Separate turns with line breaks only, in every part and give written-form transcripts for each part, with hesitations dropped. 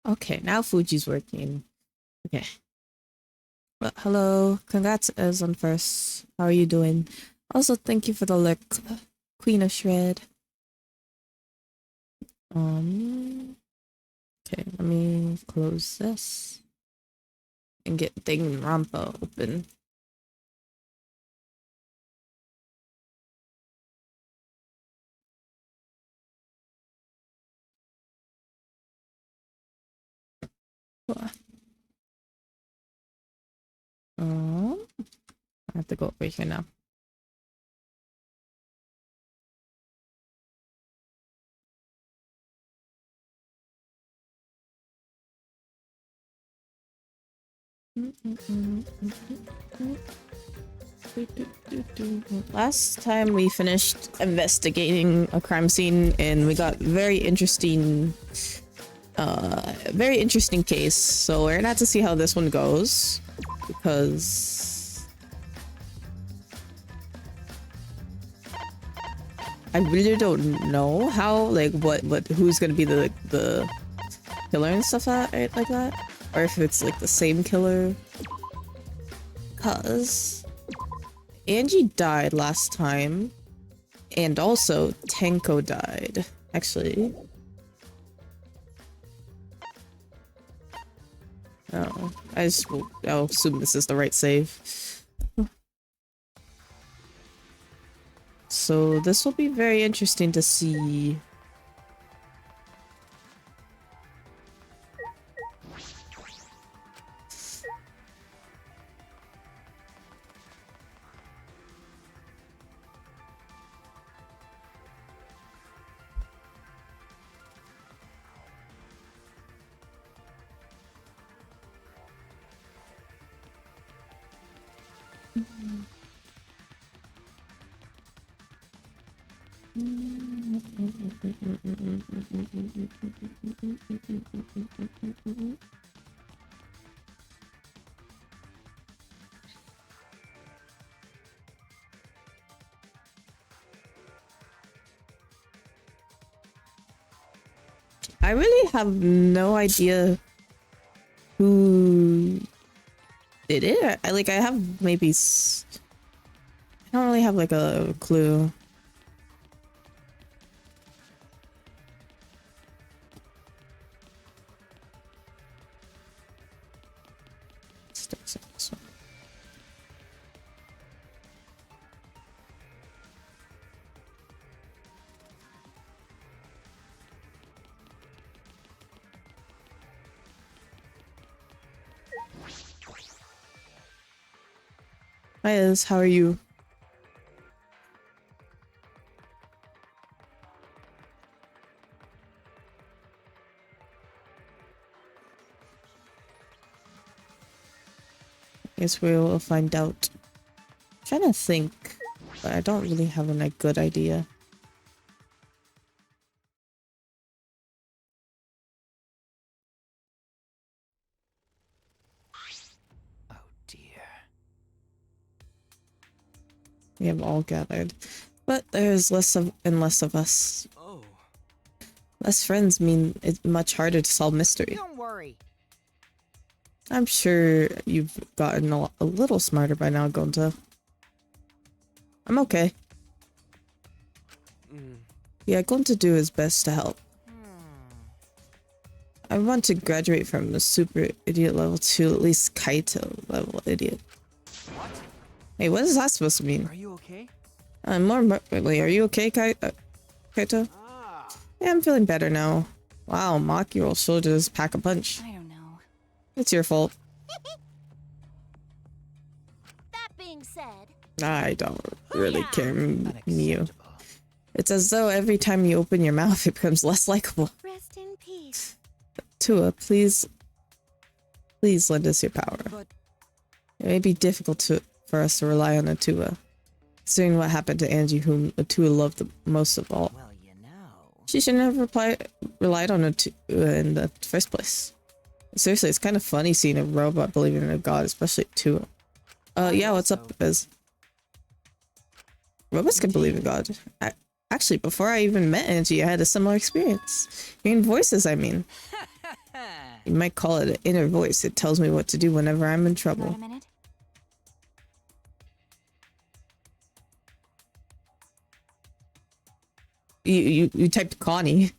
Okay, now Fuji's working. Okay. Well, hello. Congrats, on first. How are you doing? Also, thank you for the look, Queen of Shred. Okay, let me close this and get Danganronpa open. I have to go over here now. Last time we finished investigating a crime scene and we got very interesting case, so we're gonna have to see how this one goes because I really don't know how, like, who's gonna be the killer and stuff like that, or if it's like the same killer. Cause Angie died last time, and also Tenko died. Actually, oh, I'll assume this is the right save. So this will be very interesting to see. I really have no idea who did it. I have maybe I don't really have like a clue. Hi, Liz. How are you? Guess we'll find out. I'm trying to think, but I don't really have a good idea.
Oh dear.
We have all gathered, but there's less of us.
Oh.
Less friends mean it's much harder to solve mystery.
Don't worry.
I'm sure you've gotten a little smarter by now, Gonta. I'm okay. Yeah, Gonta do his best to help. I want to graduate from a super idiot level to at least Kaito level idiot.
What?
Hey, what is that supposed to mean?
Are you okay?
Wait, are you okay, Kaito? Yeah, I'm feeling better now. Wow, Maki sure does pack a punch.
I don't know.
It's your fault.
That being said,
I don't really care, Miu.
Unacceptable.
It's as though every time you open your mouth, it becomes less likable.
rest in peace.
Tua, please lend us your power.
But
It may be difficult for us to rely on Atua, considering what happened to Angie, whom Atua loved the most of all.
well, you know.
She shouldn't have relied on Atua in the first place. Seriously, it's kind of funny seeing a robot believing in a god, especially Atua. Yeah, what's up, Biz? Robots can believe in God. Actually, before I even met Angie, I had a similar experience. Hearing voices, I mean. You might call it an inner voice. It tells me what to do whenever I'm in
Got
trouble.
a minute?
You typed Connie.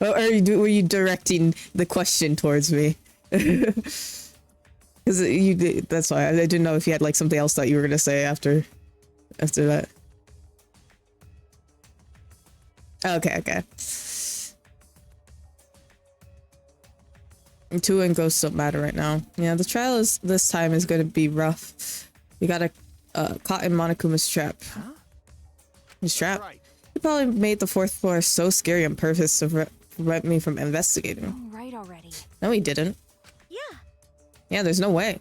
Or were you directing the question towards me? Because that's why I didn't know if you had like something else that you were gonna say after that. Okay, okay. Two and ghosts don't matter right now. Yeah, the trial is this time is gonna be rough. We got a caught in Monokuma's trap.
Huh?
His trap.
Right.
He probably made the fourth floor so scary on purpose to prevent me from investigating.
All right already.
No, he didn't.
Yeah.
Yeah, there's no way.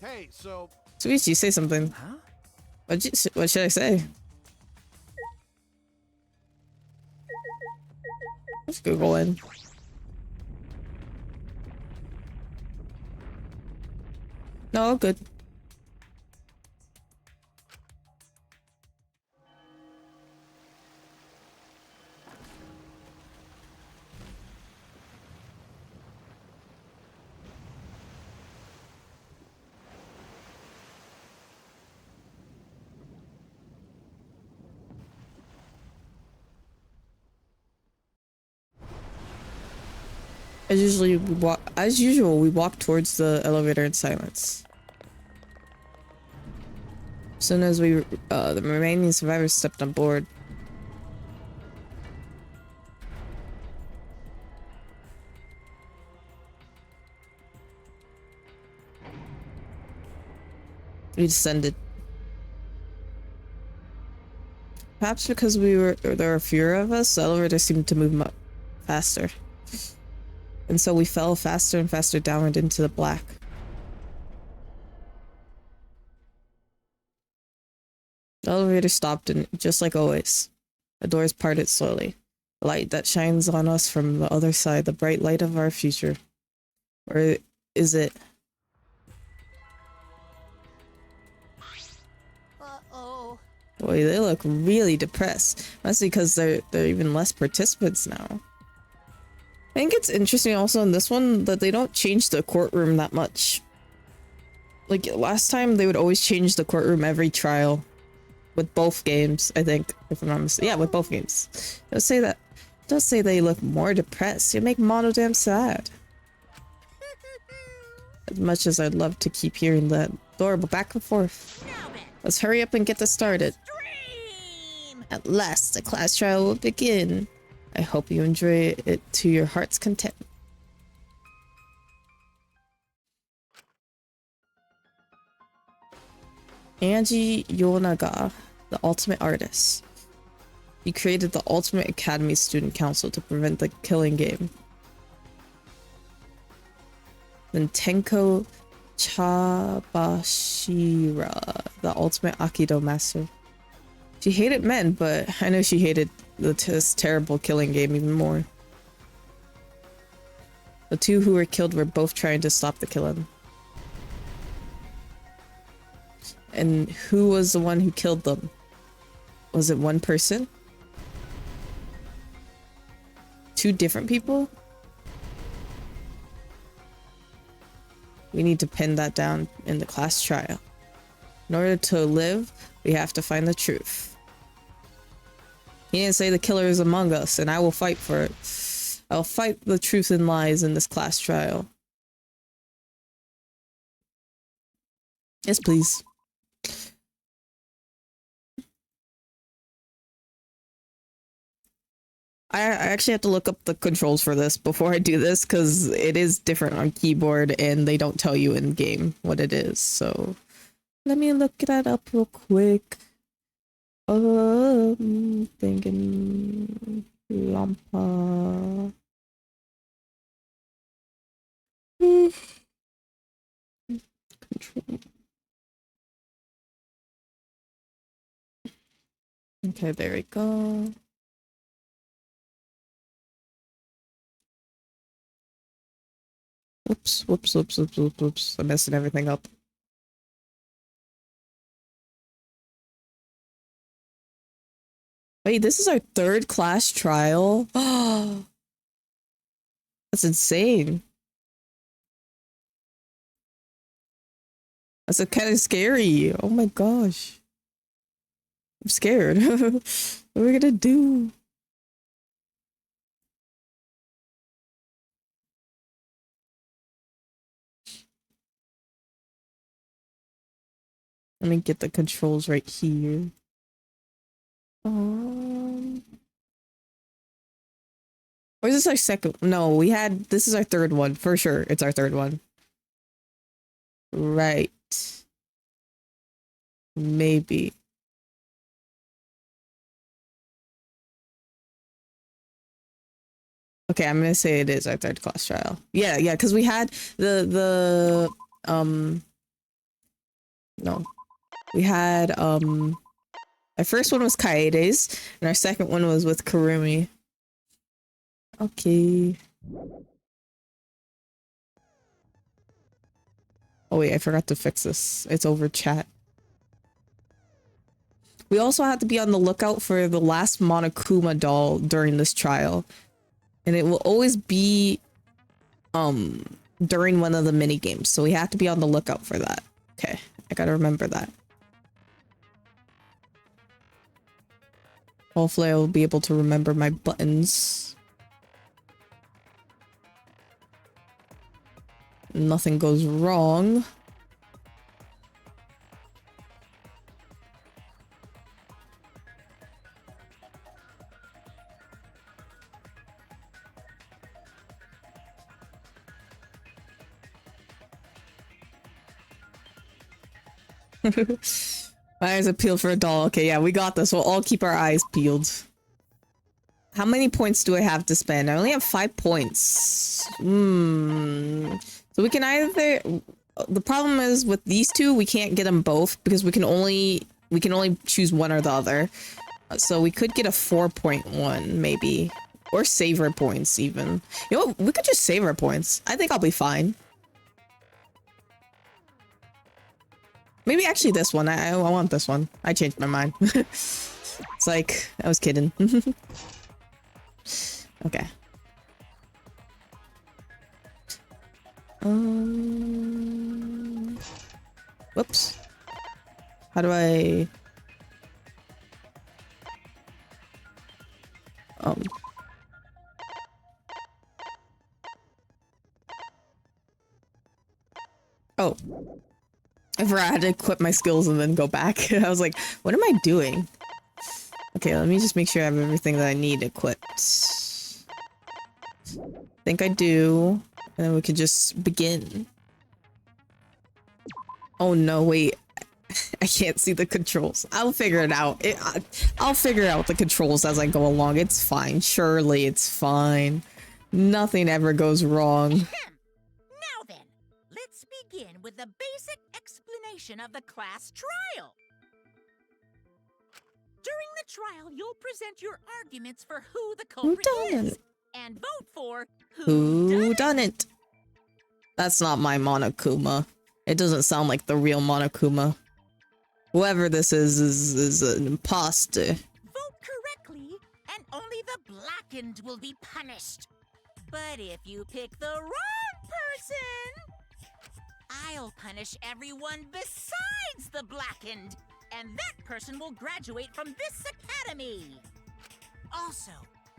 Hey, so
Suichi, say something.
Huh?
What should I say? Let's Google in. No, good. As usual, we walk towards the elevator in silence. As soon as the remaining survivors stepped on board, we descended. Perhaps because there were fewer of us, the elevator seemed to move faster. And so we fell faster and faster downward into the black. The elevator stopped, and just like always, the doors parted slowly. The light that shines on us from the other side, the bright light of our future. Or is it?
Uh-oh.
Boy, they look really depressed. That's because there are even less participants now. I think it's interesting also in this one that they don't change the courtroom that much. Like last time, they would always change the courtroom every trial. With both games, I think, if I'm not mistaken. Yeah, with both games. Don't say that. Don't say they look more depressed. You make Mono damn sad. As much as I'd love to keep hearing that adorable back and forth.
Now then.
Let's hurry up and get this started.
Dream.
At last, the class trial will begin. I hope you enjoy it to your heart's content. Anji Yonaga, the ultimate artist. He created the Ultimate Academy Student Council to prevent the killing game. Then Tenko Chabashira, the Ultimate Aikido Master. She hated men, but I know she hated this terrible killing game even more. The two who were killed were both trying to stop the killing. And who was the one who killed them? Was it one person? Two different people? We need to pin that down in the class trial. In order to live, we have to find the truth. He didn't say the killer is among us, and I will fight for it. I'll fight the truth and lies in this class trial. Yes, please. I actually have to look up the controls for this before I do this because it is different on keyboard and they don't tell you in game what it is. So let me look that up real quick. Thinking Lampa. Control. Okay, there we go. Whoops, whoops, whoops, whoops, whoops, whoops. I'm messing everything up. Wait, this is our third class trial? That's insane. That's kind of scary. Oh my gosh. I'm scared. What are we gonna do? Let me get the controls right here. Or is this our second? No, we had, this is our third one, for sure. It's our third one. Right. Maybe. Okay, I'm gonna say it is our third class trial. Yeah, because we had no. We had, our first one was Kaede's, and our second one was with Kurumi. Okay. Oh wait, I forgot to fix this. It's over chat. We also have to be on the lookout for the last Monokuma doll during this trial. And it will always be during one of the mini games. So we have to be on the lookout for that. Okay, I gotta remember that. Hopefully I will be able to remember my buttons. Nothing goes wrong. My eyes appeal for a doll. Okay, yeah, we got this. We'll all keep our eyes peeled. How many points do I have to spend? I only have 5 points. So we can either... The problem is with these two, we can't get them both because we can only choose one or the other. So we could get a 4.1 maybe. Or savor points even. You know what? We could just save our points. I think I'll be fine. Maybe actually this one. I want this one. I changed my mind. It's like, I was kidding. Okay. Whoops. How do I... Oh. I forgot I had to equip my skills and then go back. I was like, what am I doing? Okay, let me just make sure I have everything that I need equipped. Think I do. And then we can just begin. Oh no, wait. I can't see the controls. I'll figure it out. I'll figure out the controls as I go along. It's fine. Surely it's fine. Nothing ever goes wrong.
Now then, let's begin with the basic explanation of the class trial. During the trial, you'll present your arguments for who the culprit is and vote for
who done it. That's not my Monokuma. It doesn't sound like the real Monokuma. Whoever this is an imposter.
Vote correctly, and only the blackened will be punished. But if you pick the wrong person, I'll punish everyone besides the blackened, and that person will graduate from this academy. Also,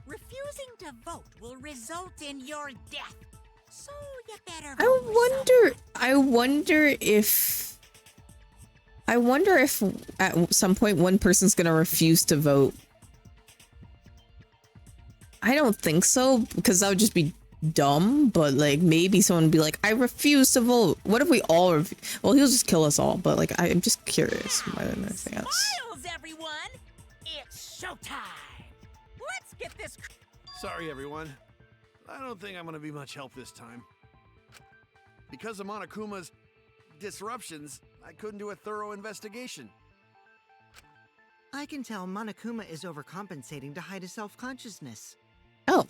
refusing to vote will result in your death. So you better vote.
I wonder if at some point one person's gonna refuse to vote. I don't think so, because that would just be dumb, but like maybe someone would be like, I refuse to vote. What if we all well, he'll just kill us all, but like I'm just curious more than anything else.
Smiles, everyone! It's showtime! Let's get this...
Sorry, everyone. I don't think I'm gonna be much help this time. Because of Monokuma's disruptions, I couldn't do a thorough investigation.
I can tell Monokuma is overcompensating to hide his self-consciousness.
Oh.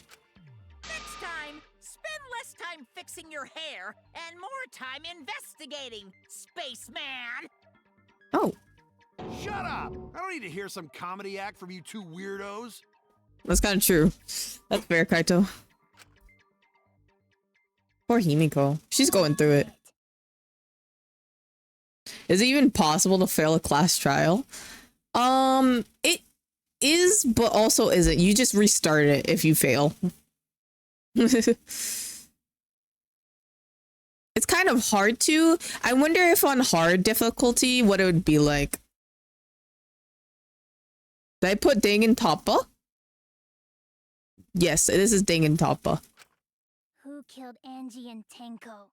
Next time, spend less time fixing your hair and more time investigating, spaceman!
Oh.
Shut up! I don't need to hear some comedy act from you two weirdos.
That's kind of true. That's fair, Kaito. Poor Himiko. She's going through it. Is it even possible to fail a class trial? It is, but also isn't. You just restart it if you fail. It's kind of hard to. I wonder if on hard difficulty, what it would be like. Did I put dangantopa? Yes, this is dangantopa.
Who killed Angie and Tenko?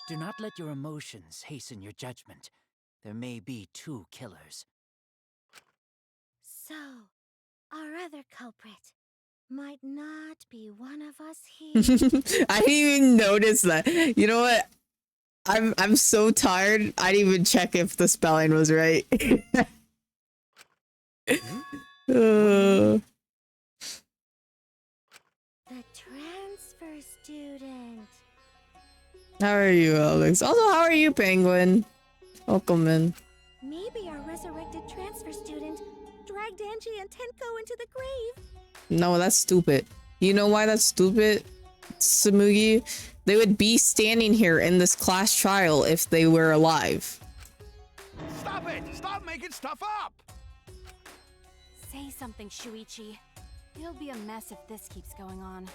Do not let your emotions hasten your judgment. There may be 2 killers.
So, our other culprit might not be one of us here.
I didn't even notice that. You know what? I'm so tired. I didn't even check if the spelling was right.
The transfer student.
How are you, Alex? Also, how are you, Penguin? Welcome in.
Maybe our resurrected transfer student dragged Angie and Tenko into the grave.
No, that's stupid. You know why that's stupid, Samugi? They would be standing here in this class trial if they were alive.
Stop it! Stop making stuff up!
Say something, Shuichi. It'll be a mess if this keeps going on.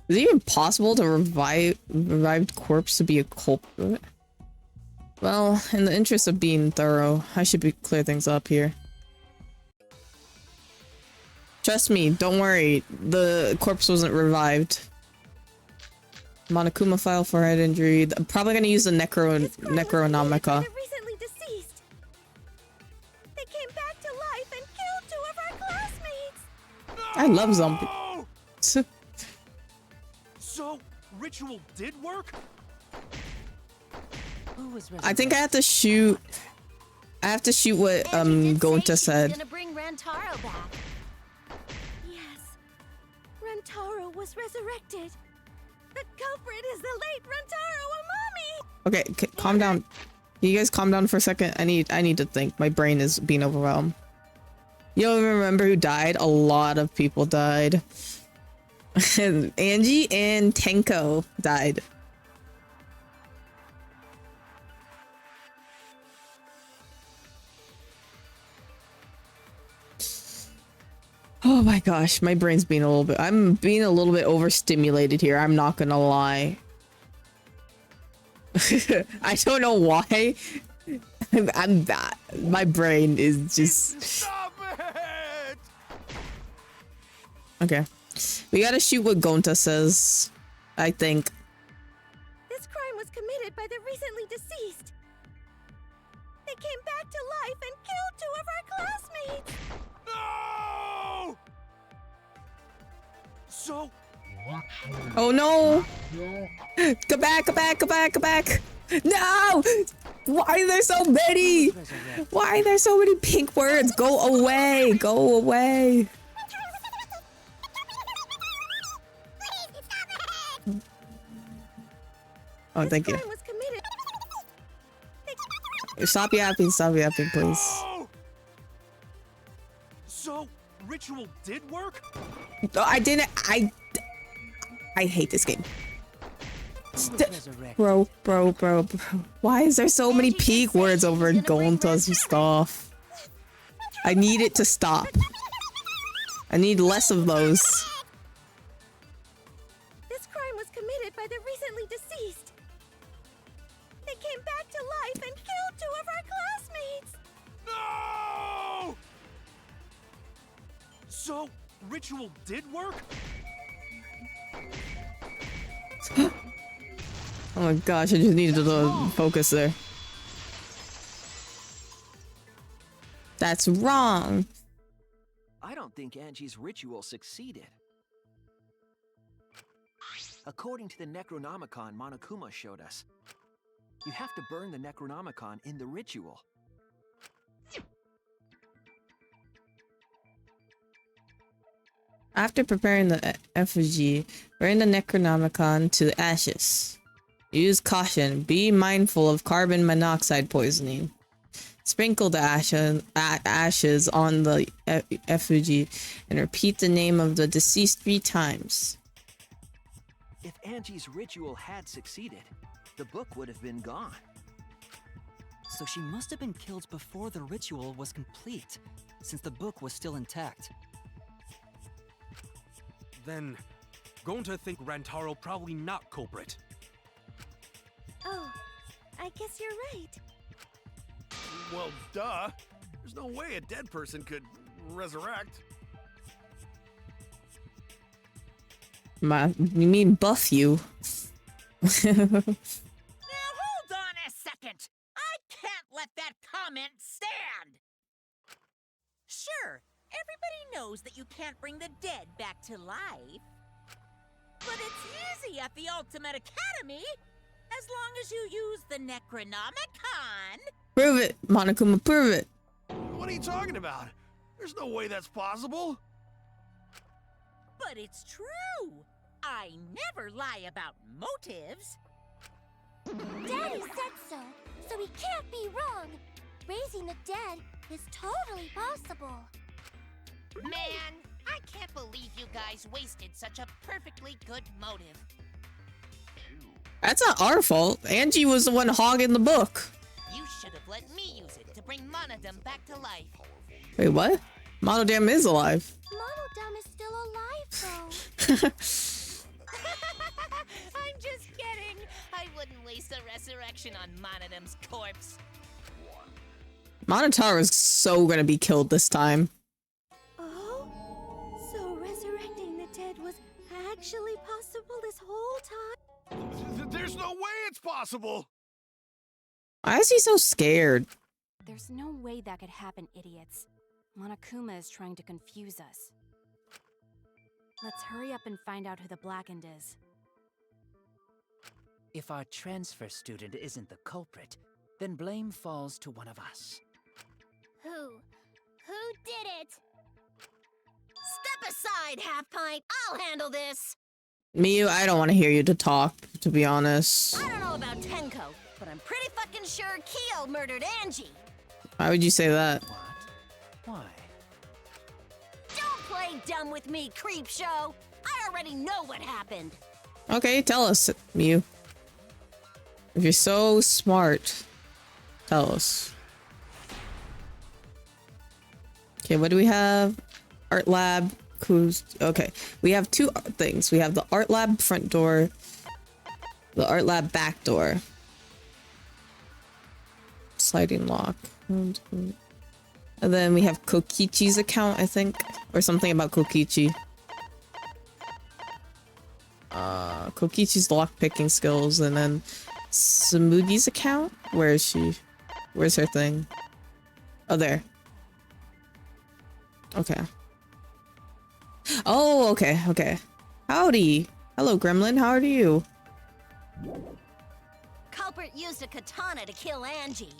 Is it even possible to revived corpse to be a culprit? Well, in the interest of being thorough, I should clear things up here. Trust me, don't worry. The corpse wasn't revived. Monokuma file for head injury. I'm probably gonna use the Necronomicon.
Recently deceased. They came back to life and killed 2 of our classmates.
I love zombies.
So, ritual did work?
Who was
I think I have to shoot. I have to shoot what Gonta said.
Gonna bring Rantaro back. Yes, Rantaro was resurrected. The culprit is the late Rantaro Amami.
Okay, calm down. Can you guys calm down for a second? I need to think. My brain is being overwhelmed. You don't even remember who died? A lot of people died. Angie and Tenko died. Oh my gosh, my brain's being a little bit. I'm being a little bit overstimulated here. I'm not gonna lie. I don't know why. I'm that. My brain is just.
Stop it!
Okay. We gotta shoot what Gonta says. I think.
This crime was committed by the recently deceased. They came back to life and killed 2 of our classmates.
No! So,
Oh no! Go back, go back, go back, go back! No! Why are there so many? Why are there so many pink words? Go away! Go away! Oh, thank you.
Crime was committed.
Stop yapping, please.
no! So, ritual did work?
No, I didn't. I hate this game. Bro. Why is there so many peak words over Gonta's stuff? I need it to stop. I need less of those.
This crime was committed by the recently deceased. They came back to life and killed 2 of our classmates.
No! So, ritual did work?
Oh my gosh, I just needed to focus there. That's wrong.
I don't think Angie's ritual succeeded. According to the Necronomicon Monokuma showed us, you have to burn the Necronomicon in the ritual.
After preparing the effigy, burn the Necronomicon to the ashes. Use caution. Be mindful of carbon monoxide poisoning. Sprinkle the ashes on the effigy and repeat the name of the deceased 3 times.
If Angie's ritual had succeeded, the book would have been gone.
So she must have been killed before the ritual was complete, since the book was still intact.
Then, going to think Rantaro probably not culprit.
Oh, I guess you're right.
Well, duh. There's no way a dead person could resurrect.
You mean buff you?
Now hold on a second. I can't let that comment stand. Sure, everybody knows that you can't bring the dead back to life. But it's easy at the Ultimate Academy, as long as you use the Necronomicon.
Prove it, Monokuma, prove it.
What are you talking about? There's no way that's possible.
But it's true. I never lie about motives.
Daddy said so he can't be wrong. Raising the dead is totally possible.
Man, I can't believe you guys wasted such a perfectly good motive.
That's not our fault. Angie was the one hogging the book.
You should have let me use it to bring Monodam back to life.
Wait, what? Monodam is alive.
Monodam is still alive, though.
I'm just kidding. I wouldn't waste a resurrection on Monodam's corpse.
Monotaro is so gonna be killed this time.
Oh? So resurrecting the dead was actually possible this whole time?
There's no way it's possible.
Why is he so scared?
There's no way that could happen, idiots. Monokuma is trying to confuse us. Let's hurry up and find out who the Blackened is.
If our transfer student isn't the culprit, then blame falls to one of us.
Who? Who did it? Step aside, Half Pint. I'll handle this.
Miyu, I don't want to hear you to talk, to be honest.
I don't know about Tenko, but I'm pretty fucking sure Kyo murdered Angie.
Why would you say that?
What? Why?
Don't play dumb with me, creep show. I already know what happened.
Okay, tell us, Miyu. If you're so smart, tell us. Okay, what do we have? Art lab. Okay, we have 2 things. We have the art lab front door, the art lab back door. Sliding lock. And then we have Kokichi's account, I think, or something about Kokichi. Kokichi's lockpicking skills, and then Samugi's account? Where is she? Where's her thing? Oh, there. Okay. Oh, okay, okay. Howdy. Hello, Gremlin. How are you?
Culprit used a katana to kill Angie.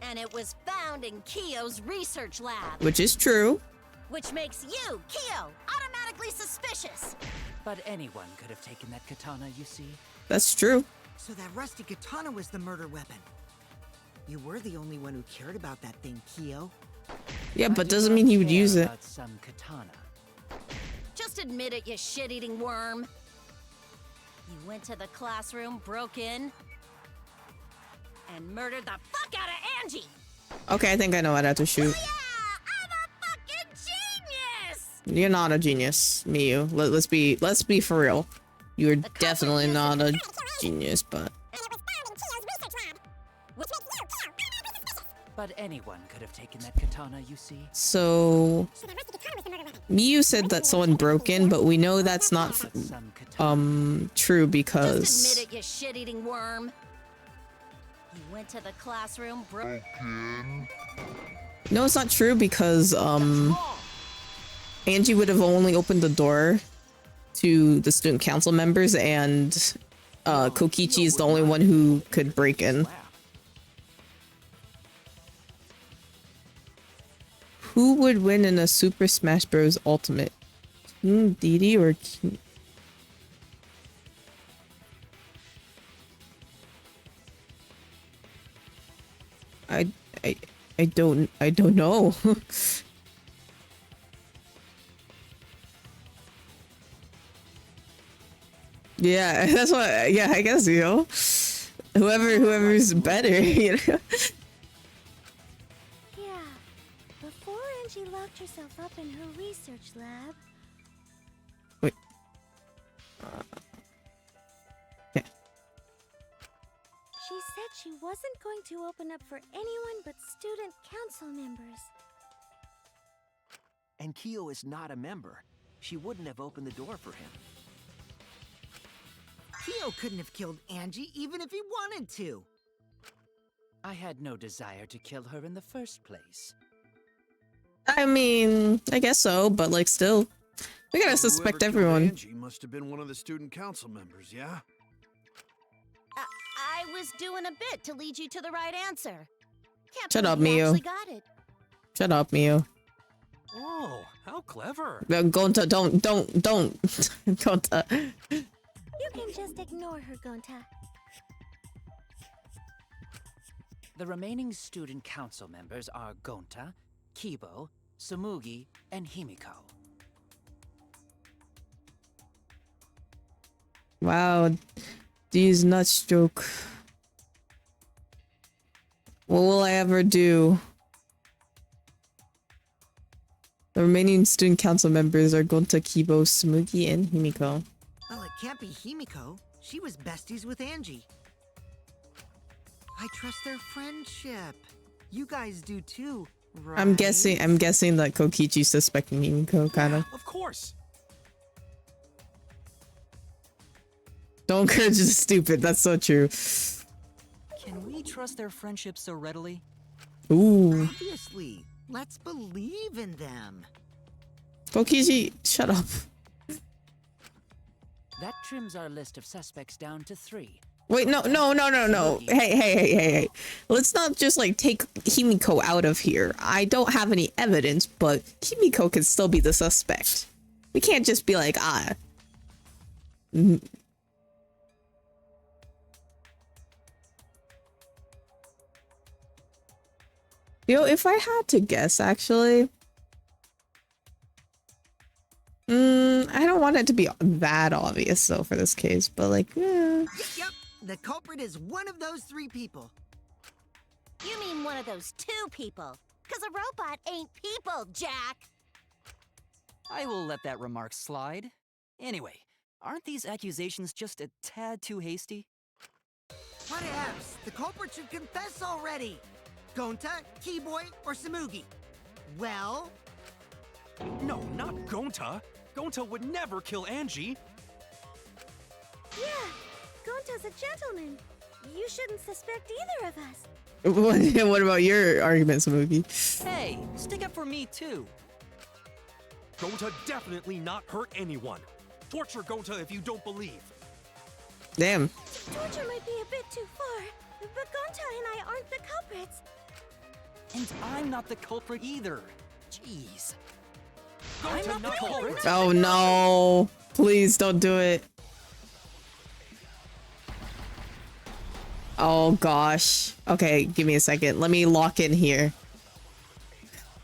And it was found in Kyo's research lab.
Which is true.
Which makes you, Kyo, automatically suspicious.
But anyone could have taken that katana, you see.
That's true.
So that rusty katana was the murder weapon. You were the only one who cared about that thing, Kyo.
Yeah,
I
but
do
doesn't
not
mean he would
care
use it.
about some katana.
Just admit it, you shit-eating worm. You went to the classroom, broke in, and murdered the fuck out of Angie!
Okay, I think I know what I have to shoot.
Yeah! I'm a fucking genius!
You're not a genius, Miyu. Let's be for real. You're definitely not a genius, but
But anyone could have taken that katana, you see.
so Miyu said that someone broke in, but we know that's not
Some katana.
true
Just
because
admit it, you shit-eating worm. You went to the classroom, broke
no, it's not true because Angie would have only opened the door to the student council members, and Kokichi is the only one who could break in. Who would win in a Super Smash Bros. Ultimate? King Dedede or King... I I don't know. Yeah, that's what. Yeah, I guess, you know, whoever's better, you know.
Yeah, before Angie locked herself up in her research lab.
Wait. Yeah.
She said she wasn't going to open up for anyone but student council members.
And Kyo is not a member. She wouldn't have opened the door for him.
Kyo couldn't have killed Angie even if he wanted to.
I had no desire to kill her in the first place.
I mean, I guess so, but like still, we gotta suspect
Whoever killed
everyone.
Angie must have been one of the student council members, yeah?
I was doing a bit to lead you to the right answer. Can't
Shut up,
believe you
Mio.
actually got it.
Shut up, Mio.
Oh, how clever.
Gonta, don't, Gonta.
You can just ignore her, Gonta.
The remaining student council members are Gonta, Kibo, Sumugi, and Himiko.
Wow, these nuts joke. What will I ever do? The remaining student council members are Gonta, Kibo, Sumugi, and Himiko.
Well, it can't be Himiko. She was besties with Angie. I trust their friendship. You guys do too, right?
I'm guessing that Kokichi's suspecting Himiko, kind of.
Of course.
Don't encourage the stupid. That's so true.
Can we trust their friendship so readily?
Ooh.
Obviously. Let's believe in them.
Kokichi, shut up.
That trims our list of suspects down to 3.
Wait, no. Hey. Let's not just like take Himiko out of here. I don't have any evidence, but Himiko can still be the suspect. We can't just be like, You know, if I had to guess, actually, I don't want it to be that obvious, though, for this case, but like, yeah.
Yep, the culprit is one of those 3 people.
You mean one of those 2 people? Because a robot ain't people, Jack!
I will let that remark slide. Anyway, aren't these accusations just a tad too hasty?
Whatevs, the culprit should confess already. Gonta, Keyboy, or Sumugi? Well?
No, not Gonta. Gonta would never kill Angie.
Yeah, Gonta's a gentleman. You shouldn't suspect either of us.
What about your argument, Sumugi?
Hey, stick up for me too.
Gonta definitely not hurt anyone. Torture Gonta if you don't believe.
Damn.
Torture might be a bit too far, but Gonta and I aren't the culprits.
And I'm not the culprit either. Jeez.
I'm not the culprit.
Oh no. Please don't do it. Oh gosh. Okay, give me a second. Let me lock in here.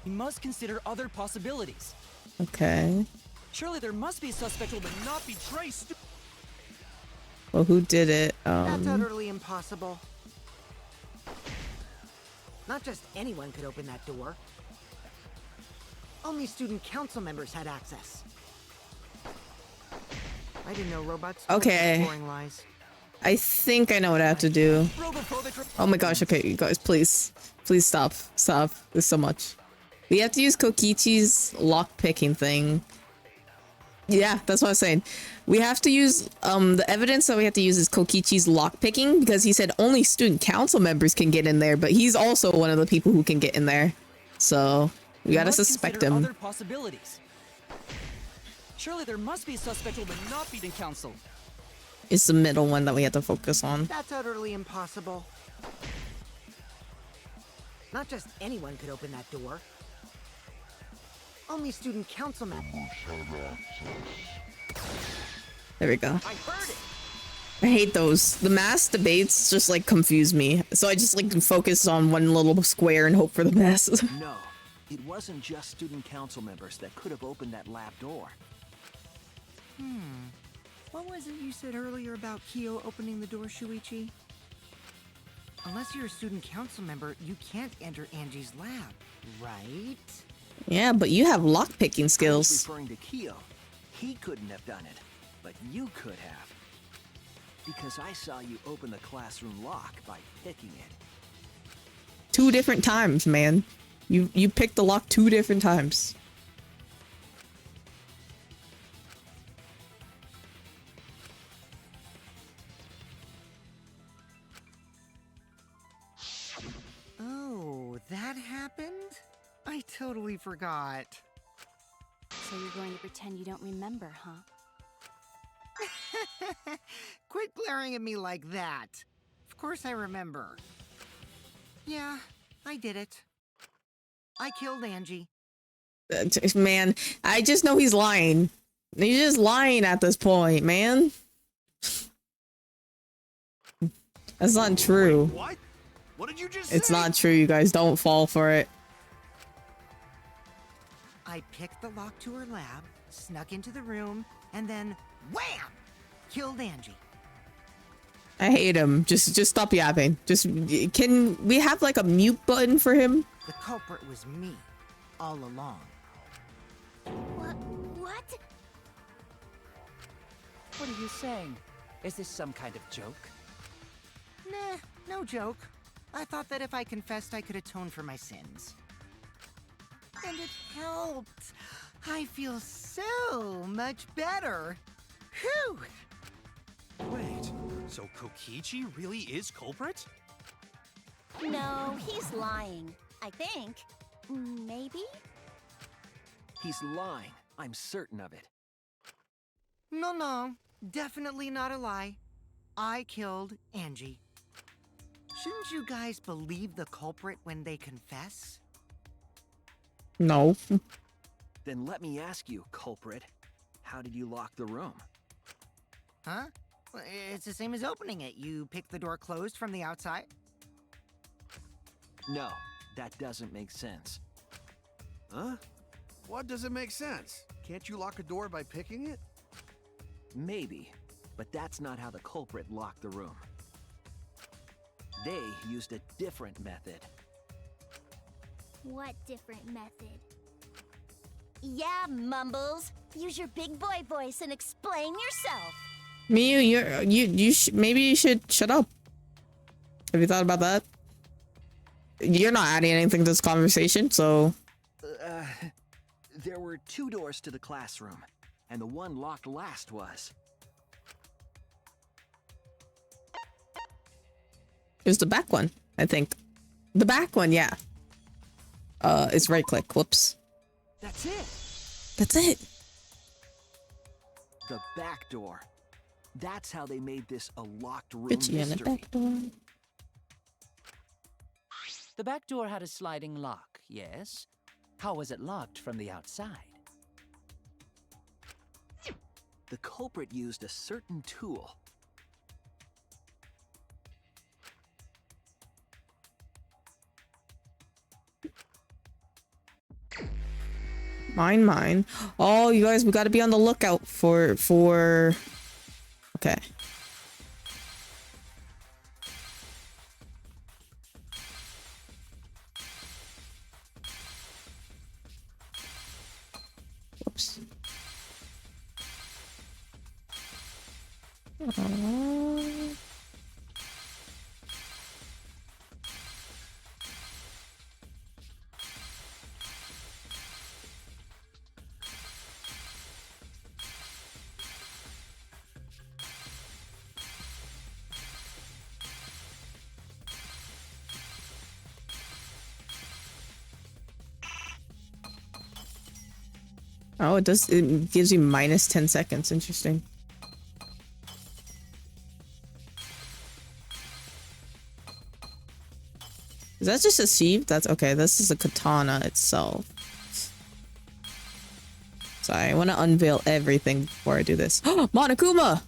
We must consider other possibilities.
Okay.
Surely there must be a suspect who
But not betray
Well, who did it?
That's utterly impossible. Not just anyone could open that door. Only student council members had access. I didn't know robots were
Okay.
exploring lies.
I think I know what I have to do. Oh my gosh, okay, you guys, please. Please stop. Stop. There's so much. We have to use Kokichi's lock-picking thing. Yeah, that's what I was saying. We have to use, the evidence that we have to use is Kokichi's lockpicking, because he said only student council members can get in there, but he's also one of the people who can get in there. So, we gotta suspect him.
Other possibilities. Surely there must be a suspect who will not be in council.
It's the middle one that we have to focus on.
That's utterly impossible. Not just anyone could open that door. Only student council members.
There we go.
I heard it!
I hate those. The mass debates just like confuse me. So I just like focus on one little square and hope for the best.
No, it wasn't just student council members that could have opened that lab door.
What was it you said earlier about Kyo opening the door, Shuichi? Unless you're a student council member, you can't enter Angie's lab, right?
Yeah, but you have lockpicking
I was
skills.
referring to Kyo. He couldn't have done it, but you could have. Because I saw you open the classroom lock by picking it.
2 different times, man. You picked the lock 2 different times.
Oh, that happened? I totally forgot.
So you're going to pretend you don't remember, huh?
Quit glaring at me like that. Of course I remember. Yeah, I did it. I killed Angie.
Man, I just know he's lying. He's just lying at this point, man. That's not true.
What? What did you just
It's
say?
not true, you guys. Don't fall for it.
I picked the lock to her lab, snuck into the room, and then wham! Killed Angie.
I hate him. Just stop yapping. Just can we have like a mute button for him?
The culprit was me, all along.
What?
What are you saying? Is this some kind of joke?
Nah, no joke. I thought that if I confessed, I could atone for my sins. And it helped. I feel so much better. Whew!
Wait, so Kokichi really is culprit?
No, he's lying. I think. Maybe?
He's lying. I'm certain of it.
No, definitely not a lie. I killed Angie. Shouldn't you guys believe the culprit when they confess?
No.
Then let me ask you, culprit. How did you lock the room?
Huh? Well, it's the same as opening it. You pick the door closed from the outside.
No, that doesn't make sense.
Huh? What doesn't make sense? Can't you lock a door by picking it?
Maybe, but that's not how the culprit locked the room. They used a different method.
What different method?
Yeah, Mumbles. Use your big boy voice and explain yourself.
Maybe you should shut up. Have you thought about that? You're not adding anything to this conversation, so
There were 2 doors to the classroom, and the one locked last was.
it was the back one, I think. The back one, yeah. It's right click. Whoops.
That's it!
That's it.
The back door. That's how they made this a locked room
Bitchy in the
mystery.
back door.
The back door had a sliding lock, yes? How was it locked from the outside?
The culprit used a certain tool.
Mine. Oh, you guys, we gotta be on the lookout for... Okay. Whoops. Oh, it does. It gives you minus 10 seconds. Interesting. Is that just a sieve? That's okay. This is a katana itself. Sorry, I want to unveil everything before I do this. Monokuma!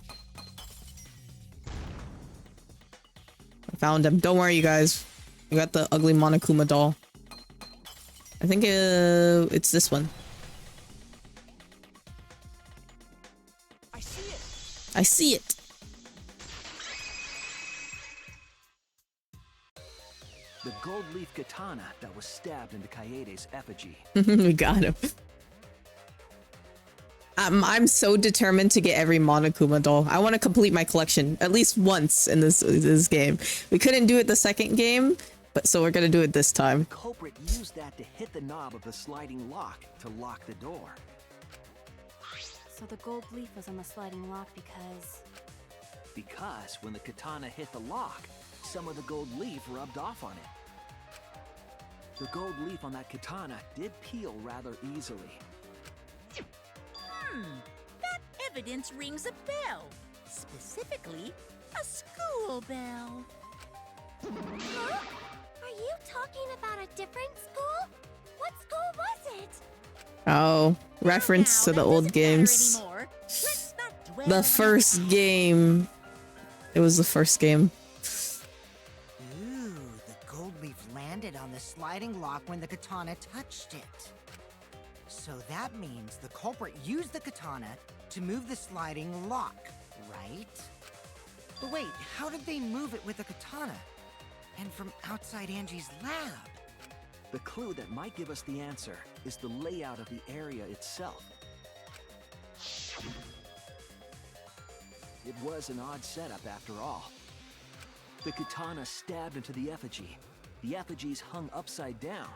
Found him. Don't worry, you guys. We got the ugly Monokuma doll. I think it's this one.
I see it.
I see it.
The gold leaf katana that was stabbed into Kaede's effigy.
We got him. I'm so determined to get every Monokuma doll. I want to complete my collection at least once in this game. We couldn't do it the second game, but so we're gonna do it this time.
The culprit used that to hit the knob of the sliding lock to lock the door.
So the gold leaf was on the sliding lock
Because when the katana hit the lock, some of the gold leaf rubbed off on it. The gold leaf on that katana did peel rather easily.
That evidence rings a bell. Specifically, a school bell.
Huh? Are you talking about a different school? What school was it?
Oh, reference to the old games. The first game. It was the first game.
Ooh, the gold leaf landed on the sliding lock when the katana touched it. So that means the culprit used the katana to move the sliding lock, right? But wait, how did they move it with the katana? And from outside Angie's lab?
The clue that might give us the answer is the layout of the area itself. It was an odd setup after all. The katana stabbed into the effigy. The effigies hung upside down.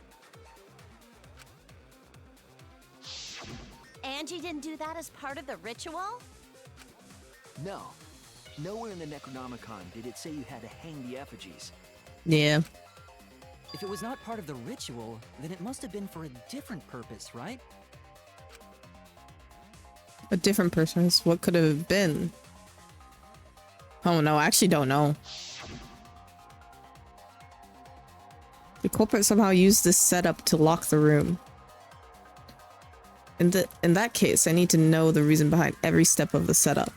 Angie didn't do that as part of the ritual?
No. Nowhere in the Necronomicon did it say you had to hang the effigies.
Yeah.
If it was not part of the ritual, then it must have been for a different purpose, right?
A different purpose. What could it have been? Oh no, I actually don't know. The culprit somehow used this setup to lock the room. In that case, I need to know the reason behind every step of the setup.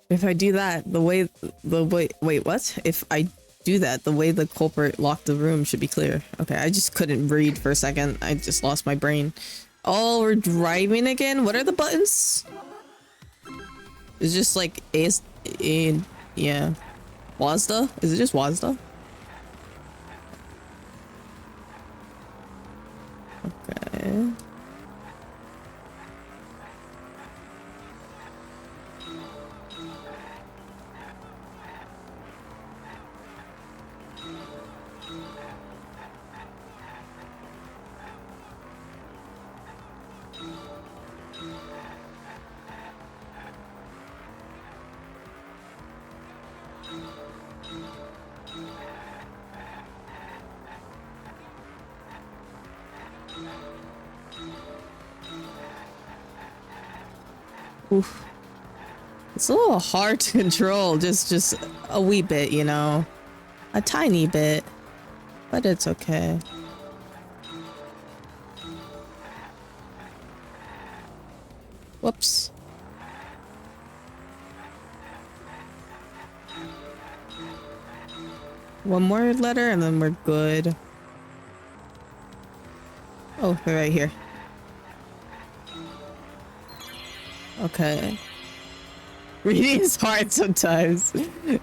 If I do that, wait, what? If I do that, the way the culprit locked the room should be clear. Okay, I just couldn't read for a second. I just lost my brain. Oh, we're driving again? What are the buttons? It's just like yeah. WASD? Is it just WASD? Okay. Oof. It's a little hard to control, just a wee bit, you know. A tiny bit. But it's okay. Whoops. One more letter and then we're good. Oh, they're right here. Okay. Reading is hard sometimes.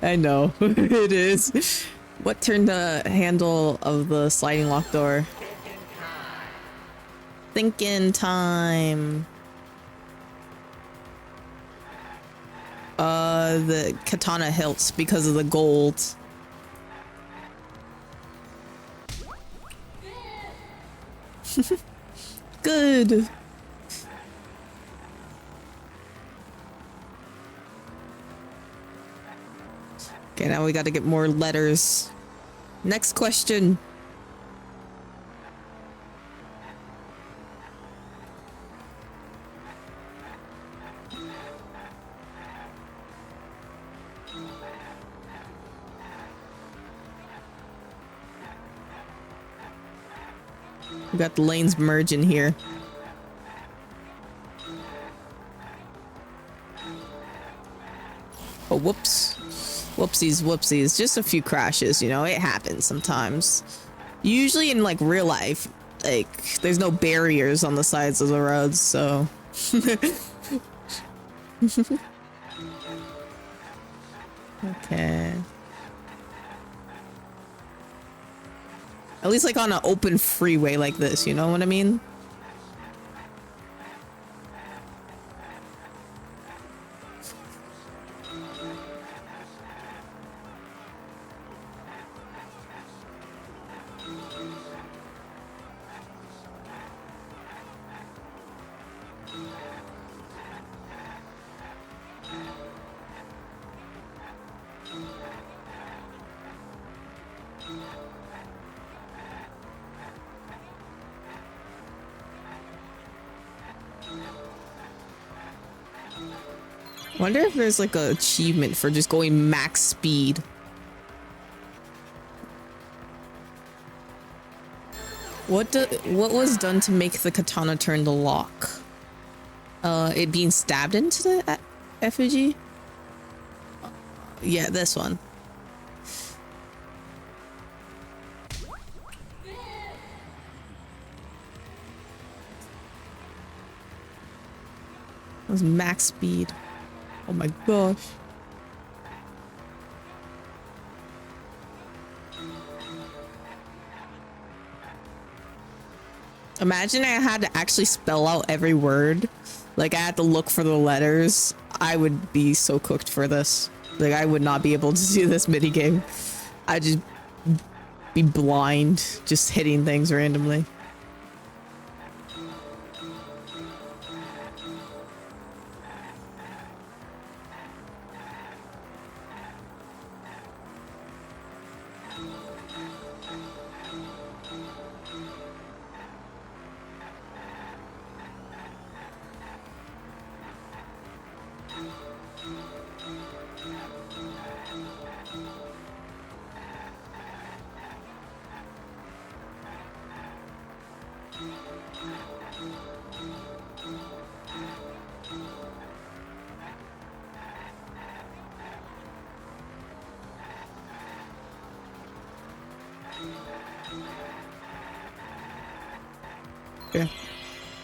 I know. It is. What turned the handle of the sliding lock door? Thinking time. The katana hilts because of the gold. Good. Okay, now we gotta get more letters. Next question. We got the lanes merging here. Oh, whoops. Whoopsies, whoopsies. Just a few crashes, you know, it happens sometimes. Usually in, like, real life, like, there's no barriers on the sides of the roads, so... Okay. At least, like, on an open freeway like this, you know what I mean? Wonder if there's like an achievement for just going max speed. What was done to make the katana turn the lock? It being stabbed into the effigy? Yeah, this one. That was max speed. Oh my gosh. Imagine I had to actually spell out every word. Like I had to look for the letters. I would be so cooked for this. Like I would not be able to do this minigame. I'd just be blind, just hitting things randomly.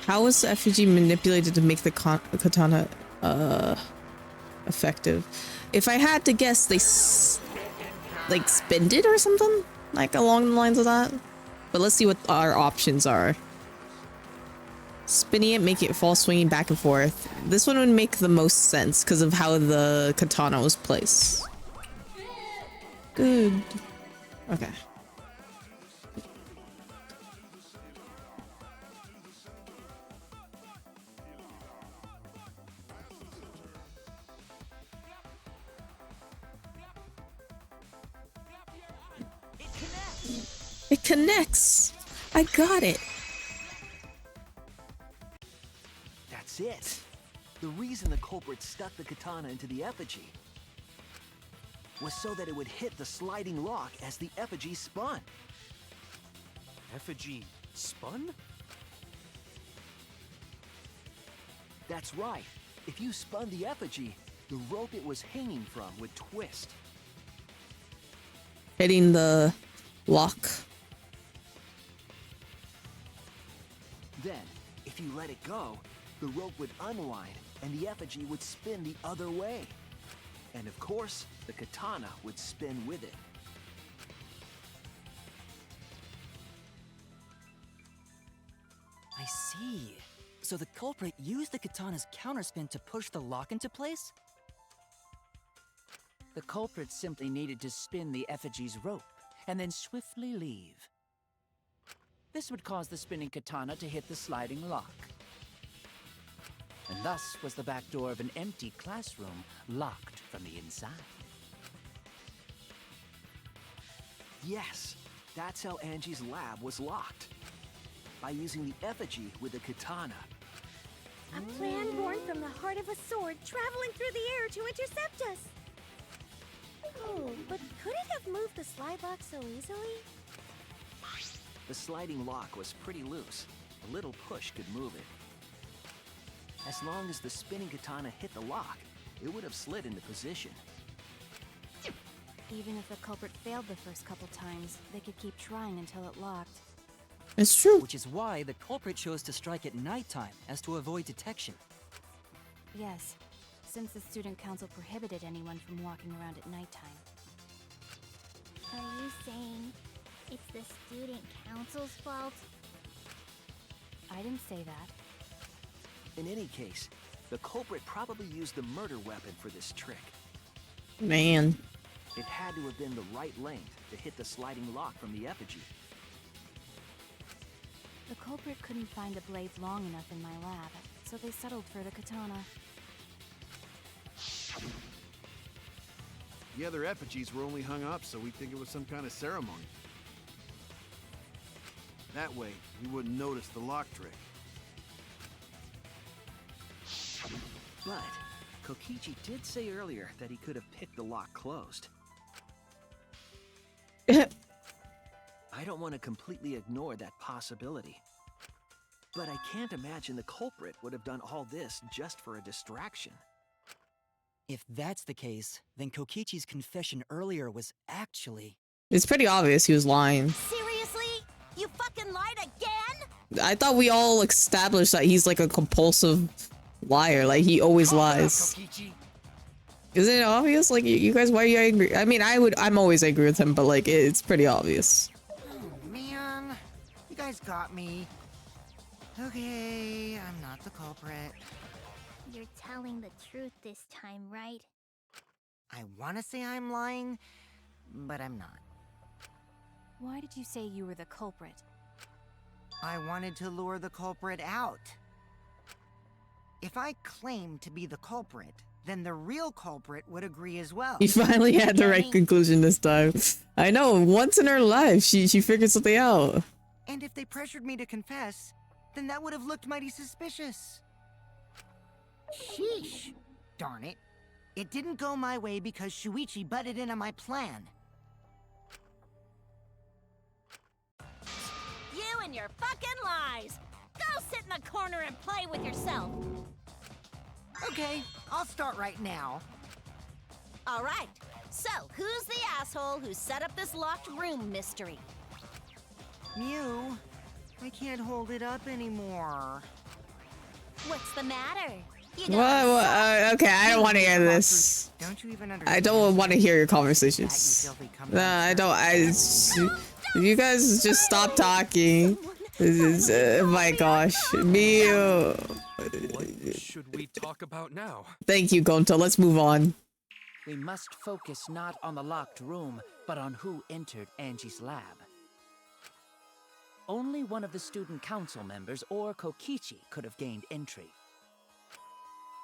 How was the effigy manipulated to make the katana effective? If I had to guess, they like spinned it or something, like along the lines of that. But let's see what our options are. Spinning it, make it fall swinging back and forth. This one would make the most sense because of how the katana was placed. Good. Okay. It connects. I got it.
That's it. The reason the culprit stuck the katana into the effigy was so that it would hit the sliding lock as the effigy spun.
Effigy spun?
That's right. If you spun the effigy, the rope it was hanging from would twist.
Hitting the lock.
Then, if you let it go, the rope would unwind and the effigy would spin the other way. And of course, the katana would spin with it.
I see. So the culprit used the katana's counterspin to push the lock into place?
The culprit simply needed to spin the effigy's rope and then swiftly leave. This would cause the spinning katana to hit the sliding lock. And thus was the back door of an empty classroom locked from the inside.
Yes, that's how Angie's lab was locked. By using the effigy with the katana.
A plan born from the heart of a sword traveling through the air to intercept us. Oh, but could it have moved the slide lock so easily?
The sliding lock was pretty loose. A little push could move it. As long as the spinning katana hit the lock, it would have slid into position.
Even if the culprit failed the first couple times, they could keep trying until it locked.
It's true.
Which is why the culprit chose to strike at nighttime, as to avoid detection.
Yes, since the student council prohibited anyone from walking around at nighttime.
Are you saying it's the student council's fault?
I didn't say that.
In any case, the culprit probably used the murder weapon for this trick.
Man.
It had to have been the right length to hit the sliding lock from the effigy.
The culprit couldn't find a blade long enough in my lab, so they settled for the katana.
The other effigies were only hung up so we'd think it was some kind of ceremony. That way, we wouldn't notice the lock trick.
But Kokichi did say earlier that he could have picked the lock closed. I don't want to completely ignore that possibility. But I can't imagine the culprit would have done all this just for a distraction.
If that's the case, then Kokichi's confession earlier was actually...
It's pretty obvious he was lying.
Seriously? You fucking lied again?
I thought we all established that he's like a compulsive liar. Like, he always lies. Isn't it obvious? Like, you guys, why are you angry? I mean, I'm always angry with him, but like, it's pretty obvious.
Oh, man. You guys got me. Okay, I'm not the culprit.
You're telling the truth this time, right?
I want to say I'm lying, but I'm not.
Why did you say you were the culprit?
I wanted to lure the culprit out. If I claimed to be the culprit, then the real culprit would agree as well.
He finally had the right conclusion this time. I know, once in her life, she figured something out.
And if they pressured me to confess, then that would have looked mighty suspicious. Sheesh. Darn it. It didn't go my way because Shuichi butted in on my plan.
You and your fucking lies! Go sit in the corner and play with yourself!
Okay, I'll start right now.
Alright, so who's the asshole who set up this locked room mystery?
Mew, I can't hold it up anymore.
What's the matter?
What? Okay, I don't want to hear this.
Don't you even understand?
I don't want to hear your conversations. I don't. You guys just stop talking. This is, my gosh. Mew.
What should we talk about now?
Thank you, Gonta. Let's move on.
We must focus not on the locked room, but on who entered Angie's lab. Only one of the student council members or Kokichi could have gained entry.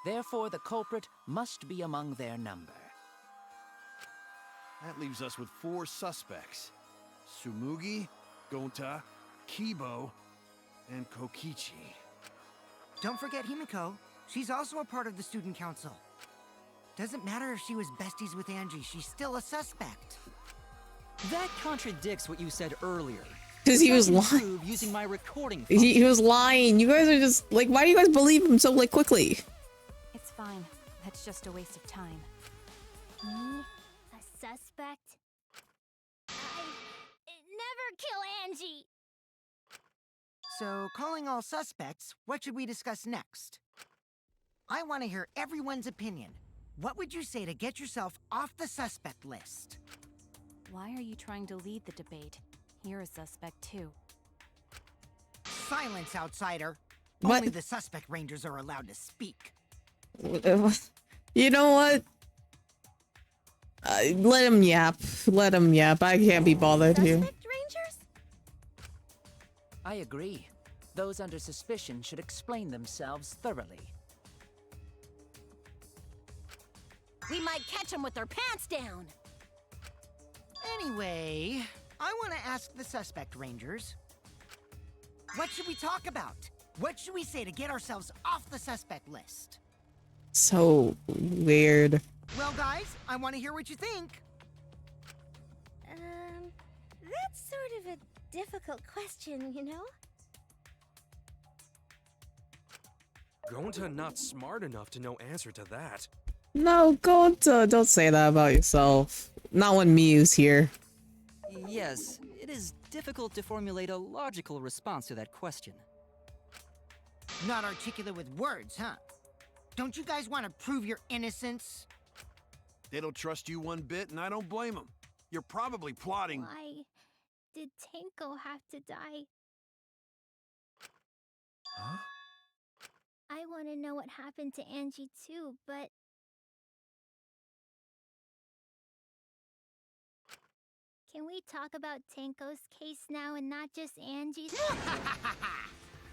Therefore, the culprit must be among their number.
That leaves us with 4 suspects. Tsumugi, Gonta, Kibo, and Kokichi.
Don't forget Himiko. She's also a part of the student council. Doesn't matter if she was besties with Angie, she's still a suspect.
That contradicts what you said earlier.
Because he was lying.
Using my recording.
He was lying. You guys are just like, why do you guys believe him so like quickly?
It's fine. That's just a waste of time.
Me? A suspect? I never kill Angie!
So, calling all suspects, what should we discuss next? I want to hear everyone's opinion. What would you say to get yourself off the suspect list?
Why are you trying to lead the debate? You're a suspect too.
Silence, outsider.
What?
Only the suspect rangers are allowed to speak.
You know what? Let him yap. Let him yap. I can't be bothered here.
Suspect rangers?
I agree. Those under suspicion should explain themselves thoroughly.
We might catch them with their pants down!
Anyway, I want to ask the suspect rangers. What should we talk about? What should we say to get ourselves off the suspect list?
So weird.
Well, guys, I want to hear what you think.
That's sort of a difficult question, you know?
Gonta not smart enough to know answer to that.
No, don't say that about yourself. Not when Miyu's here.
Yes, it is difficult to formulate a logical response to that question.
Not articulate with words, huh? Don't you guys want to prove your innocence?
They don't trust you one bit, and I don't blame them. You're probably plotting.
Why did Tenko have to die?
Huh?
I want to know what happened to Angie too, but... Can we talk about Tenko's case now and not just Angie's?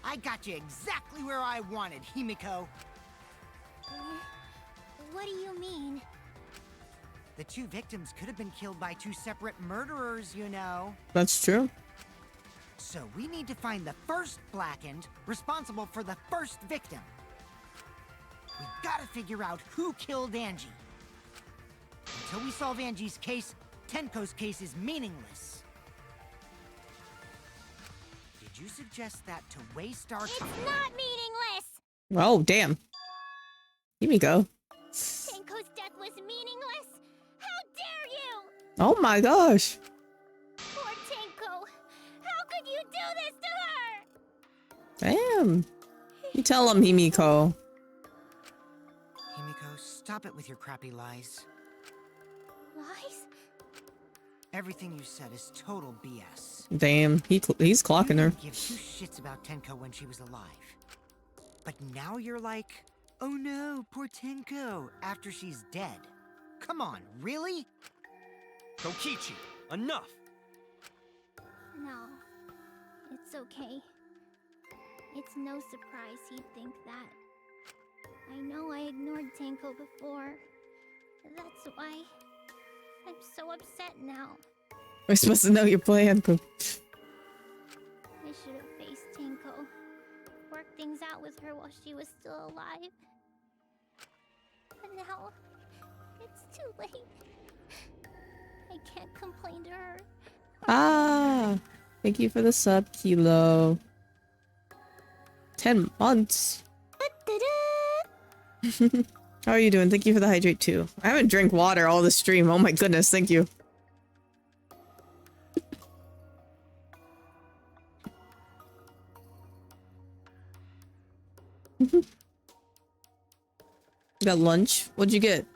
I got you exactly where I wanted, Himiko.
What do you mean?
The two victims could have been killed by two separate murderers, you know.
That's true.
So we need to find the first Blackened responsible for the first victim. We gotta figure out who killed Angie. Until we solve Angie's case, Tenko's case is meaningless. Did you suggest that to waste our time?
It's not meaningless!
Oh, damn. Here we go.
Tenko's death was meaningless? How dare you!
Oh my gosh.
Poor Tenko! How could you do this to her?
Damn. You tell him, Himiko.
Himiko, stop it with your crappy lies.
Lies?
Everything you said is total BS.
Damn, he's clocking her.
You didn't give two shits about Tenko when she was alive. But now you're like, oh no, poor Tenko, after she's dead. Come on, really?
Kokichi, enough!
No. It's okay. It's no surprise he'd think that. I know I ignored Tenko before. That's why I'm so upset now.
We're supposed to know your plan.
I should have faced Tenko. Worked things out with her while she was still alive. But now, it's too late. I can't complain to her.
Ah, thank you for the sub, Kilo. 10 months. How are you doing? Thank you for the hydrate too. I haven't drank water all the stream. Oh my goodness, thank you. Got lunch? What'd you get?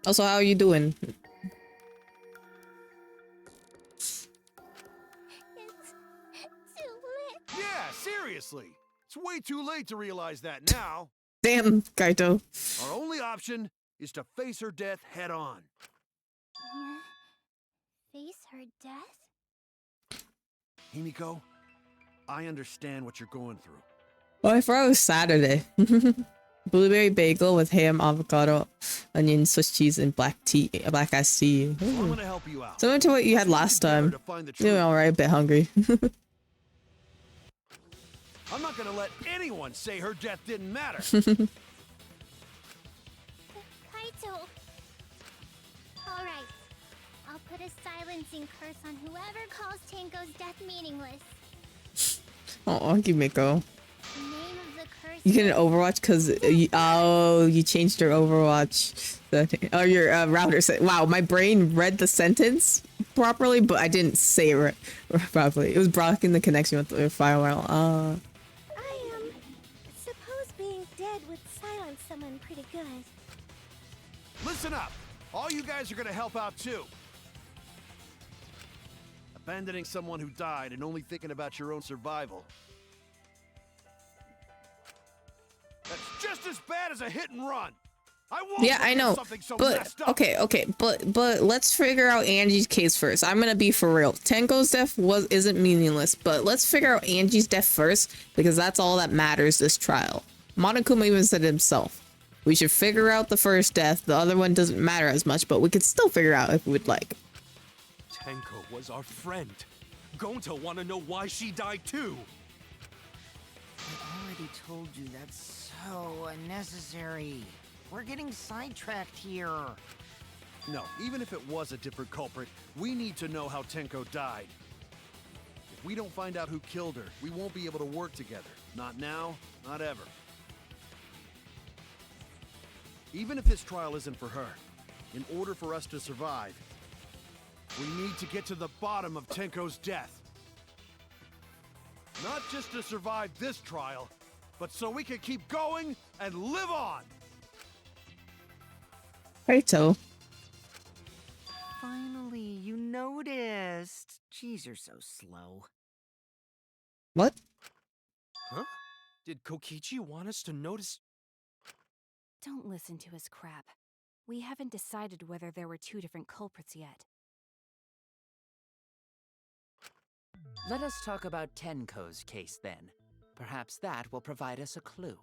Also, how are you doing?
Yeah, seriously. It's way too late to realize that now.
Damn, Kaito.
Our only option is to face her death head on.
Face her death?
Himiko, I understand what you're going through.
Oh, I forgot it was Saturday. Blueberry bagel with ham, avocado, onion, Swiss cheese, and black iced tea.
So I'm gonna help you out.
Similar to what you had last time. You're alright, a bit hungry.
I'm not gonna let anyone say her death didn't matter.
Kaito. Alright. I'll put a silencing curse on whoever calls Tenko's death meaningless.
Oh, Himiko.
The name of the curse
You get an Overwatch because you changed your Overwatch setting. Oh, your router set. Wow, my brain read the sentence properly, but I didn't say it properly. It was blocking the connection with the firewall.
Suppose being dead would silence someone pretty good.
Listen up. All you guys are gonna help out too. Abandoning someone who died and only thinking about your own survival. That's just as bad as a hit and run.
Yeah, I know,
so
but okay, but let's figure out Angie's case first. I'm gonna be for real. Tenko's death isn't meaningless, but let's figure out Angie's death first because that's all that matters this trial. Monokuma even said it himself. We should figure out the first death. The other one doesn't matter as much, but we could still figure out if we'd like.
Tenko was our friend. Gonta want to know why she died too.
I already told you that's so unnecessary. We're getting sidetracked here.
No, even if it was a different culprit, we need to know how Tenko died. If we don't find out who killed her, we won't be able to work together. Not now, not ever. Even if this trial isn't for her, in order for us to survive, we need to get to the bottom of Tenko's death. Not just to survive this trial, but so we can keep going and live on!
Righto.
Finally, you noticed. Jeez, you're so slow.
What?
Huh? Did Kokichi want us to notice?
Don't listen to his crap. We haven't decided whether there were two different culprits yet.
Let us talk about Tenko's case then. Perhaps that will provide us a clue.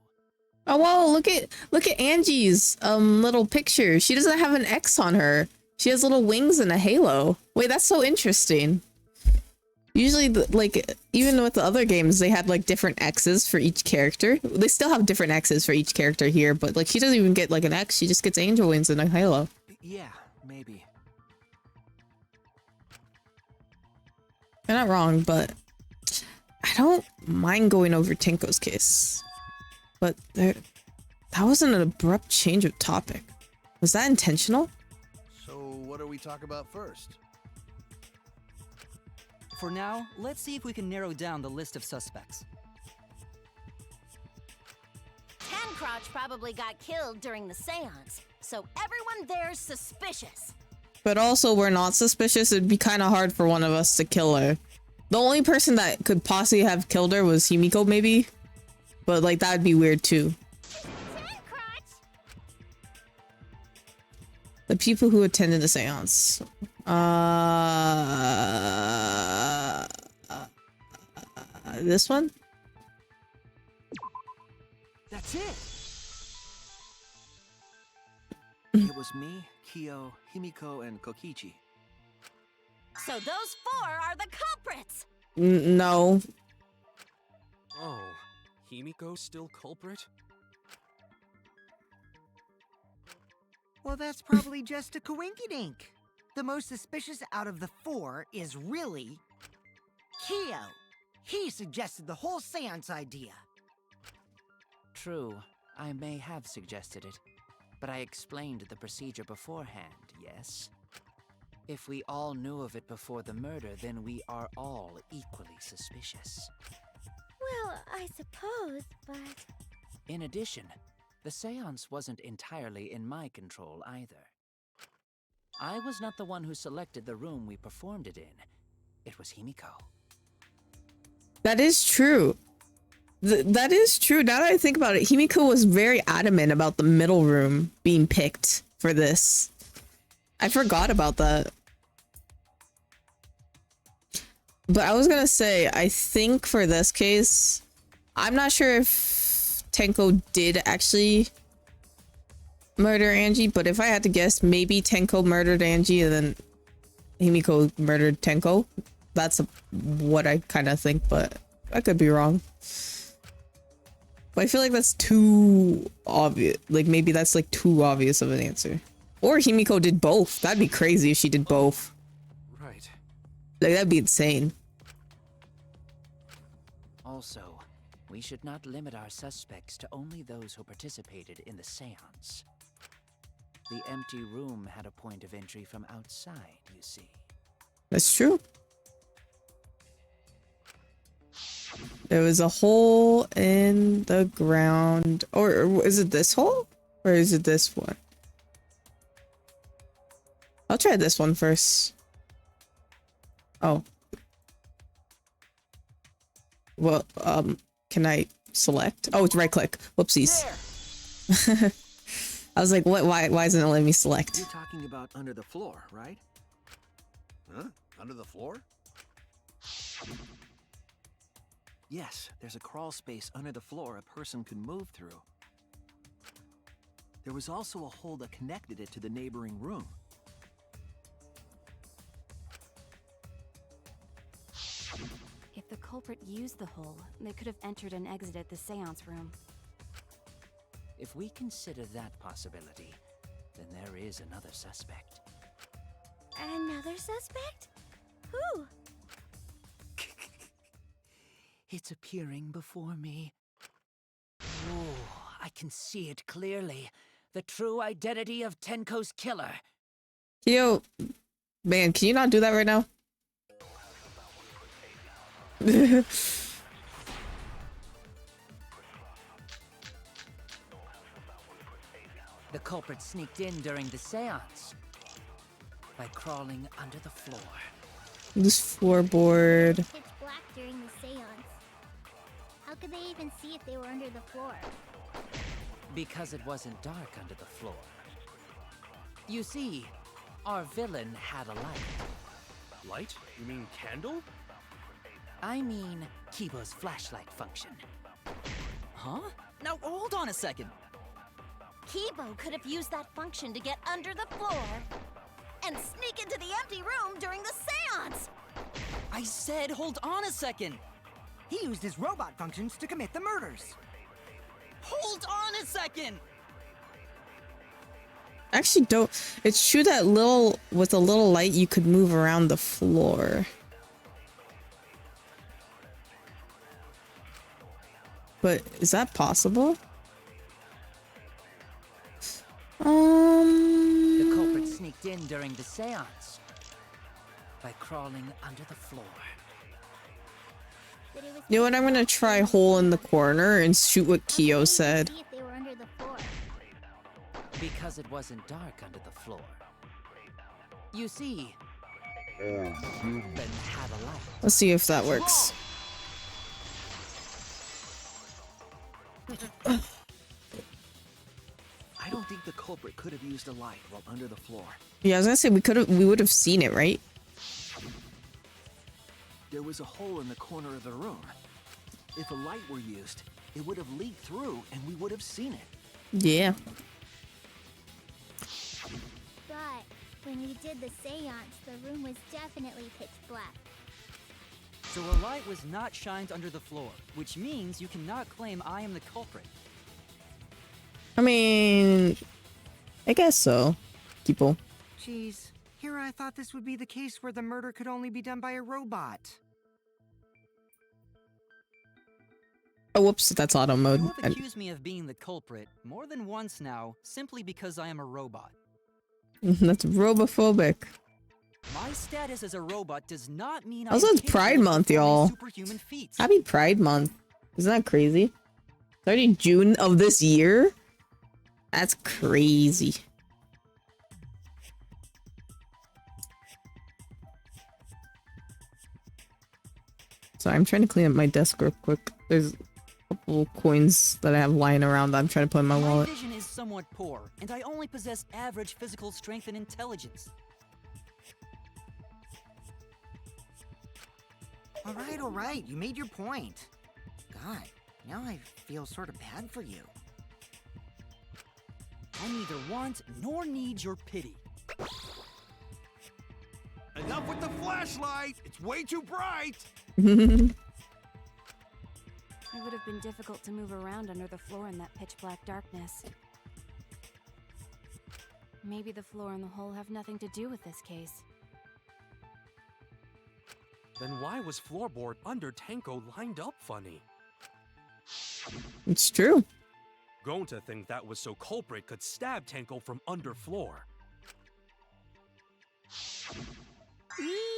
Oh wow, look at Angie's little picture. She doesn't have an X on her. She has little wings and a halo. Wait, that's so interesting. Usually, like, even with the other games, they had like different X's for each character. They still have different X's for each character here, but like she doesn't even get like an X. She just gets angel wings and a halo.
Yeah, maybe.
You're not wrong, but I don't mind going over Tenko's case. But that wasn't an abrupt change of topic. Was that intentional?
So what do we talk about first?
For now, let's see if we can narrow down the list of suspects.
Tancrotch probably got killed during the seance, so everyone there's suspicious.
But also, we're not suspicious. It'd be kind of hard for one of us to kill her. The only person that could possibly have killed her was Himiko, maybe? But, like, that'd be weird, too. The people who attended the seance. This one?
That's it! It was me, Kyo, Himiko, and Kokichi.
So those four are the culprits!
No.
Oh, Himiko's still culprit?
Well, that's probably just a coinkydink. The most suspicious out of the four is really Kyo. He suggested the whole seance idea.
True, I may have suggested it, but I explained the procedure beforehand, yes? If we all knew of it before the murder, then we are all equally suspicious.
Well, I suppose, but...
In addition, the seance wasn't entirely in my control either. I was not the one who selected the room we performed it in. It was Himiko.
That is true. That is true. Now that I think about it, Himiko was very adamant about the middle room being picked for this. I forgot about that. But I was gonna say, I think for this case, I'm not sure if Tenko did actually murder Angie, but if I had to guess, maybe Tenko murdered Angie and then Himiko murdered Tenko. That's what I kind of think, but I could be wrong. But I feel like that's too obvious. Like, maybe that's like too obvious of an answer. Or Himiko did both. That'd be crazy if she did both.
Right.
Like, that'd be insane.
Also, we should not limit our suspects to only those who participated in the seance. The empty room had a point of entry from outside, you see.
That's true. There was a hole in the ground. Or is it this hole? Or is it this one? I'll try this one first. Oh. Well, can I select? Oh, it's right click. Whoopsies. I was like, what? Why isn't it letting me select?
You're talking about under the floor, right?
Huh? Under the floor?
Yes, there's a crawl space under the floor a person could move through. There was also a hole that connected it to the neighboring room.
If the culprit used the hole, they could have entered and exited the seance room.
If we consider that possibility, then there is another suspect.
Another suspect? Who?
It's appearing before me. Oh, I can see it clearly. The true identity of Tenko's killer.
Yo, man, can you not do that right now?
The culprit sneaked in during the seance by crawling under the floor.
This floorboard.
Pitch black during the seance. How could they even see if they were under the floor?
Because it wasn't dark under the floor. You see, our villain had a light.
Light? You mean candle?
I mean, Kibo's flashlight function.
Huh? Now hold on a second.
Kibo could have used that function to get under the floor and sneak into the empty room during the seance!
I said hold on a second.
He used his robot functions to commit the murders.
Hold on a second.
Actually, don't. It's true that with a little light, you could move around the floor. But is that possible?
The culprit sneaked in during the seance by crawling under the floor.
You know what? I'm gonna try hole in the corner and shoot what Kyo said.
See if they were under the floor.
Because it wasn't dark under the floor. You see, Ben had a light.
Let's see if that works.
I don't think the culprit could have used a light while under the floor.
Yeah, I was gonna say we would have seen it, right?
There was a hole in the corner of the room. If a light were used, it would have leaked through and we would have seen it.
Yeah.
But when we did the seance, the room was definitely pitch black.
So a light was not shined under the floor, which means you cannot claim I am the culprit.
I mean, I guess so. People.
Jeez, here I thought this would be the case where the murder could only be done by a robot.
Oh, whoops, that's auto mode.
You have accused me of being the culprit more than once now, simply because I am a robot.
That's robophobic.
My status as a robot does not mean
Also,
I am
it's Pride
capable of
Month,
performing
y'all.
superhuman feats.
Happy Pride Month. Isn't that crazy? It's already June of this year? That's crazy. So I'm trying to clean up my desk real quick. There's a couple coins that I have lying around that I'm trying to put in my
My
wallet.
vision is somewhat poor, and I only possess average physical strength and intelligence.
All right, you made your point. God, now I feel sort of bad for you.
I neither want nor need your pity.
Enough with the flashlight! It's way too bright!
It would have been difficult to move around under the floor in that pitch black darkness. Maybe the floor and the hole have nothing to do with this case.
Then why was floorboard under Tenko lined up funny?
It's true.
Gonta think that was so culprit could stab Tenko from under floor.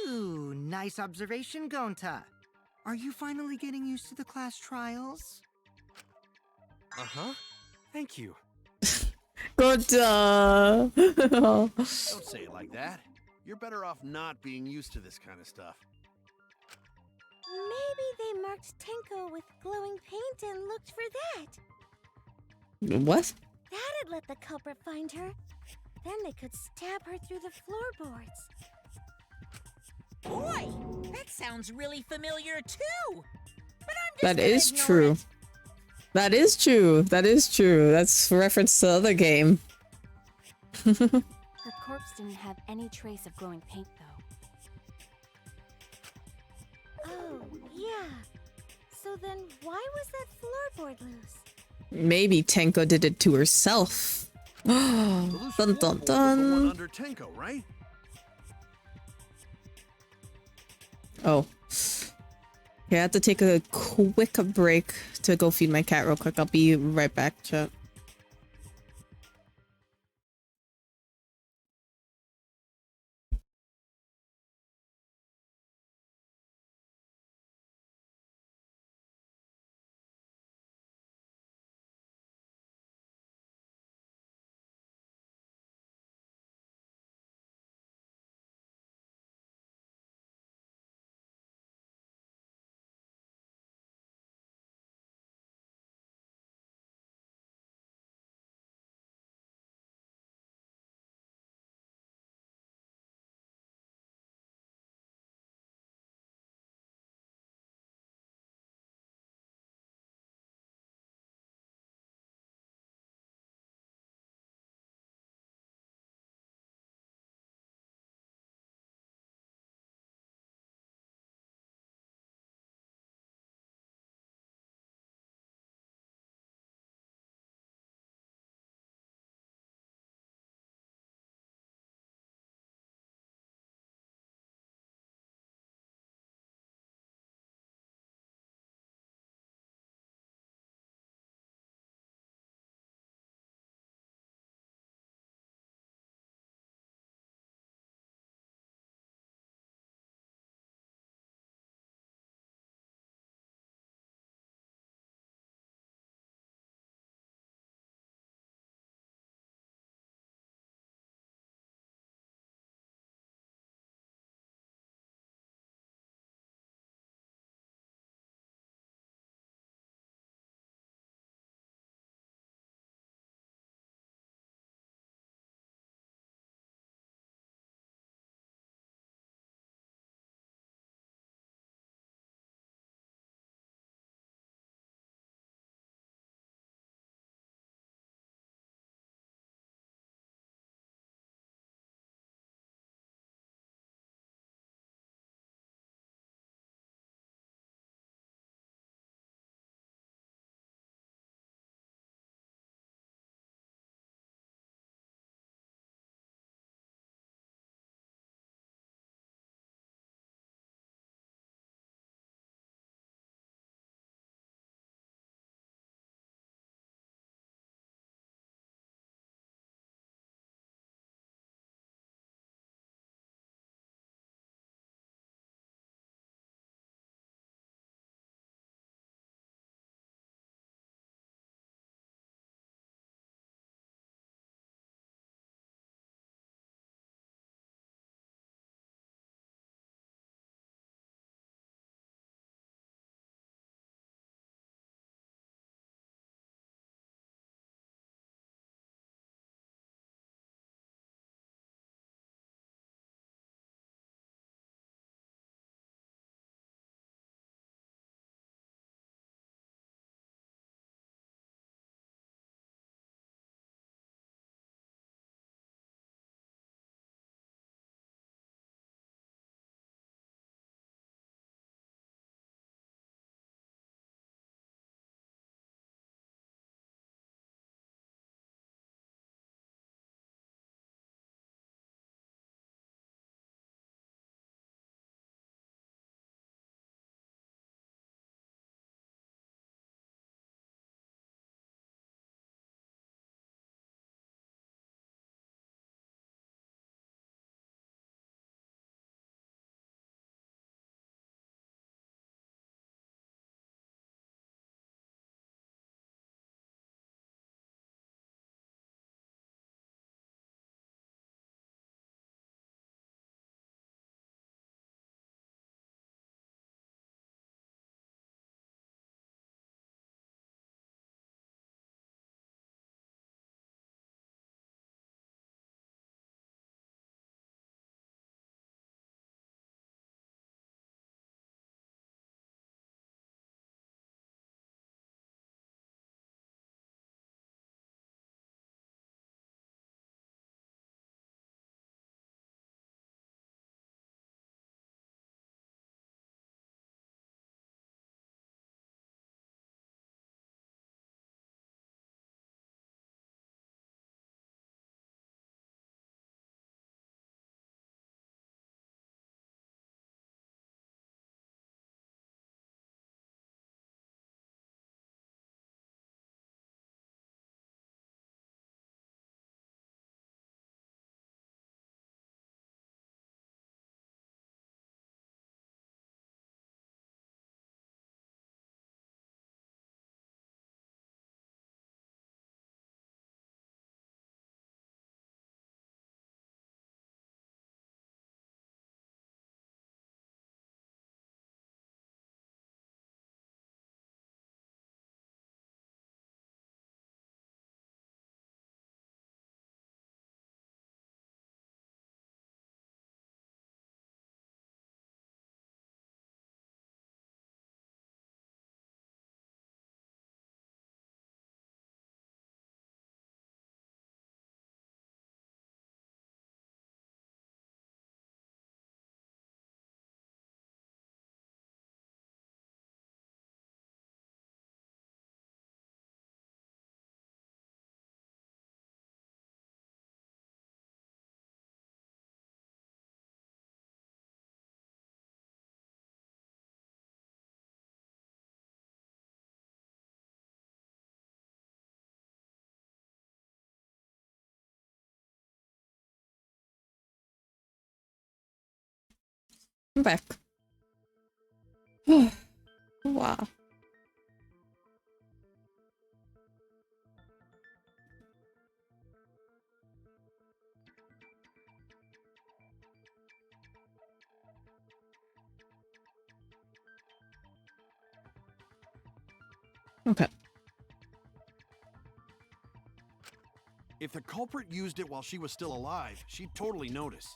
Ooh, nice observation, Gonta. Are you finally getting used to the class trials?
Uh-huh. Thank you.
Good.
Don't say it like that. You're better off not being used to this kind of stuff.
Maybe they marked Tenko with glowing paint and looked for that.
What?
That'd let the culprit find her. Then they could stab her through the floorboards.
Boy, that sounds really familiar too. But I'm just
That
gonna
is
ignore
true.
it.
That is true. That is true. That's a reference to the other game.
Her corpse didn't have any trace of glowing paint, though.
Oh, yeah. So then why was that floorboard loose?
Maybe Tenko did it to herself.
The loose
Dun dun
floorboard was the one
dun.
under Tenko, right?
Oh. Okay, I have to take a quick break to go feed my cat real quick. I'll be right back, chat. I'm back. Wow. Okay.
If the culprit used it while she was still alive, she'd totally notice.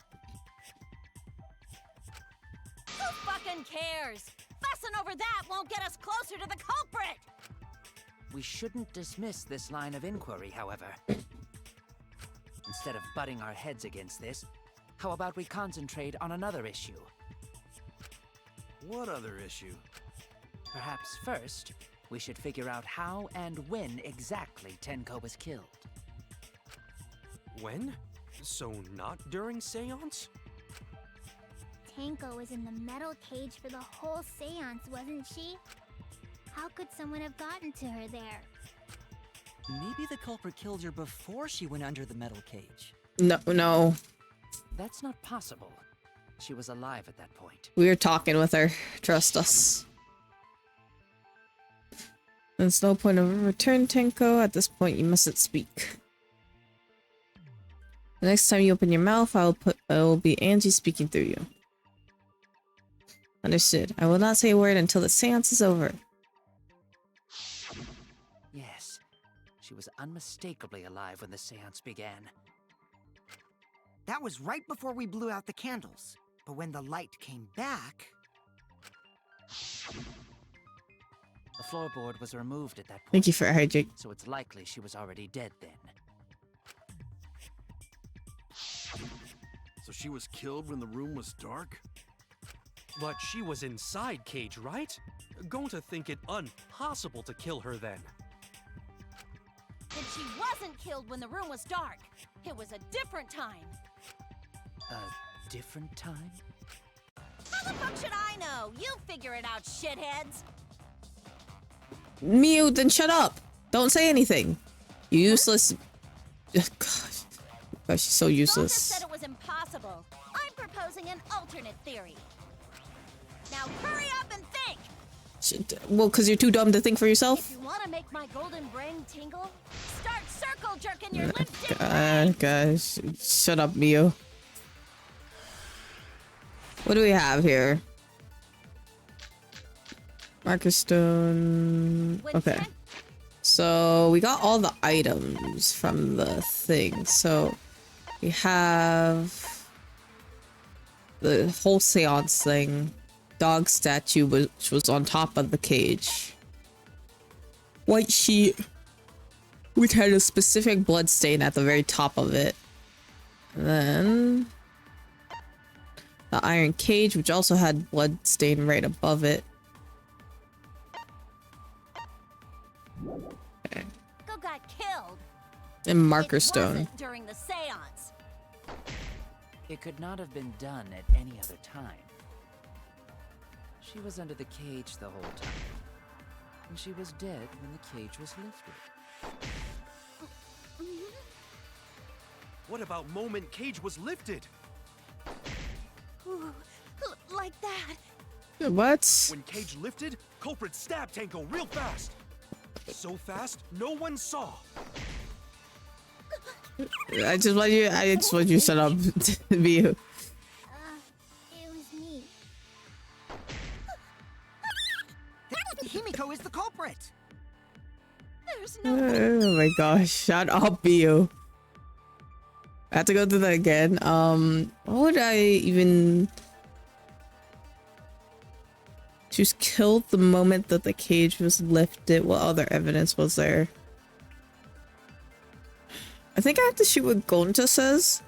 Who fucking cares? Fussing over that won't get us closer to the culprit!
We shouldn't dismiss this line of inquiry, however. Instead of butting our heads against this, how about we concentrate on another issue?
What other issue?
Perhaps first, we should figure out how and when exactly Tenko was killed.
When? So not during seance?
Tenko was in the metal cage for the whole seance, wasn't she? How could someone have gotten to her there?
Maybe the culprit killed her before she went under the metal cage.
No.
That's not possible. She was alive at that point.
We were talking with her. Trust us. There's no point of return, Tenko. At this point, you mustn't speak. The next time you open your mouth, it will be Angie speaking through you. Understood. I will not say a word until the seance is over.
Yes, she was unmistakably alive when the seance began.
That was right before we blew out the candles. But when the light came back...
The floorboard was removed at that point.
Thank you for hydrating.
So it's likely she was already dead then.
So she was killed when the room was dark?
But she was inside cage, right? Going to think it impossible to kill her then.
And she wasn't killed when the room was dark. It was a different time.
A different time?
How the fuck should I know? You figure it out, shitheads.
Mew, then shut up. Don't say anything. You useless. Gosh, she's so useless.
Just said it was impossible. I'm proposing an alternate theory. Now hurry up and think.
Well, because you're too dumb to think for
If
yourself?
you want to make my golden brain tingle, start circle jerking your lipstick brain.
Gosh, shut up, Mew. What do we have here? Marker stone. Okay. So we got all the items from the thing. So we have the whole seance thing. Dog statue, which was on top of the cage. White sheet, which had a specific blood stain at the very top of it. And then the iron cage, which also had blood stain right above it. Okay.
Go got killed.
And marker
It
stone.
wasn't during the seance.
It could not have been done at any other time. She was under the cage the whole time. And she was dead when the cage was lifted.
What about moment cage was lifted?
Ooh, like that.
What?
When cage lifted, culprit stabbed Tenko real fast. So fast, no one saw.
I just want you to shut up. Mew.
It was me.
Himiko is the culprit!
There's no...
Oh my gosh, shut up, Mew. I have to go through that again. What would I even... She was killed the moment that the cage was lifted. What other evidence was there? I think I have to shoot what Gonta says.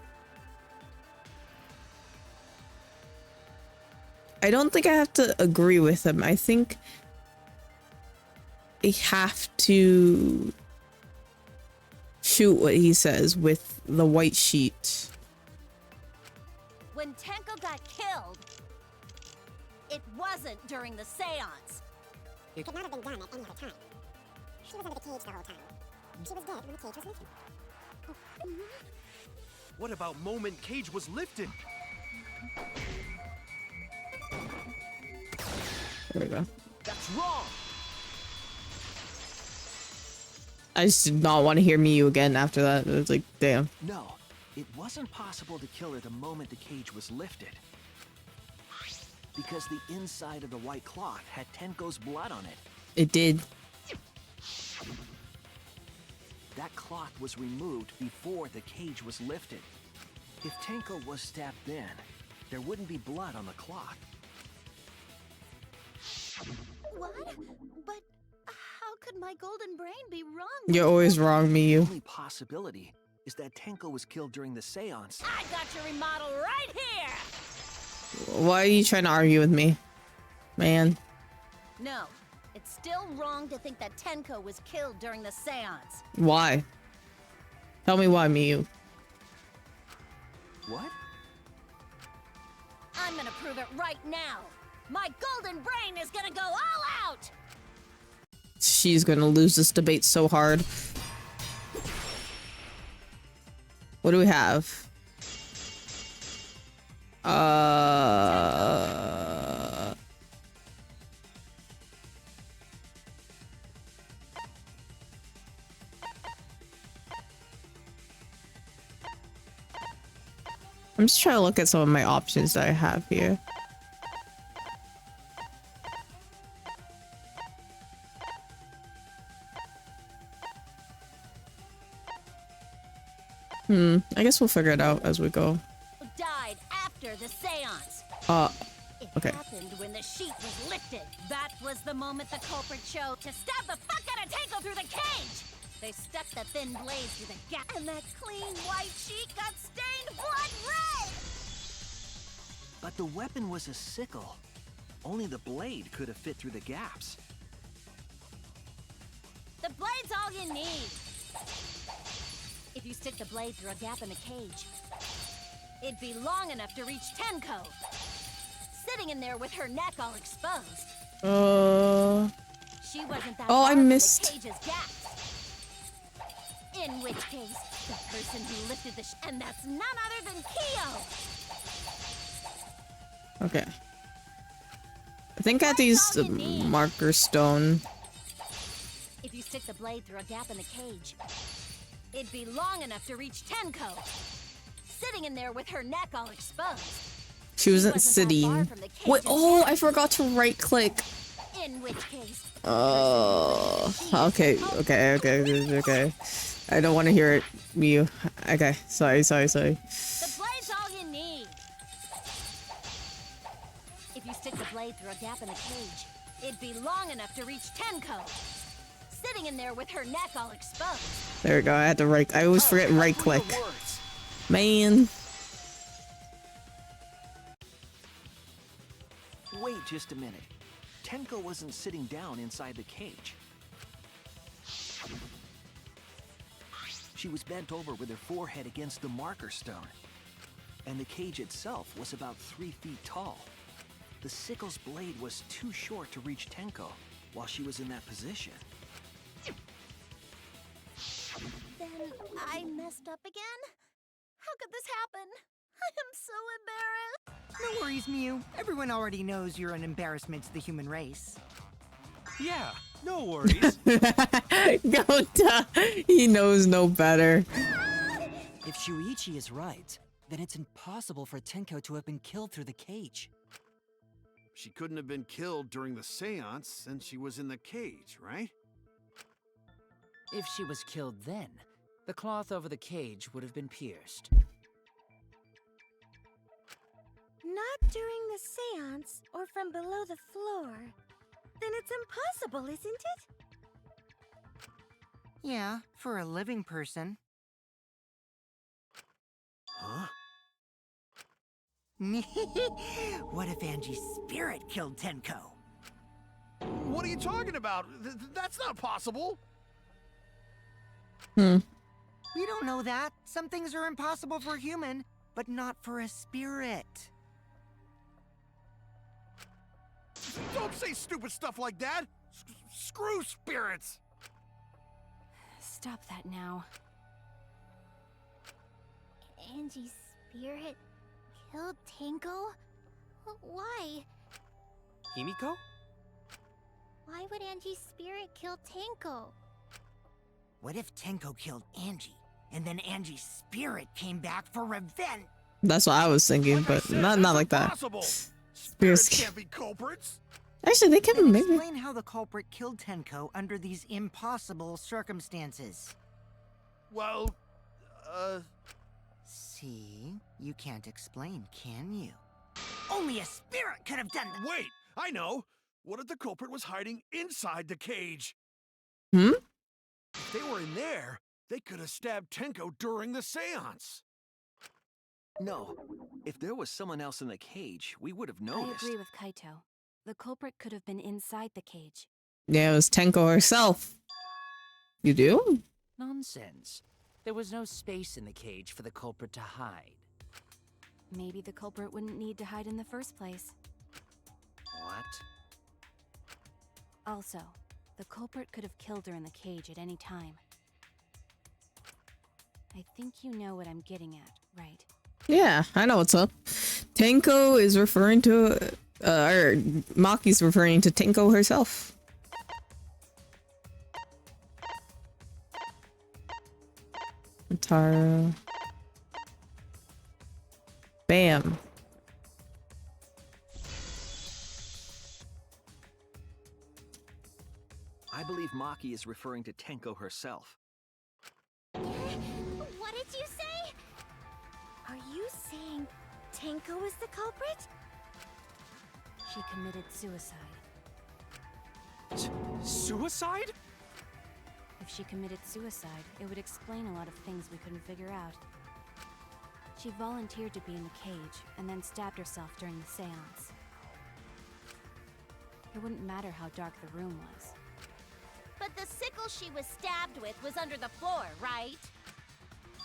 I don't think I have to agree with him. I think I have to shoot what he says with the white sheet.
When Tenko got killed, it wasn't during the seance.
It could not have been done at any other time. She was under the cage the whole time. She was dead when the cage was lifted.
What about moment cage was lifted?
There we go.
That's wrong!
I just did not want to hear Miyu again after that. It was like, damn.
No, it wasn't possible to kill her the moment the cage was lifted. Because the inside of the white cloth had Tenko's blood on it.
It did.
That cloth was removed before the cage was lifted. If Tenko was stabbed then, there wouldn't be blood on the cloth.
What? But how could my golden brain be wrong?
You're always wrong,
The
Miyu.
only possibility is that Tenko was killed during the seance.
I got your remodel right here!
Why are you trying to argue with me? Man.
No, it's still wrong to think that Tenko was killed during the seance.
Why? Tell me why, Miyu.
What?
I'm gonna prove it right now. My golden brain is gonna go all out!
She's gonna lose this debate so hard. What do we have? I'm just trying to look at some of my options that I have here. I guess we'll figure it out as we go.
Died after the seance.
Okay.
It happened when the sheet was lifted. That was the moment the culprit chose to stab the fuck out of Tenko through the cage. They stuck the thin blade through the gap, and that clean white sheet got stained blood red.
But the weapon was a sickle. Only the blade could have fit through the gaps.
The blade's all you need. If you stick the blade through a gap in the cage, it'd be long enough to reach Tenko, sitting in there with her neck all exposed. She wasn't that
Oh, I
far from
missed.
the cage's gaps. In which case, the person who lifted the and that's none other than Kyo.
Okay. I think I used the marker stone.
If you stick the blade through a gap in the cage, it'd be long enough to reach Tenko, sitting in there with her neck all exposed.
She wasn't
that
sitting.
far from the
What?
cage's
Oh,
gaps.
I forgot to right click.
In which case,
Okay. I don't want to hear it, Miyu. Okay, sorry.
the blade's all you need. If you stick the blade through a gap in the cage, it'd be long enough to reach Tenko, sitting in there with her neck all exposed.
There we go. I had to right. I always forget right click. Man.
Wait just a minute. Tenko wasn't sitting down inside the cage. She was bent over with her forehead against the marker stone. And the cage itself was about 3 feet tall. The sickle's blade was too short to reach Tenko while she was in that position.
Then I messed up again? How could this happen? I am so embarrassed.
No worries, Miyu. Everyone already knows you're an embarrassment to the human race.
Yeah, no worries.
Gota, he knows no better.
If Shuichi is right, then it's impossible for Tenko to have been killed through the cage.
She couldn't have been killed during the seance since she was in the cage, right?
If she was killed then, the cloth over the cage would have been pierced.
Not during the seance or from below the floor. Then it's impossible, isn't it?
Yeah, for a living person.
Huh?
What if Angie's spirit killed Tenko?
What are you talking about? That's not possible.
We don't know that. Some things are impossible for a human, but not for a spirit.
Don't say stupid stuff like that. Screw spirits.
Stop that now.
Angie's spirit killed Tenko? Why?
Himiko?
Why would Angie's spirit kill Tenko?
What if Tenko killed Angie, and then Angie's spirit came back for revenge?
That's what I was thinking,
Like I
but
said,
not
that's
like that.
impossible.
Spirits
Spirits can't be culprits.
Actually, they can
Then
maybe.
explain how the culprit killed Tenko under these impossible circumstances.
Well,
See? You can't explain, can you? Only a spirit could have done that!
wait, I know. What if the culprit was hiding inside the cage?
Hmm?
If they were in there, they could have stabbed Tenko during the seance.
No. If there was someone else in the cage, we would have
I
noticed.
agree with Kaito. The culprit could have been inside the cage.
Yeah, it was Tenko herself. You do?
Nonsense. There was no space in the cage for the culprit to hide.
Maybe the culprit wouldn't need to hide in the first place.
What?
Also, the culprit could have killed her in the cage at any time. I think you know what I'm getting at, right?
Yeah, I know what's up. Tenko is referring to, or Maki's referring to Tenko herself. Taro. Bam.
I believe Maki is referring to Tenko herself.
What did you say?
Are you saying Tenko is the culprit?
She committed suicide.
Suicide?
If she committed suicide, it would explain a lot of things we couldn't figure out. She volunteered to be in the cage and then stabbed herself during the seance. It wouldn't matter how dark the room was.
But the sickle she was stabbed with was under the floor, right?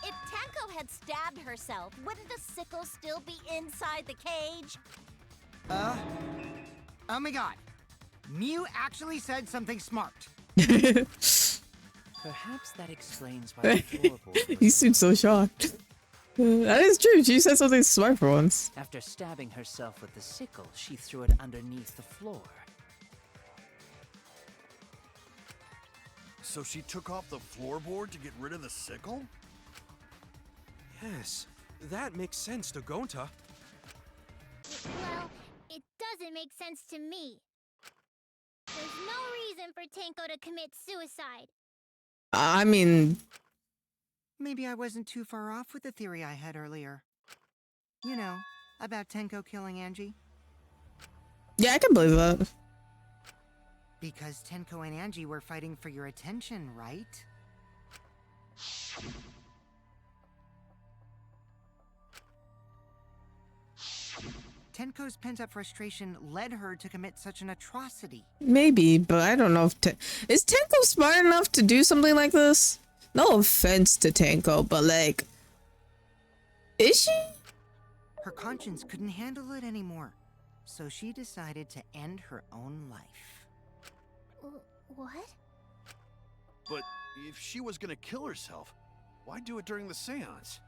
If Tenko had stabbed herself, wouldn't the sickle still be inside the cage?
Oh my god. Mew actually said something smart.
Perhaps that explains why the floorboard was
He seemed so shocked. That is true. She said something smart for once.
After stabbing herself with the sickle, she threw it underneath the floor.
So she took off the floorboard to get rid of the sickle?
Yes, that makes sense to Gonta.
Well, it doesn't make sense to me. There's no reason for Tenko to commit suicide.
I mean,
Maybe I wasn't too far off with the theory I had earlier. You know, about Tenko killing Angie.
yeah, I can believe that.
Because Tenko and Angie were fighting for your attention, right? Tenko's pent-up frustration led her to commit such an atrocity.
Maybe, but I don't know if is Tenko smart enough to do something like this? No offense to Tenko, but like, is she?
Her conscience couldn't handle it anymore, so she decided to end her own life.
What?
But if she was gonna kill herself, why do it during the seance?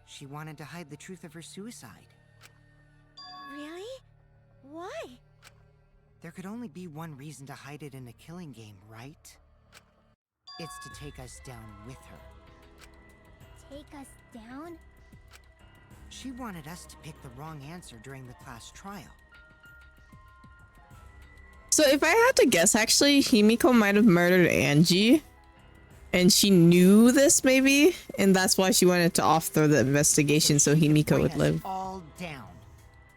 She wanted to hide the truth of her suicide.
Really? Why?
There could only be one reason to hide it in a killing game, right? It's to take us down with her.
Take us down?
She wanted us to pick the wrong answer during the class trial.
So if I had to guess, actually, Himiko might have murdered Angie. And she knew this, maybe? And that's why she wanted to off-throw the investigation so Himiko would live.
All down.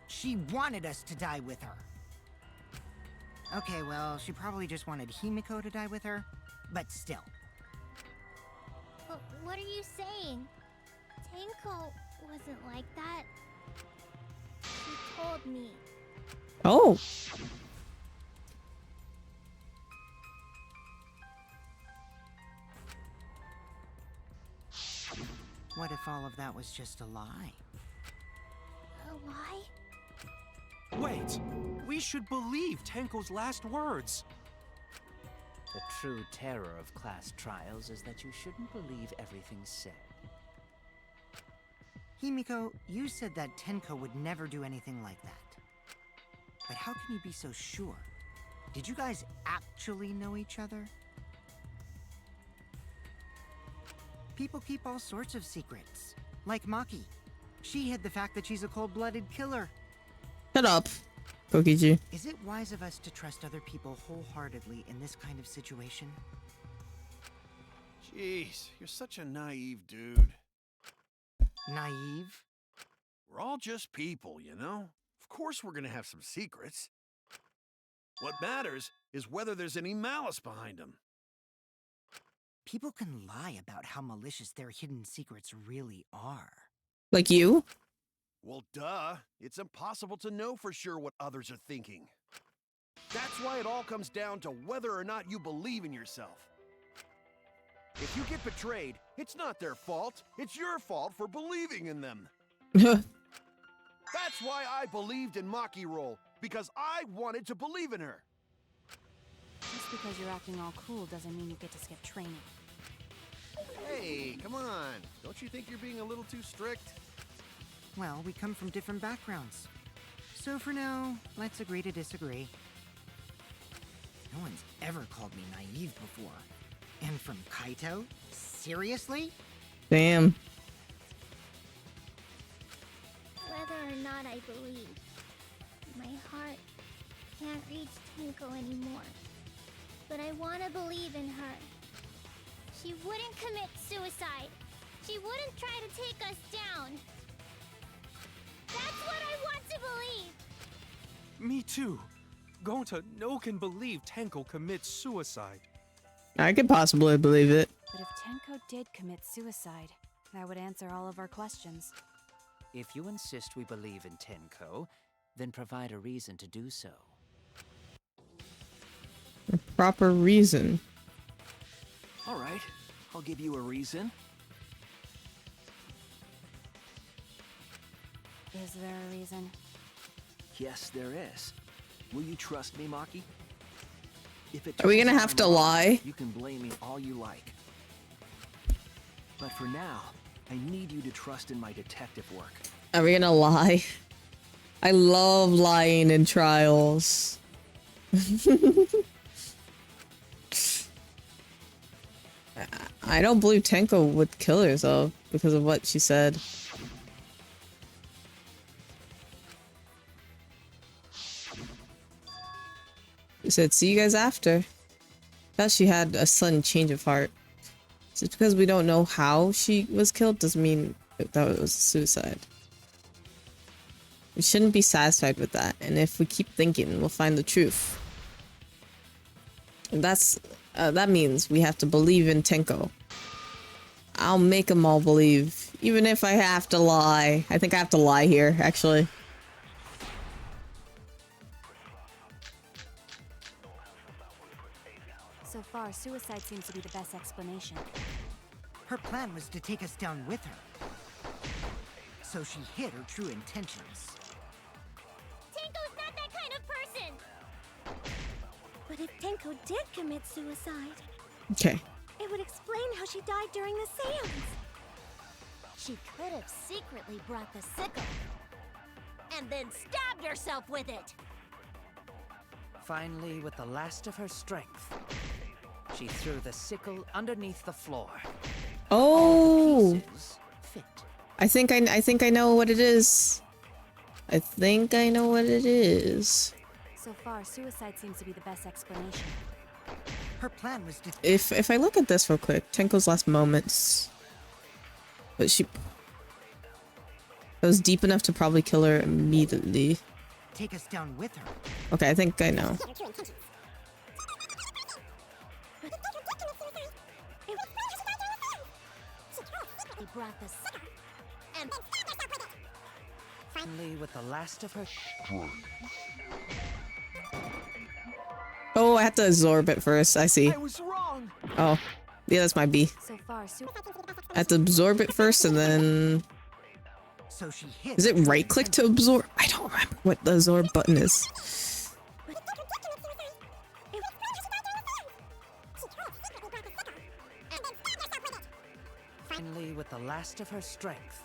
She wanted us to die with her. Okay, well, she probably just wanted Himiko to die with her, but still.
What are you saying? Tenko wasn't like that. She told me.
Oh.
What if all of that was just a lie?
A lie?
Wait, we should believe Tenko's last words.
The true terror of class trials is that you shouldn't believe everything said.
Himiko, you said that Tenko would never do anything like that. But how can you be so sure? Did you guys actually know each other? People keep all sorts of secrets. Like Maki. She hid the fact that she's a cold-blooded killer.
Shut up, Kokiji.
Is it wise of us to trust other people wholeheartedly in this kind of situation?
Jeez, you're such a naive dude.
Naive?
We're all just people, you know? Of course we're gonna have some secrets. What matters is whether there's any malice behind them.
People can lie about how malicious their hidden secrets really are.
Like you?
Well, duh. It's impossible to know for sure what others are thinking. That's why it all comes down to whether or not you believe in yourself. If you get betrayed, it's not their fault. It's your fault for believing in them. That's why I believed in Maki Roll, because I wanted to believe in her.
Just because you're acting all cool doesn't mean you get to skip training.
Hey, come on. Don't you think you're being a little too strict?
Well, we come from different backgrounds. So for now, let's agree to disagree. No one's ever called me naive before. And from Kaito? Seriously?
Damn.
Whether or not I believe, my heart can't reach Tenko anymore. But I want to believe in her. She wouldn't commit suicide. She wouldn't try to take us down. That's what I want to believe!
Me too. Gonta no can believe Tenko commits suicide.
I could possibly believe it.
But if Tenko did commit suicide, that would answer all of our questions.
If you insist we believe in Tenko, then provide a reason to do so.
A proper reason.
All right, I'll give you a reason.
Is there a reason?
Yes, there is. Will you trust me, Maki? If it
Are we
turns
gonna
out
have
I'm
to
wrong,
lie?
You can blame me all you like. But for now, I need you to trust in my detective work.
Are we gonna lie? I love lying in trials. I don't believe Tenko would kill herself because of what she said. She said, see you guys after. Thought she had a sudden change of heart. Just because we don't know how she was killed doesn't mean that it was suicide. We shouldn't be satisfied with that, and if we keep thinking, we'll find the truth. And that's that means we have to believe in Tenko. I'll make them all believe, even if I have to lie. I think I have to lie here, actually.
So far, suicide seems to be the best explanation.
Her plan was to take us down with her. So she hid her true intentions.
Tenko's not that kind of person!
But if Tenko did commit suicide,
Okay.
it would explain how she died during the seance.
She could have secretly brought the sickle and then stabbed herself with it.
Finally, with the last of her strength, she threw the sickle underneath the floor.
Oh,
All the pieces fit.
I think I know what it is. I think I know what it is.
So far, suicide seems to be the best explanation.
Her plan was to...
If I look at this real quick, Tenko's last moments. But she... It was deep enough to probably kill her immediately.
take us down with her.
Okay, I think I know.
He brought the sickle and
Finally, with the last of her
Oh, I have to absorb it first. I see.
I was wrong.
Oh, yeah, that's my B.
So far,
I have to absorb it first and then...
So she hit.
Is it right click to absorb? I don't remember what the absorb button is.
finally with the last of her strength.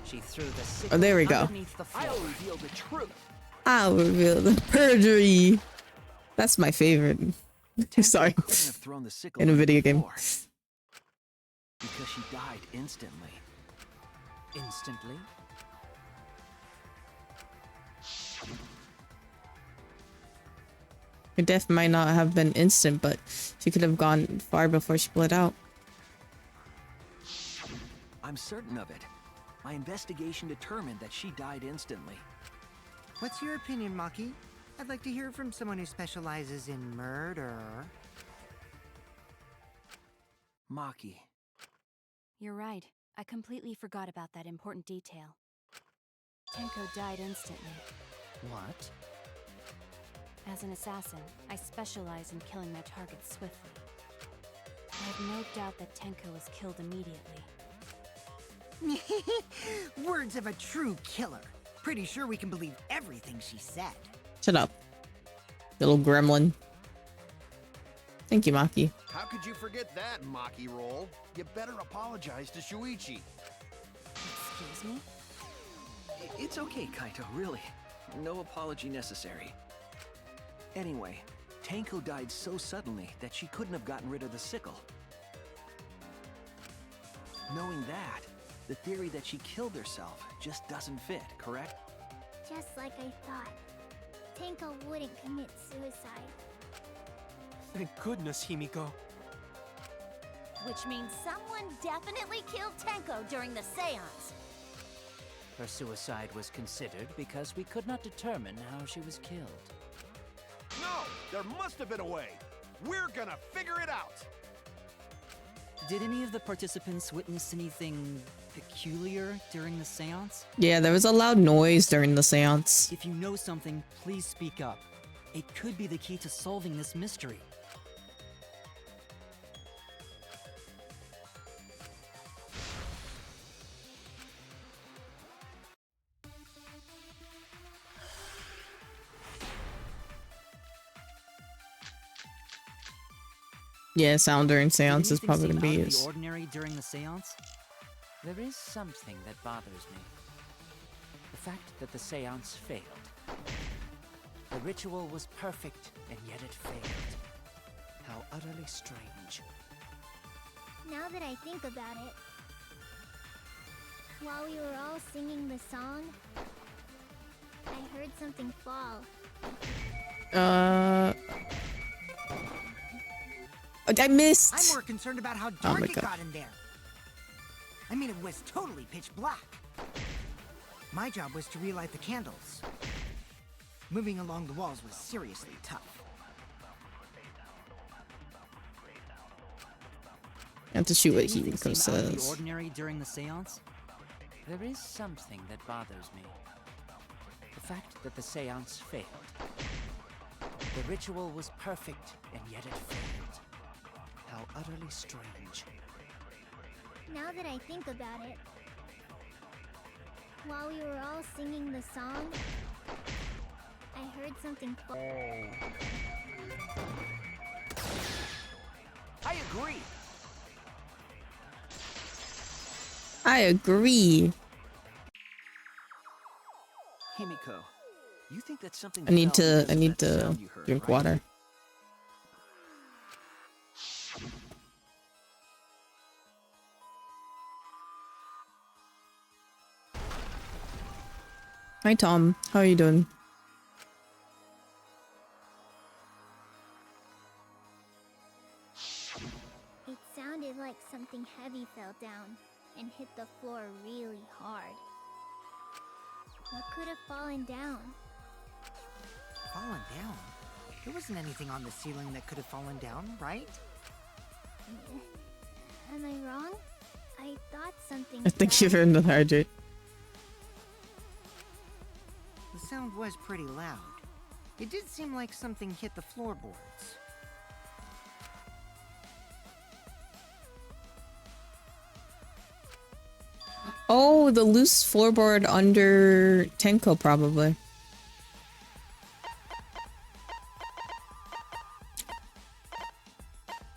She threw the sickle
Oh, there we go.
underneath the floor.
I'll reveal the truth.
I'll reveal the perjury. That's my favorite. Sorry.
Couldn't have thrown the sickle
In a
onto the
video game.
floor, because she died instantly.
Instantly?
Her death might not have been instant, but she could have gone far before she bled out.
I'm certain of it. My investigation determined that she died instantly.
What's your opinion, Maki? I'd like to hear from someone who specializes in murder.
Maki.
You're right. I completely forgot about that important detail. Tenko died instantly.
What?
As an assassin, I specialize in killing my targets swiftly. I have no doubt that Tenko was killed immediately.
Words of a true killer. Pretty sure we can believe everything she said.
Shut up, little gremlin. Thank you, Maki.
How could you forget that, Maki roll? You better apologize to Shuichi.
Excuse me?
It's okay, Kaito, really. No apology necessary. Anyway, Tenko died so suddenly that she couldn't have gotten rid of the sickle. Knowing that, the theory that she killed herself just doesn't fit, correct?
Just like I thought. Tenko wouldn't commit suicide.
Thank goodness, Himiko.
Which means someone definitely killed Tenko during the seance.
Her suicide was considered because we could not determine how she was killed.
No! There must have been a way! We're gonna figure it out!
Did any of the participants witness anything peculiar during the seance?
Yeah, there was a loud noise during the seance.
If you know something, please speak up. It could be the key to solving this mystery.
Yeah, sound during seance is probably gonna be
Did anything seem out of
used.
the ordinary during the seance?
There is something that bothers me. The fact that the seance failed. The ritual was perfect, and yet it failed. How utterly strange.
Now that I think about it, while we were all singing the song, I heard something fall.
I missed.
I'm more concerned about how
Oh
dark
my
it
God.
got in there. I mean, it was totally pitch black. My job was to relight the candles. Moving along the walls was seriously tough.
I have to shoot what
Did anything
Himiko
seem out of the
says.
ordinary during the seance?
There is something that bothers me. The fact that the seance failed. The ritual was perfect, and yet it failed. How utterly strange.
Now that I think about it, while we were all singing the song, I heard something fall.
I agree!
I agree.
Himiko, you think that something
I need
fell
to
because of that sound you heard,
drink
right?
water. Hi Tom, how are you doing?
It sounded like something heavy fell down and hit the floor really hard. What could have fallen down?
Fallen down? There wasn't anything on the ceiling that could have fallen down, right?
Am I wrong? I thought something
I think
fell.
you've earned another hydrate.
The sound was pretty loud. It did seem like something hit the floorboards.
Oh, the loose floorboard under Tenko probably.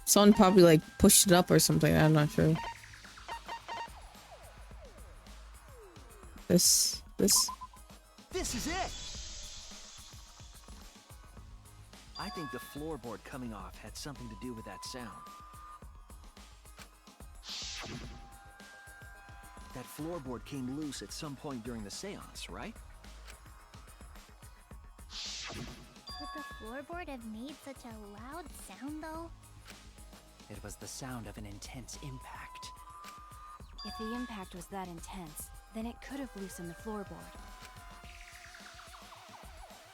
Someone probably like pushed it up or something, I'm not sure. This.
This is it! I think the floorboard coming off had something to do with that sound. That floorboard came loose at some point during the seance, right?
Would the floorboard have made such a loud sound, though?
It was the sound of an intense impact.
If the impact was that intense, then it could have loosened the floorboard.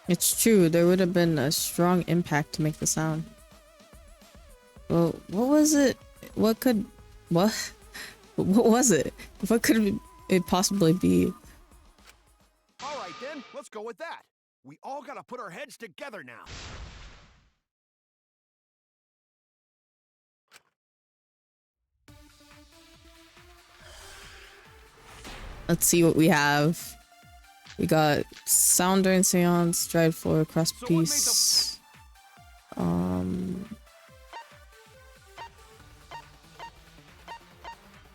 It's true, there would have been a strong impact to make the sound. Well, what was it? What could... What? What was it? What could it possibly be?
Alright then, let's go with that. We all gotta put our heads together now.
Let's see what we have. We got sound during seance, dried floor, cross piece.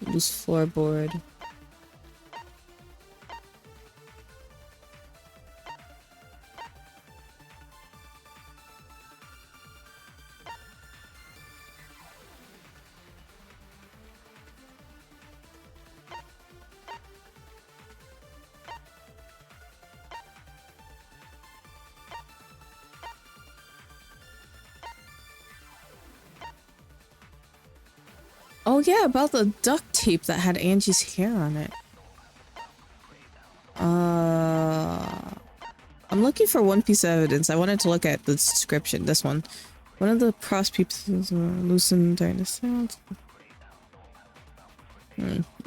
Loose floorboard. Oh yeah, about the duct tape that had Angie's hair on it. I'm looking for one piece of evidence. I wanted to look at the description. This one. One of the cross pieces loosened during the sound.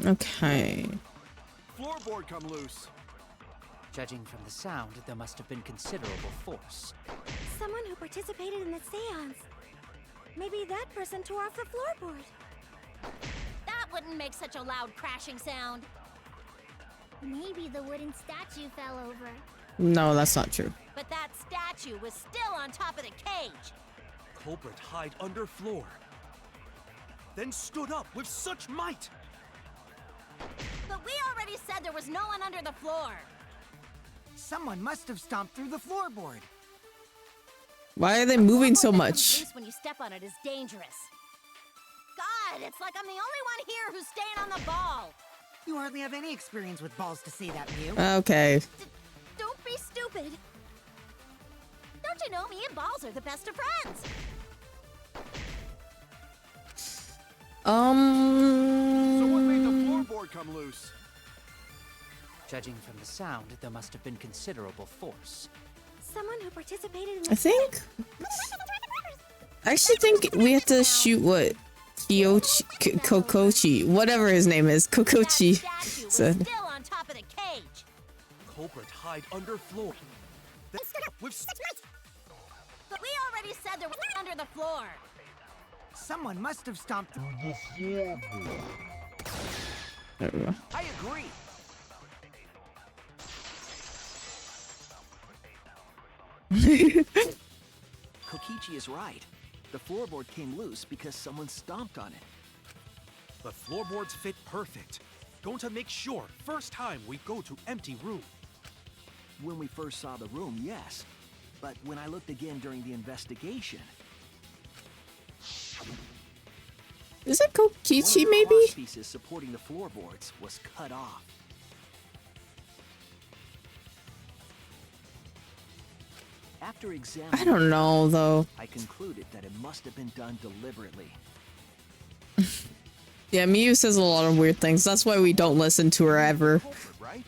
Okay.
Floorboard come loose.
Judging from the sound, there must have been considerable force.
Someone who participated in the seance. Maybe that person tore off the floorboard.
That wouldn't make such a loud crashing sound.
Maybe the wooden statue fell over.
No, that's not true.
But that statue was still on top of the cage.
Culprit hide under floor. Then stood up with such might.
But we already said there was no one under the floor.
Someone must have stomped through the floorboard.
Why are they moving so
Floorboard that
much?
comes loose when you step on it is dangerous. God, it's like I'm the only one here who's staying on the ball.
You hardly have any experience with balls to say that, Mew.
Okay.
Don't be stupid. Don't you know me and balls are the best of friends?
So what made the floorboard come loose?
Judging from the sound, there must have been considerable force.
Someone who participated in the
I think... I actually think we have to shoot what Kokochi, whatever his name is, Kokochi said.
Still on top of the cage.
Culprit hide under floor. With
But we already said there was under the floor.
Someone must have stomped through the floorboard.
There we go.
I agree. Kokichi is right. The floorboard came loose because someone stomped on it.
The floorboards fit perfect. Going to make sure first time we go to empty room.
When we first saw the room, yes. But when I looked again during the investigation...
Is it Kokichi,
one of the
maybe?
cross pieces supporting the floorboards was cut off. After examining,
I don't know, though.
I concluded that it must have been done deliberately.
Yeah, Miyu says a lot of weird things. That's why we don't listen to her ever.
Right?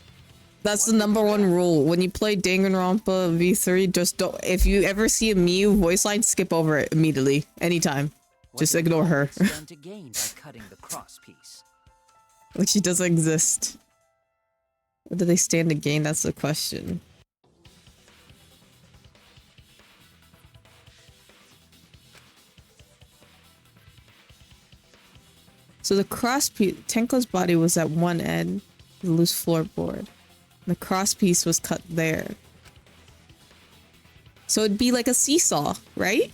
That's the #1 rule. When you play Danganronpa V3, just don't... If you ever see a Miyu voice line, skip over it immediately. Anytime. Just ignore her.
Stand to gain by cutting the cross piece.
Like she doesn't exist. What do they stand to gain? That's the question. So the cross piece, Tenko's body was at one end, the loose floorboard. The cross piece was cut there. So it'd be like a seesaw, right?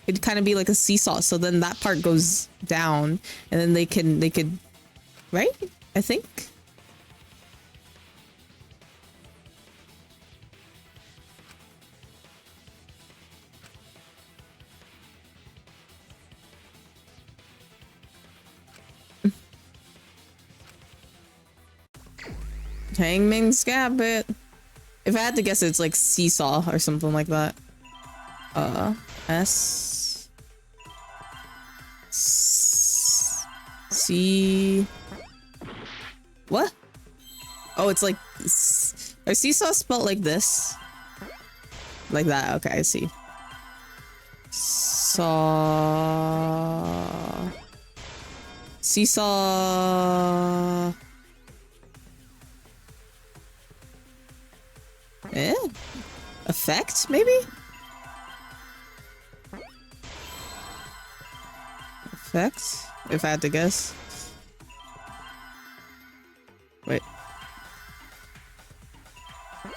It'd kind of be like a seesaw. So then that part goes down, and then they could, right? I think. Hangman's Gambit. If I had to guess, it's like seesaw or something like that. S C. What? Oh, it's like. Are seesaw spelled like this? Like that? Okay, I see. Saw. Seesaw. Eh? Effect, maybe? Effect? If I had to guess. Wait.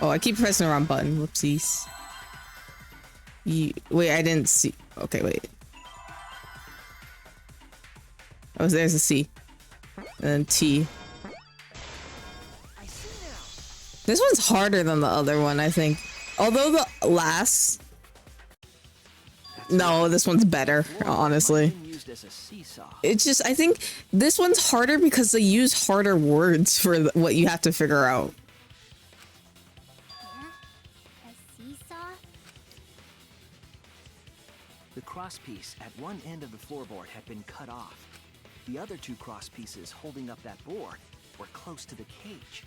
Oh, I keep pressing the wrong button. Whoopsies. Wait, I didn't see. Okay, wait. Oh, there's a C. And then T. This one's harder than the other one, I think. Although the last... No, this one's better, honestly. It's just, I think this one's harder because they use harder words for what you have to figure out.
A seesaw?
The crosspiece at one end of the floorboard had been cut off. The other two crosspieces holding up that board were close to the cage.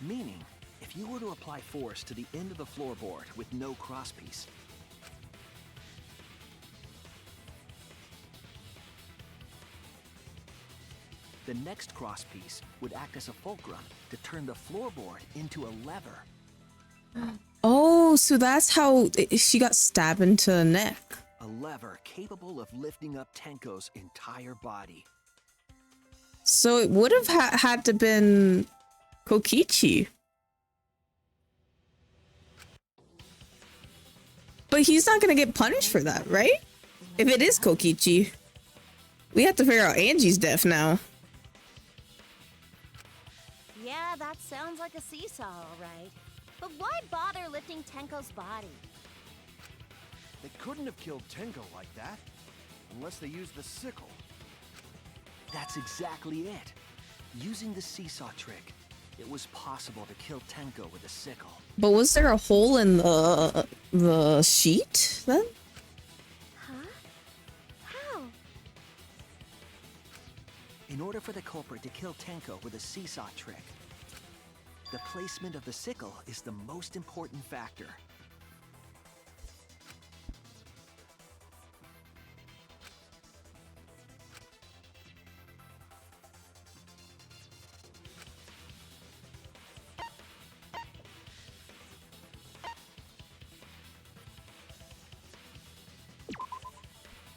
Meaning, if you were to apply force to the end of the floorboard with no crosspiece, the next crosspiece would act as a fulcrum to turn the floorboard into a lever.
Oh, so that's how she got stabbed into the neck.
A lever capable of lifting up Tenko's entire body.
So it would have had to been Kokichi. But he's not gonna get punished for that, right? If it is Kokichi. We have to figure out Angie's death now.
Yeah, that sounds like a seesaw, all right. But why bother lifting Tenko's body?
They couldn't have killed Tenko like that. Unless they used the sickle.
That's exactly it. Using the seesaw trick, it was possible to kill Tenko with a sickle.
But was there a hole in the sheet then?
Huh? How?
In order for the culprit to kill Tenko with a seesaw trick, the placement of the sickle is the most important factor.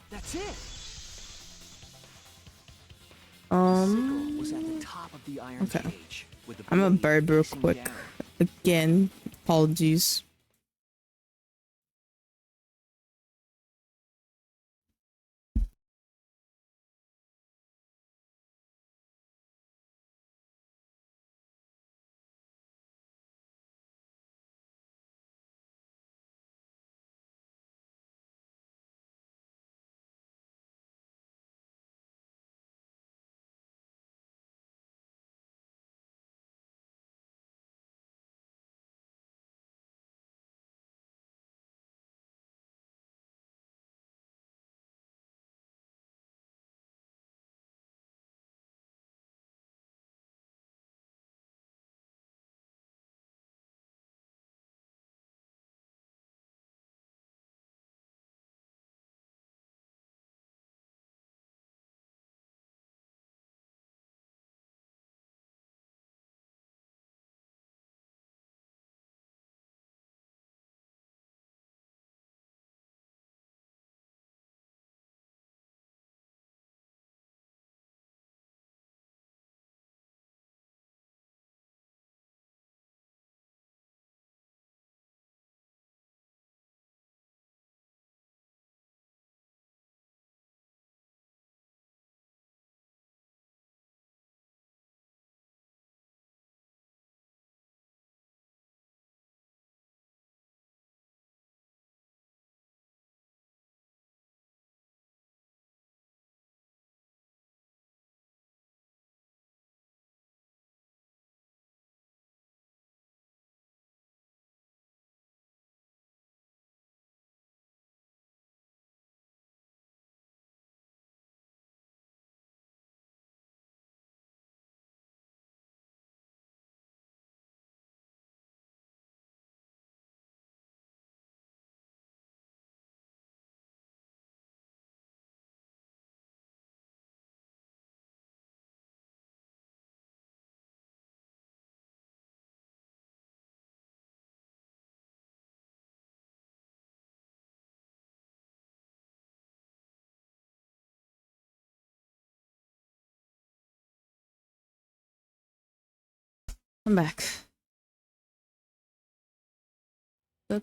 That's it. The sickle was at the top of the iron cage, with the
I'm a
blade
bird real
facing
quick.
down.
Again, apologies. I'm back. I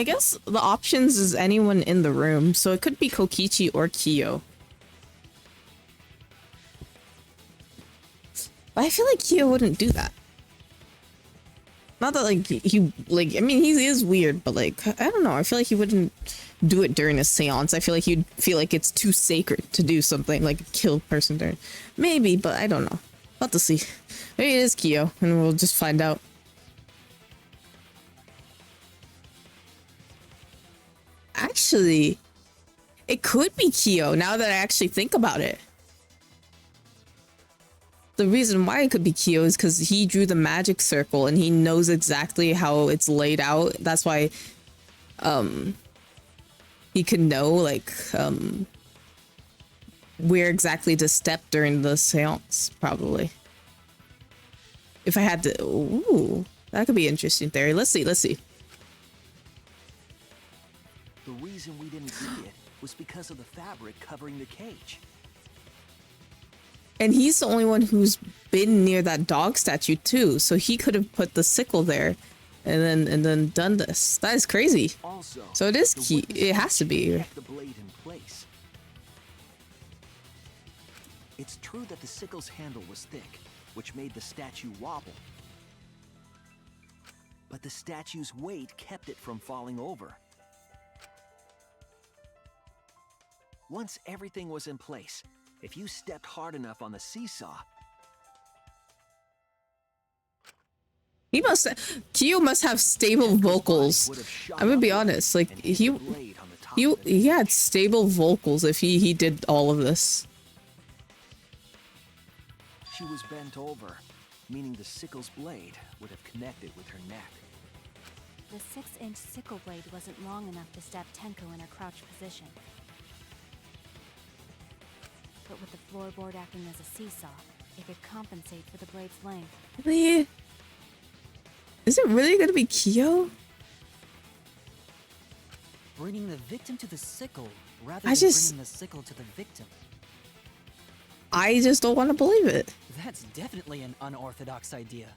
guess the options is anyone in the room, so it could be Kokichi or Kyo. But I feel like Kyo wouldn't do that. Not that like he like I mean he is weird, but like I don't know. I feel like he wouldn't do it during a seance. I feel like he'd feel like it's too sacred to do something like kill a person during. Maybe, but I don't know. We'll have to see. Maybe it is Kyo, and we'll just find out. Actually, it could be Kyo now that I actually think about it. The reason why it could be Kyo is because he drew the magic circle and he knows exactly how it's laid out. That's why he can know like where exactly to step during the seance, probably. If I had to, ooh, that could be interesting theory. Let's see.
The reason we didn't see it was because of the fabric covering the cage.
And he's the only one who's been near that dog statue too, so he could have put the sickle there, and then done this. That is crazy.
Also,
so it is key. It has to be.
Kept the blade in place. It's true that the sickle's handle was thick, which made the statue wobble. But the statue's weight kept it from falling over. Once everything was in place, if you stepped hard enough on the seesaw...
Kyo must have stable vocals. I'm gonna be honest, like, he had stable vocals if he did all of this.
She was bent over, meaning the sickle's blade would have connected with her neck.
The 6-inch sickle blade wasn't long enough to stab Tenko in her crouched position. But with the floorboard acting as a seesaw, it could compensate for the blade's length.
Really? Is it really gonna be Kyo?
Bringing the victim to the sickle rather than bringing the sickle to the victim.
I just don't want to believe it.
That's definitely an unorthodox idea.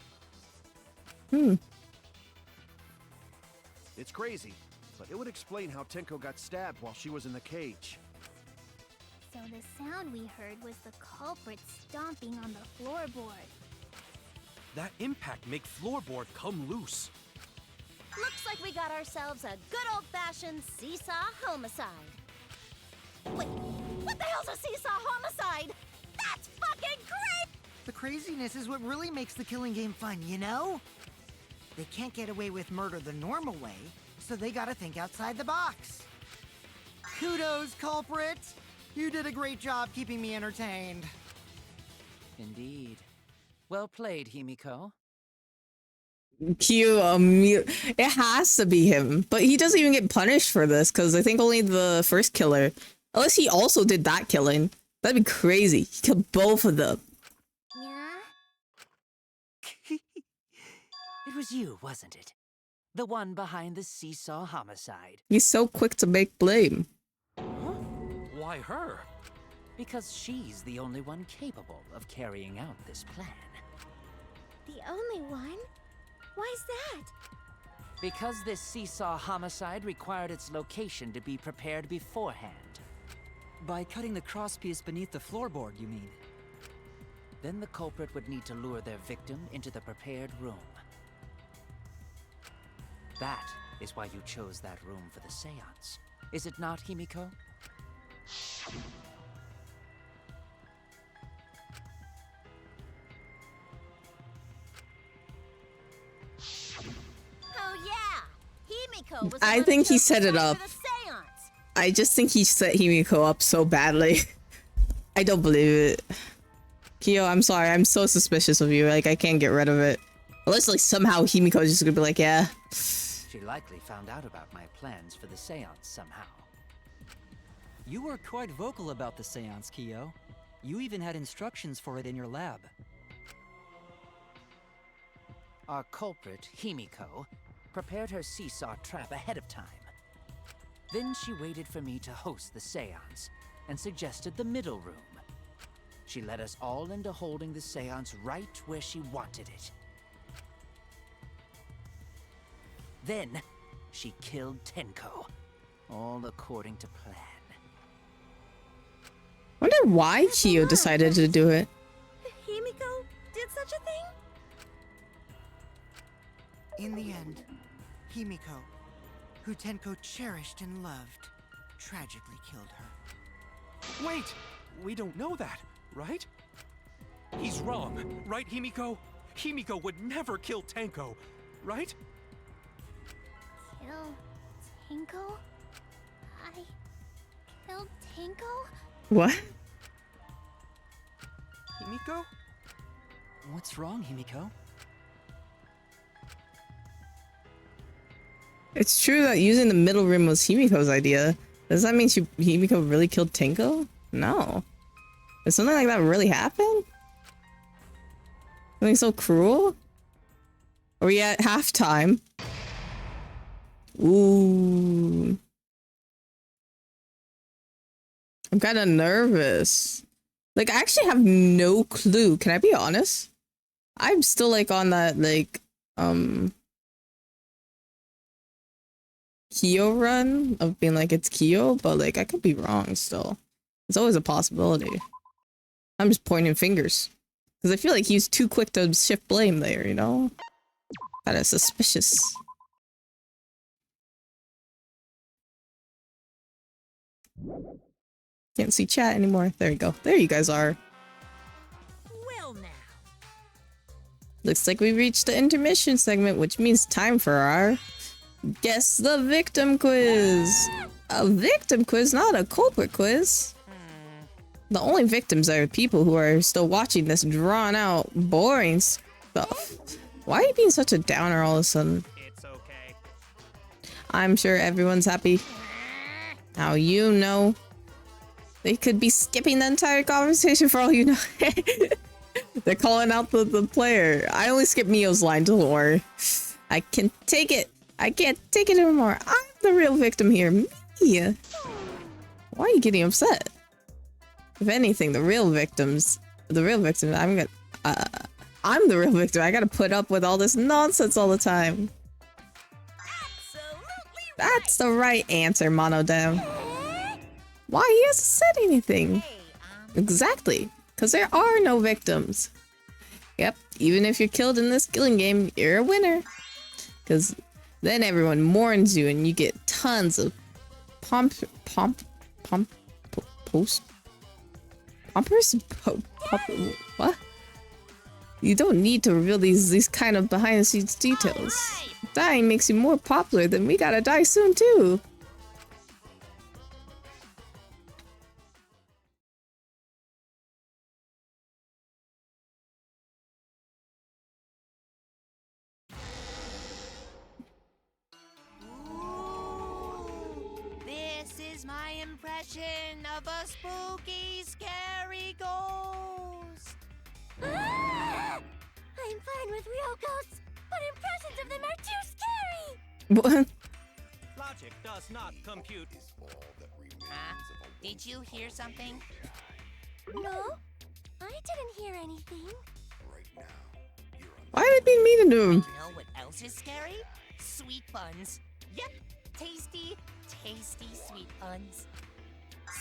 It's crazy, but it would explain how Tenko got stabbed while she was in the cage.
So the sound we heard was the culprit stomping on the floorboard.
That impact make floorboard come loose.
Looks like we got ourselves a good old-fashioned seesaw homicide. Wait, what the hell's a seesaw homicide? That's fucking great!
The craziness is what really makes the killing game fun, you know? They can't get away with murder the normal way, so they gotta think outside the box. Kudos, culprit! You did a great job keeping me entertained.
Indeed. Well played, Himiko.
Kyo, it has to be him, but he doesn't even get punished for this because I think only the first killer, unless he also did that killing. That'd be crazy. He killed both of them.
Yeah?
It was you, wasn't it? The one behind the seesaw homicide.
He's so quick to make blame.
Why her?
Because she's the only one capable of carrying out this plan.
The only one? Why's that?
Because this seesaw homicide required its location to be prepared beforehand.
By cutting the crosspiece beneath the floorboard, you mean?
Then the culprit would need to lure their victim into the prepared room. That is why you chose that room for the seance. Is it not, Himiko?
Oh yeah! Himiko was
I think he set it up. I just think he set Himiko up so badly. I don't believe it. Kyo, I'm sorry. I'm so suspicious of you. Like, I can't get rid of it. Unless, like, somehow Himiko's just gonna be like, yeah.
She likely found out about my plans for the seance somehow.
You were quite vocal about the seance, Kyo. You even had instructions for it in your lab.
Our culprit, Himiko, prepared her seesaw trap ahead of time. Then she waited for me to host the seance and suggested the middle room. She led us all into holding the seance right where she wanted it. Then, she killed Tenko, all according to plan.
I wonder why Kyo decided to do it.
Himiko did such a thing?
In the end, Himiko, who Tenko cherished and loved, tragically killed her.
Wait! We don't know that, right? He's wrong, right, Himiko? Himiko would never kill Tenko, right?
Kill Tenko? I killed Tenko?
What?
Himiko?
What's wrong, Himiko?
It's true that using the middle room was Himiko's idea. Does that mean Himiko really killed Tenko? No. Did something like that really happen? Something so cruel? Are we at halftime? Ooh. I'm kind of nervous. Like, I actually have no clue. Can I be honest? I'm still like on that like Kyo run of being like it's Kyo, but like I could be wrong still. It's always a possibility. I'm just pointing fingers. Because I feel like he's too quick to shift blame there, you know? Kinda suspicious. Can't see chat anymore. There you go. There you guys are.
Well now.
Looks like we reached the intermission segment, which means time for our Guess the Victim quiz. A victim quiz, not a culprit quiz. The only victims are people who are still watching this drawn out, boring stuff. Why are you being such a downer all of a sudden?
It's okay.
I'm sure everyone's happy. How you know? They could be skipping the entire conversation for all you know. They're calling out the player. I only skip Mio's line, don't worry. I can take it. I can't take it anymore. I'm the real victim here. Me. Why are you getting upset? If anything, I'm the real victim. I'm the real victim. I gotta put up with all this nonsense all the time. That's the right answer, Monodam. Why he hasn't said anything? Exactly, because there are no victims. Yep, even if you're killed in this killing game, you're a winner. Because then everyone mourns you and you get tons of pompous. What? You don't need to reveal these kind of behind the scenes details. Dying makes you more popular, then we gotta die soon too.
This is my impression of a spooky, scary ghost.
Ah! I'm fine with real ghosts, but impressions of them are too scary!
What?
Logic does not compute.
Did you hear something?
No, I didn't hear anything.
Why are they being mean to him?
You know what else is scary? Sweet buns. Yep, tasty, tasty sweet buns.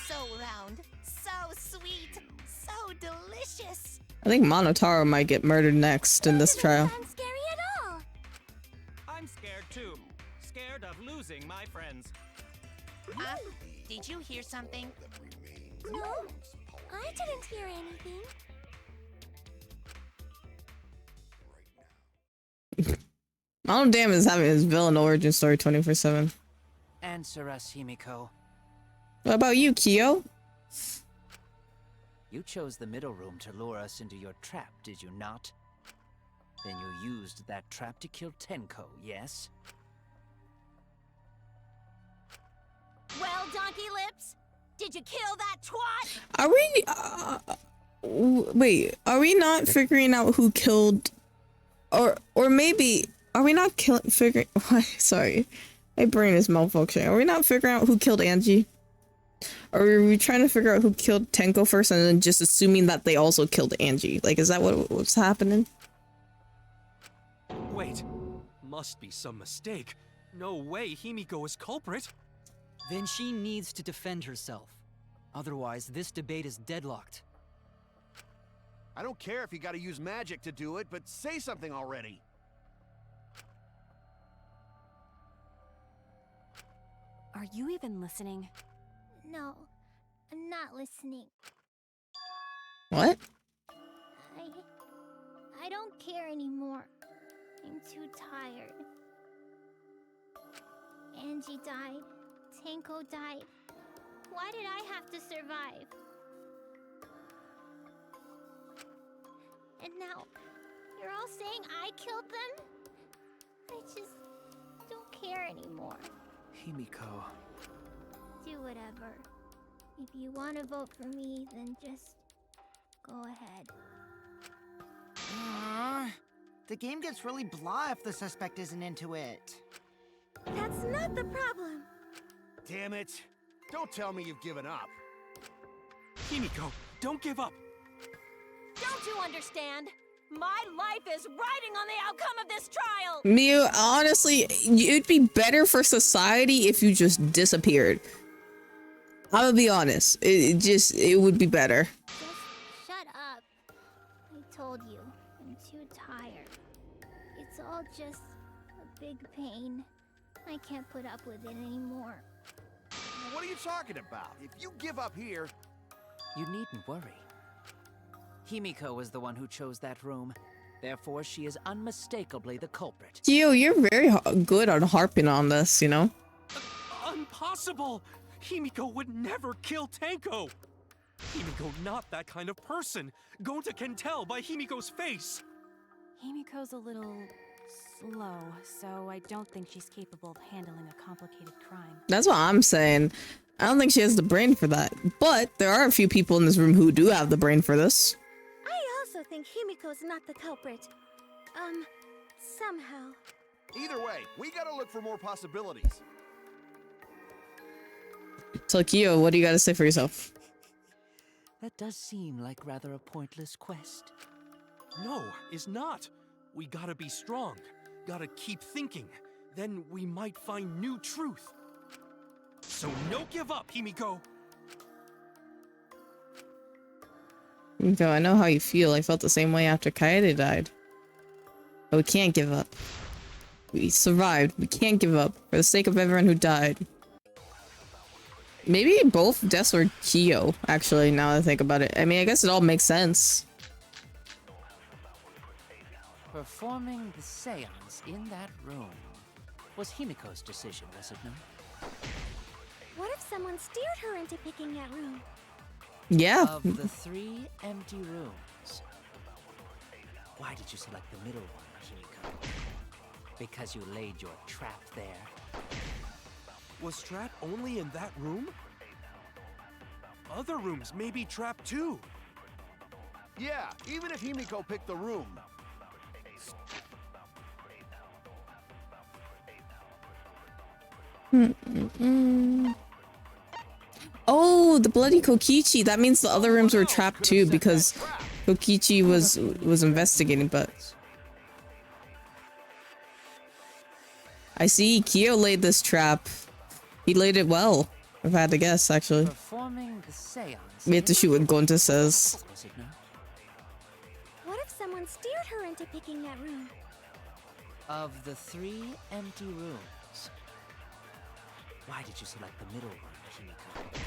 So round, so sweet, so delicious.
I think Monotaro might get murdered next in this trial.
Not scary at all.
I'm scared too. Scared of losing my friends.
Did you hear something?
No, I didn't hear anything.
Monodam is having his villain origin story 24/7.
Answer us, Himiko.
What about you, Kyo?
You chose the middle room to lure us into your trap, did you not? Then you used that trap to kill Tenko, yes?
Well, Donkey Lips, did you kill that twat?
Are we wait, are we not figuring out who killed or maybe are we not figuring? Sorry, my brain is malfunctioning. Are we not figuring out who killed Angie? Or are we trying to figure out who killed Tenko first and then just assuming that they also killed Angie? Like, is that what's happening?
Wait, must be some mistake. No way Himiko is culprit.
Then she needs to defend herself. Otherwise, this debate is deadlocked.
I don't care if you gotta use magic to do it, but say something already.
Are you even listening?
No, I'm not listening.
What?
I don't care anymore. I'm too tired. Angie died. Tenko died. Why did I have to survive? And now, you're all saying I killed them? I just don't care anymore.
Himiko.
Do whatever. If you want to vote for me, then just go ahead.
The game gets really blah if the suspect isn't into it.
That's not the problem.
Damn it. Don't tell me you've given up.
Himiko, don't give up.
Don't you understand? My life is riding on the outcome of this trial!
Miu, honestly, it'd be better for society if you just disappeared. I'm gonna be honest. It would be better.
Just shut up. I told you, I'm too tired. It's all just a big pain. I can't put up with it anymore.
What are you talking about? If you give up here...
You needn't worry. Himiko was the one who chose that room. Therefore, she is unmistakably the culprit.
Kyo, you're very good on harping on this, you know?
Impossible! Himiko would never kill Tenko! Himiko not that kind of person. Gonta can tell by Himiko's face.
Himiko's a little slow, so I don't think she's capable of handling a complicated crime.
That's what I'm saying. I don't think she has the brain for that. But there are a few people in this room who do have the brain for this.
I also think Himiko's not the culprit. Somehow.
Either way, we gotta look for more possibilities.
So Kyo, what do you gotta say for yourself?
That does seem like rather a pointless quest.
No, it's not. We gotta be strong. Gotta keep thinking. Then we might find new truth. So no give up, Himiko!
Himiko, I know how you feel. I felt the same way after Kaede died. But we can't give up. We survived. We can't give up. For the sake of everyone who died. Maybe both deaths were Kyo, actually, now that I think about it. I mean, I guess it all makes sense.
Performing the seance in that room was Himiko's decision, was it not?
What if someone steered her into picking that room?
Yeah.
Of the 3 empty rooms, why did you select the middle one, Himiko? Because you laid your trap there?
Was Trap only in that room? Other rooms may be trapped too.
Yeah, even if Himiko picked the room.
Oh, the bloody Kokichi. That means the other rooms were trapped too because Kokichi was investigating, but I see Kyo laid this trap. He laid it well, if I had to guess, actually.
Performing the seance.
We have to shoot what Gonta says.
Was it not?
What if someone steered her into picking that room?
Of the 3 empty rooms, why did you select the middle one, Himiko?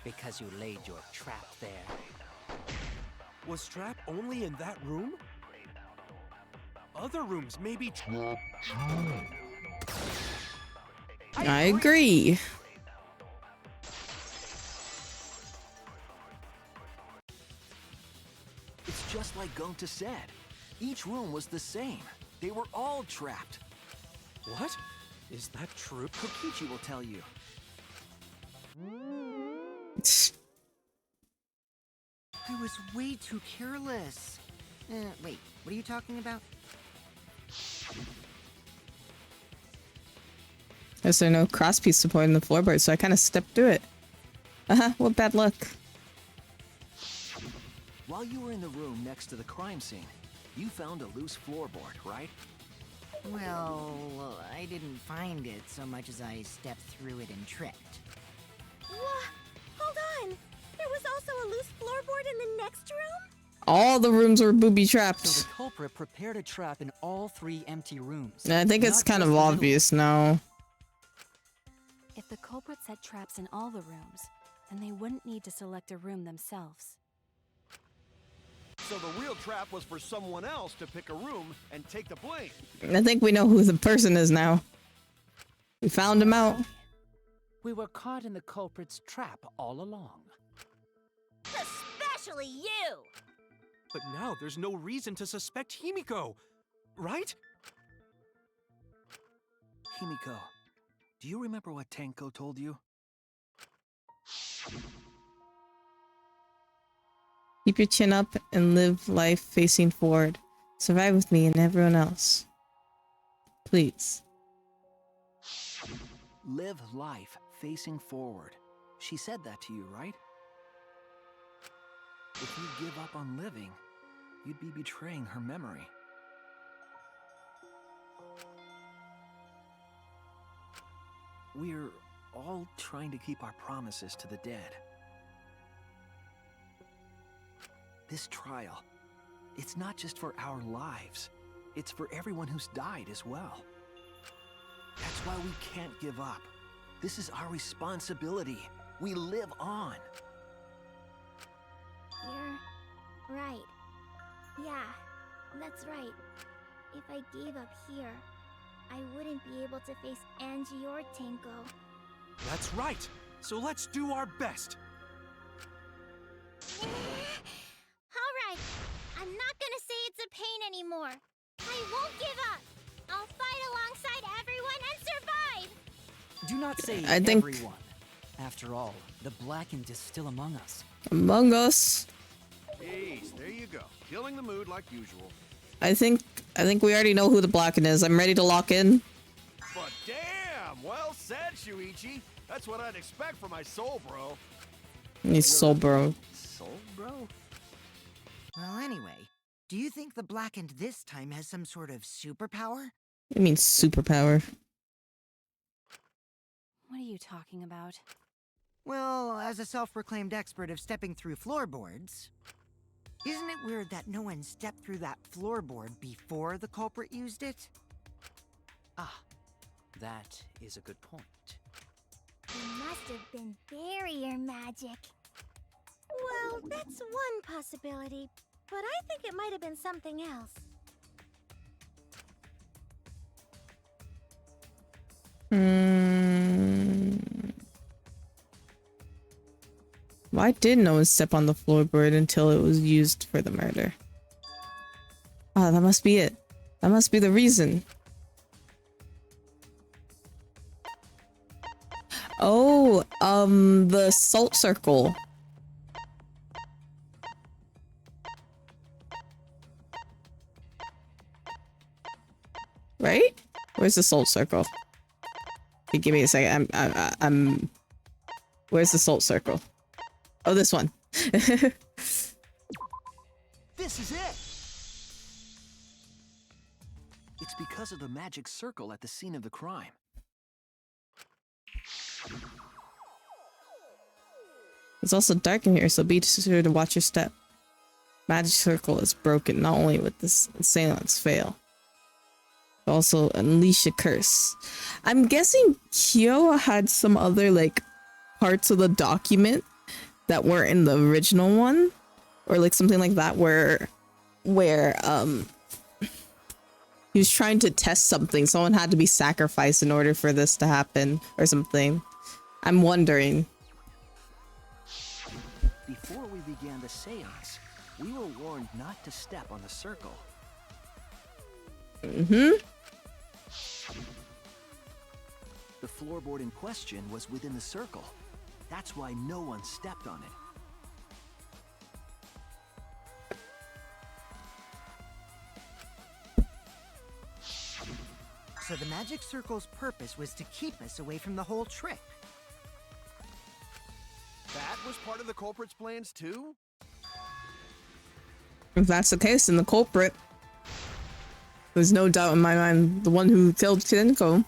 Because you laid your trap there?
Was Trap only in that room? Other rooms may be trapped too.
I agree.
It's just like Gonta said. Each room was the same. They were all trapped.
What? Is that true?
Kokichi will tell you.
I was way too careless. Wait, what are you talking about?
There's no crosspiece supporting the floorboard, so I kind of stepped through it. What bad luck.
While you were in the room next to the crime scene, you found a loose floorboard, right?
Well, I didn't find it so much as I stepped through it and tripped.
What? Hold on! There was also a loose floorboard in the next room?
All the rooms were booby
So
trapped.
the culprit prepared a trap in all 3 empty rooms.
I think it's
not
kind
just
of
the middle one.
obvious now.
If the culprit set traps in all the rooms, then they wouldn't need to select a room themselves.
So the real trap was for someone else to pick a room and take the blame.
I think we know who the person is now. We found him out.
We were caught in the culprit's trap all along.
Especially you!
But now there's no reason to suspect Himiko, right?
Himiko, do you remember what Tenko told you?
Keep your chin up and live life facing forward. Survive with me and everyone else. Please.
Live life facing forward. She said that to you, right? If you give up on living, you'd be betraying her memory. We're all trying to keep our promises to the dead. This trial, it's not just for our lives. It's for everyone who's died as well. That's why we can't give up. This is our responsibility. We live on.
You're right. Yeah, that's right. If I gave up here, I wouldn't be able to face Angie or Tenko.
That's right. So let's do our best.
Alright, I'm not gonna say it's a pain anymore. I won't give up. I'll fight alongside everyone and survive!
Do not say
I think-
everyone. After all, the Blackened is still among us.
Among Us.
Jeez, there you go. Killing the mood like usual.
I think we already know who the Blacken is. I'm ready to lock in.
But damn, well said, Shuichi. That's what I'd expect from my soul, bro.
He's soul bro.
Soul, bro?
Well, anyway, do you think the Blackened this time has some sort of superpower?
I mean superpower.
What are you talking about?
Well, as a self-proclaimed expert of stepping through floorboards, isn't it weird that no one stepped through that floorboard before the culprit used it?
Ah, that is a good point.
It must have been barrier magic.
Well, that's one possibility, but I think it might have been something else.
Why did no one step on the floorboard until it was used for the murder? Oh, that must be it. That must be the reason. Oh, the salt circle. Right? Where's the salt circle? Okay, give me a second. I'm. Where's the salt circle? Oh, this one.
This is it! It's because of the magic circle at the scene of the crime.
It's also dark in here, so be sure to watch your step. Magic circle is broken not only with this seance fail, but also unleash a curse. I'm guessing Kyo had some other like parts of the document that weren't in the original one, or like something like that where he was trying to test something. Someone had to be sacrificed in order for this to happen or something. I'm wondering.
Before we began the seance, we were warned not to step on the circle.
Mm-hmm.
The floorboard in question was within the circle. That's why no one stepped on it.
So the magic circle's purpose was to keep us away from the whole trick.
That was part of the culprit's plans too?
If that's the case, then the culprit, there's no doubt in my mind, the one who killed Kinko,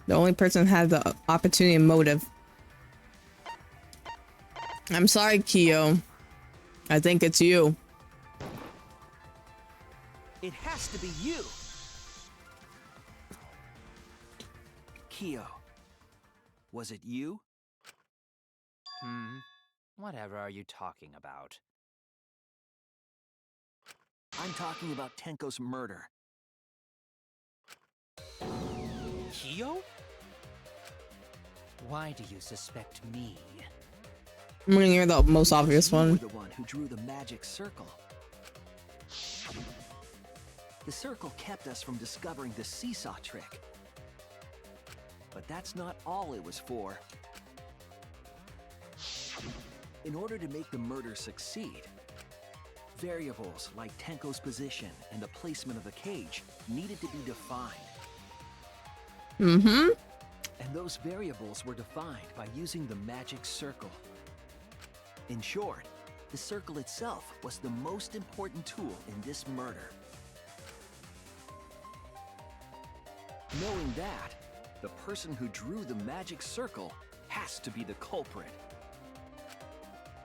the only person had the opportunity and motive. I'm sorry, Kyo. I think it's you.
It has to be you! Kyo, was it you?
Whatever are you talking about?
I'm talking about Tenko's murder.
Kyo?
Why do you suspect me?
I'm gonna hear the most obvious
You were
one.
the one who drew the magic circle. The circle kept us from discovering the seesaw trick. But that's not all it was for. In order to make the murder succeed, variables like Tenko's position and the placement of the cage needed to be defined.
Mm-hmm.
And those variables were defined by using the magic circle. In short, the circle itself was the most important tool in this murder. Knowing that, the person who drew the magic circle has to be the culprit.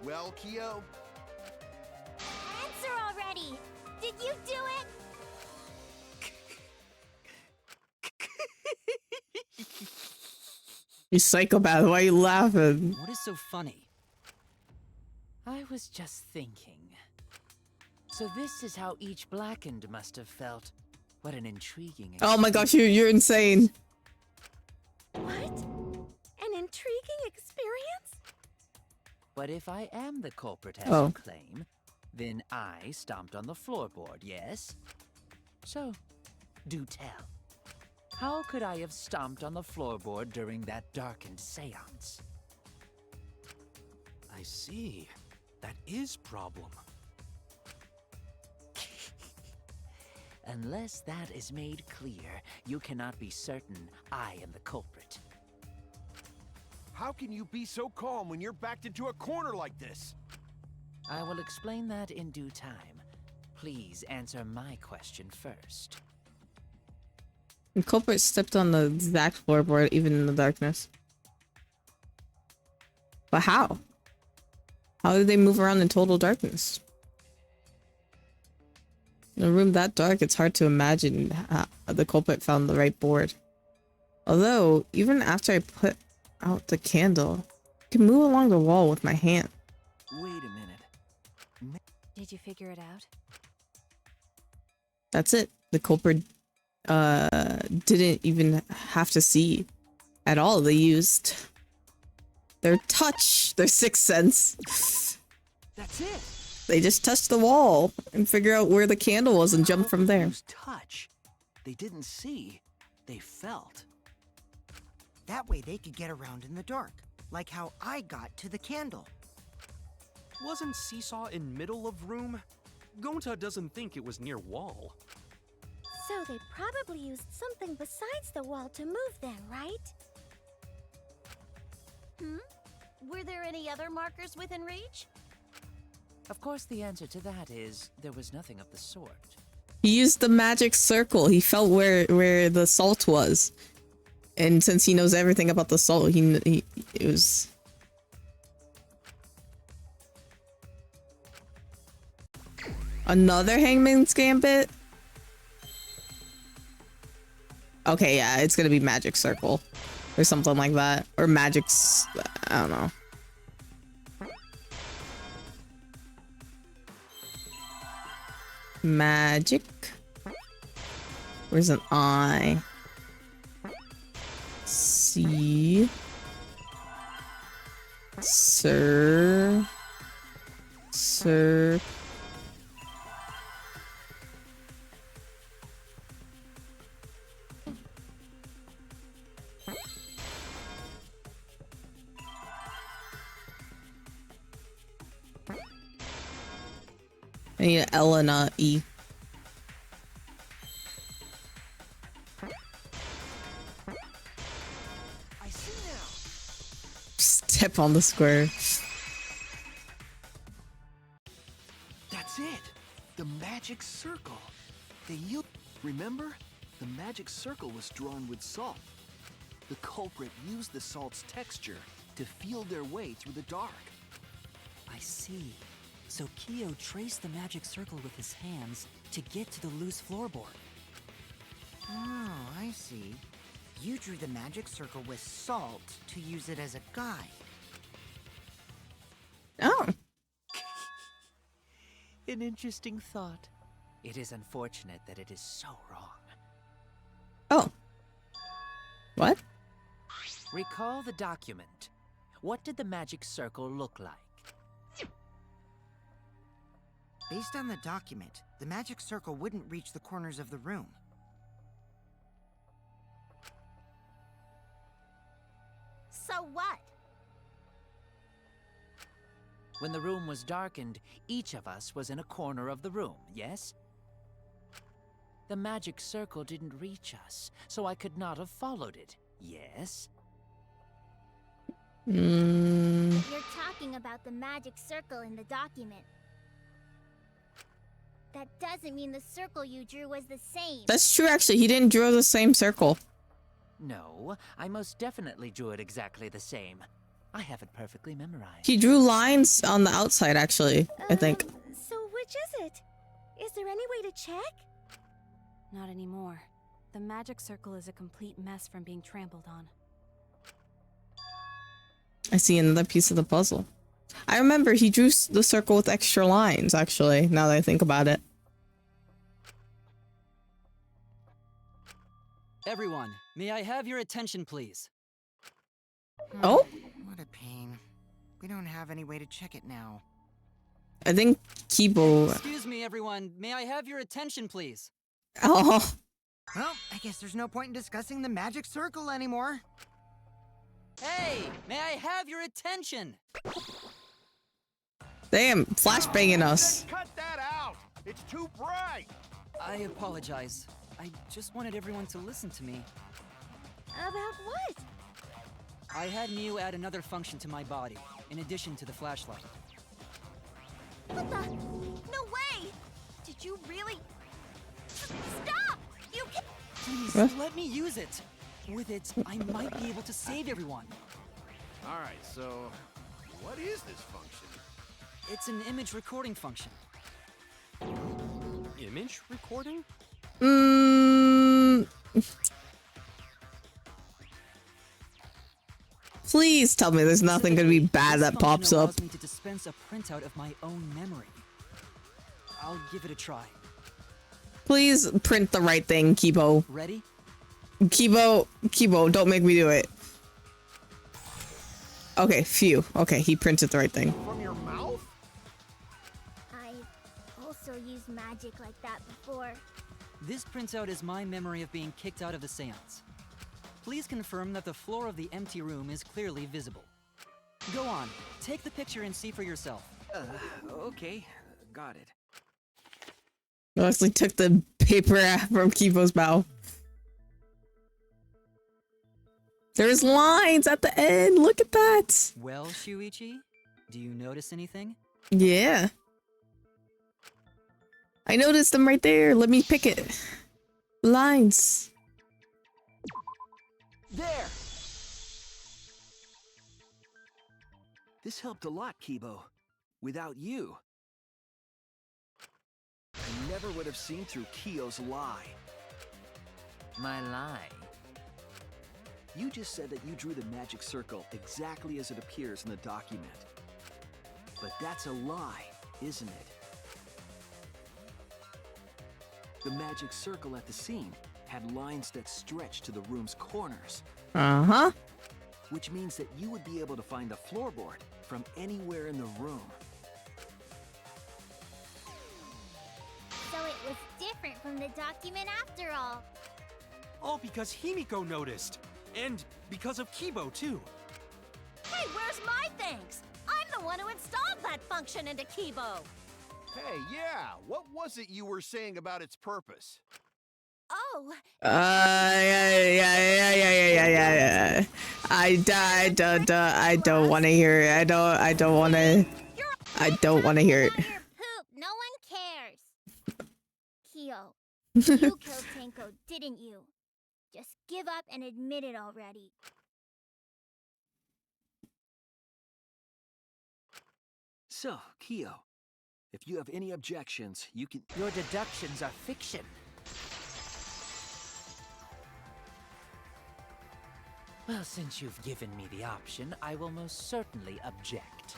Well, Kyo,
Answer already! Did you do it?
You psychopath, why are you laughing?
What is so funny?
I was just thinking. So this is how each blackened must have felt. What an intriguing
Oh my gosh, you're insane.
What? An intriguing experience?
But if I am the culprit as
Oh.
you claim, then I stomped on the floorboard, yes? So, do tell. How could I have stomped on the floorboard during that darkened seance?
I see. That is problem.
Unless that is made clear, you cannot be certain I am the culprit.
how can you be so calm when you're backed into a corner like this?
I will explain that in due time. Please answer my question first.
The culprit stepped on the exact floorboard, even in the darkness. But how? How did they move around in total darkness? In a room that dark, it's hard to imagine how the culprit found the right board. Although, even after I put out the candle, I can move along the wall with my hand.
Wait a minute.
Did you figure it out?
That's it. The culprit didn't even have to see at all. They used their touch, their sixth sense.
That's it.
They just touched the wall and figure out where the candle was and jump from there.
Used touch. They didn't see. They felt.
That way they could get around in the dark, like how I got to the candle.
Wasn't Seesaw in middle of room? Gonta doesn't think it was near wall.
So they probably used something besides the wall to move then, right?
Were there any other markers within reach?
Of course, the answer to that is there was nothing of the sort.
He used the magic circle. He felt where the salt was. And since he knows everything about the salt, it was... Another Hangman's Gambit? Okay, yeah, it's gonna be Magic Circle. Or something like that. Or Magic's... I don't know. Magic. Where's an I? C. Sir. I need an L and a E. type on the square.
That's it! The magic circle! Remember? The magic circle was drawn with salt. The culprit used the salt's texture to feel their way through the dark.
I see. So Kyo traced the magic circle with his hands to get to the loose floorboard.
Oh, I see. You drew the magic circle with salt to use it as a guide.
Oh.
An interesting thought. It is unfortunate that it is so wrong.
Oh. What?
Recall the document. What did the magic circle look like?
Based on the document, the magic circle wouldn't reach the corners of the room.
So what?
When the room was darkened, each of us was in a corner of the room, yes? The magic circle didn't reach us, so I could not have followed it, yes?
You're talking about the magic circle in the document. That doesn't mean the circle you drew was the same.
That's true, actually. He didn't draw the same circle.
No, I most definitely drew it exactly the same. I have it perfectly memorized.
He drew lines on the outside, actually, I think.
So which is it? Is there any way to check?
Not anymore. The magic circle is a complete mess from being trampled on.
I see another piece of the puzzle. I remember he drew the circle with extra lines, actually, now that I think about it.
Everyone, may I have your attention, please?
Oh?
What a pain. We don't have any way to check it now.
I think Kibo...
Excuse me, everyone. May I have your attention, please?
Oh.
Well, I guess there's no point in discussing the magic circle anymore.
Hey, may I have your attention?
Damn, flashbanging us.
Cut that out! It's too bright!
I apologize. I just wanted everyone to listen to me.
About what?
I had Miu add another function to my body, in addition to the flashlight.
What the? No way! Did you really? Stop! You can.
Please,
What?
let me use it. With it, I might be able to save everyone.
Alright, so what is this function?
It's an image recording function.
Image recording?
Please tell me there's nothing gonna be bad that pops up.
Allows me to dispense a printout of my own memory. I'll give it a try.
Please print the right thing, Kibo.
Ready?
Kibo, don't make me do it. Okay, phew. Okay, he printed the right thing.
From your mouth?
I've also used magic like that before.
This printout is my memory of being kicked out of the seance. Please confirm that the floor of the empty room is clearly visible. Go on, take the picture and see for yourself.
Okay. Got it.
I actually took the paper from Kibo's mouth. There's lines at the end. Look at that.
Well, Shuichi, do you notice anything?
Yeah. I noticed them right there. Let me pick it. Lines.
There! This helped a lot, Kibo. Without you, I never would have seen through Kyo's lie.
My lie.
You just said that you drew the magic circle exactly as it appears in the document. But that's a lie, isn't it? The magic circle at the scene had lines that stretched to the room's corners.
Uh-huh.
Which means that you would be able to find the floorboard from anywhere in the room.
So it was different from the document after all.
All because Himiko noticed. And because of Kibo, too.
Hey, where's my thanks? I'm the one who installed that function into Kibo.
Hey, yeah, what was it you were saying about its purpose?
Oh.
Yeah. I don't want to hear it. I don't want to hear it.
Poop. No one cares. Kyo, you killed Tenko, didn't you? Just give up and admit it already.
So, Kyo, if you have any objections, you can...
Your deductions are fiction. Well, since you've given me the option, I will most certainly object.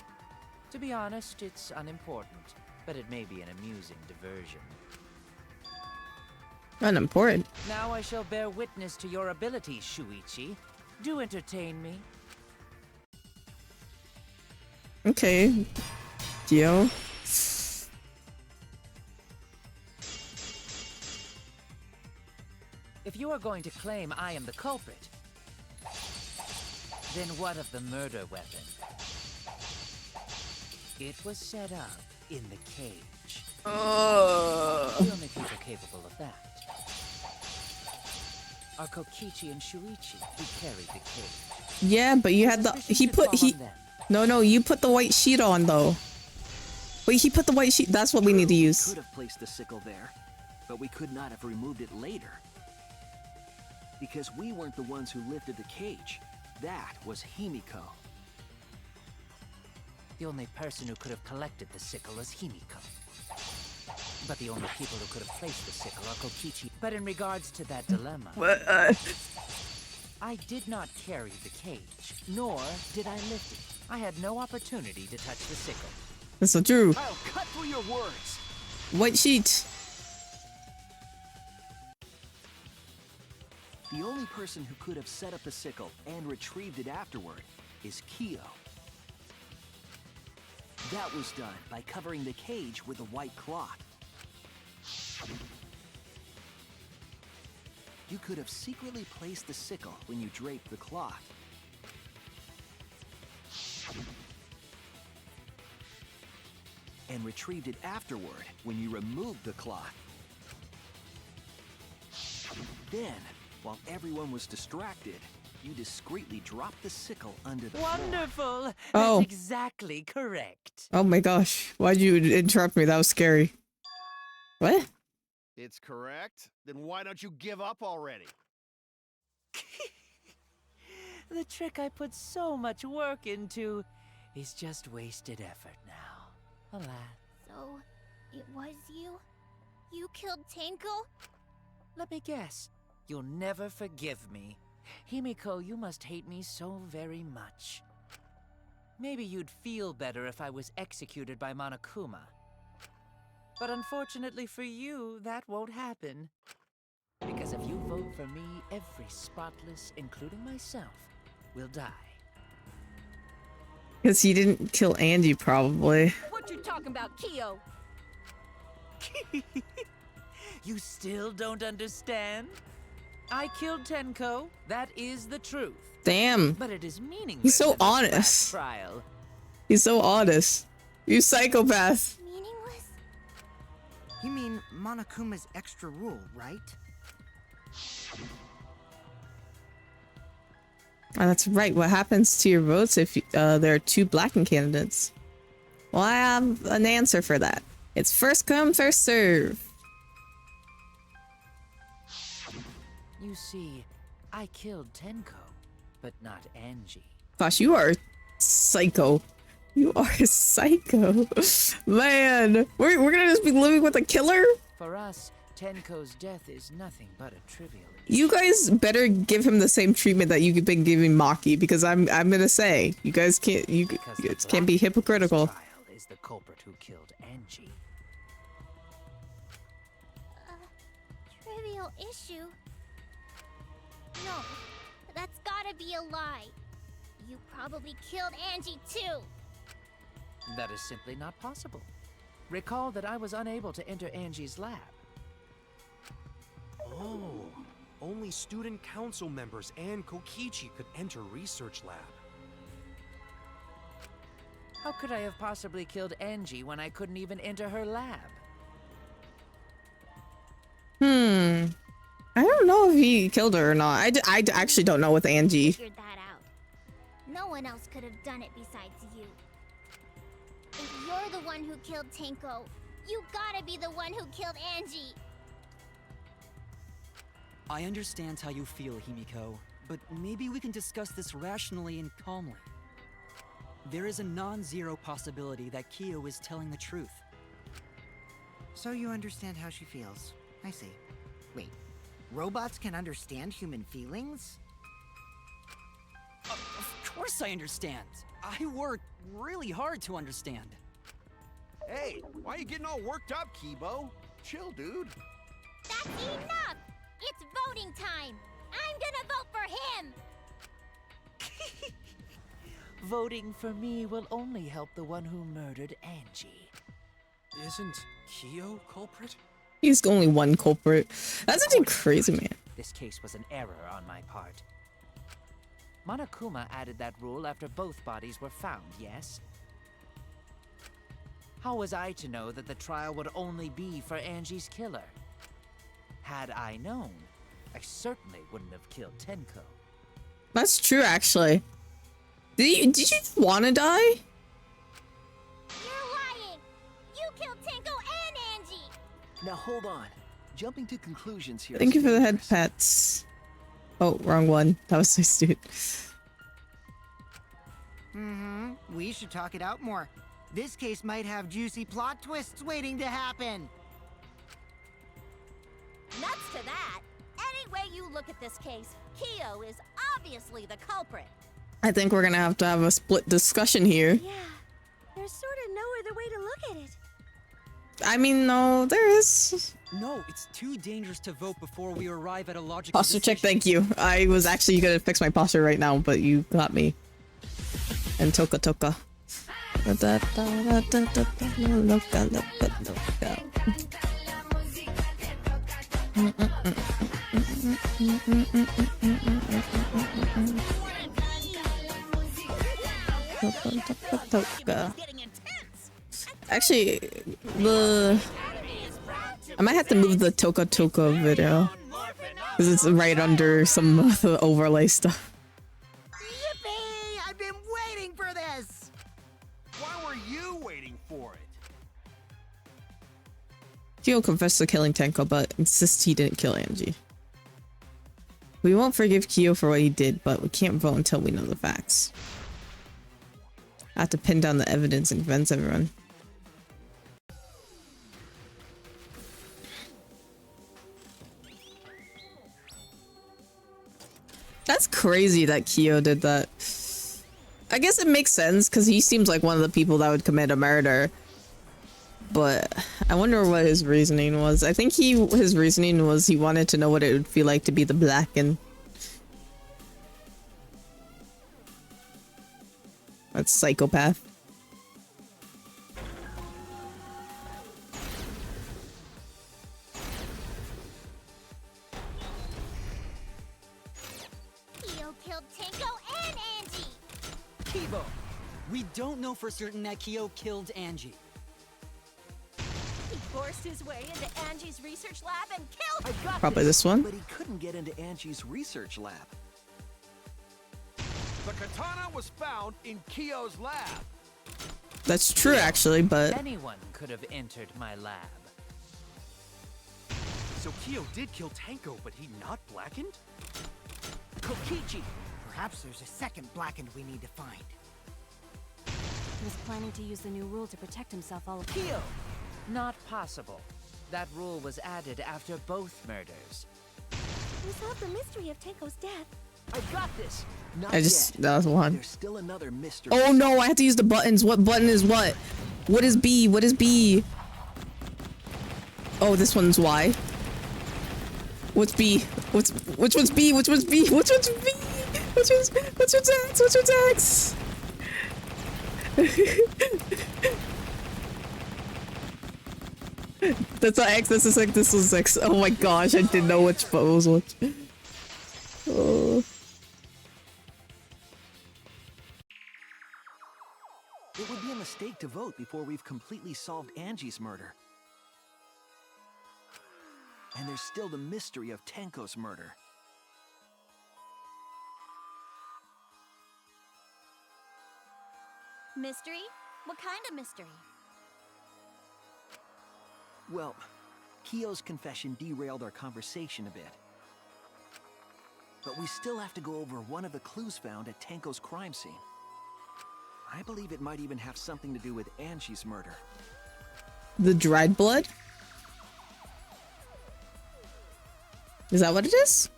To be honest, it's unimportant, but it may be an amusing diversion.
Unimportant.
Now I shall bear witness to your abilities, Shuichi. Do entertain me.
Okay. Yo.
If you are going to claim I am the culprit, then what of the murder weapon? It was set up in the cage. The only people capable of that are Kokichi and Shuichi, who carried the cage.
Yeah, but you had No, you put the white sheet on though. Wait, he put the white sheet. That's what we need to use.
We could have placed the sickle there, but we could not have removed it later. Because we weren't the ones who lifted the cage. That was Himiko.
The only person who could have collected the sickle is Himiko. But the only people who could have placed the sickle are Kokichi. But in regards to that dilemma, I did not carry the cage, nor did I lift it. I had no opportunity to touch the sickle.
That's so true.
I'll cut through your words.
White sheet.
The only person who could have set up the sickle and retrieved it afterward is Kyo. That was done by covering the cage with a white cloth. You could have secretly placed the sickle when you draped the cloth. And retrieved it afterward when you removed the cloth. Then, while everyone was distracted, you discreetly dropped the sickle under the floor.
Wonderful!
Oh.
That's exactly correct.
Oh my gosh. Why'd you interrupt me? That was scary. What?
It's correct? Then why don't you give up already?
The trick I put so much work into is just wasted effort now. Alas.
So, it was you? You killed Tenko?
Let me guess. You'll never forgive me. Himiko, you must hate me so very much. Maybe you'd feel better if I was executed by Monokuma. But unfortunately for you, that won't happen. Because if you vote for me, every spotless, including myself, will die.
Because he didn't kill Angie, probably.
What you talking about, Kyo?
You still don't understand? I killed Tenko. That is the truth.
Damn.
But it is meaningless.
He's so
in this
honest.
trial.
He's so honest. You psychopath.
Meaningless?
You mean Monokuma's extra rule, right?
Oh, that's right. What happens to your votes if there are two blackened candidates? Well, I have an answer for that. It's first come, first serve.
You see, I killed Tenko, but not Angie.
Gosh, you are psycho. You are a psycho. Man, we're gonna just be living with a killer?
For us, Tenko's death is nothing but a trivial
You guys better give him the same treatment that you've been giving Maki, because I'm gonna say you guys can't can't be hypocritical.
trial is the culprit who killed Angie.
Trivial issue? No, that's gotta be a lie. You probably killed Angie too.
That is simply not possible. Recall that I was unable to enter Angie's lab.
Oh, only student council members and Kokichi could enter research lab.
How could I have possibly killed Angie when I couldn't even enter her lab?
I don't know if he killed her or not. I actually don't know with Angie.
Figured that out. No one else could have done it besides you. If you're the one who killed Tenko, you gotta be the one who killed Angie.
I understand how you feel, Himiko, but maybe we can discuss this rationally and calmly. There is a non-zero possibility that Kyo is telling the truth.
So you understand how she feels. I see. Wait, robots can understand human feelings?
Of course I understand. I work really hard to understand.
Hey, why are you getting all worked up, Kibo? Chill, dude.
That's enough! It's voting time! I'm gonna vote for him!
Voting for me will only help the one who murdered Angie.
Isn't Kyo culprit?
He's only one culprit. That's actually crazy, man.
This case was an error on my part. Monokuma added that rule after both bodies were found, yes? How was I to know that the trial would only be for Angie's killer? Had I known, I certainly wouldn't have killed Tenko.
That's true, actually. Did you want to die?
You're lying! You killed Tenko and Angie!
Now hold on. Jumping to conclusions here.
Thank you
is
for the head
dangerous.
pats. Oh, wrong one. That was so stupid.
We should talk it out more. This case might have juicy plot twists waiting to happen.
Nuts to that. Any way you look at this case, Kyo is obviously the culprit.
I think we're gonna have a split discussion here.
Yeah, there's sort of no other way to look at it.
I mean, no, there is.
No, it's too dangerous to vote before we arrive at a logical
Posture check,
decision.
thank you. I was actually gonna fix my posture right now, but you got me. And Toka Toka. Actually, I might have to move the Toka Toka video because it's right under some of the overlay stuff.
Yippee! I've been waiting for this!
Why were you waiting for it?
Kyo confessed to killing Tenko, but insists he didn't kill Angie. We won't forgive Kyo for what he did, but we can't vote until we know the facts. I have to pin down the evidence and convince everyone. That's crazy that Kyo did that. I guess it makes sense because he seems like one of the people that would commit a murder. But I wonder what his reasoning was. I think his reasoning was he wanted to know what it would feel like to be the Blackened. That's psychopath.
Kyo killed Tenko and Angie!
Kibo! We don't know for certain that Kyo killed Angie.
He forced his way into Angie's research lab and killed
I got
Probably this one.
But he couldn't get into Angie's research lab.
The katana was found in Kyo's lab.
That's true, actually, but
Anyone could have entered my lab.
So Kyo did kill Tenko, but he not blackened?
Kokichi! Perhaps there's a second Blackened we need to find.
He was planning to use the new rule to protect himself all of
Kyo! Not possible. That rule was added after both murders.
We solved the mystery of Tenko's death.
I got this. Not
I just
yet.
that was one.
There's still another mystery.
Oh no, I have to use the buttons. What button is what? What is B? What is B? Oh, this one's Y. What's B? Which one's B? Which one's B? Which one's B? Which one's X? Which one's X? That's not X, this is X, this was X. Oh my gosh, I didn't know which button was which. Oh.
It would be a mistake to vote before we've completely solved Angie's murder. And there's still the mystery of Tenko's murder.
Mystery? What kind of mystery?
Well, Kyo's confession derailed our conversation a bit. But we still have to go over one of the clues found at Tenko's crime scene. I believe it might even have something to do with Angie's murder.
The dried blood? Is that what it is?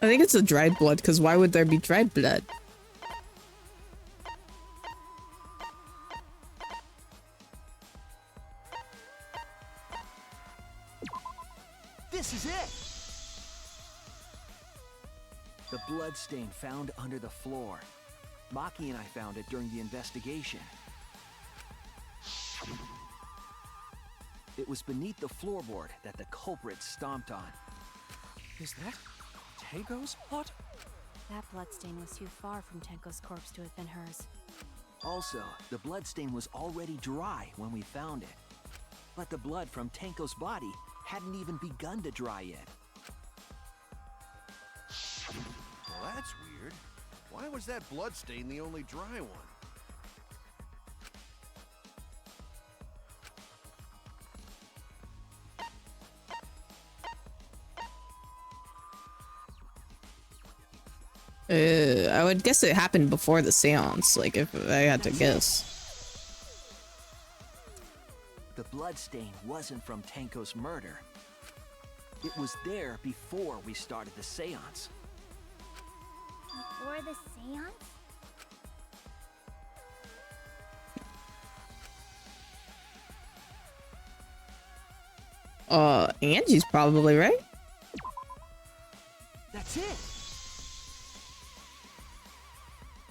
I think it's the dried blood, because why would there be dried blood?
This is it! The blood stain found under the floor. Maki and I found it during the investigation. It was beneath the floorboard that the culprit stomped on.
Is that Tenko's blood?
That bloodstain was too far from Tenko's corpse to have been hers.
Also, the bloodstain was already dry when we found it. But the blood from Tenko's body hadn't even begun to dry yet.
Well, that's weird. Why was that bloodstain the only dry one?
I would guess it happened before the seance, like if I had to guess.
The bloodstain wasn't from Tenko's murder. It was there before we started the seance.
Before the seance?
Angie's probably right.
That's it!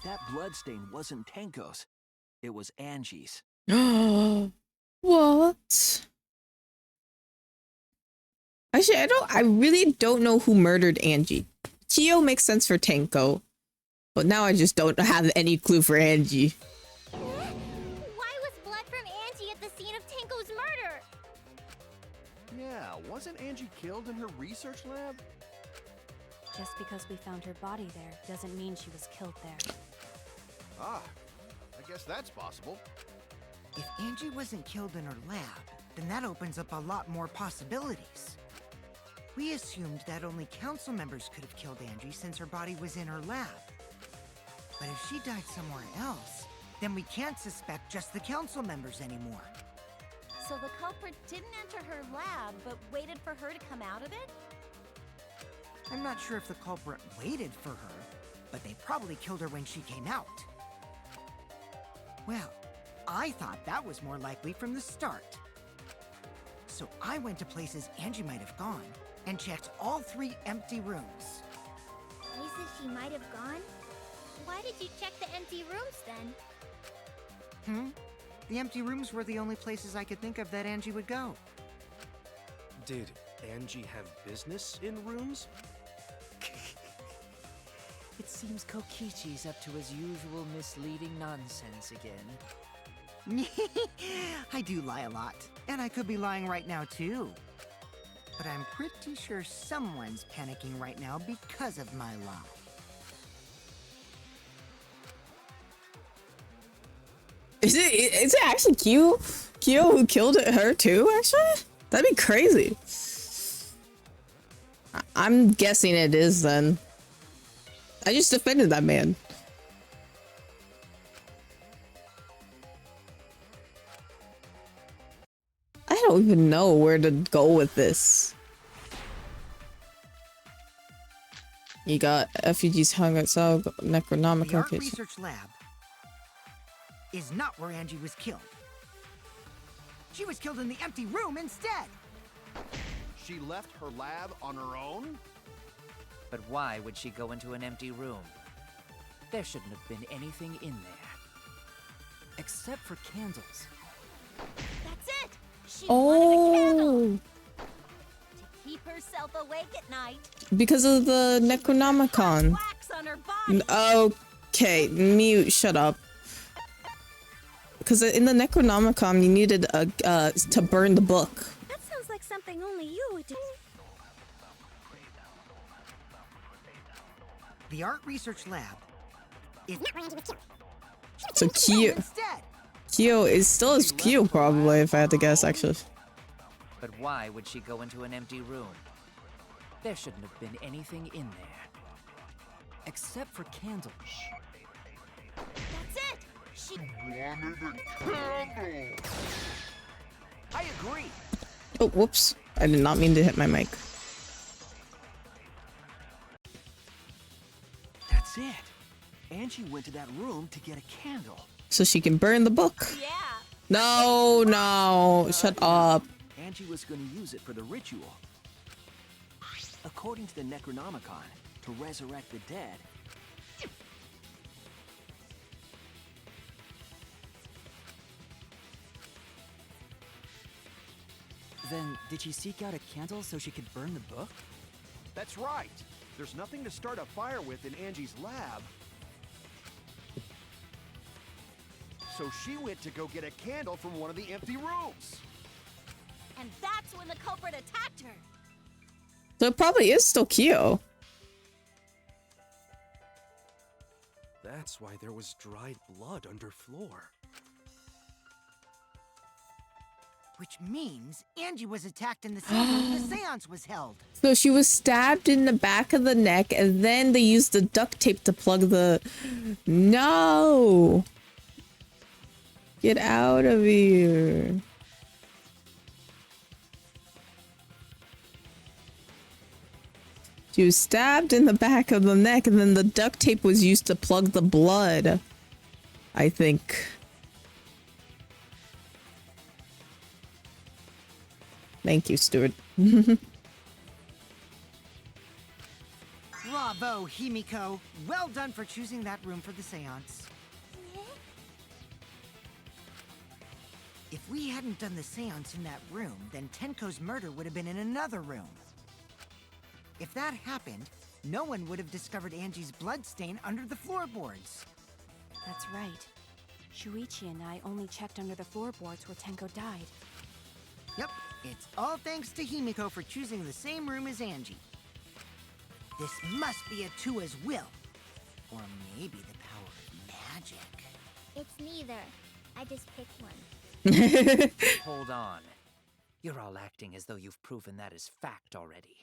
That bloodstain wasn't Tenko's. It was Angie's.
What? Actually, I really don't know who murdered Angie. Kyo makes sense for Tenko, but now I just don't have any clue for Angie.
Why was blood from Angie at the scene of Tenko's murder?
Yeah, wasn't Angie killed in her research lab?
Just because we found her body there doesn't mean she was killed there.
Ah, I guess that's possible.
If Angie wasn't killed in her lab, then that opens up a lot more possibilities. We assumed that only council members could have killed Angie since her body was in her lab. But if she died somewhere else, then we can't suspect just the council members anymore.
So the culprit didn't enter her lab, but waited for her to come out of it?
I'm not sure if the culprit waited for her, but they probably killed her when she came out. Well, I thought that was more likely from the start. So I went to places Angie might have gone and checked all 3 empty rooms.
Places she might have gone? Why did you check the empty rooms then?
The empty rooms were the only places I could think of that Angie would go.
Did Angie have business in rooms?
It seems Kokichi's up to his usual misleading nonsense again.
I do lie a lot, and I could be lying right now too. But I'm pretty sure someone's panicking right now because of my lie.
Is it actually Kyo who killed her too, actually? That'd be crazy. I'm guessing it is then. I just defended that man. I don't even know where to go with this. You got effigies hung outside Necronomicon.
The art research lab is not where Angie was killed. She was killed in the empty room instead.
She left her lab on her own?
But why would she go into an empty room? There shouldn't have been anything in there.
Except for candles.
That's it! She wanted a candle!
Oh,
To keep herself awake at night.
because of the Necronomicon.
Wax on her body.
Okay, mute, shut up. Because in the Necronomicon, you needed to burn the book.
That sounds like something only you would do.
The art research lab
So Kyo is still as Kyo probably, if I had to guess, actually.
But why would she go into an empty room? There shouldn't have been anything in there.
Except for candles.
That's it! She
I agree.
Oh, whoops. I did not mean to hit my mic.
That's it. Angie went to that room to get a candle.
So she can burn the book.
Yeah.
No, no. Shut up.
Angie was going to use it for the ritual. According to the Necronomicon, to resurrect the dead.
Then, did she seek out a candle so she could burn the book?
That's right. There's nothing to start a fire with in Angie's lab. So she went to go get a candle from one of the empty rooms.
And that's when the culprit attacked her.
So it probably is still Kyo.
That's why there was dried blood under floor.
Which means Angie was attacked in the same room the seance was held.
So she was stabbed in the back of the neck, and then they used the duct tape to plug the... No! Get out of here. She was stabbed in the back of the neck, and then the duct tape was used to plug the blood. I think. Thank you, Stuart.
Bravo, Himiko. Well done for choosing that room for the seance. If we hadn't done the seance in that room, then Tenko's murder would have been in another room. If that happened, no one would have discovered Angie's bloodstain under the floorboards.
That's right. Shuichi and I only checked under the floorboards where Tenko died.
Yep, it's all thanks to Himiko for choosing the same room as Angie. This must be a Tua's will. Or maybe the power of magic.
It's neither. I just picked one.
Hold on. You're all acting as though you've proven that as fact already.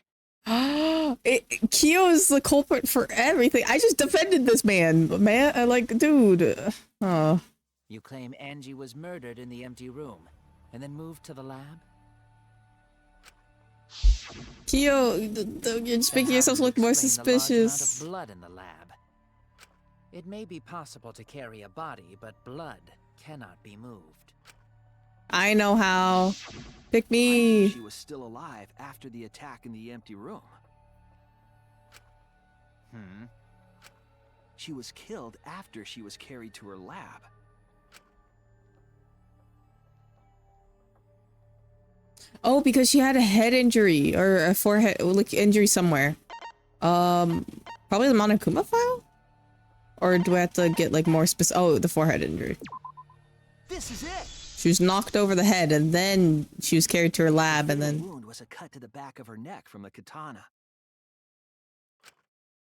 Kyo is the culprit for everything. I just defended this man. Like, dude. Oh.
You claim Angie was murdered in the empty room, and then moved to the lab?
Kyo, you're just making yourself look more suspicious.
The large amount of blood in the lab. It may be possible to carry a body, but blood cannot be moved.
I know how. Pick me.
She was still alive after the attack in the empty room. She was killed after she was carried to her lab.
Oh, because she had a head injury or a forehead like injury somewhere. Probably the Monokuma file? Or do I have to get like more specific? Oh, the forehead injury.
This is it.
She was knocked over the head, and then she was carried to her lab, and then...
The wound was a cut to the back of her neck from a katana.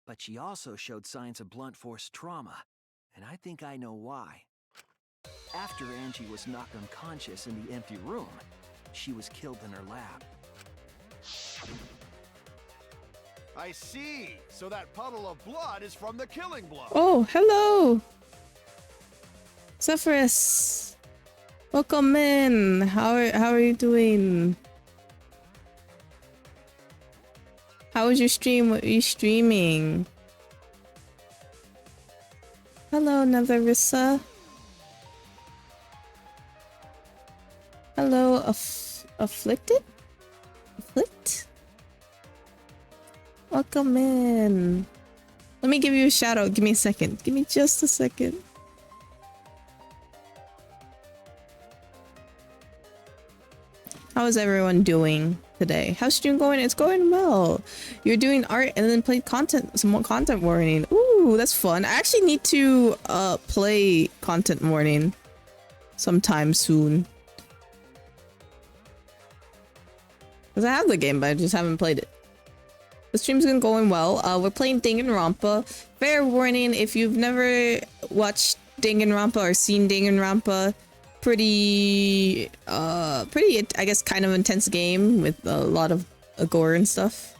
But she also showed signs of blunt force trauma, and I think I know why. After Angie was knocked unconscious in the empty room, she was killed in her lab.
I see. So that puddle of blood is from the killing blow.
Oh, hello! Zephyrus! Welcome in! How are you doing? How was your stream? What are you streaming? Hello, Netherissa. Hello, Afflicted? Afflict? Welcome in. Let me give you a shout out. Give me a second. Give me just a second. How is everyone doing today? How's stream going? It's going well. You're doing art and then played content, some more content warning. Ooh, that's fun. I actually need to play content warning sometime soon. Because I have the game, but I just haven't played it. The stream's been going well. We're playing Danganronpa. Fair warning, if you've never watched Danganronpa or seen Danganronpa, pretty, I guess, kind of intense game with a lot of gore and stuff.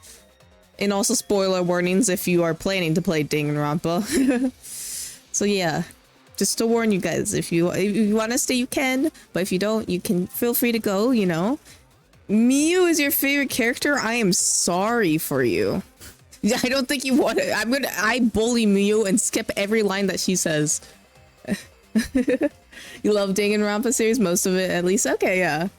And also spoiler warnings if you are planning to play Danganronpa. So yeah, just to warn you guys, if you want to stay, you can, but if you don't, you can feel free to go, you know. Miu is your favorite character? I am sorry for you. I don't think you want it. I bully Miu and skip every line that she says. You love Danganronpa series? Most of it, at least? Okay, yeah.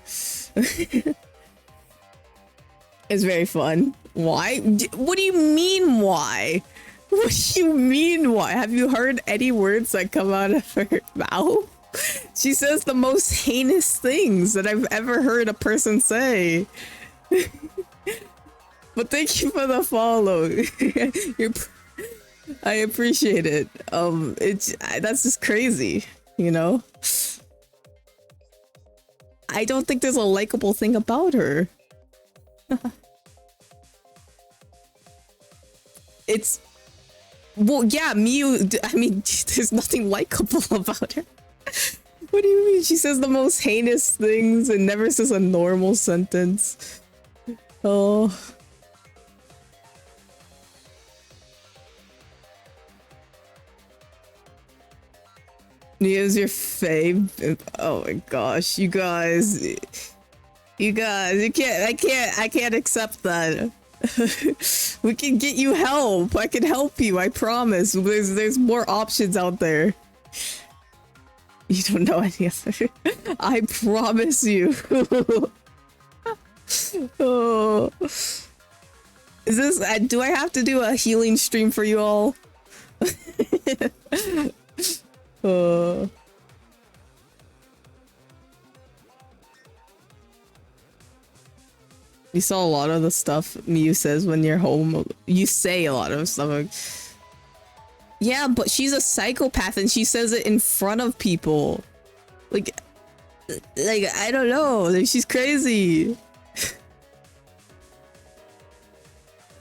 It's very fun. Why? What do you mean, why? What do you mean, why? Have you heard any words that come out of her mouth? She says the most heinous things that I've ever heard a person say. But thank you for the follow. I appreciate it. That's just crazy, you know? I don't think there's a likable thing about her. Well, yeah, Miu, I mean, there's nothing likable about her. What do you mean? She says the most heinous things and never says a normal sentence. Oh. Miu's your fave. Oh my gosh, you guys, I can't accept that. We can get you help. I can help you. I promise. There's more options out there. You don't know any other. I promise you. Oh. Is this? Do I have to do a healing stream for you all? You saw a lot of the stuff Miu says when you're home. You say a lot of stuff. Yeah, but she's a psychopath and she says it in front of people. Like I don't know. Like, she's crazy.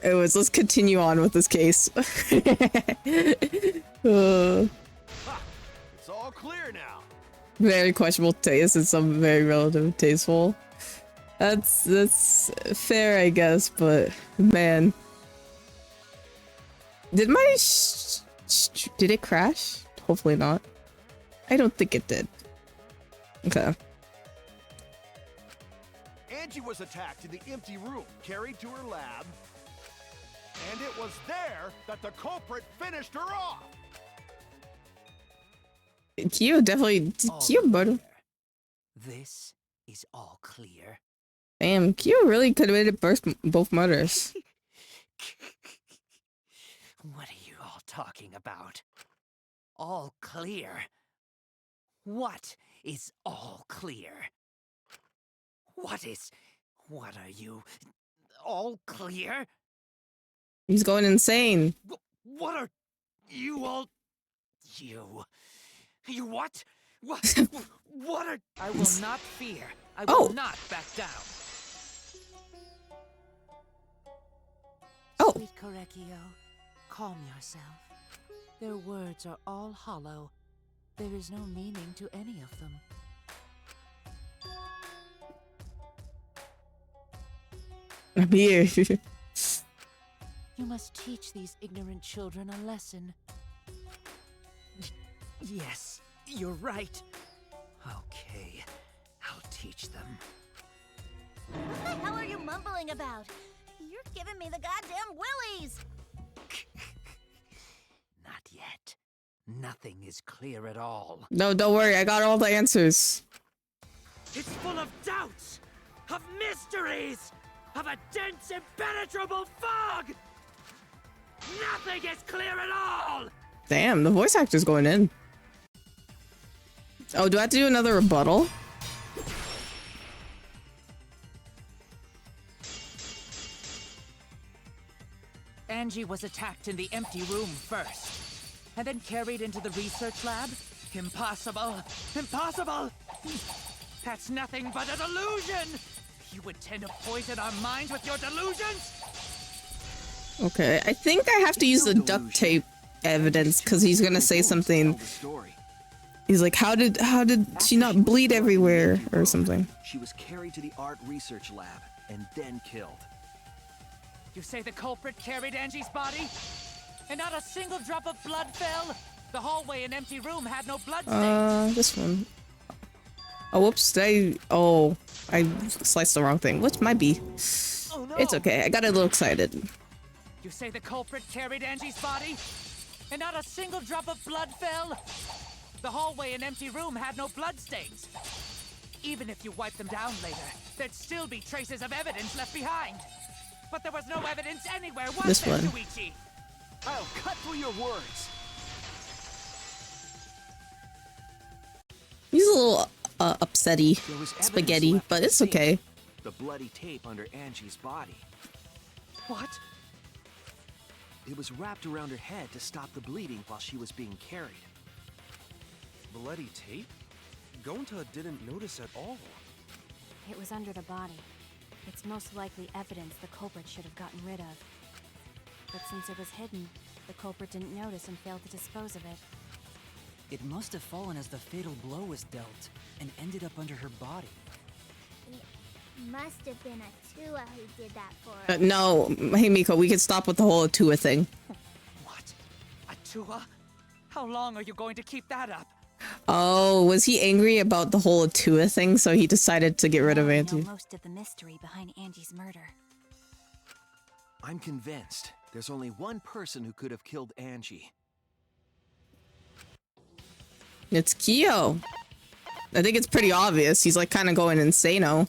Anyways, let's continue on with this case.
It's all clear now.
Very questionable taste and some very relative tasteful. That's fair, I guess, but man. Did my did it crash? Hopefully not. I don't think it did. Okay.
Angie was attacked in the empty room, carried to her lab, and it was there that the culprit finished her off.
Kyo definitely. Kyo murdered.
This is all clear.
Damn, Kyo really committed both murders.
What are you all talking about? All clear? What is all clear? What are you? All clear?
He's going insane.
What are you all? You what? What? What are?
I will not fear. I will not back down.
Sweet Korekio, calm yourself. Their words are all hollow. There is no meaning to any of them.
I'm here.
You must teach these ignorant children a lesson.
Yes, you're right. Okay, I'll teach them.
What the hell are you mumbling about? You're giving me the goddamn willies!
Not yet. Nothing is clear at all.
No, don't worry. I got all the answers.
It's full of doubts, of mysteries, of a dense, impenetrable fog! Nothing is clear at all!
Damn, the voice actor's going in. Oh, do I have to do another rebuttal?
Angie was attacked in the empty room first, and then carried into the research lab? Impossible! Impossible! That's nothing but a delusion! You intend to poison our minds with your delusions?
Okay, I think I have to use the duct tape evidence because he's gonna say something. He's like, how did she not bleed everywhere or something?
She was carried to the art research lab and then killed.
You say the culprit carried Angie's body? And not a single drop of blood fell? The hallway and empty room had no blood stains.
This one. Oh, whoops, I sliced the wrong thing. Which might be.
Oh, no.
It's okay, I got a little excited.
You say the culprit carried Angie's body? And not a single drop of blood fell? The hallway and empty room had no blood stains. Even if you wipe them down later, there'd still be traces of evidence left behind. But there was no evidence anywhere, was there, Shuichi?
I'll cut through your words.
He's a little upsetty, spaghetti, but it's okay.
The bloody tape under Angie's body.
What?
It was wrapped around her head to stop the bleeding while she was being carried.
Bloody tape? Gonta didn't notice at all.
It was under the body. It's most likely evidence the culprit should have gotten rid of. But since it was hidden, the culprit didn't notice and failed to dispose of it.
It must have fallen as the fatal blow was dealt, and ended up under her body.
It must have been Atua who did that for us.
No, hey Miko, we can stop with the whole Atua thing.
What? Atua? How long are you going to keep that up?
Oh, was he angry about the whole Atua thing, so he decided to get rid of Angie?
I know most of the mystery behind Angie's murder.
I'm convinced there's only one person who could have killed Angie.
It's Kyo. I think it's pretty obvious. He's like kind of going insano.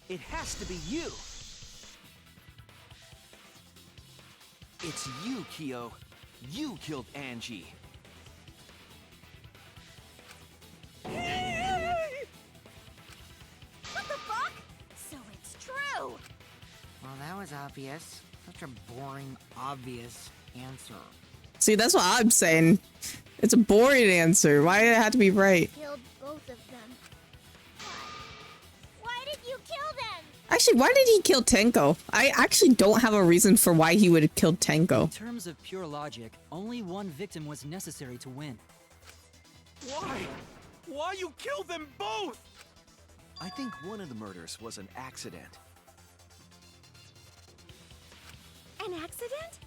It has to be you. It's you, Kyo. You killed Angie.
What the fuck? So it's true.
Well, that was obvious. Such a boring, obvious answer.
See, that's what I'm saying. It's a boring answer. Why did it have to be right?
Killed both of them. Why did you kill them?
Actually, why did he kill Tenko? I actually don't have a reason for why he would have killed Tenko.
In terms of pure logic, only one victim was necessary to win.
Why? Why you killed them both?
I think one of the murders was an accident.
An accident?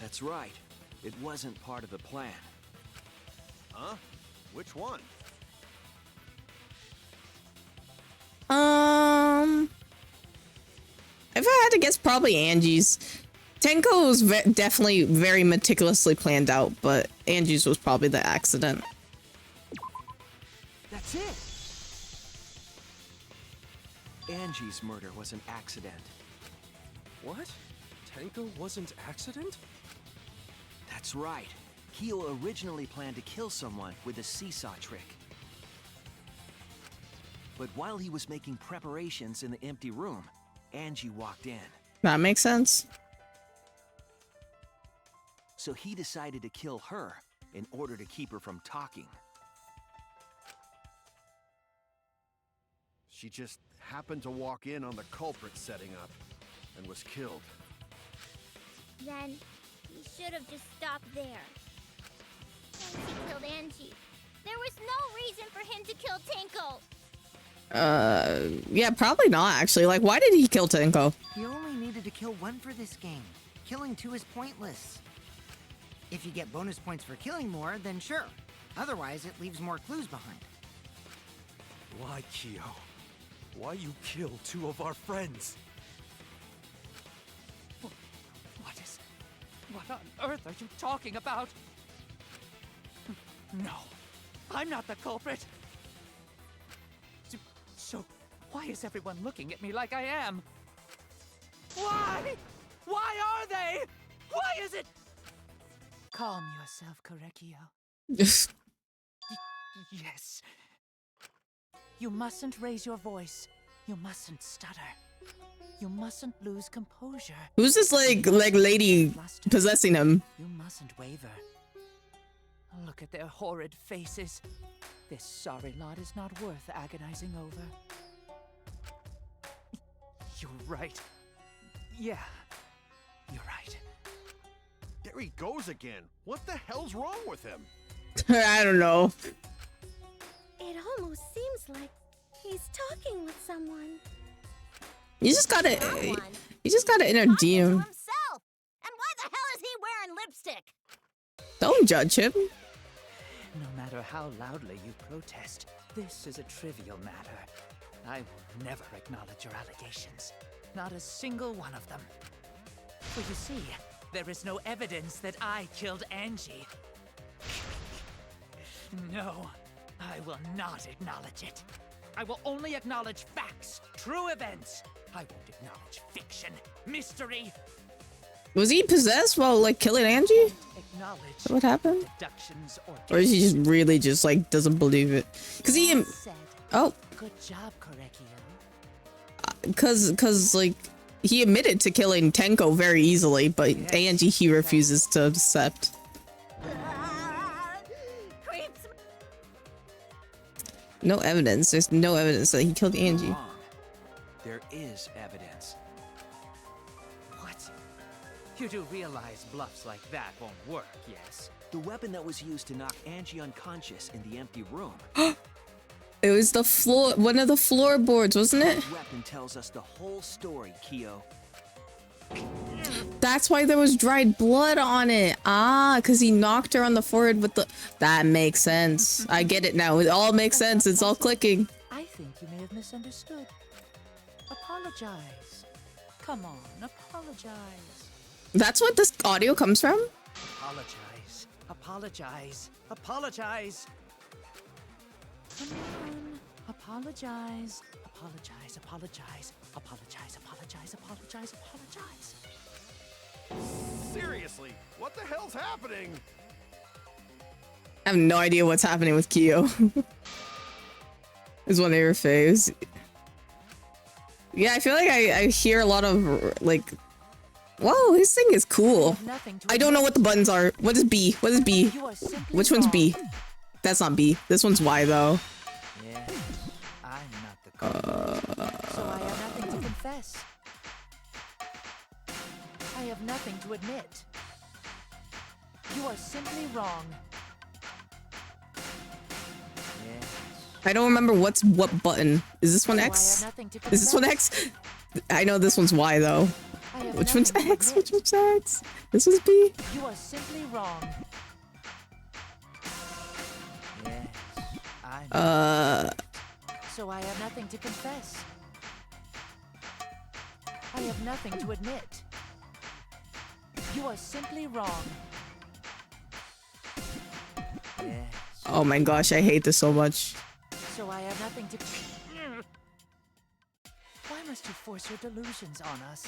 That's right. It wasn't part of the plan.
Huh? Which one?
If I had to guess, probably Angie's. Tenko was definitely very meticulously planned out, but Angie's was probably the accident.
That's it! Angie's murder was an accident.
What? Tenko wasn't accident?
That's right. Kyo originally planned to kill someone with a seesaw trick. But while he was making preparations in the empty room, Angie walked in.
That makes sense.
So he decided to kill her in order to keep her from talking.
She just happened to walk in on the culprit setting up and was killed.
Then he should have just stopped there. Once he killed Angie, there was no reason for him to kill Tenko.
Yeah, probably not actually. Like, why did he kill Tenko?
You only needed to kill one for this game. Killing two is pointless. If you get bonus points for killing more, then sure. Otherwise, it leaves more clues behind.
Why, Kyo? Why you kill two of our friends?
What on earth are you talking about? No, I'm not the culprit. So, why is everyone looking at me like I am? Why? Why are they? Why is it? Calm yourself, Korekio. Yes. You mustn't raise your voice. You mustn't stutter. You mustn't lose composure.
Who's this like lady possessing him?
You mustn't waver. Look at their horrid faces. This sorry lot is not worth agonizing over. You're right.
Yeah, you're right.
There he goes again. What the hell's wrong with him?
I don't know.
It almost seems like he's talking with someone.
You just gotta inner
Talking to
DM.
himself. And why the hell is he wearing lipstick?
Don't judge him.
No matter how loudly you protest, this is a trivial matter. I will never acknowledge your allegations. Not a single one of them. For you see, there is no evidence that I killed Angie. No, I will not acknowledge it. I will only acknowledge facts, true events. I won't acknowledge fiction, mystery.
Was he possessed while like killing Angie? Is that what happened? Or is he just really just like doesn't believe it? Cause he oh.
Good job, Korekio.
Cause like he admitted to killing Tenko very easily, but Angie he refuses to accept. No evidence. There's no evidence that he killed Angie.
There is evidence.
What? You do realize bluffs like that won't work, yes?
The weapon that was used to knock Angie unconscious in the empty room.
It was the floor, one of the floorboards, wasn't it?
The weapon tells us the whole story, Kyo.
That's why there was dried blood on it. Ah, because he knocked her on the forehead with the... That makes sense. I get it now. It all makes sense. It's all clicking.
I think you may have misunderstood. Apologize. Come on, apologize.
That's what this audio comes from?
Apologize. Apologize. Apologize.
Come on, apologize. Apologize, apologize. Apologize, apologize, apologize, apologize.
Seriously, what the hell's happening?
I have no idea what's happening with Kyo. Is one of your faves. Yeah, I feel like I hear a lot of like... Whoa, his thing is cool. I don't know what the buttons are. What is B? What is B? Which one's B? That's not B. This one's Y though.
Yeah, I'm not the culprit.
So I have nothing to confess. I have nothing to admit. You are simply wrong.
I don't remember what button. Is this one X? Is this one X? I know this one's Y though. Which one's X? Which one's X? This one's B?
You are simply wrong. So I have nothing to confess. I have nothing to admit. You are simply wrong.
Oh my gosh, I hate this so much.
So I have nothing to... Why must you force your delusions on us?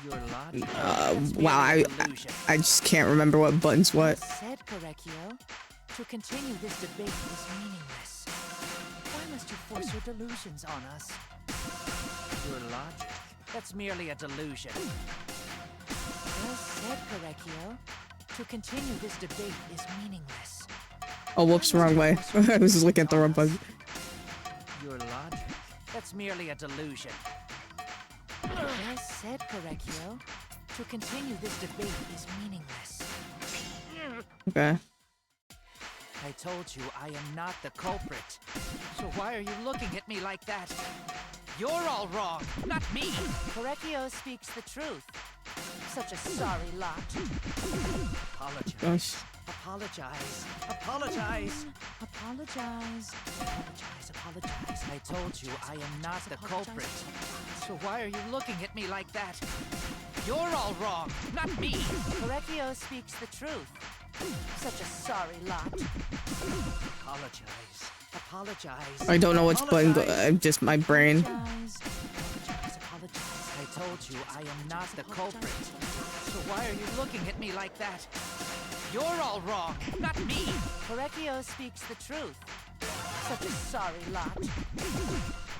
Your logic.
Wow, I just can't remember what button's what.
Said Korekio, to continue this debate is meaningless. Why must you force your delusions on us?
Your logic. That's merely a delusion.
Well said, Korekio. To continue this debate is meaningless.
Oh, whoops, wrong way. I was just looking at the wrong button.
Your logic. That's merely a delusion.
Well said, Korekio. To continue this debate is meaningless.
Okay.
I told you I am not the culprit. So why are you looking at me like that? You're all wrong, not me.
Korekio speaks the truth. Such a sorry lot.
Apologize.
Gosh.
Apologize. Apologize.
Apologize.
Apologize. Apologize. I told you I am not the culprit. So why are you looking at me like that? You're all wrong, not me.
Korekio speaks the truth. Such a sorry lot.
Apologize. Apologize.
I don't know which button. I'm just my brain.
Apologize. Apologize. I told you I am not the culprit. So why are you looking at me like that? You're all wrong, not me.
Korekio speaks the truth. Such a sorry lot.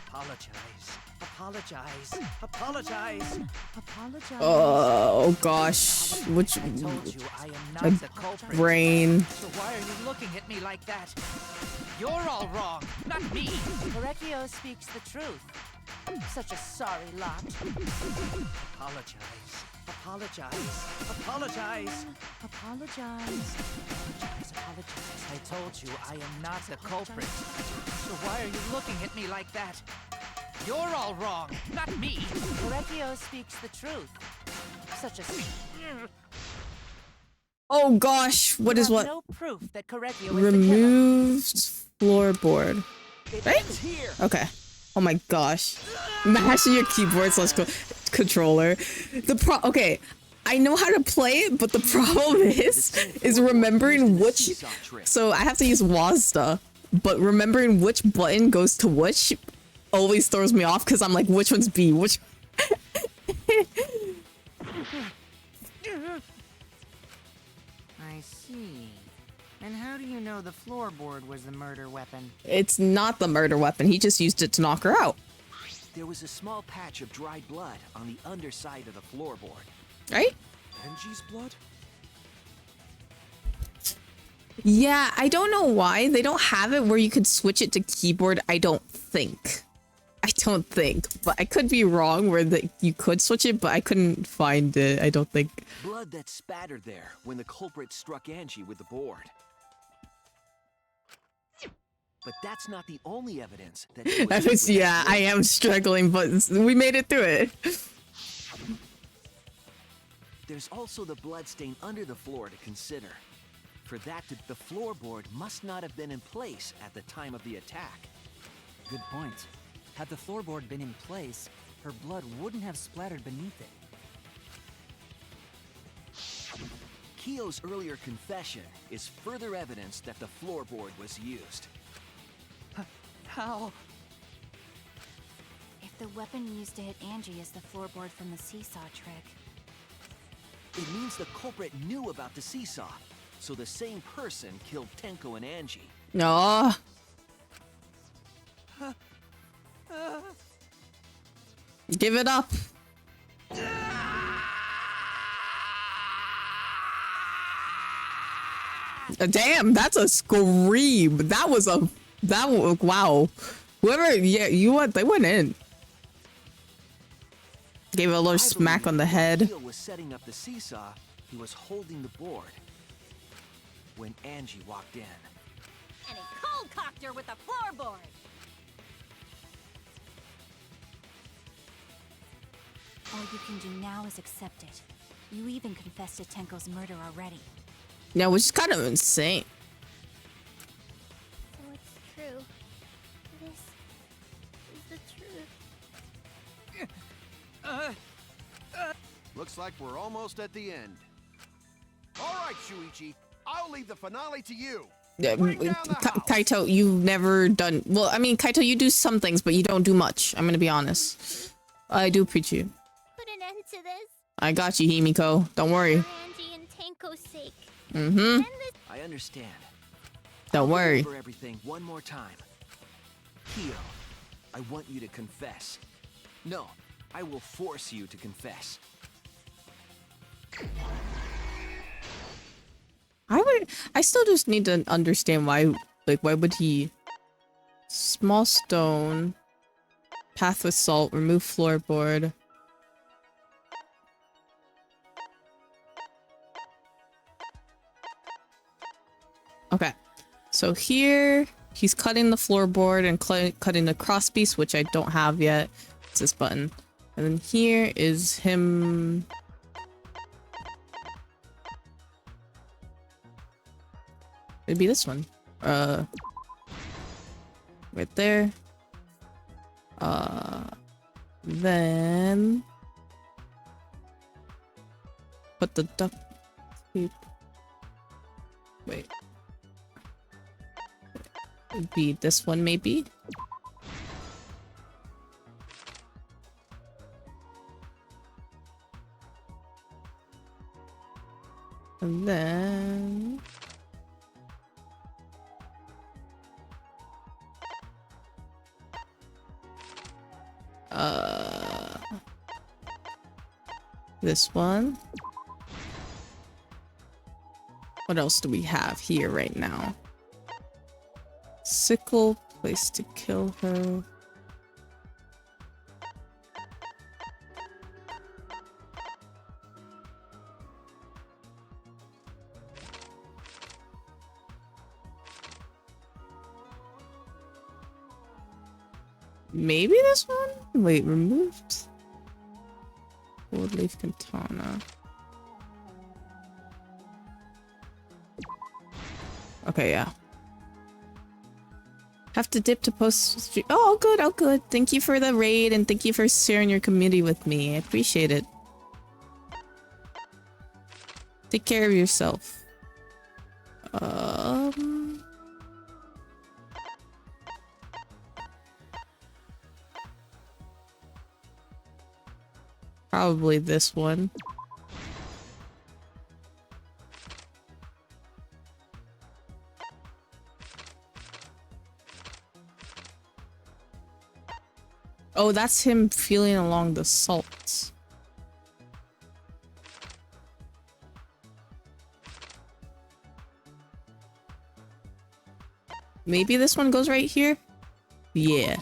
Apologize. Apologize. Apologize.
Apologize.
Oh gosh, which
I told you I am
my
not the culprit.
brain.
So why are you looking at me like that? You're all wrong, not me.
Korekio speaks the truth. Such a sorry lot.
Apologize. Apologize. Apologize.
Apologize. Apologize.
I told you I am not a culprit. So why are you looking at me like that? You're all wrong, not me.
Korekio speaks the truth. Such a...
Oh gosh, what is what?
No proof that Korekio is
Removed floorboard.
It
Right?
ends here.
Okay. Oh my gosh. Mashing your keyboard slash controller. Okay. I know how to play it, but the problem is remembering which. So I have to use WASDA, but remembering which button goes to which always throws me off because I'm like, which one's B? Which.
I see. And how do you know the floorboard was the murder weapon?
It's not the murder weapon. He just used it to knock her out.
There was a small patch of dried blood on the underside of the floorboard.
Right?
Angie's blood?
Yeah, I don't know why. They don't have it where you could switch it to keyboard, I don't think. But I could be wrong where you could switch it, but I couldn't find it, I don't think.
Blood that spattered there when the culprit struck Angie with the board. But that's not the only evidence that he was
Yeah, I am struggling, but we made it through it.
There's also the bloodstain under the floor to consider. For that, the floorboard must not have been in place at the time of the attack.
Good point. Had the floorboard been in place, her blood wouldn't have splattered beneath it.
Kyo's earlier confession is further evidence that the floorboard was used.
How?
If the weapon used to hit Angie is the floorboard from the seesaw trick.
It means the culprit knew about the seesaw, so the same person killed Tenko and Angie.
No. Give it up. Damn, that's a scream. Wow. Whoever, yeah, they went in. Gave it a little smack on the head.
Kyo was setting up the seesaw, he was holding the board when Angie walked in.
And he cold-cocked her with the floorboard.
All you can do now is accept it. You even confessed to Tenko's murder already.
Yeah, which is kind of insane.
So it's true. This is the truth.
Looks like we're almost at the end. All right, Shuichi, I'll leave the finale to you.
Yeah, Kaito, you've never done... Well, I mean, Kaito, you do some things, but you don't do much. I'm gonna be honest. I do appreciate you.
Put an end to this.
I got you, Himiko. Don't worry.
For Angie and Tenko's sake.
Mm-hmm.
I understand.
Don't worry.
For everything one more time. Kyo, I want you to confess. No, I will force you to confess.
I still just need to understand why, like, why would he... Small stone. Path with salt. Remove floorboard. Okay. So here, he's cutting the floorboard and cutting the crosspiece, which I don't have yet. It's this button. And then here is him... It'd be this one. Right there. Then... Put the duct tape... Wait. It'd be this one, maybe? And then... This one. What else do we have here right now? Sickle, place to kill her. Maybe this one? Wait, removed? Gold leaf katana. Okay, yeah. Have to dip to post stream. Oh, all good, all good. Thank you for the raid and thank you for sharing your community with me. I appreciate it. Take care of yourself. Probably this one. Oh, that's him feeling along the salt. Maybe this one goes right here? Yeah.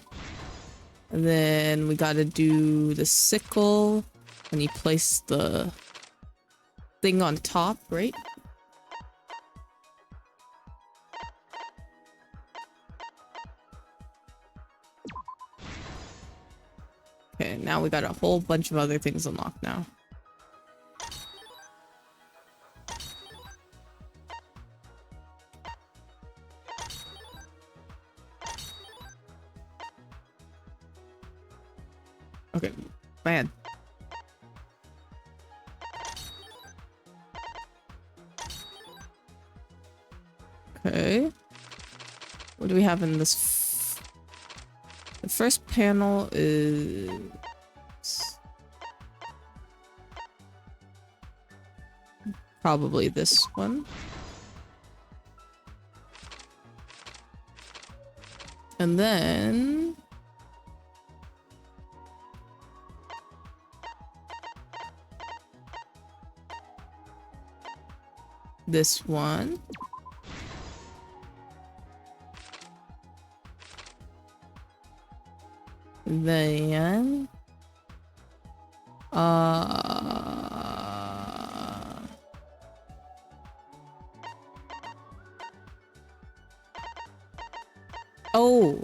And then we gotta do the sickle when you place the thing on top, right? Okay, now we got a whole bunch of other things unlocked now. Okay, man. Okay. What do we have in this? The first panel is... probably this one. And then... this one. Then... oh,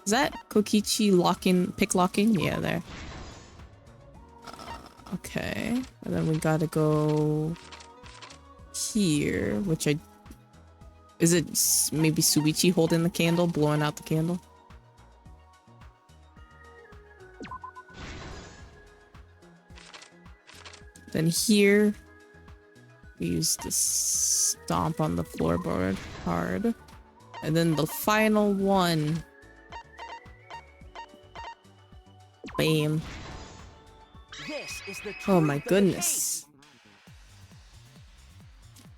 is that Kokichi locking, pick locking? Yeah, there. Okay, and then we gotta go here, which I... is it maybe Suichi holding the candle, blowing out the candle? Then here, we use the stomp on the floorboard hard. And then the final one. Bam.
This is the
Oh my
truth of the
goodness.
case.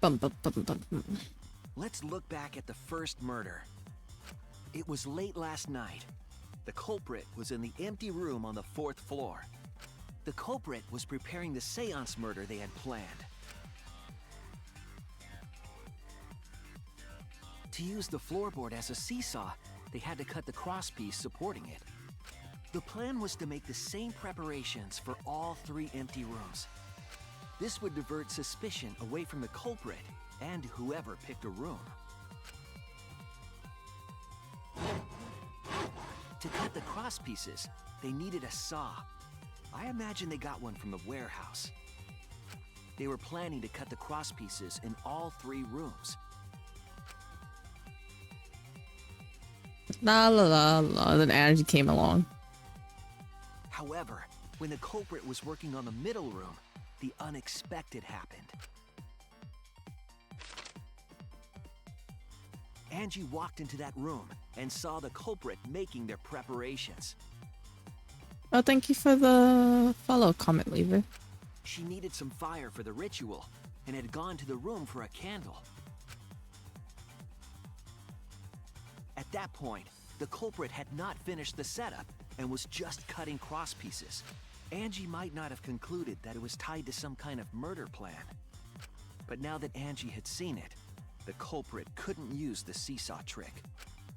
Bum, bum, bum, bum, bum.
Let's look back at the first murder. It was late last night. The culprit was in the empty room on the 4th floor. The culprit was preparing the seance murder they had planned. To use the floorboard as a seesaw, they had to cut the crosspiece supporting it. The plan was to make the same preparations for all 3 empty rooms. This would divert suspicion away from the culprit and whoever picked a room. To cut the crosspieces, they needed a saw. I imagine they got one from the warehouse. They were planning to cut the crosspieces in all 3 rooms.
La la la la. Then Angie came along.
However, when the culprit was working on the middle room, the unexpected happened. Angie walked into that room and saw the culprit making their preparations.
Oh, thank you for the follow comment, Lever.
She needed some fire for the ritual and had gone to the room for a candle. At that point, the culprit had not finished the setup and was just cutting crosspieces. Angie might not have concluded that it was tied to some kind of murder plan. But now that Angie had seen it, the culprit couldn't use the seesaw trick.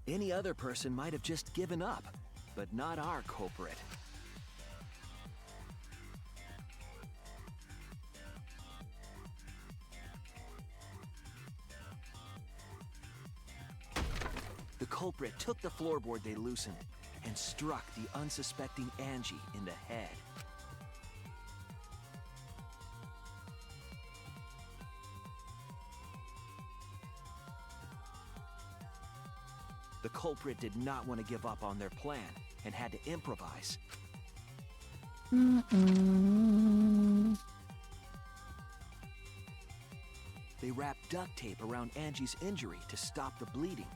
Any other person might have just given up, but not our culprit. The culprit took the floorboard they loosened and struck the unsuspecting Angie in the head. The culprit did not want to give up on their plan and had to improvise. They wrapped duct tape around Angie's injury to stop the bleeding.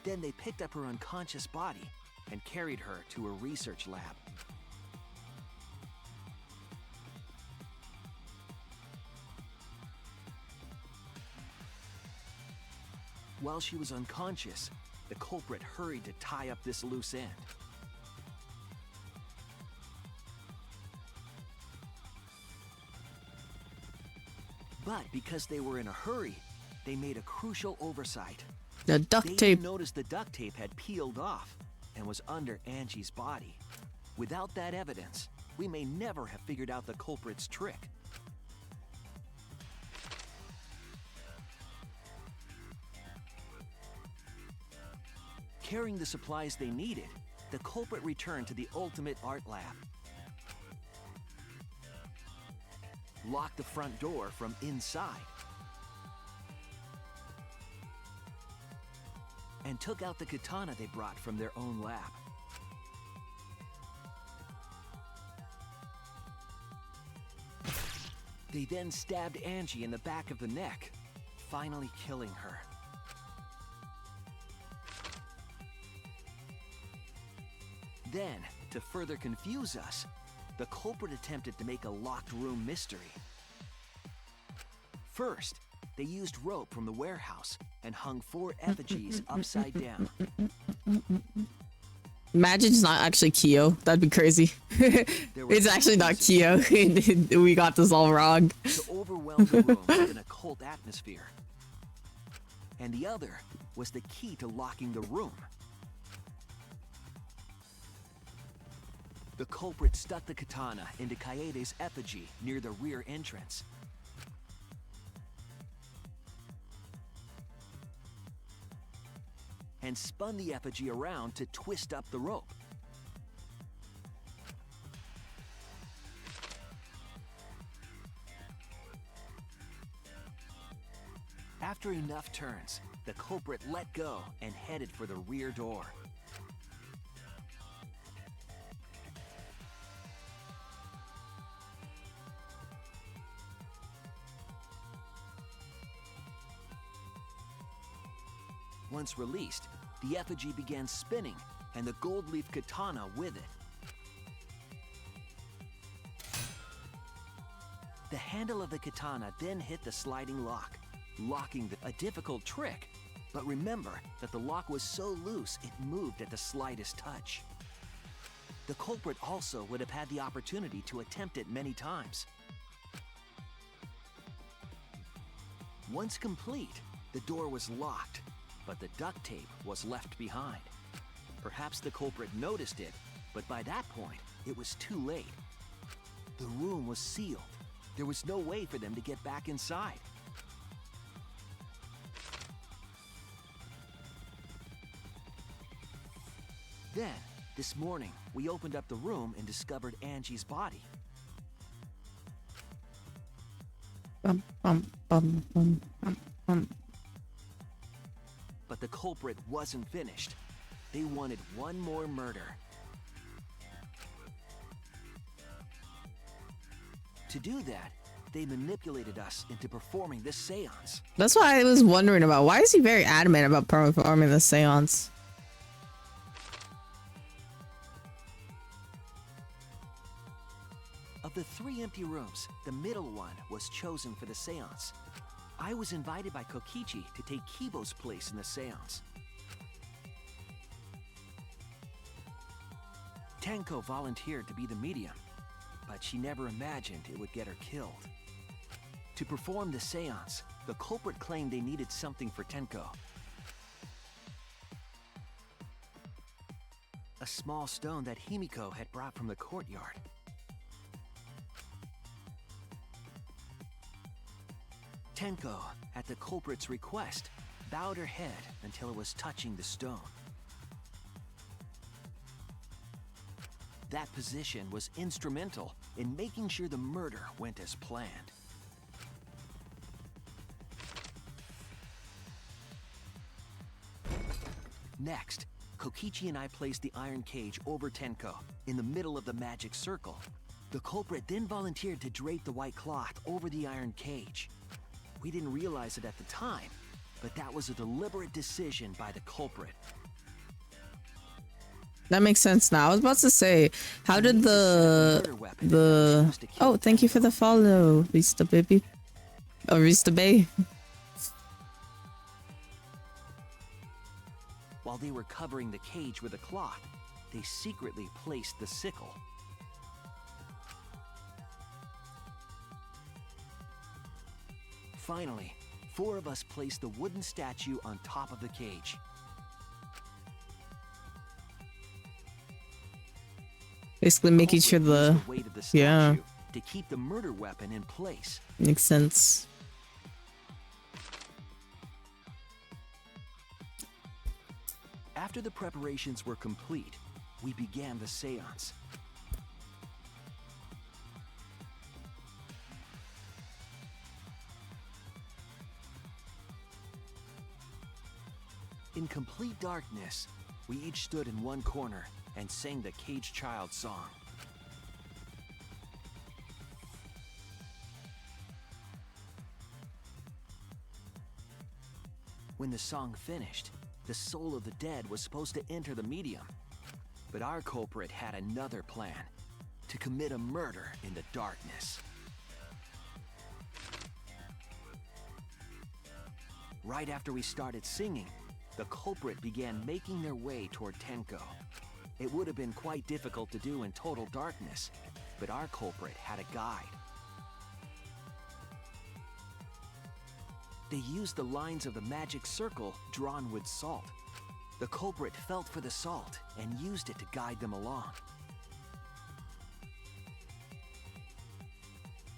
Then they picked up her unconscious body and carried her to a research lab. While she was unconscious, the culprit hurried to tie up this loose end. But because they were in a hurry, they made a crucial oversight.
The duct
They
tape.
didn't notice the duct tape had peeled off and was under Angie's body. Without that evidence, we may never have figured out the culprit's trick. Carrying the supplies they needed, the culprit returned to the ultimate art lab. Locked the front door from inside. And took out the katana they brought from their own lab. They then stabbed Angie in the back of the neck, finally killing her. Then, to further confuse us, the culprit attempted to make a locked room mystery. First, they used rope from the warehouse and hung 4 effigies upside down.
Imagine it's not actually Kyo. That'd be crazy. It's actually not Kyo. We got this all wrong.
To overwhelm the room with an occult atmosphere. And the other was the key to locking the room. The culprit stuck the katana into Kaede's effigy near the rear entrance. And spun the effigy around to twist up the rope. After enough turns, the culprit let go and headed for the rear door. Once released, the effigy began spinning, and the gold leaf katana with it. The handle of the katana then hit the sliding lock, locking a difficult trick. But remember that the lock was so loose it moved at the slightest touch. The culprit also would have had the opportunity to attempt it many times. Once complete, the door was locked, but the duct tape was left behind. Perhaps the culprit noticed it, but by that point, it was too late. The room was sealed. There was no way for them to get back inside. Then, this morning, we opened up the room and discovered Angie's body.
Bum, bum, bum, bum, bum, bum.
But the culprit wasn't finished. They wanted one more murder. To do that, they manipulated us into performing this seance.
That's why I was wondering about. Why is he very adamant about performing the seance?
Of the 3 empty rooms, the middle one was chosen for the seance. I was invited by Kokichi to take Kibo's place in the seance. Tenko volunteered to be the medium, but she never imagined it would get her killed. To perform the seance, the culprit claimed they needed something for Tenko. A small stone that Himiko had brought from the courtyard. Tenko, at the culprit's request, bowed her head until it was touching the stone. That position was instrumental in making sure the murder went as planned. Next, Kokichi and I placed the iron cage over Tenko, in the middle of the magic circle. The culprit then volunteered to drape the white cloth over the iron cage. We didn't realize it at the time, but that was a deliberate decision by the culprit.
That makes sense now. I was about to say, how did the oh, thank you for the follow, Vista baby. Oh, Vista Bay.
While they were covering the cage with a cloth, they secretly placed the sickle. Finally, 4 of us placed the wooden statue on top of the cage.
Basically making sure the
weight of the statue
yeah,
to keep the murder weapon in place.
makes sense.
After the preparations were complete, we began the seance. In complete darkness, we each stood in one corner and sang the Caged Child song. When the song finished, the soul of the dead was supposed to enter the medium. But our culprit had another plan, to commit a murder in the darkness. Right after we started singing, the culprit began making their way toward Tenko. It would have been quite difficult to do in total darkness, but our culprit had a guide. They used the lines of the magic circle drawn with salt. The culprit felt for the salt and used it to guide them along.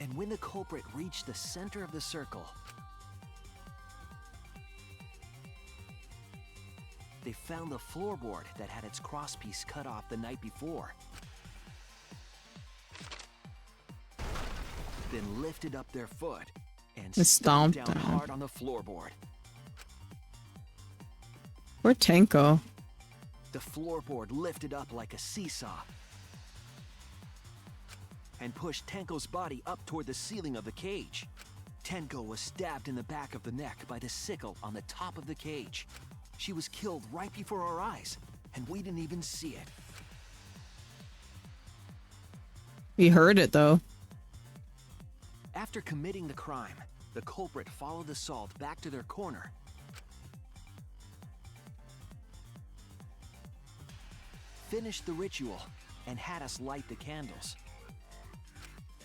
And when the culprit reached the center of the circle, they found the floorboard that had its crosspiece cut off the night before. Then lifted up their foot and stomped down hard on the floorboard.
Where'd Tenko?
The floorboard lifted up like a seesaw and pushed Tenko's body up toward the ceiling of the cage. Tenko was stabbed in the back of the neck by the sickle on the top of the cage. She was killed right before our eyes, and we didn't even see it.
We heard it though.
After committing the crime, the culprit followed the salt back to their corner. Finished the ritual and had us light the candles.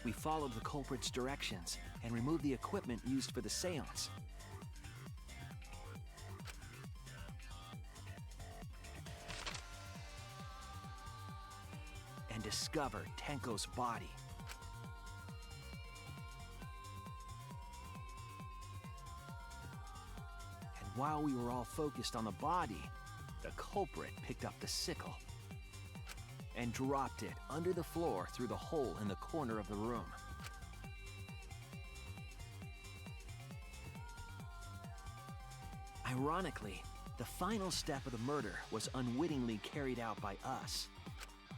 We followed the culprit's directions and removed the equipment used for the seance. And discovered Tenko's body. And while we were all focused on the body, the culprit picked up the sickle and dropped it under the floor through the hole in the corner of the room. Ironically, the final step of the murder was unwittingly carried out by us.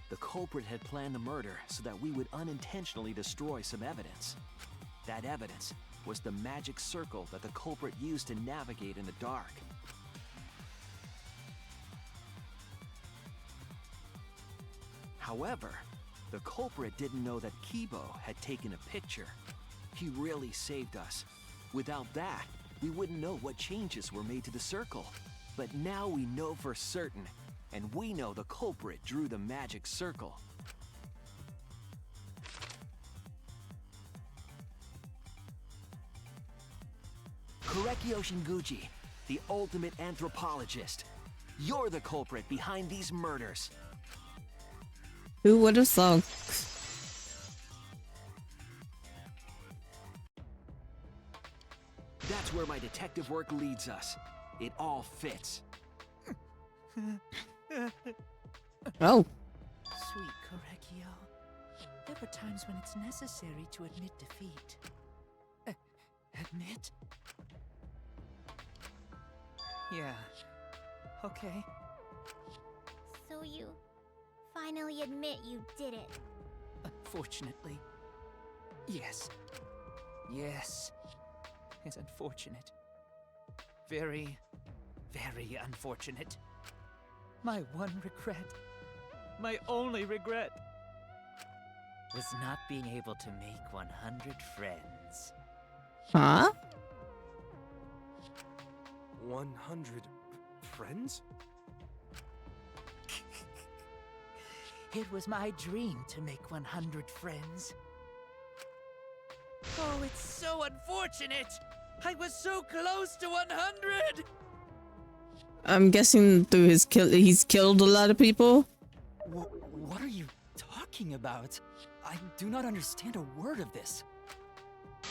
The culprit had planned the murder so that we would unintentionally destroy some evidence. That evidence was the magic circle that the culprit used to navigate in the dark. However, the culprit didn't know that Kibo had taken a picture. He really saved us. Without that, we wouldn't know what changes were made to the circle. But now we know for certain, and we know the culprit drew the magic circle. Korekio Shinguchi, the ultimate anthropologist. You're the culprit behind these murders.
Who would have thunk?
That's where my detective work leads us. It all fits.
Oh.
Sweet Correcchio. There are times when it's necessary to admit defeat. Admit? Yeah. Okay.
So you finally admit you did it.
Unfortunately. Yes. Yes. It's unfortunate. Very, very unfortunate. My one regret, my only regret,
Was not being able to make 100 friends.
Huh?
100 friends?
It was my dream to make 100 friends. Oh, it's so unfortunate! I was so close to 100!
I'm guessing through his he's killed a lot of people.
What are you talking about? I do not understand a word of this.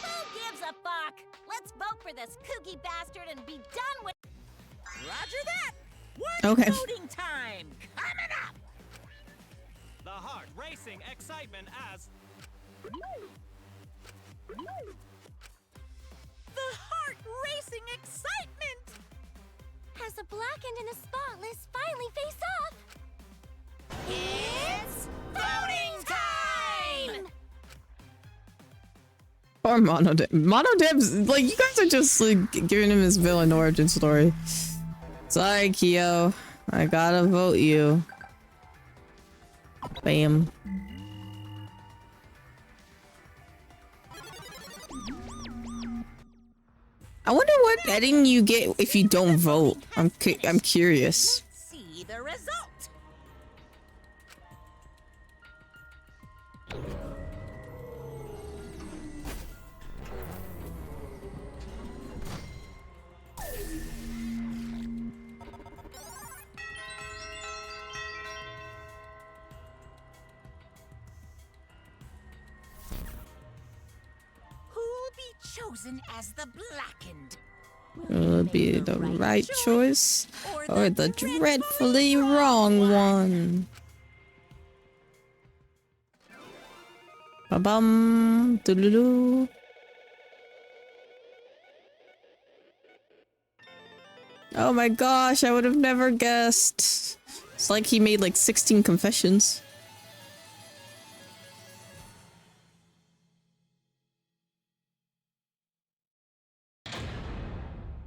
Who gives a fuck? Let's vote for this kooky bastard and be done with.
Roger that!
Okay.
Voting time! Coming up!
The heart racing excitement as
The heart racing excitement!
As the blackened and the spotless finally face off.
It's voting time!
Or Monodip. Monodip's like, you guys are just like giving him his villain origin story. Sorry, Kyo. I gotta vote you. Bam. I wonder what editing you get if you don't vote. I'm curious.
See the result! Who'll be chosen as the blackened?
Will it be the right choice or the dreadfully wrong one? Ba-bum. Doodaloo. Oh my gosh, I would have never guessed. It's like he made like 16 confessions.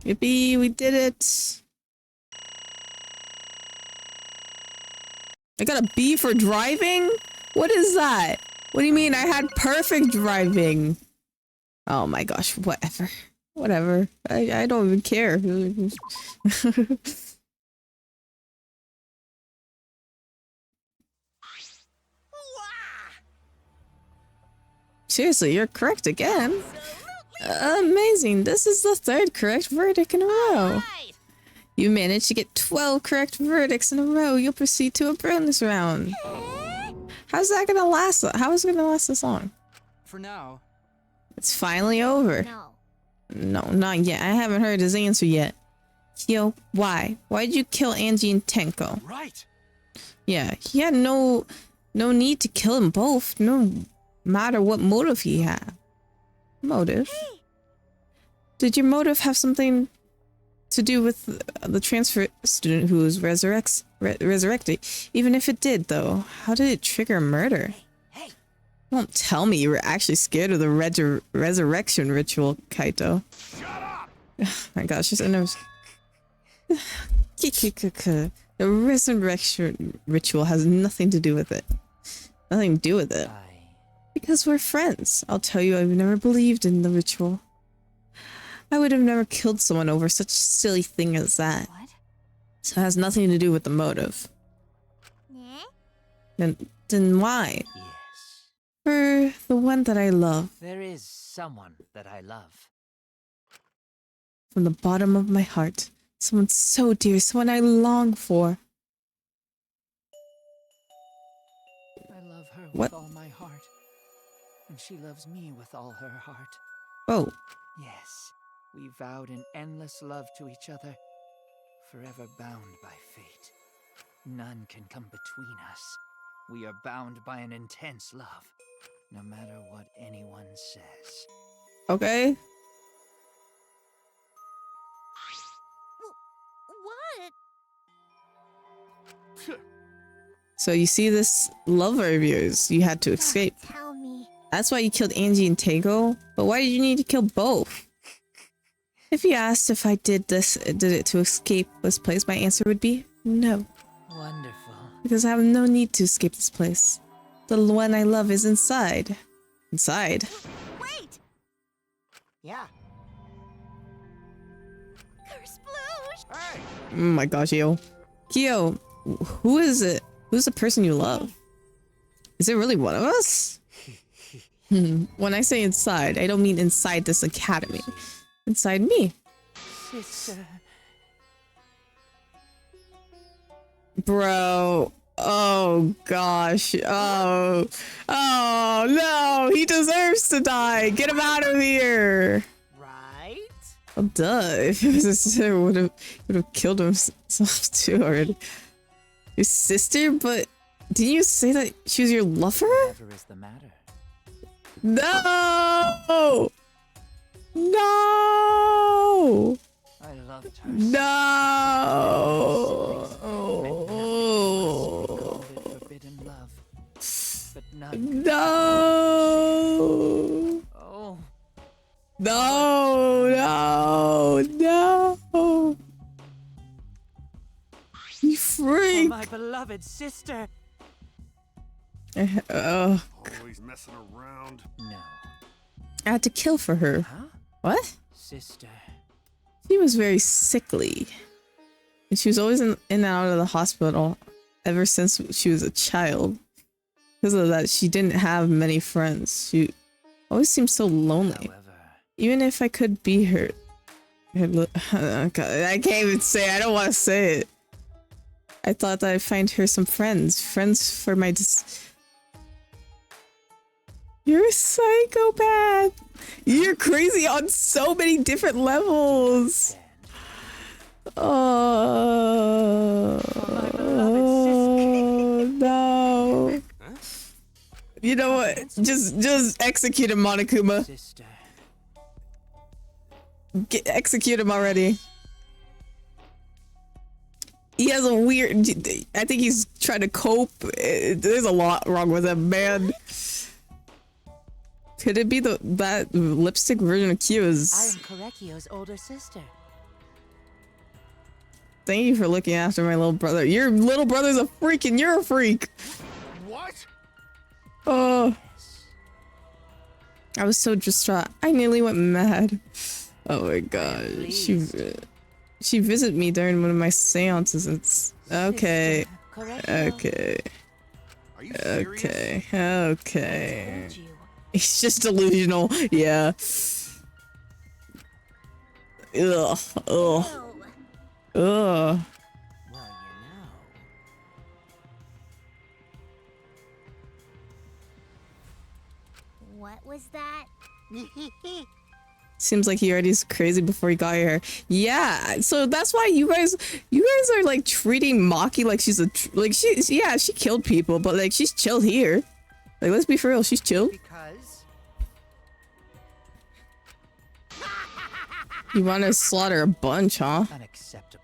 Yippee, we did it! I got a B for driving? What is that? What do you mean I had perfect driving? Oh my gosh, whatever. Whatever. I don't even care. Seriously, you're correct again. Amazing. This is the third correct verdict in a row. You managed to get 12 correct verdicts in a row. You'll proceed to a bonus round. How's that gonna last? How is it gonna last this long?
For now.
It's finally over. No, not yet. I haven't heard his answer yet. Yo, why? Why did you kill Angie and Tenko?
Right.
Yeah, he had no need to kill them both. No matter what motive he had. Motive? Did your motive have something to do with the transfer student who was resurrected? Even if it did, though, how did it trigger a murder? Don't tell me you were actually scared of the resurrection ritual, Kaito. Shut up! Oh my gosh, just I know. The resurrection ritual has nothing to do with it. Nothing to do with it. Because we're friends. I'll tell you, I've never believed in the ritual. I would have never killed someone over such a silly thing as that. What? So it has nothing to do with the motive. Then why? For the one that I love.
There is someone that I love.
From the bottom of my heart. Someone so dear, someone I long for.
I love her
What?
with all my heart. And she loves me with all her heart.
Oh.
Yes, we vowed an endless love to each other,
Forever bound by fate. None can come between us. We are bound by an intense love, no matter what anyone says.
Okay.
What?
So you see this lover of yours you had to escape.
Tell me.
That's why you killed Angie and Tango. But why did you need to kill both? If you asked if I did it to escape this place, my answer would be no.
Wonderful.
Because I have no need to escape this place. The one I love is inside. Inside?
Wait! Yeah. Curse Blue!
Hey!
Oh my gosh, Yo. Kyo, who is it? Who's the person you love? Is it really one of us? When I say inside, I don't mean inside this academy. Inside me.
Sister.
Bro. Oh gosh. Oh no, he deserves to die. Get him out of here.
Right?
Oh duh. If it was his sister, would have killed himself too already. Your sister? But didn't you say that she was your lover?
Whatever is the matter?
No! No!
I loved her.
No!
Forbidden love, but none.
No!
Oh.
No! No! No! You freak!
For my beloved sister.
Always messing around.
No.
I had to kill for her.
Huh?
What?
Sister.
She was very sickly. And she was always in and out of the hospital ever since she was a child. Because of that, she didn't have many friends. She always seemed so lonely.
However,
even if I could be her... I can't even say it. I don't want to say it. I thought that I'd find her some friends. Friends for my... You're a psychopath! You're crazy on so many different levels! Oh, no. You know what? Just execute him, Monokuma. Execute him already. He has a weird... I think he's trying to cope. There's a lot wrong with him, man. Could it be that lipstick version of Q is...
I am Korekio's older sister.
Thank you for looking after my little brother. Your little brother's a freak and you're a freak.
What?
Oh. I was so distraught. I nearly went mad. Oh my god. She visited me during one of my seances. It's okay. Okay.
Are you serious?
Okay. He's just delusional. Yeah. Ugh. Ugh. Ugh.
Well,
What was that?
Seems like he already is crazy before he got here. Yeah, so that's why you guys are like treating Maki like she's she killed people, but like she's chill here. Like, let's be for real, she's chill.
Because
You want to slaughter a bunch, huh?
Unacceptable.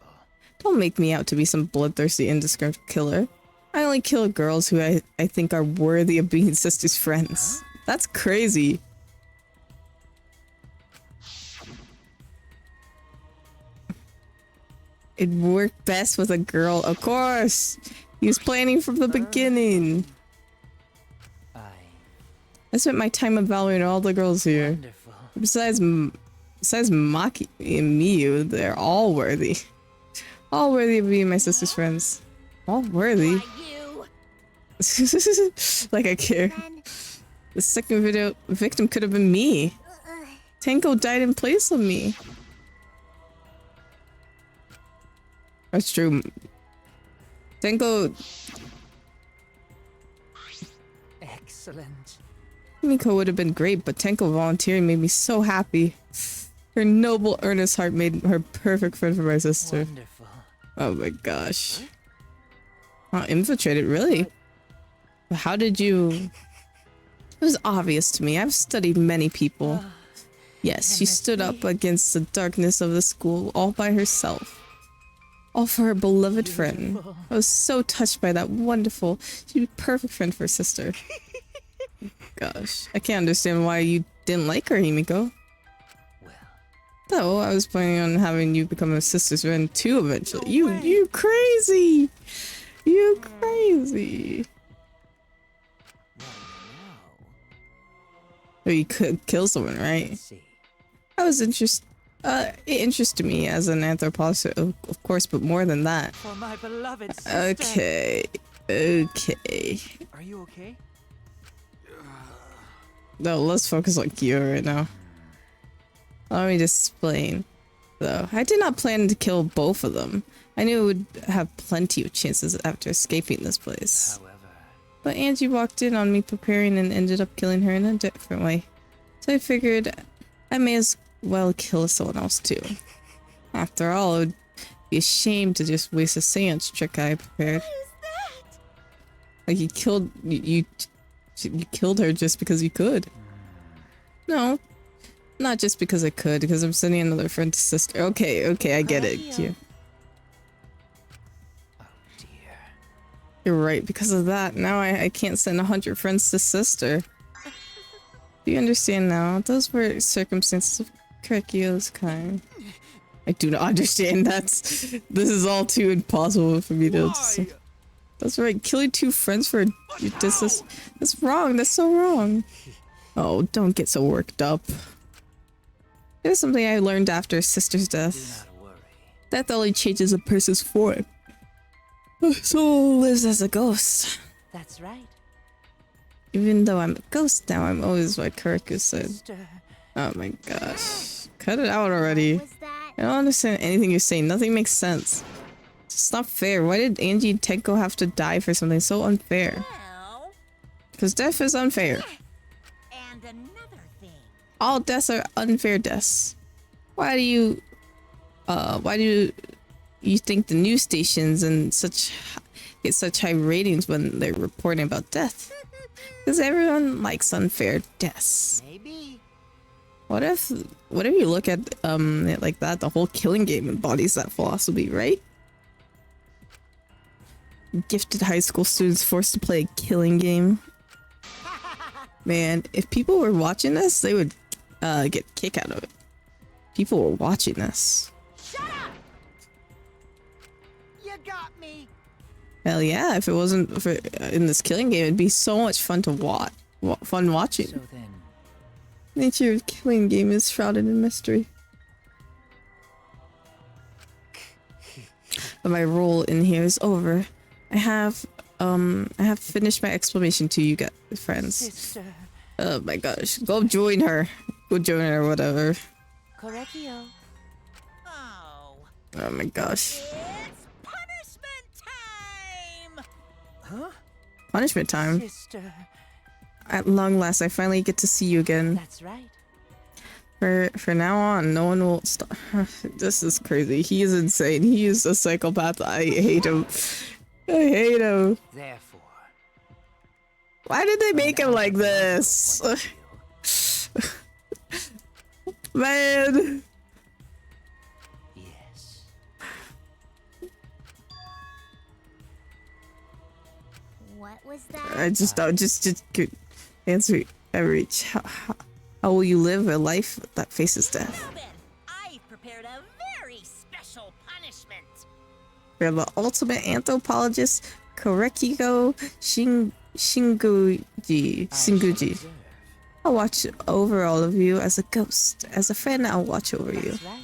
Don't make me out to be some bloodthirsty, indiscriminate killer. I only kill girls who I think are worthy of being sister's friends. Huh? That's crazy. It worked best with a girl, of course. He was planning from the beginning. I spent my time evaluating all the girls here.
Wonderful.
Besides Maki and Miyu, they're all worthy. All worthy of being my sister's friends. All worthy. Like I care. The second victim could have been me. Tenko died in place of me. That's true. Tenko...
Excellent.
Miko would have been great, but Tenko volunteering made me so happy. Her noble, earnest heart made her perfect friend for my sister.
Wonderful.
Oh my gosh. Infiltrated, really? How did you... It was obvious to me. I've studied many people. Yes, she stood up against the darkness of the school all by herself. All for her beloved friend. I was so touched by that wonderful... She'd be a perfect friend for her sister. Gosh, I can't understand why you didn't like her, Himiko. Though I was planning on having you become a sister's friend too eventually. You crazy! You crazy! Or you could kill someone, right? I was it interested me as an anthropologist, of course, but more than that.
For my beloved sister.
Okay.
Are you okay?
No, let's focus on Kyo right now. Let me just explain. Though, I did not plan to kill both of them. I knew it would have plenty of chances after escaping this place. But Angie walked in on me preparing and ended up killing her in a different way. So I figured I may as well kill someone else too. After all, it would be a shame to just waste a seance trick I prepared. Like you killed her just because you could. No, not just because I could, because I'm sending another friend to sister. Okay, I get it. Cute. You're right, because of that, now I can't send 100 friends to sister. Do you understand now? Those were circumstances of Korekiyo's kind. I do not understand. This is all too impossible for me to... That's right, killing 2 friends for that's wrong, that's so wrong. Oh, don't get so worked up. It was something I learned after a sister's death. Death only changes a person's form. Soul lives as a ghost.
That's right.
Even though I'm a ghost now, I'm always what Kuriku said.
Sister.
Oh my gosh. Cut it out already. I don't understand anything you're saying. Nothing makes sense. It's not fair. Why did Angie and Tenko have to die for something so unfair? Because death is unfair.
And another thing.
All deaths are unfair deaths. Why do you think the news stations and get such high ratings when they're reporting about death? Because everyone likes unfair deaths.
Maybe.
What if you look at it like that? The whole killing game embodies that philosophy, right? Gifted high school students forced to play a killing game. Man, if people were watching this, they would get a kick out of it. People were watching this.
Shut up! You got me.
Hell yeah, if it wasn't for in this killing game, it'd be so much fun to watch. Fun watching.
So then,
nature of killing game is shrouded in mystery. But my role in here is over. I have finished my explanation to you guys, friends.
Sister.
Oh my gosh, go join her. Go join her, whatever.
Korekiyo.
Oh my gosh.
It's punishment time!
Huh?
Punishment time.
Sister.
At long last, I finally get to see you again.
That's right.
For now on, no one will stop. This is crazy. He is insane. He is a psychopath. I hate him. I hate him.
therefore,
Why did they make him like this? Man.
yes.
What was that?
I just could answer every. How will you live a life that faces death?
Well then, I've prepared a very special punishment.
We have the ultimate anthropologist, Korekiyo Shinguji. I'll watch over all of you as a ghost. As a friend, I'll watch over you.
That's right.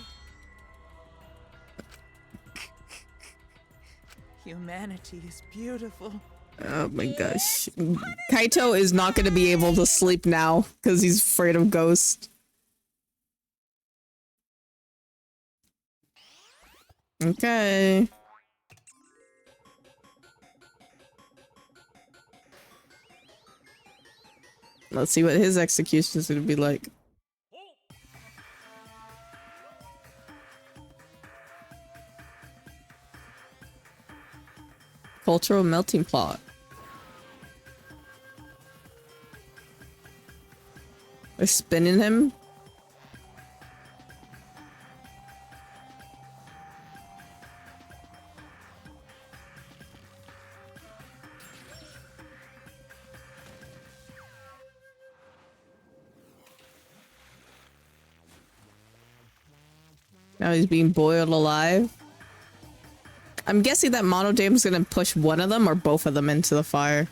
Humanity is beautiful.
Oh my gosh. Kaito is not going to be able to sleep now because he's afraid of ghosts. Okay. Let's see what his execution is going to be like. Cultural melting pot. They're spinning him. Now he's being boiled alive. I'm guessing that Monodame's gonna push one of them or both of them into the fire.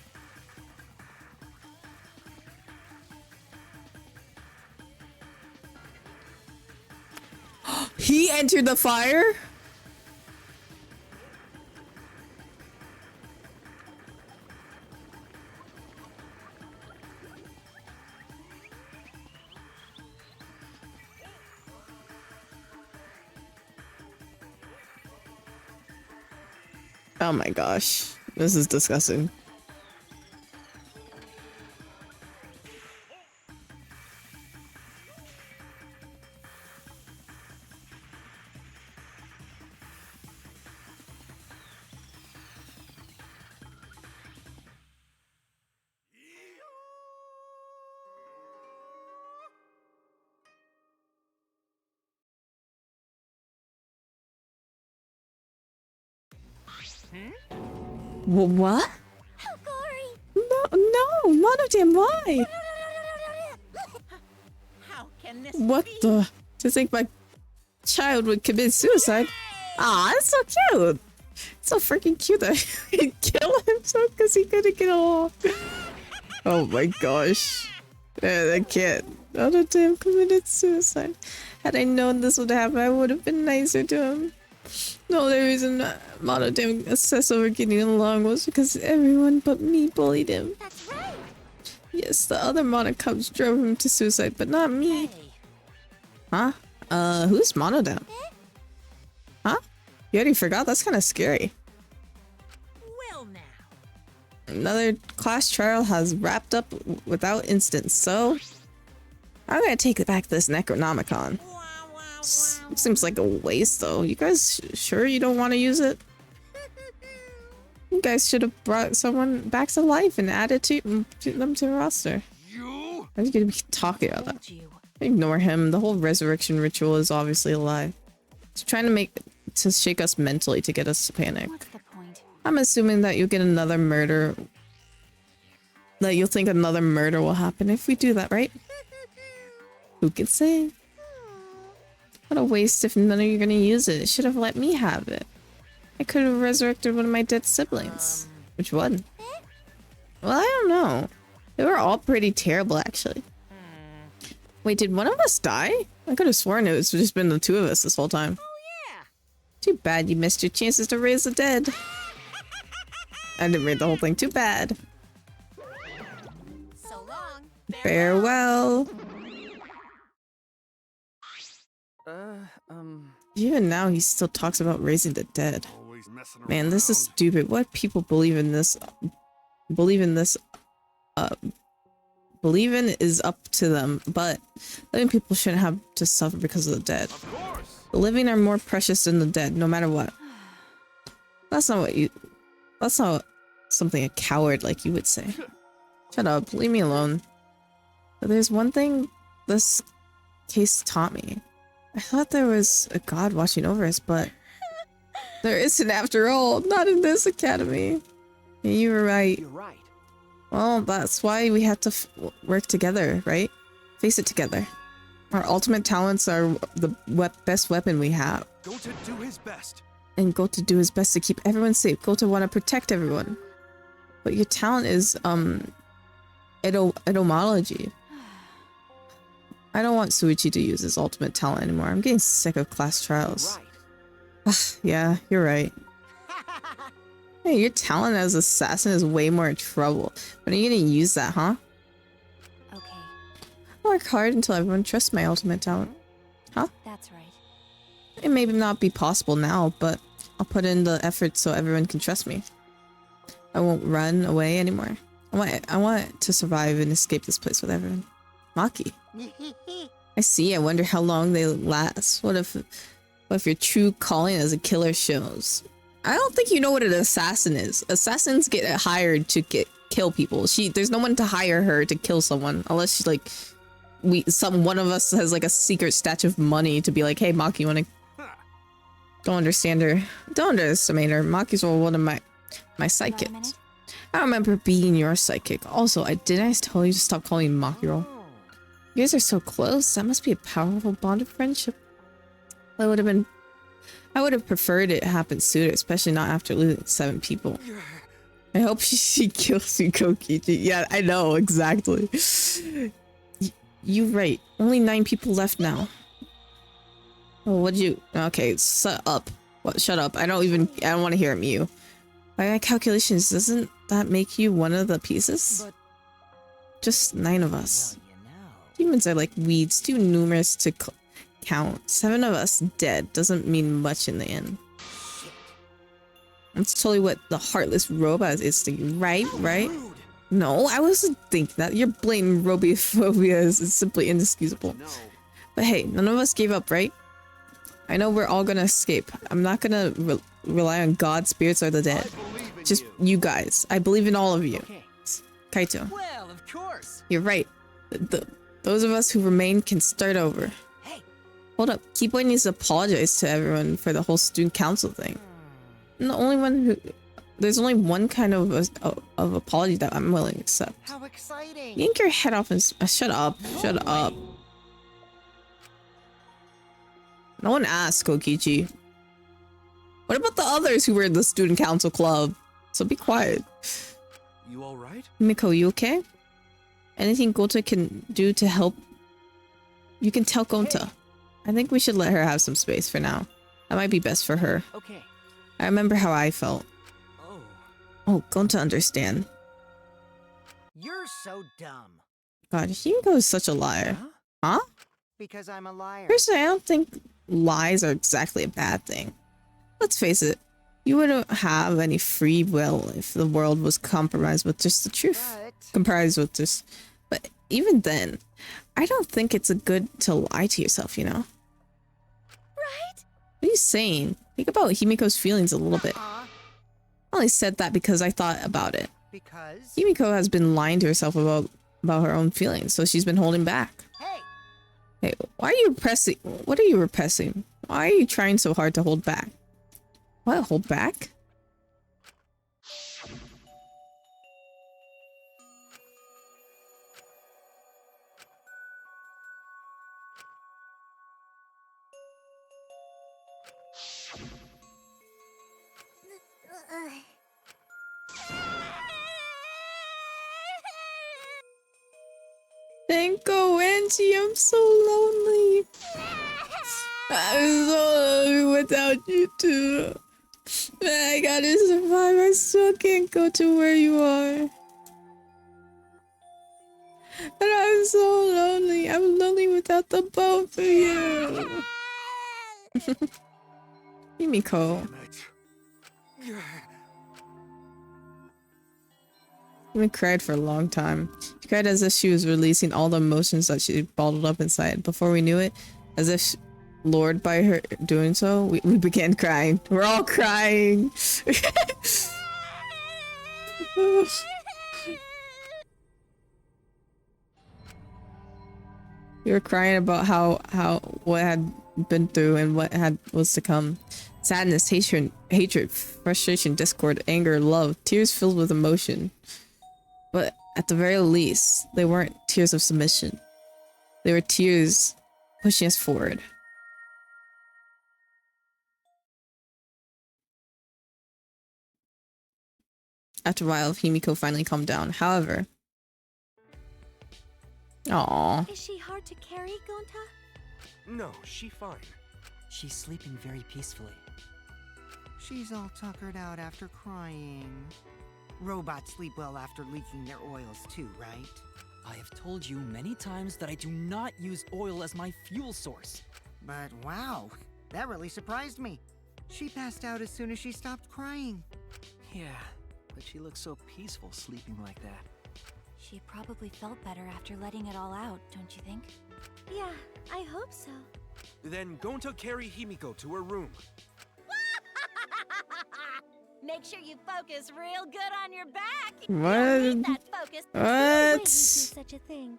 He entered the fire? Oh my gosh. This is disgusting. What? No, Monodam, why?
How can this
What
be?
the? To think my child would commit suicide? Aw, that's so cute. It's so freaking cute that he'd kill himself because he couldn't get along. Oh my gosh. I can't. Monodam committed suicide. Had I known this would happen, I would have been nicer to him. No, the reason Monodam obsessed over getting along was because everyone but me bullied him.
That's right.
Yes, the other Monocubs drove him to suicide, but not me. Huh? Who's Monodam? Huh? You already forgot? That's kind of scary.
Well now.
Another class trial has wrapped up without instance, so I'm gonna take it back to this Necronomicon. Seems like a waste, though. You guys sure you don't want to use it? You guys should have brought someone back to life and added them to the roster. Why are you gonna be talking about that? Ignore him. The whole resurrection ritual is obviously a lie. He's trying to shake us mentally to get us to panic.
What's the point?
I'm assuming that you'll get another murder. That you'll think another murder will happen if we do that, right? Who can say? What a waste if none of you are gonna use it. It should have let me have it. I could have resurrected one of my dead siblings. Which one? Well, I don't know. They were all pretty terrible, actually. Wait, did one of us die? I could have sworn it's just been the two of us this whole time.
Oh yeah.
Too bad you missed your chances to raise the dead. I didn't read the whole thing. Too bad.
So long.
Farewell. Even now, he still talks about raising the dead. Man, this is stupid. What people believe in this? Believe in is up to them, but living people shouldn't have to suffer because of the dead. The living are more precious than the dead, no matter what. That's not something a coward like you would say. Shut up, leave me alone. But there's one thing this case taught me. I thought there was a god watching over us, but there isn't after all. Not in this academy. Yeah, you were right.
You're right.
Well, that's why we have to work together, right? Face it together. Our ultimate talents are the best weapon we have.
Go to do his best.
And go to do his best to keep everyone safe. Go to want to protect everyone. But your talent is, etymology. I don't want Suichi to use his ultimate talent anymore. I'm getting sick of class trials.
Right.
Yeah, you're right. Hey, your talent as assassin is way more trouble. When are you gonna use that, huh?
Okay,
I'll work hard until everyone trusts my ultimate talent. Huh?
that's right.
It may not be possible now, but I'll put in the effort so everyone can trust me. I won't run away anymore. I want to survive and escape this place with everyone. Maki. I see. I wonder how long they last. What if your true calling as a killer shows? I don't think you know what an assassin is. Assassins get hired to kill people. There's no one to hire her to kill someone unless she's like one of us has like a secret stash of money to be like, hey Maki, you wanna don't understand her. Don't underestimate her. Maki's one of my sidekicks. I remember being your sidekick. Also, didn't I tell you to stop calling me Makiro? You guys are so close. That must be a powerful bond of friendship. I would have preferred it happen sooner, especially not after losing 7 people. I hope she kills you, Kokichi. Yeah, I know, exactly. You're right. Only 9 people left now. Oh, okay, shut up. What? Shut up. I don't want to hear it, Mew. By my calculations, doesn't that make you one of the pieces? But just 9 of us. Humans are like weeds, too numerous to count. 7 of us dead doesn't mean much in the end. That's totally what the heartless robot is thinking, right? No, I wasn't thinking that. Your blatant robophobia is simply inexcusable. But hey, none of us gave up, right? I know we're all gonna escape. I'm not gonna rely on God, spirits, or the dead. Just you guys. I believe in all of you. Okay. Kaito.
Well, of course.
You're right. Those of us who remain can start over.
Hey.
Hold up. Keyboy needs to apologize to everyone for the whole student council thing. I'm the only one who... There's only one kind of apology that I'm willing to accept.
How exciting!
Yank your head off and shut up. Shut up. No one asked, Kokichi. What about the others who were in the student council club? So be quiet.
You all right?
Miko, you okay? Anything Gonta can do to help? You can tell Gonta. I think we should let her have some space for now. That might be best for her.
Okay.
I remember how I felt. Oh, Gonta understand.
You're so dumb.
God, Himiko is such a liar. Huh?
Because I'm a liar.
Personally, I don't think lies are exactly a bad thing. Let's face it, you wouldn't have any free will if the world was compromised with just the truth. But even then, I don't think it's a good to lie to yourself, you know?
Right?
What are you saying? Think about Himiko's feelings a little bit. I only said that because I thought about it.
Because?
Himiko has been lying to herself about her own feelings, so she's been holding back. Hey, why are you repressing? What are you repressing? Why are you trying so hard to hold back? What, hold back? Thank you, Angie. I'm so lonely. I'm so lonely without you two. I gotta survive. I still can't go to where you are. And I'm so lonely. I'm lonely without the both of you. Himiko. Hime cried for a long time. She cried as if she was releasing all the emotions that she bottled up inside. Before we knew it, as if lured by her doing so, we began crying. We're all crying. We were crying about what had been through and what was to come. Sadness, hatred, frustration, discord, anger, love, tears filled with emotion. But at the very least, they weren't tears of submission. They were tears pushing us forward. After a while, Himiko finally calmed down. However... Aww.
Is she hard to carry, Gonta?
No, she fine.
She's sleeping very peacefully.
She's all tuckered out after crying. Robots sleep well after leaking their oils too, right?
I have told you many times that I do not use oil as my fuel source.
But wow, that really surprised me. She passed out as soon as she stopped crying.
Yeah, but she looks so peaceful sleeping like that.
She probably felt better after letting it all out, don't you think?
Yeah, I hope so.
Then Gonta carry Himiko to her room.
Make sure you focus real good on your back.
What?
You'll need that focus.
No way he'd do
What?
such a thing.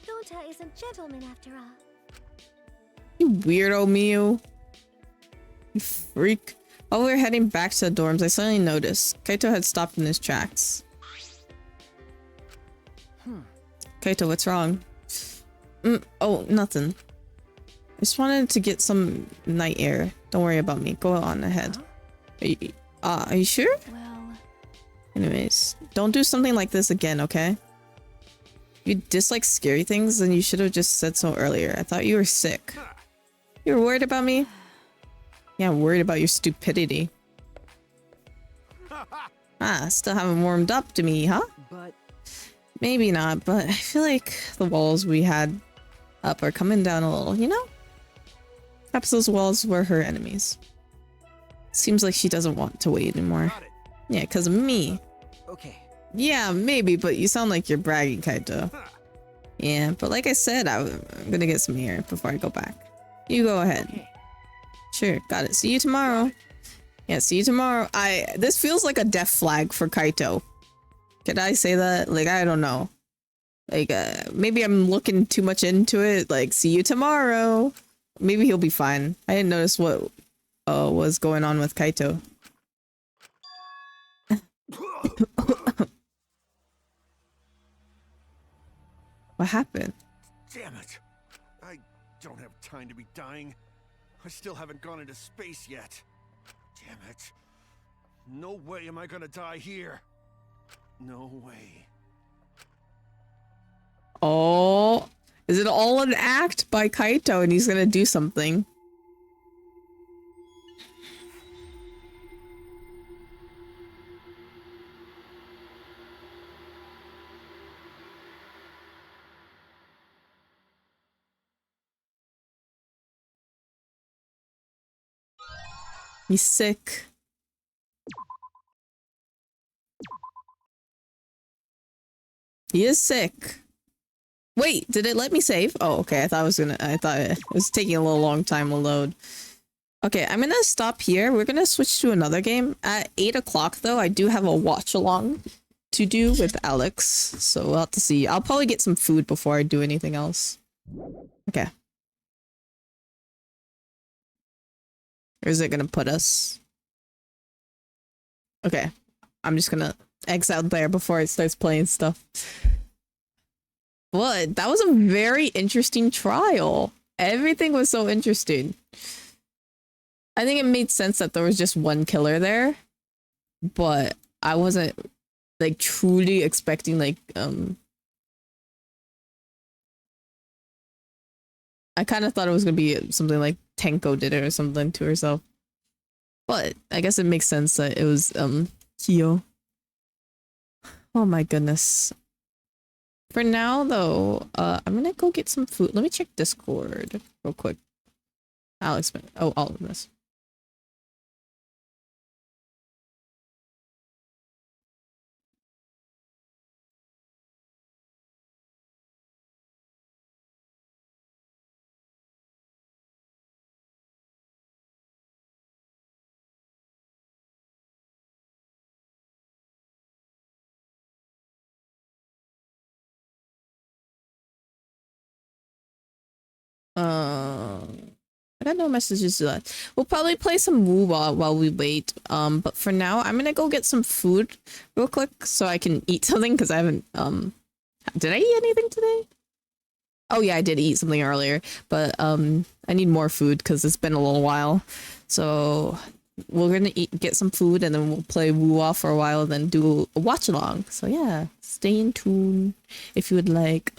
Donta isn't gentleman after all.
You weirdo, Miu. You freak. While we were heading back to the dorms, I suddenly noticed Kaito had stopped in his tracks. Kaito, what's wrong? Oh, nothing. I just wanted to get some night air. Don't worry about me. Go on ahead. Are you sure?
Well...
Anyways, don't do something like this again, okay? If you dislike scary things, then you should have just said so earlier. I thought you were sick. You were worried about me? Yeah, I'm worried about your stupidity. Still haven't warmed up to me, huh?
But...
Maybe not, but I feel like the walls we had up are coming down a little, you know? Perhaps those walls were her enemies. Seems like she doesn't want to wait anymore. Yeah, because of me.
Okay.
Yeah, maybe, but you sound like you're bragging, Kaito. Yeah, but like I said, I'm gonna get some air before I go back. You go ahead.
Okay.
Sure, got it. See you tomorrow. Yeah, see you tomorrow. This feels like a death flag for Kaito. Could I say that? Like, I don't know. Like, maybe I'm looking too much into it. Like, see you tomorrow. Maybe he'll be fine. I didn't notice what was going on with Kaito. What happened?
Damn it. I don't have time to be dying. I still haven't gone into space yet. Damn it. No way am I gonna die here. No way.
Oh, is it all an act by Kaito and he's gonna do something? He's sick. He is sick. Wait, did it let me save? Oh, okay. I thought it was taking a little long time to load. Okay, I'm gonna stop here. We're gonna switch to another game. At 8 o'clock, though, I do have a watch-along to do with Alex. So we'll have to see. I'll probably get some food before I do anything else. Okay. Where is it gonna put us? Okay. I'm just gonna X out there before it starts playing stuff. What? That was a very interesting trial. Everything was so interesting. I think it made sense that there was just one killer there, but I wasn't like truly expecting like I kind of thought it was gonna be something like Tenko did it or something to herself. But I guess it makes sense that it was Kyo. Oh my goodness. For now though, I'm gonna go get some food. Let me check Discord real quick. Alex, oh, all of this. I got no messages left. We'll probably play some Woo-Wah while we wait. But for now, I'm gonna go get some food real quick so I can eat something because I haven't, did I eat anything today? Oh yeah, I did eat something earlier, but, I need more food because it's been a little while. So we're gonna get some food and then we'll play Woo-Wah for a while and then do a watch along. So yeah, stay in tune if you would like.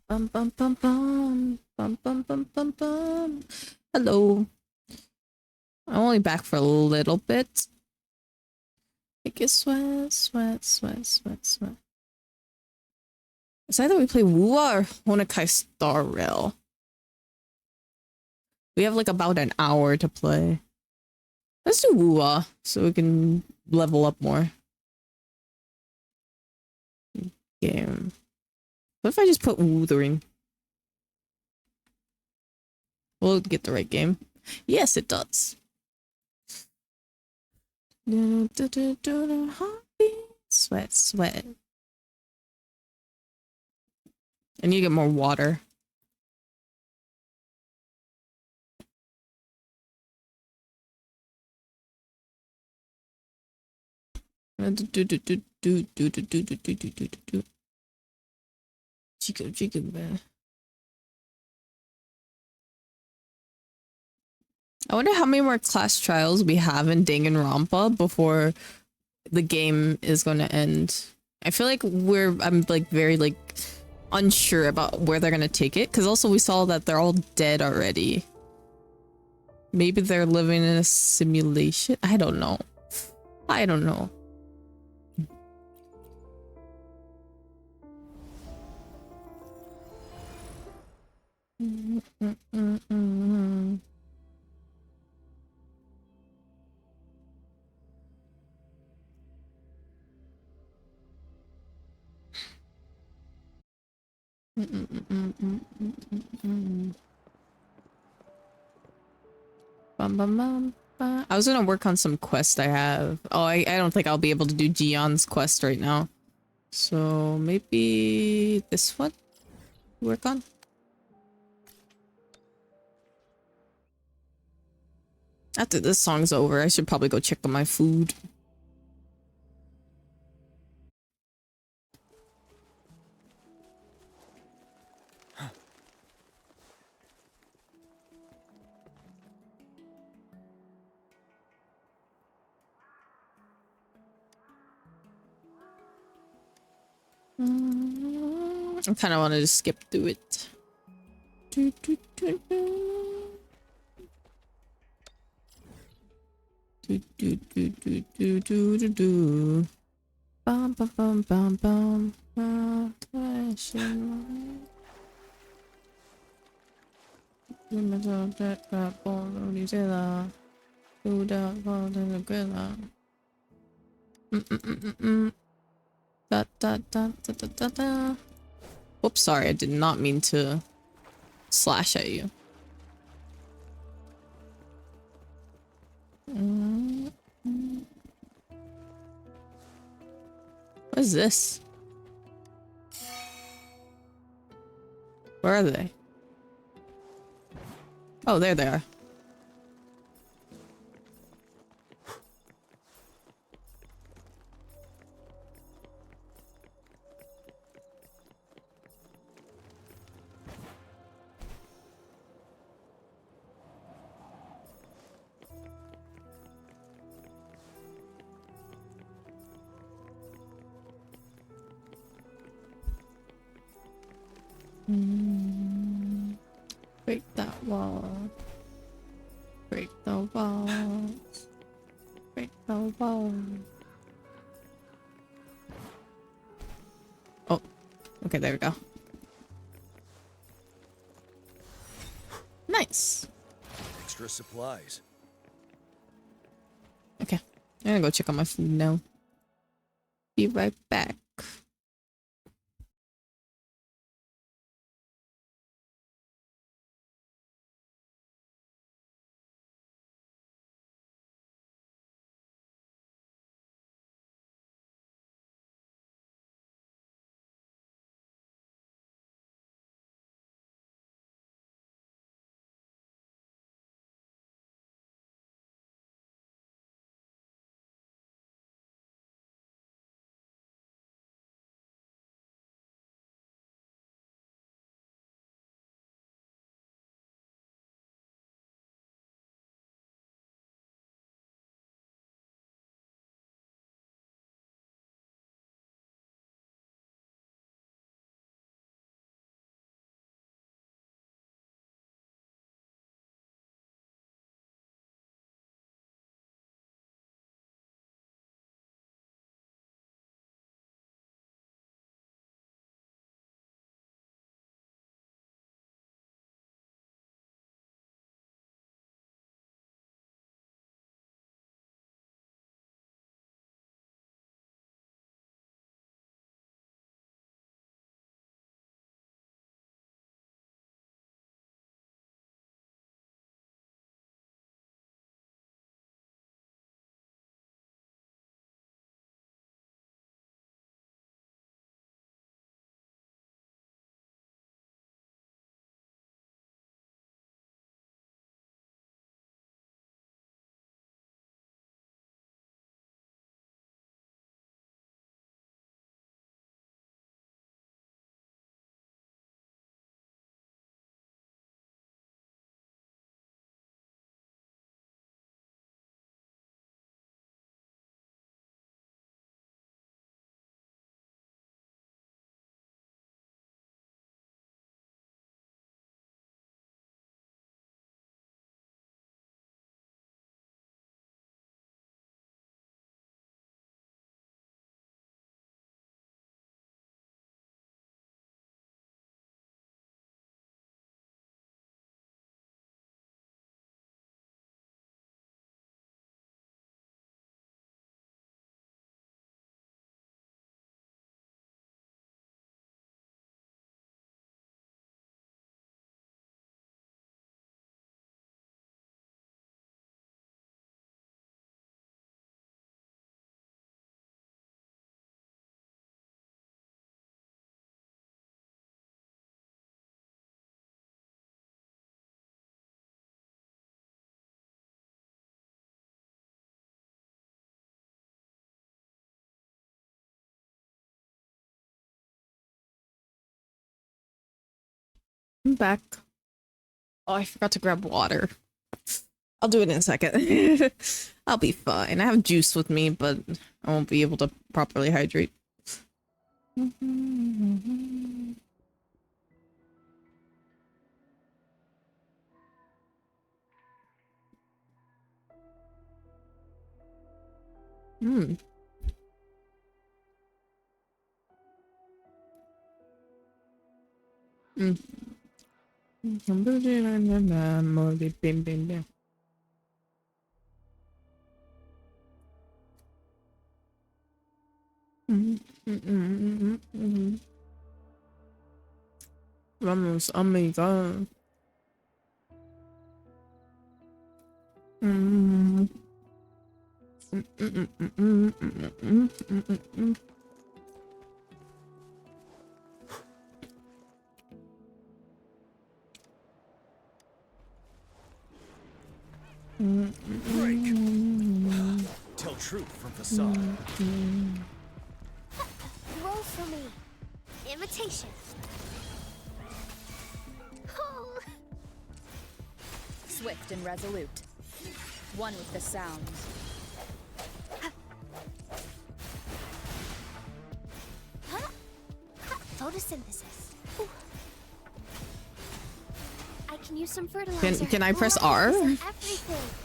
Bum bum bum bum bum bum bum bum bum. Hello. I'm only back for a little bit. Make it sweat, sweat, sweat, sweat, sweat. It's either we play Wua or Honokai Star Rail. We have like about an hour to play. Let's do Wua so we can level up more. Game. What if I just put Wuthering? Will it get the right game? Yes, it does. Sweat, sweat. I need to get more water. Chico, man. I wonder how many more class trials we have in Danganronpa before the game is going to end. I feel like I'm like very like unsure about where they're going to take it. Cause also we saw that they're all dead already. Maybe they're living in a simulation. I don't know. I don't know. Bum, bum, bum, bum. I was gonna work on some quest I have. Oh, I don't think I'll be able to do Gion's quest right now. So maybe this one? Work on? After this song's over, I should probably go check on my food. I kind of want to just skip through it. Bum bum bum bum bum. Da, da, da, da, da, da, da. Oops, sorry, I did not mean to slash at you. What is this? Where are they? Oh, there they are. Break that wall. Break the wall. Break the wall. Oh, okay, there we go. Nice.
Extra supplies.
Okay, I'm gonna go check on my food now. Be right back. I'm back. Oh, I forgot to grab water. I'll do it in a second. I'll be fine. I have juice with me, but I won't be able to properly hydrate. Hmm. Mm. Vamos, amiga.
Break. Tell truth from facade.
Roll for me. Imitation. Oh.
Swift and resolute. One with the sounds.
Photosynthesis. Ooh. I can use some fertilizer.
Can I press R?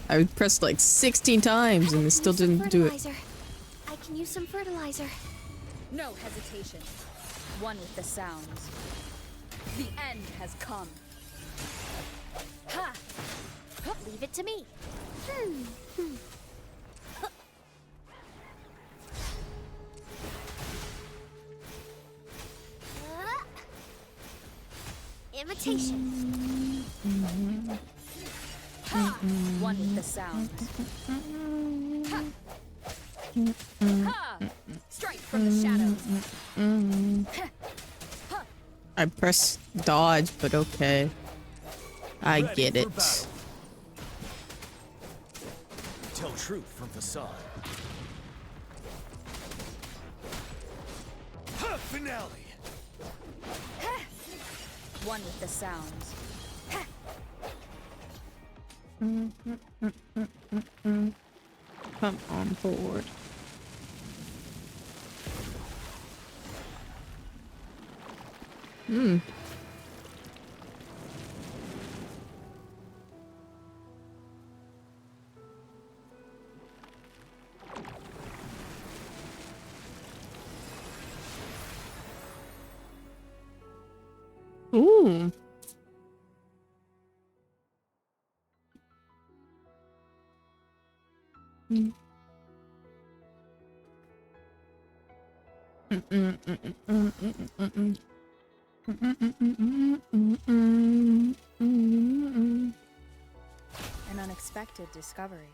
I pressed like 16 times and it still didn't do it.
I can use some fertilizer.
No hesitation. One with the sounds. The end has come.
Ha! Leave it to me. Imitation.
One with the sounds. Ha! Strike from the shadows.
I pressed dodge, but okay. I get it.
Tell truth from facade. Finale.
One with the sounds.
Come on board. Ooh.
An unexpected discovery.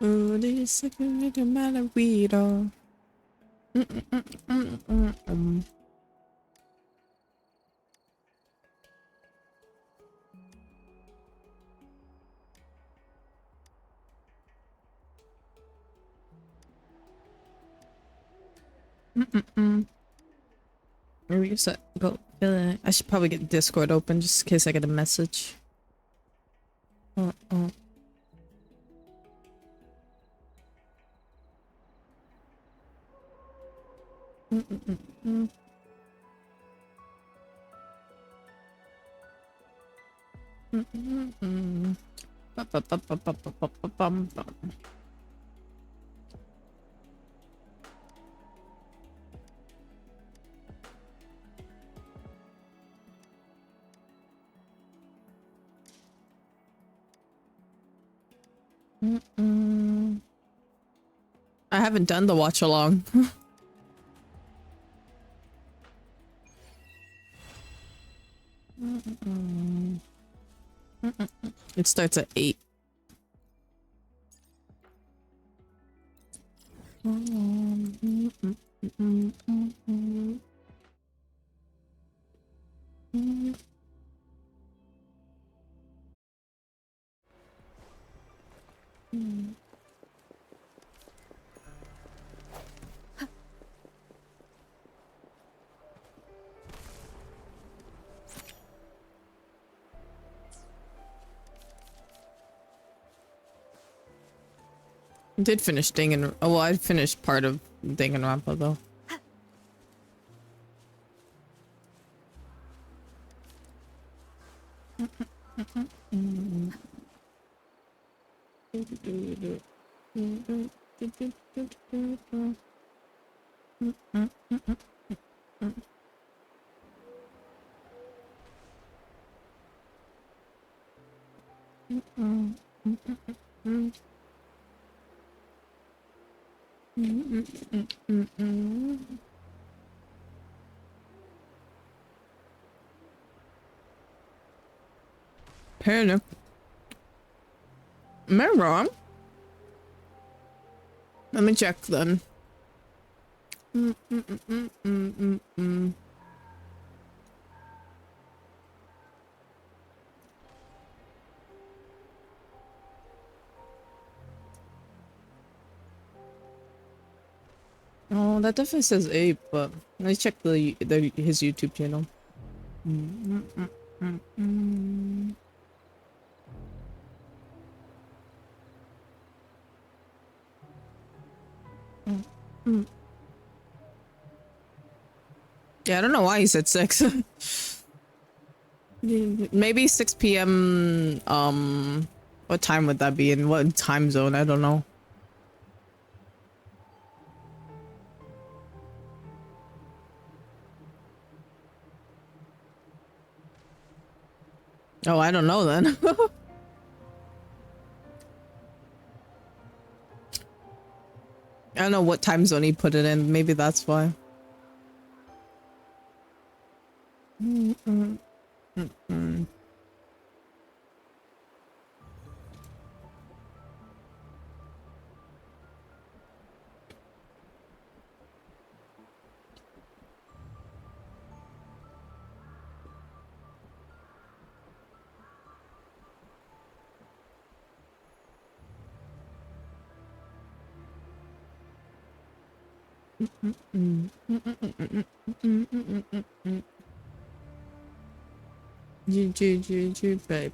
Oh, this is a matter we all. Maybe just go. I should probably get Discord open just in case I get a message. I haven't done the watch along. It starts at 8. I did finish Dangan. Oh, well, I finished part of Danganronpa though. Hello. Am I wrong? Let me check then. Oh, that definitely says ape, but let me check his YouTube channel. Yeah, I don't know why he said 6. Maybe 6 p.m. What time would that be in? What time zone? I don't know. Oh, I don't know then. I don't know what time zone he put it in. Maybe that's why.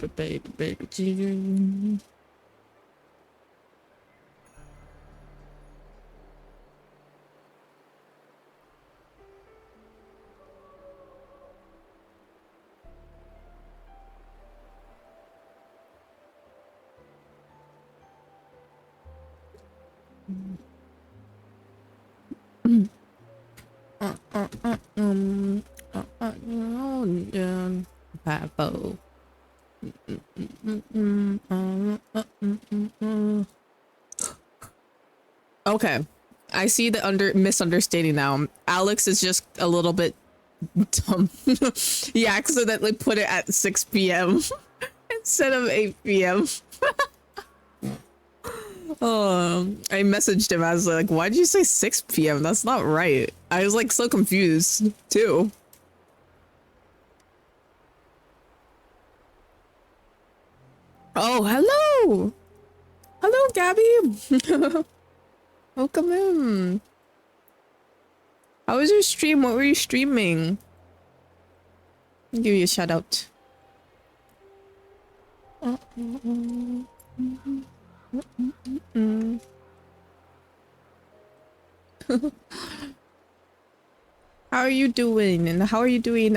Baby, baby, baby. Pavo. Okay, I see the misunderstanding now. Alex is just a little bit dumb. He accidentally put it at 6 p.m. instead of 8 p.m. Oh, I messaged him. I was like, why did you say 6 p.m.? That's not right. I was like so confused too. Oh, hello. Hello, Gabby. Welcome in. How was your stream? What were you streaming? I'll give you a shout out. How are you doing? And how are you doing?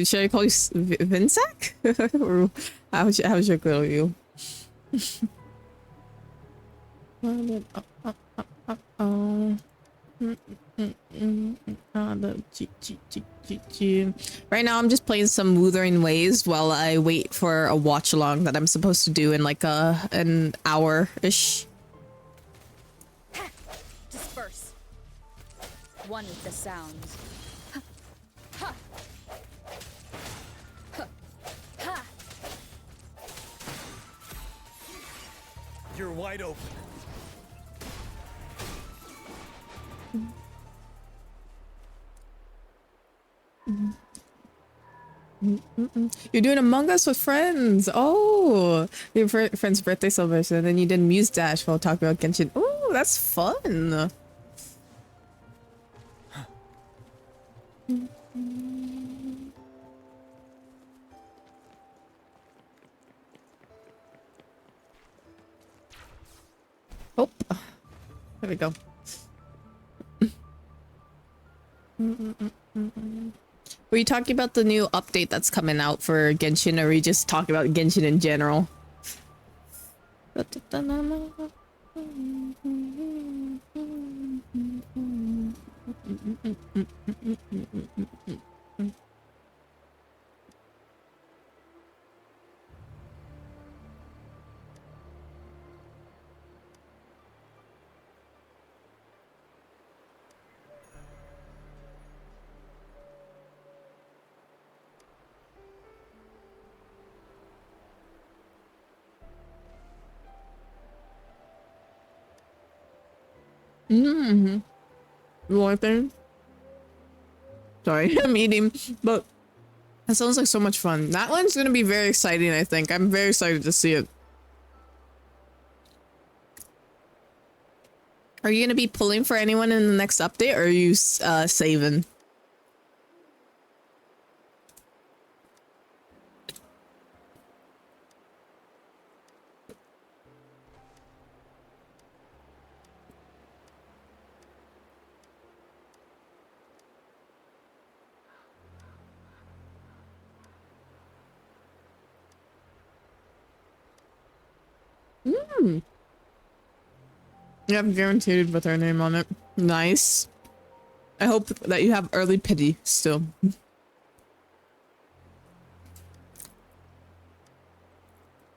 Should I call you Vinsac? Or how's your girl? You? Right now I'm just playing some Wuthering Waves while I wait for a watch along that I'm supposed to do in like an hour-ish.
Disperse. One with the sounds.
You're wide open.
You're doing Among Us with friends. Oh, your friend's birthday celebration, and then you did Muse Dash while talking about Genshin. Oh, that's fun. Oh, there we go. Were you talking about the new update that's coming out for Genshin, or were you just talking about Genshin in general? Mm-hmm. One thing. Sorry, I'm eating, but that sounds like so much fun. That one's gonna be very exciting, I think. I'm very excited to see it. Are you gonna be pulling for anyone in the next update, or are you saving? Hmm. Yep, guaranteed with her name on it. Nice. I hope that you have early pity still.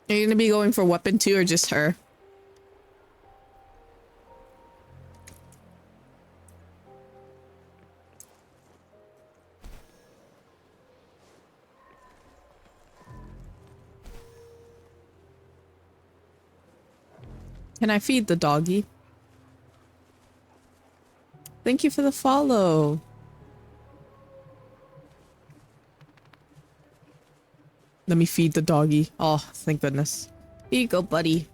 Are you gonna be going for weapon 2 or just her? Can I feed the doggy? Thank you for the follow. Let me feed the doggy. Oh, thank goodness. Here you go, buddy.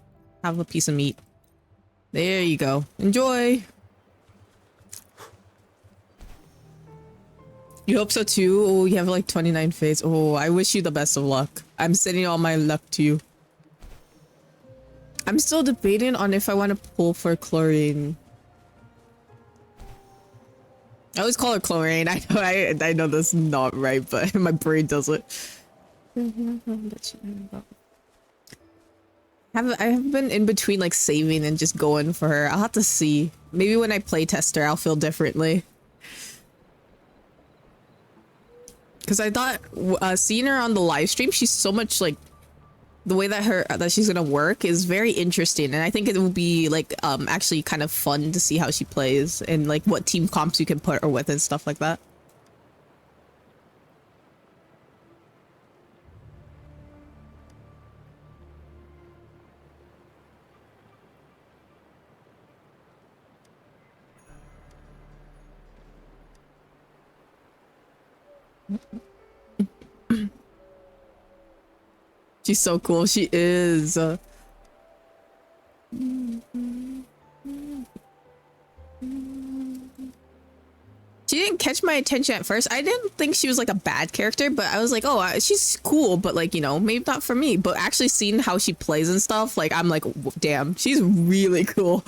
Have a piece of meat. There you go. Enjoy. You hope so too? Oh, you have like 29 fates. Oh, I wish you the best of luck. I'm sending all my luck to you. I'm still debating on if I want to pull for chlorine. I always call her chlorine. I know that's not right, but my brain does it. I have been in between like saving and just going for her. I'll have to see. Maybe when I play test her, I'll feel differently. Because I thought seeing her on the live stream, she's so much like the way that she's gonna work is very interesting, and I think it will be like actually kind of fun to see how she plays and like what team comps you can put her with and stuff like that. She's so cool. She is. She didn't catch my attention at first. I didn't think she was like a bad character, but I was like, oh, she's cool, but like, you know, maybe not for me. But actually seeing how she plays and stuff, like, I'm like, damn, she's really cool.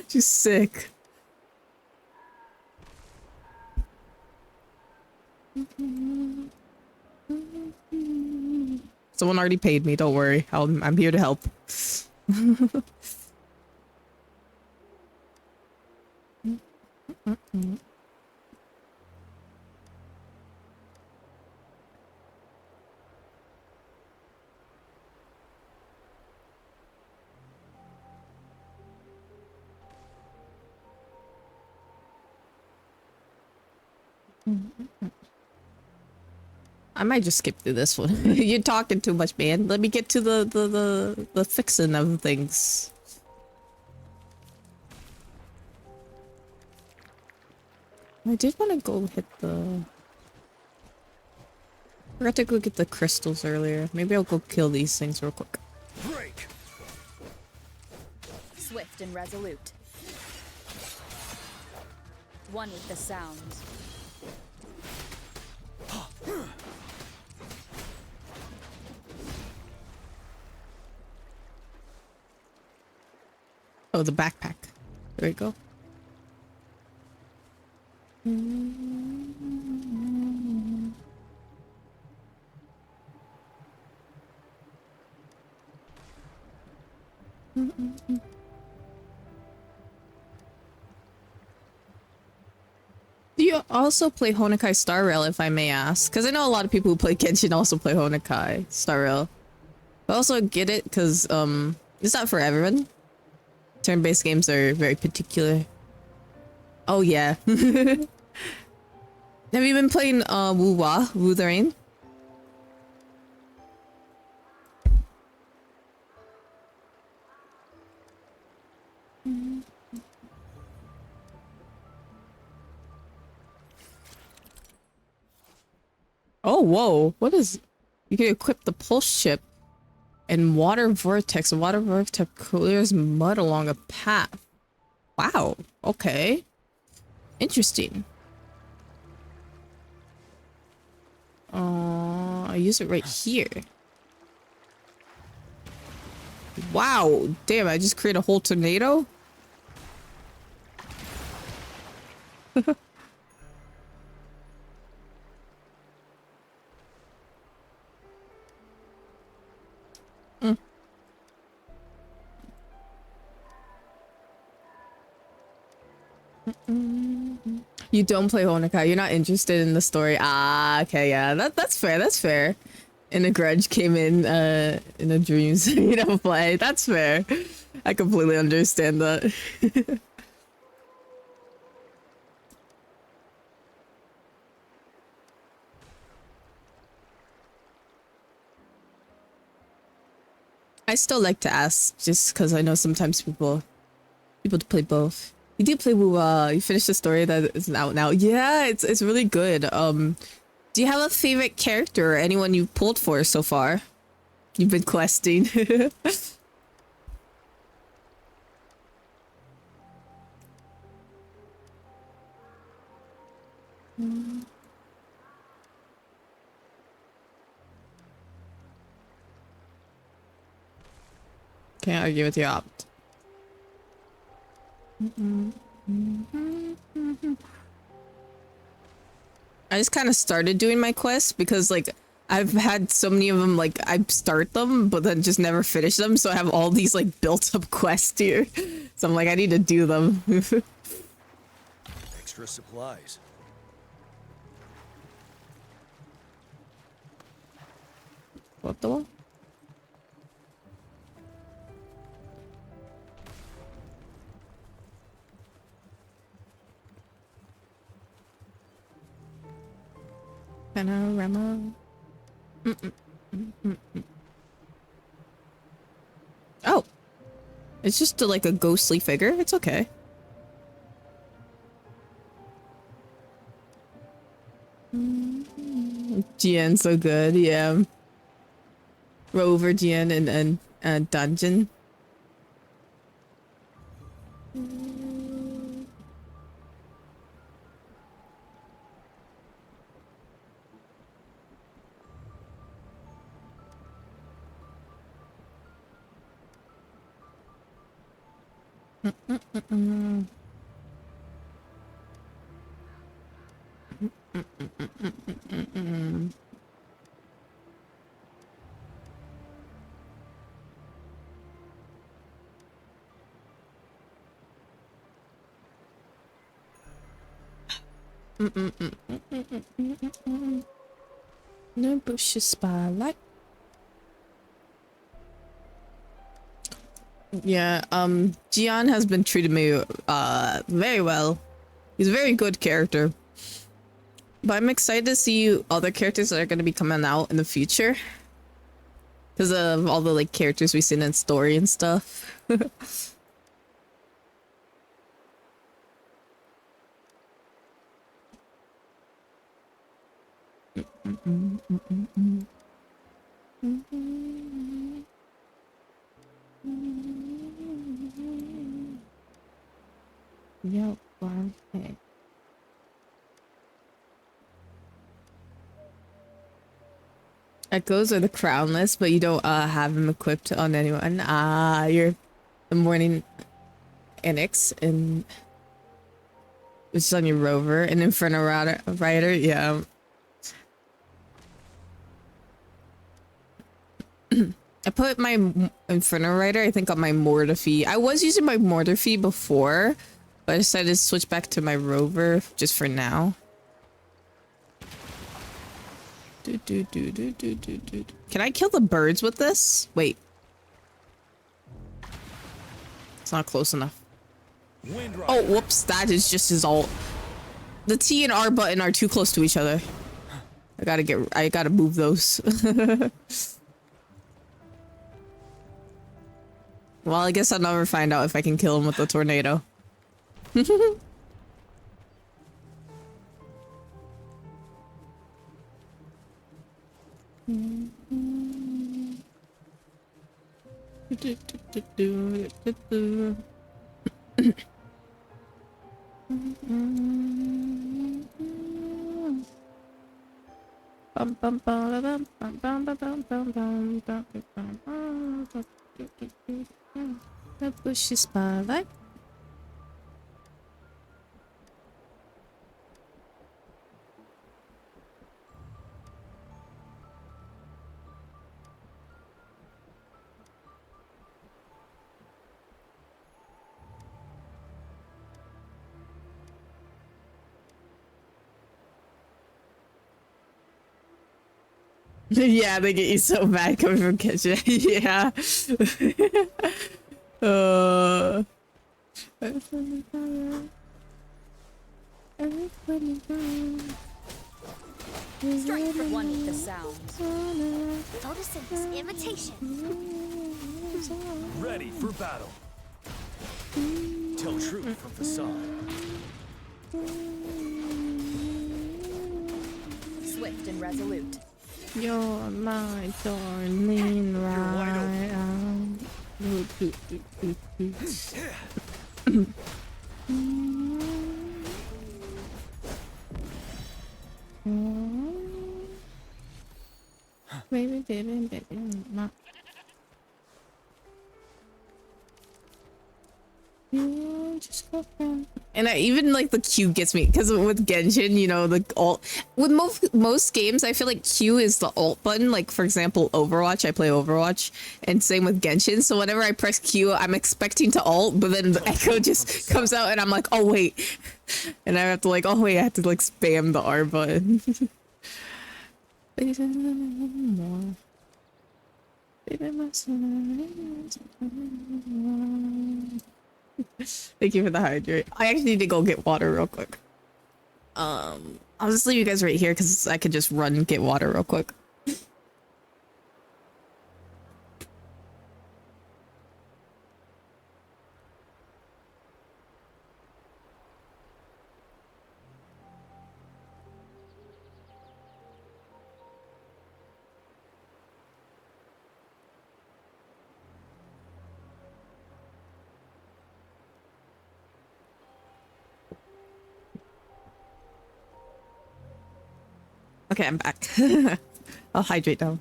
She's sick. Someone already paid me, don't worry. I'm here to help. I might just skip through this one. You're talking too much, man. Let me get to the fixing of things. I did want to go hit the... I forgot to go get the crystals earlier. Maybe I'll go kill these things real quick.
Break.
Swift and resolute. One with the sounds.
Oh, the backpack. There we go. Do you also play Honkai Star Rail, if I may ask? Because I know a lot of people who play Genshin also play Honkai Star Rail. I also get it, because it's not for everyone. Turn-based games are very particular. Oh yeah. Have you been playing Wu the Rain? Oh, whoa. What is... You can equip the pulse chip and water vortex. Water vortex clears mud along a path. Wow. Okay. Interesting. I use it right here. Wow. Damn, I just create a whole tornado? You don't play Honokai. You're not interested in the story. Ah, okay, yeah. That's fair. That's fair. And a grudge came in a dream, so you don't play. That's fair. I completely understand that. I still like to ask, just because I know sometimes people play both. You do play Wuwa. You finished the story that is out now. Yeah, it's really good. Do you have a favorite character or anyone you've pulled for so far? You've been questing. Can't argue with your opt. I just kind of started doing my quests because like I've had so many of them, like I start them but then just never finish them, so I have all these like built up quests here. So I'm like, I need to do them.
Extra supplies.
What the one? Panorama. Oh, it's just like a ghostly figure. It's okay. GN so good, yeah. Rover GN and dungeon. No bush spotlight. Yeah, Gian has been treating me very well. He's a very good character. But I'm excited to see other characters that are going to be coming out in the future. Because of all the like characters we've seen in story and stuff. Yep, okay. Echoes are the crownless, but you don't have them equipped on anyone. Ah, you're the morning. Enix and which is on your rover, and Inferno Rider, yeah. I put my Inferno Rider, I think, on my Mortifee. I was using my Mortifee before, but I decided to switch back to my rover just for now. Can I kill the birds with this? Wait. It's not close enough. Oh, whoops. That is just his ult. The T and R button are too close to each other. I gotta move those. Well, I guess I'll never find out if I can kill him with the tornado. The bush is spotlight. Yeah, they get you so bad coming from kitchen. Yeah.
Strike for one with the sounds.
Photosynthesis imitation.
Ready for battle. Tell truth from facade.
Swift and resolute.
You're my darling right. Baby, baby, baby, not. Just go down. And I even like the Q gets me because with Genshin, you know, the alt with most games, I feel like Q is the alt button. Like for example, Overwatch, I play Overwatch, and same with Genshin. So whenever I press Q, I'm expecting to alt, but then the echo just comes out, and I'm like, oh wait, and I have to like, oh wait, I have to like spam the R button. More. Thank you for the hydrate. I actually need to go get water real quick. I'll just leave you guys right here because I could just run and get water real quick. Okay, I'm back. I'll hydrate now.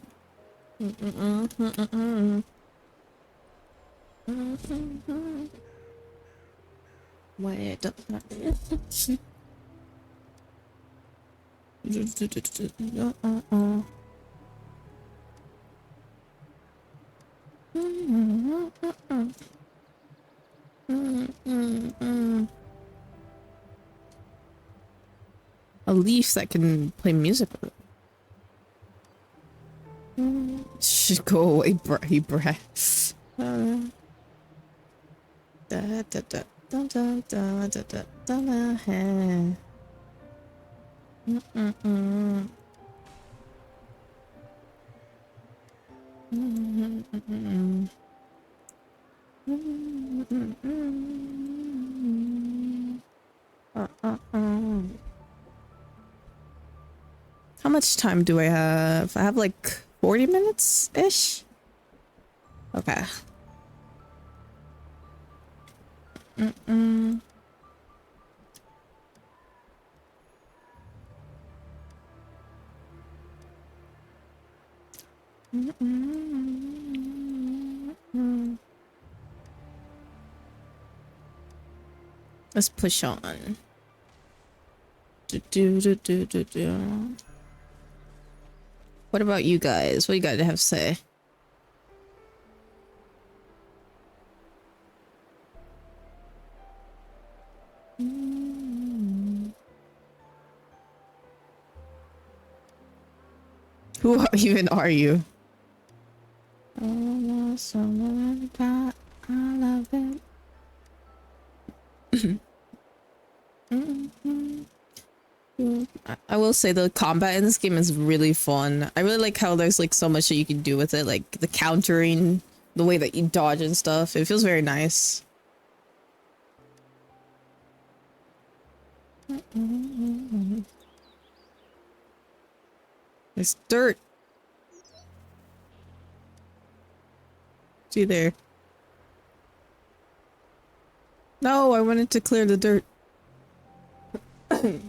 Wait, a leaf that can play music with it. Should go away, Brett. How much time do I have? I have like 40 minutes-ish? Okay. Let's push on. Do. What about you guys? What you got to have to say? Who even are you? I love it. I will say the combat in this game is really fun. I really like how there's like so much that you can do with it, like the countering, the way that you dodge and stuff. It feels very nice. There's dirt. See there. No, I wanted to clear the dirt. Oh.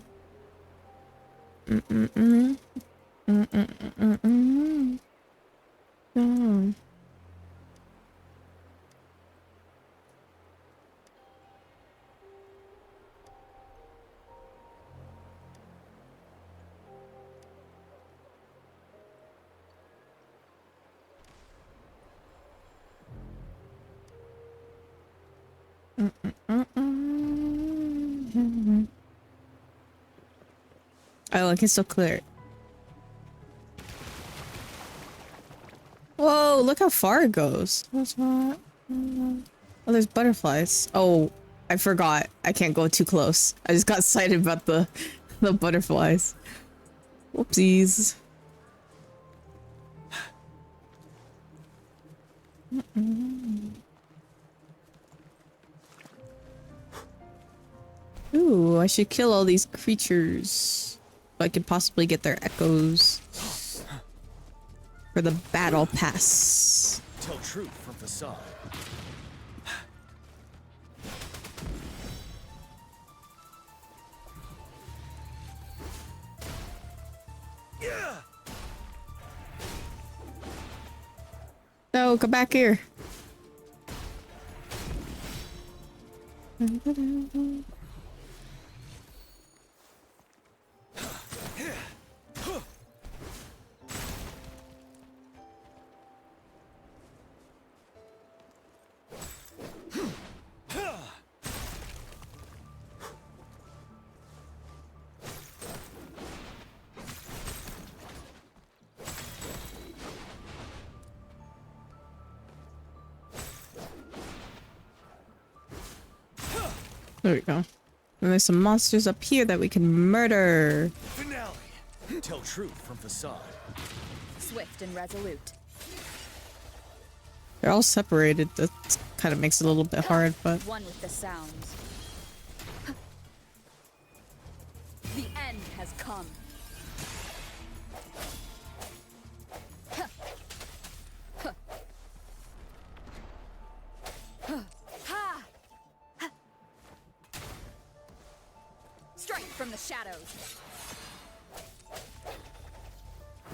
Oh, I can still clear it. Whoa, look how far it goes. What's not? Oh, there's butterflies. Oh, I forgot. I can't go too close. I just got excited about the butterflies. Whoopsies. Ooh, I should kill all these creatures so I could possibly get their echoes for the battle pass.
Tell truth from facade. Yeah.
No, come back here. There we go. And there's some monsters up here that we can murder.
Finale. Tell truth from facade.
Swift and resolute.
They're all separated. That kind of makes it a little bit hard, but
One with the sounds. The end has come. Strike from the shadows.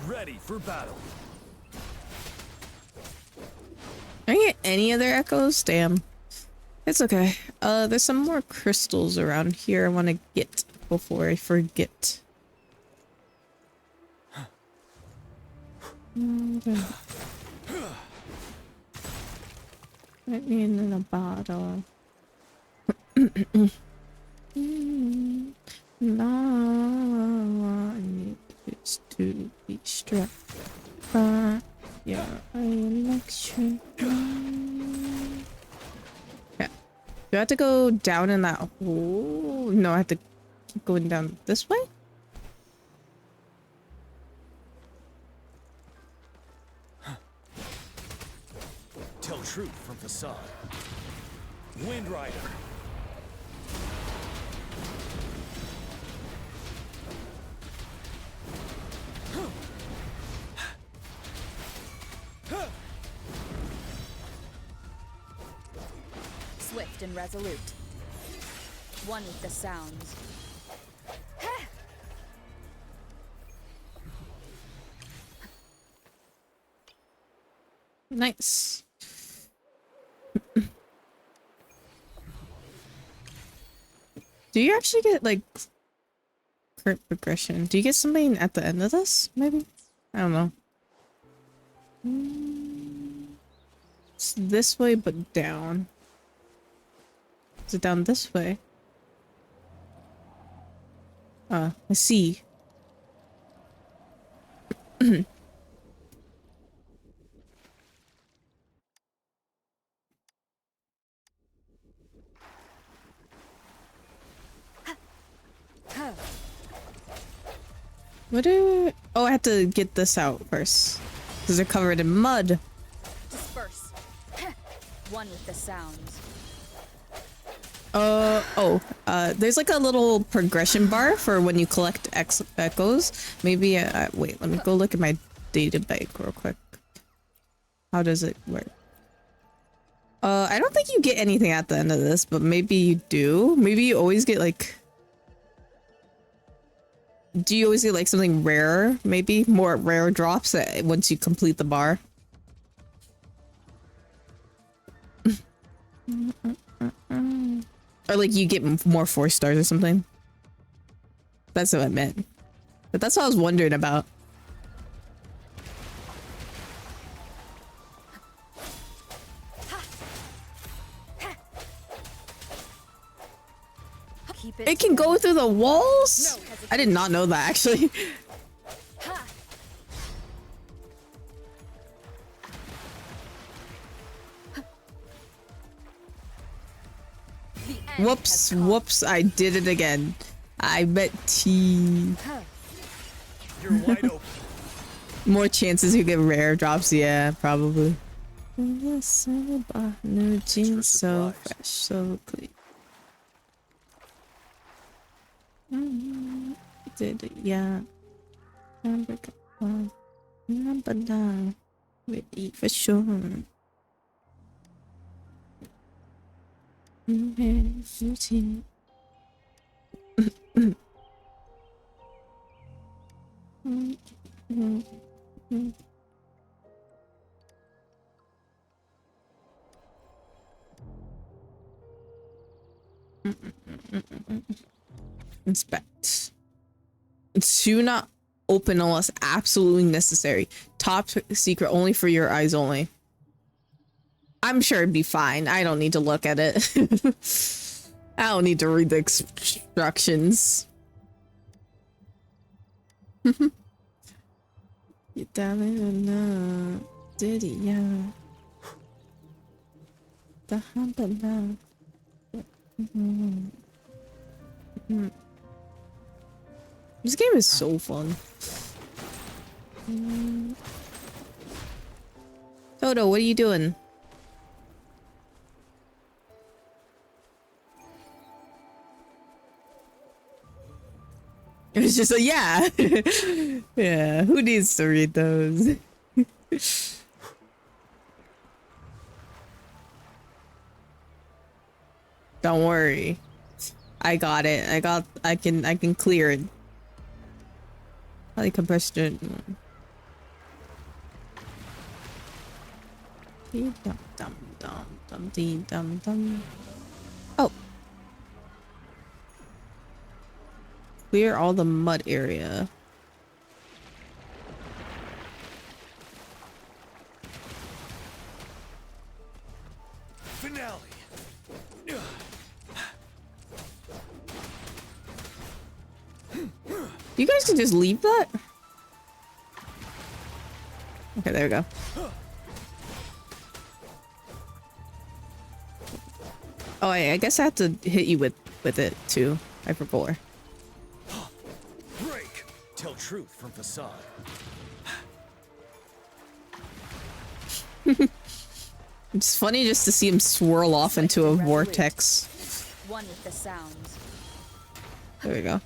Ready for battle.
I didn't get any other echoes? Damn. It's okay. There's some more crystals around here I want to get before I forget. Let me in a bottle. No, I need this to be struck by your electric. Yeah. Do I have to go down in that hole? No, I have to keep going down this way?
Tell truth from facade. Wind Rider.
Swift and resolute. One with the sounds.
Nice. Do you actually get like crit progression? Do you get something at the end of this? Maybe? I don't know. It's this way but down. Is it down this way? I see. What do... Oh, I have to get this out first. Because they're covered in mud.
Disperse. One with the sounds.
There's like a little progression bar for when you collect echoes. Maybe, wait, let me go look at my data bank real quick. How does it work? I don't think you get anything at the end of this, but maybe you do. Maybe you always get like... Do you always get like something rare? Maybe more rare drops once you complete the bar? Or like you get more 4 stars or something. That's what I meant. But that's what I was wondering about. It can go through the walls? I did not know that actually. Whoops, I did it again. I bet T.
You're wide open.
More chances you get rare drops, yeah, probably. New jeans, so fresh, so clean. Did it, yeah. Number 9. We eat for sure. Inspect. Do not open unless absolutely necessary. Top secret only for your eyes only. I'm sure it'd be fine. I don't need to look at it. I don't need to read the instructions. You down in the did it, yeah. The humble now. This game is so fun. Toto, what are you doing? It was just a yeah. Yeah, who needs to read those? Don't worry. I got it. I can clear it. Highly compressed. Oh. Clear all the mud area.
Finale.
You guys can just leave that? Okay, there we go. Oh, I guess I have to hit you with it too. I forgot.
Break. Tell truth from facade.
It's funny just to see him swirl off into a vortex.
One with the sounds.
There we go.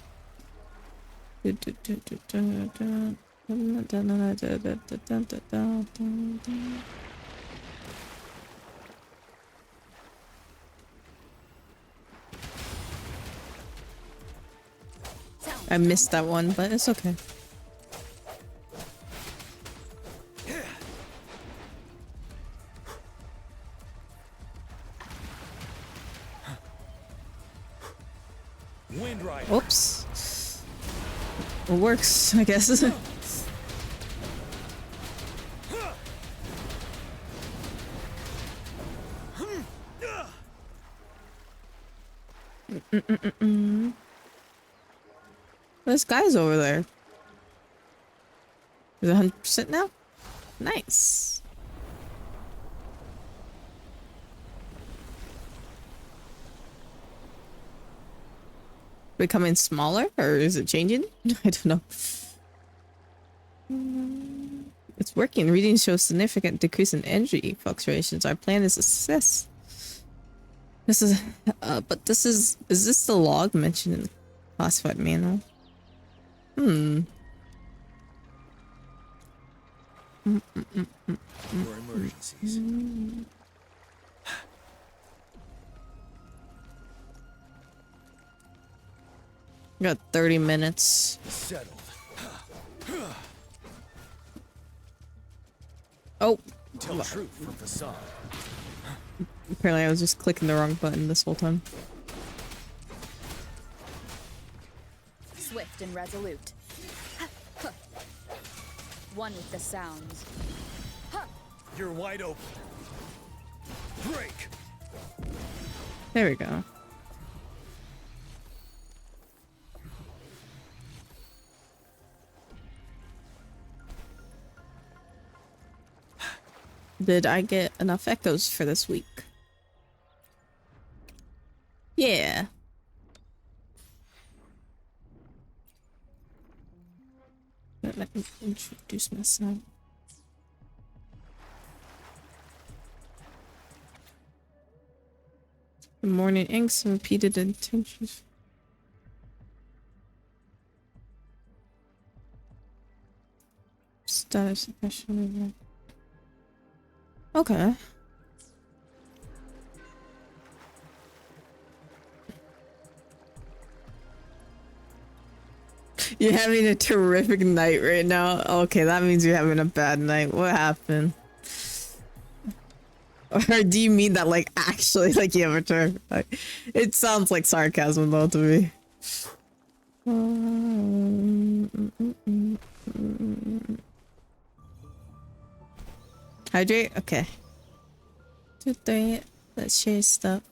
I missed that one, but it's okay.
Wind Rider.
Oops. It works, I guess. This guy's over there. Is it 100% now? Nice. Becoming smaller, or is it changing? I don't know. It's working. Readings show significant decrease in energy fluctuations. Our plan is a success. This is, but this is this the log mentioned in the classified manual?
For emergencies.
Got 30 minutes.
Settled.
Oh.
Tell truth from facade.
Apparently I was just clicking the wrong button this whole time.
Swift and resolute. One with the sounds.
You're wide open. Break.
There we go. Did I get enough echoes for this week? Yeah. Let me introduce myself. Good morning, inks and repeated intentions. Status question. Okay. You're having a terrific night right now. Okay, that means you're having a bad night. What happened? Or do you mean that, like, actually, like, you have a terrific night? It sounds like sarcasm, though, to me. Hydrate? Okay. 2, 3. Let's share stuff,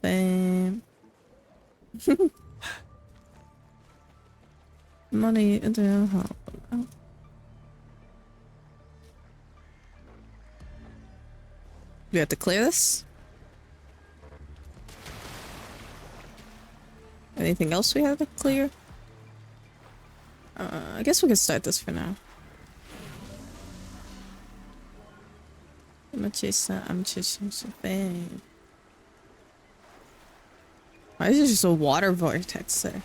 Money into help. We have to clear this? Anything else we have to clear? I guess we can start this for now. I'm gonna chase that. I'm chasing something. Why is there just a water vortex there?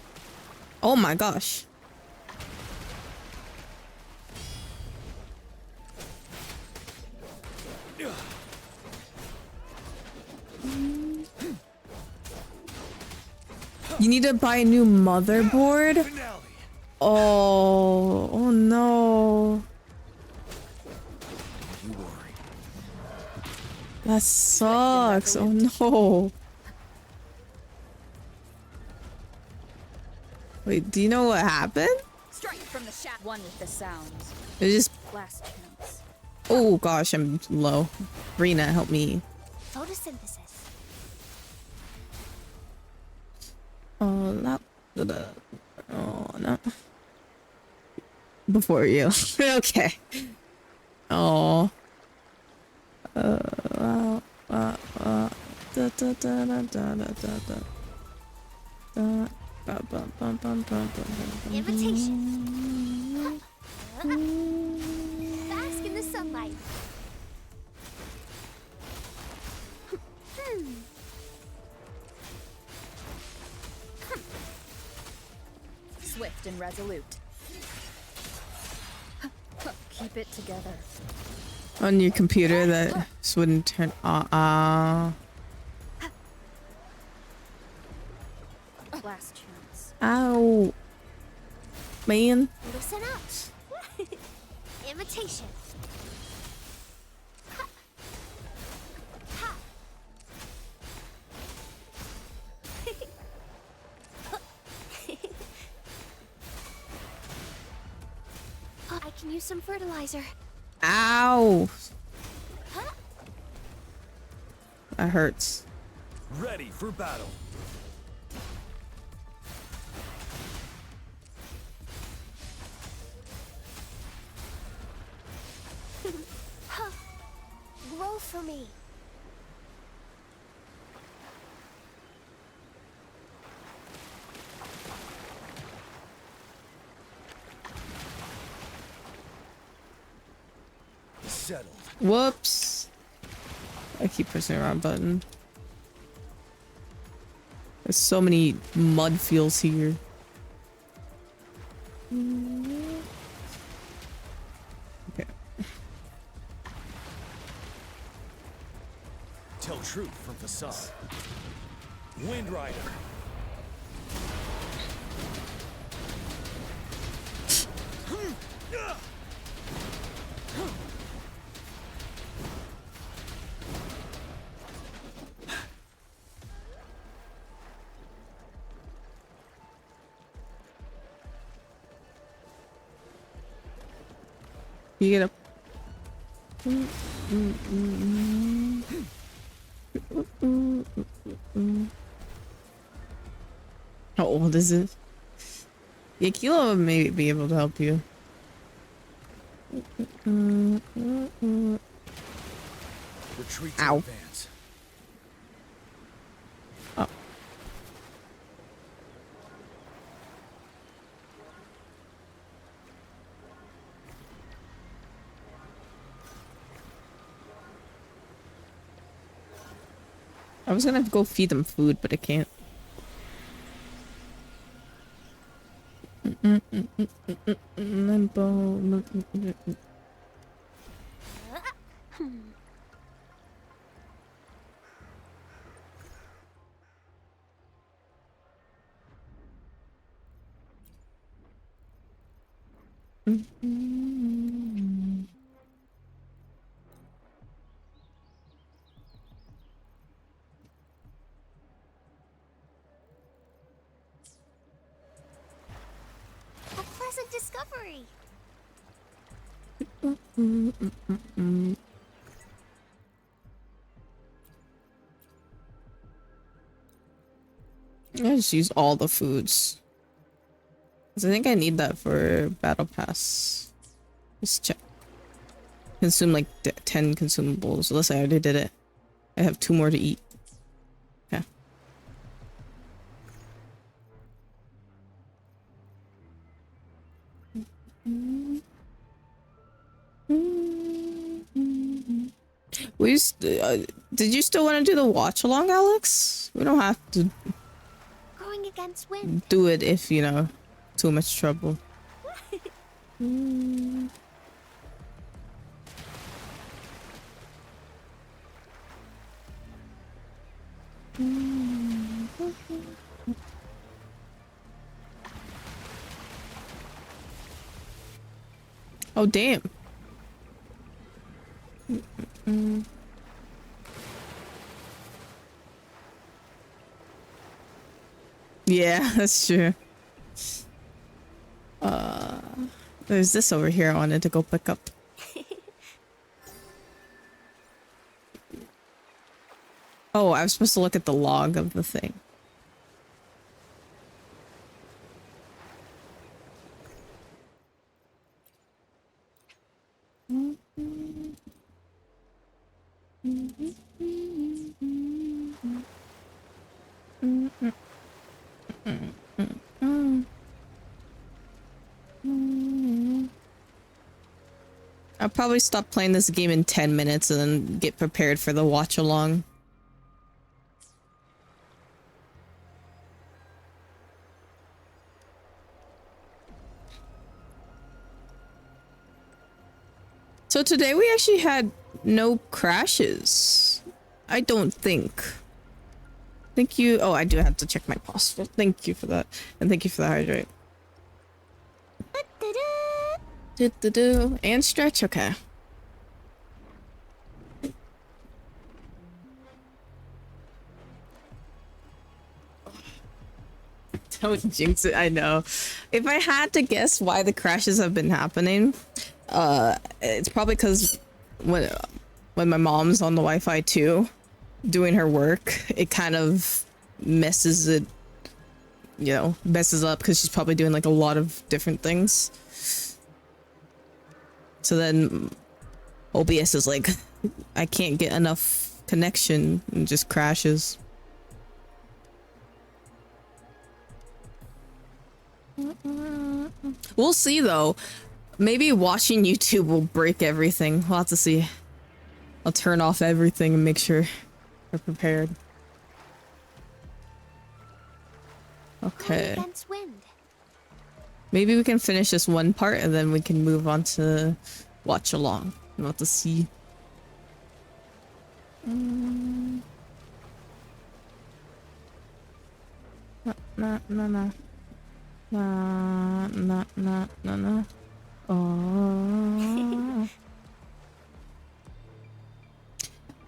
Oh my gosh. You need to buy a new motherboard? Oh no. That sucks. Oh no. Wait, do you know what happened?
Strike from the shaft. One with the sounds.
It just...
Last chance.
Oh gosh, I'm low. Rena, help me.
Photosynthesis.
Oh, not... Oh, no. Before you. Okay. Oh.
Invitation. Bask in the sunlight.
Swift and resolute. Keep it together.
On your computer, that just wouldn't turn on.
Last chance.
Ow. Man.
Listen up. Invitation. can use some fertilizer.
Ow!
Huh?
That hurts.
Ready for battle.
Huh. Grow for me.
Settled.
Whoops. I keep pressing the wrong button. There's so many mud fields here. Okay.
Tell truth from facade. Wind Rider.
You get up. How old is it? Yeah, Kilo may be able to help you.
Retreat to
Ow.
advance.
Oh. I was gonna go feed them food, but I can't.
A pleasant discovery.
I just use all the foods. 'Cause I think I need that for battle pass. Let's check. Consume like 10 consumables. Unless I already did it. I have 2 more to eat. Yeah. Did you still want to do the watch along, Alex? We don't have to
Growing against wind.
do it if, you know, too much trouble. Oh, damn. Yeah, that's true. There's this over here I wanted to go pick up. Oh, I was supposed to look at the log of the thing. I'll probably stop playing this game in 10 minutes and then get prepared for the watch along. So today we actually had no crashes. I don't think. Thank you. Oh, I do have to check my posture. Thank you for that. And thank you for the hydrate. Do-do-do. And stretch, okay. Don't jinx it, I know. If I had to guess why the crashes have been happening, It's probably because when my mom's on the Wi-Fi too, doing her work, it kind of messes it, you know, messes up because she's probably doing like a lot of different things. So then OBS is like, I can't get enough connection and just crashes. We'll see though. Maybe watching YouTube will break everything. We'll have to see. I'll turn off everything and make sure we're prepared. Okay.
Against wind.
Maybe we can finish this one part and then we can move on to watch along. We'll have to see. No. Oh.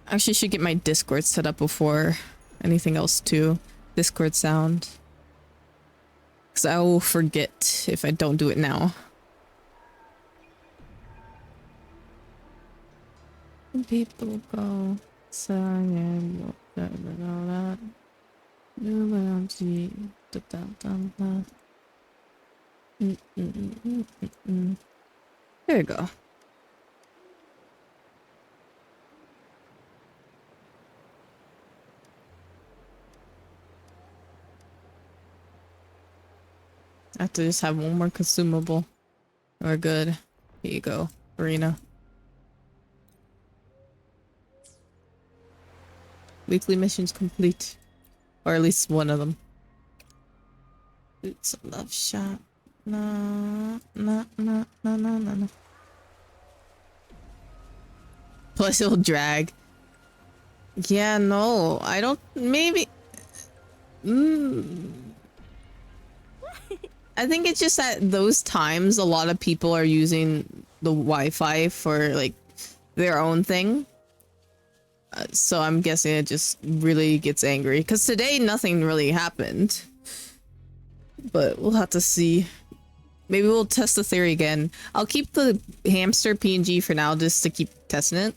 Actually, should get my Discord set up before anything else too. Discord sound. Because I will forget if I don't do it now. People go. Sayang, that. There we go. I have to just have one more consumable. We're good. Here you go, Arena. Weekly missions complete. Or at least one of them. It's a love shot. No. Plus it'll drag. Yeah, no. I don't... Maybe... I think it's just that those times a lot of people are using the Wi-Fi for like their own thing. So I'm guessing it just really gets angry. Because today nothing really happened. But we'll have to see. Maybe we'll test the theory again. I'll keep the hamster PNG for now just to keep testing it.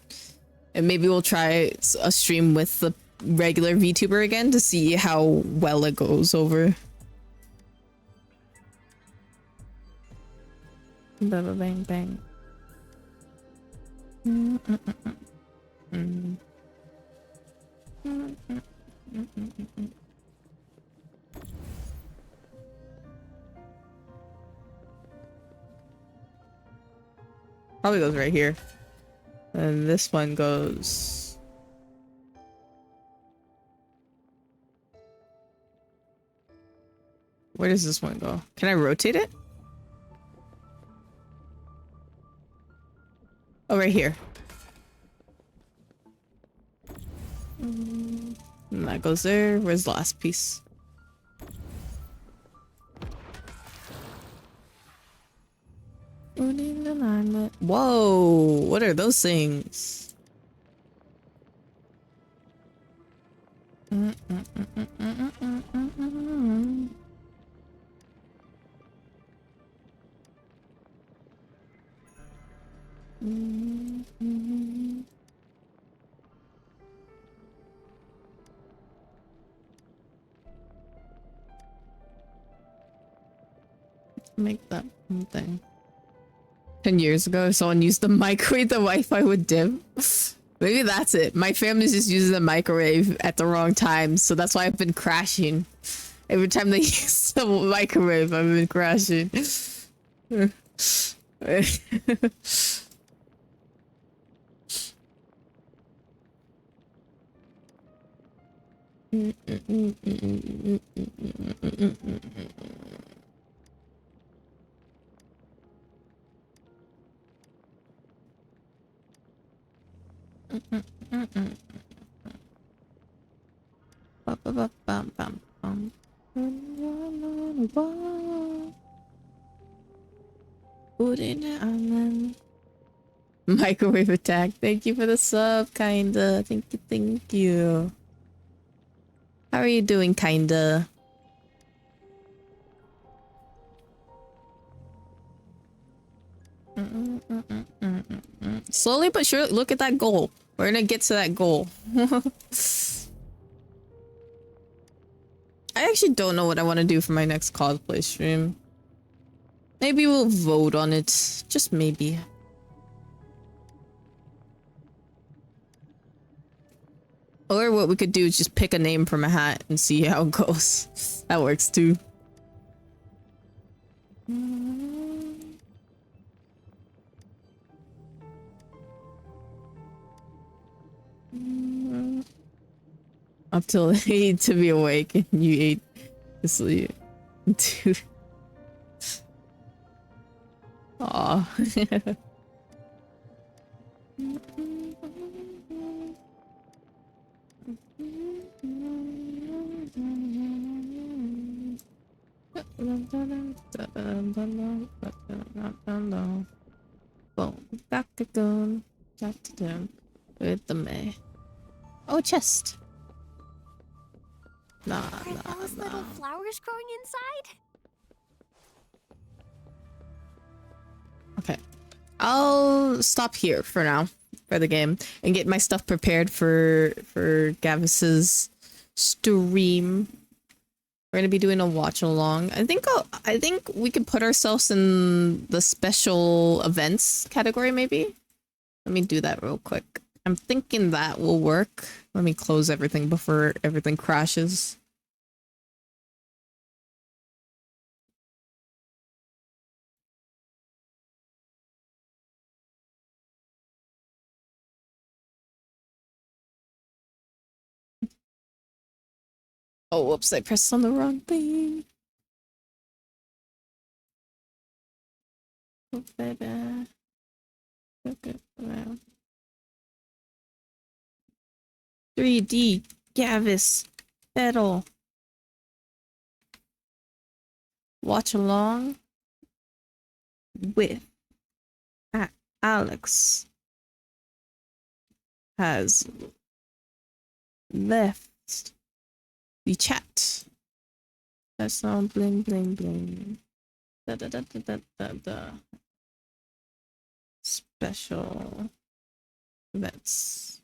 And maybe we'll try a stream with the regular VTuber again to see how well it goes over. Baba bang bang. Probably goes right here. And this one goes... Where does this one go? Can I rotate it? Oh, right here. And that goes there. Where's the last piece? Whoa! What are those things? Make that thing. 10 years ago, if someone used the microwave, the Wi-Fi would dim. Maybe that's it. My family's just using the microwave at the wrong time, so that's why I've been crashing. Every time they use the microwave, I've been crashing. Microwave attack. Thank you for the sub, kinda. Thank you, thank you. How are you doing, kinda? Slowly but surely, look at that goal. We're gonna get to that goal. I actually don't know what I want to do for my next cosplay stream. Maybe we'll vote on it. Just maybe. Or what we could do is just pick a name from a hat and see how it goes. That works too. Up till 8 to be awake and you 8 to sleep. Dude. Aw. Boom. Back again. Back to them. With the May. Oh, chest. Nah,
Are those little flowers growing inside?
Okay. I'll stop here for now for the game and get my stuff prepared for Gavis's stream. We're gonna be doing a watch along. I think we could put ourselves in the special events category maybe. Let me do that real quick. I'm thinking that will work. Let me close everything before everything crashes. Oh, whoops, I pressed on the wrong thing. Oh, baby. Okay, wow. 3D Gavis Battle. Watch along with Alex has left the chat. That's all bling bling bling. Da da da da da da da. Special events.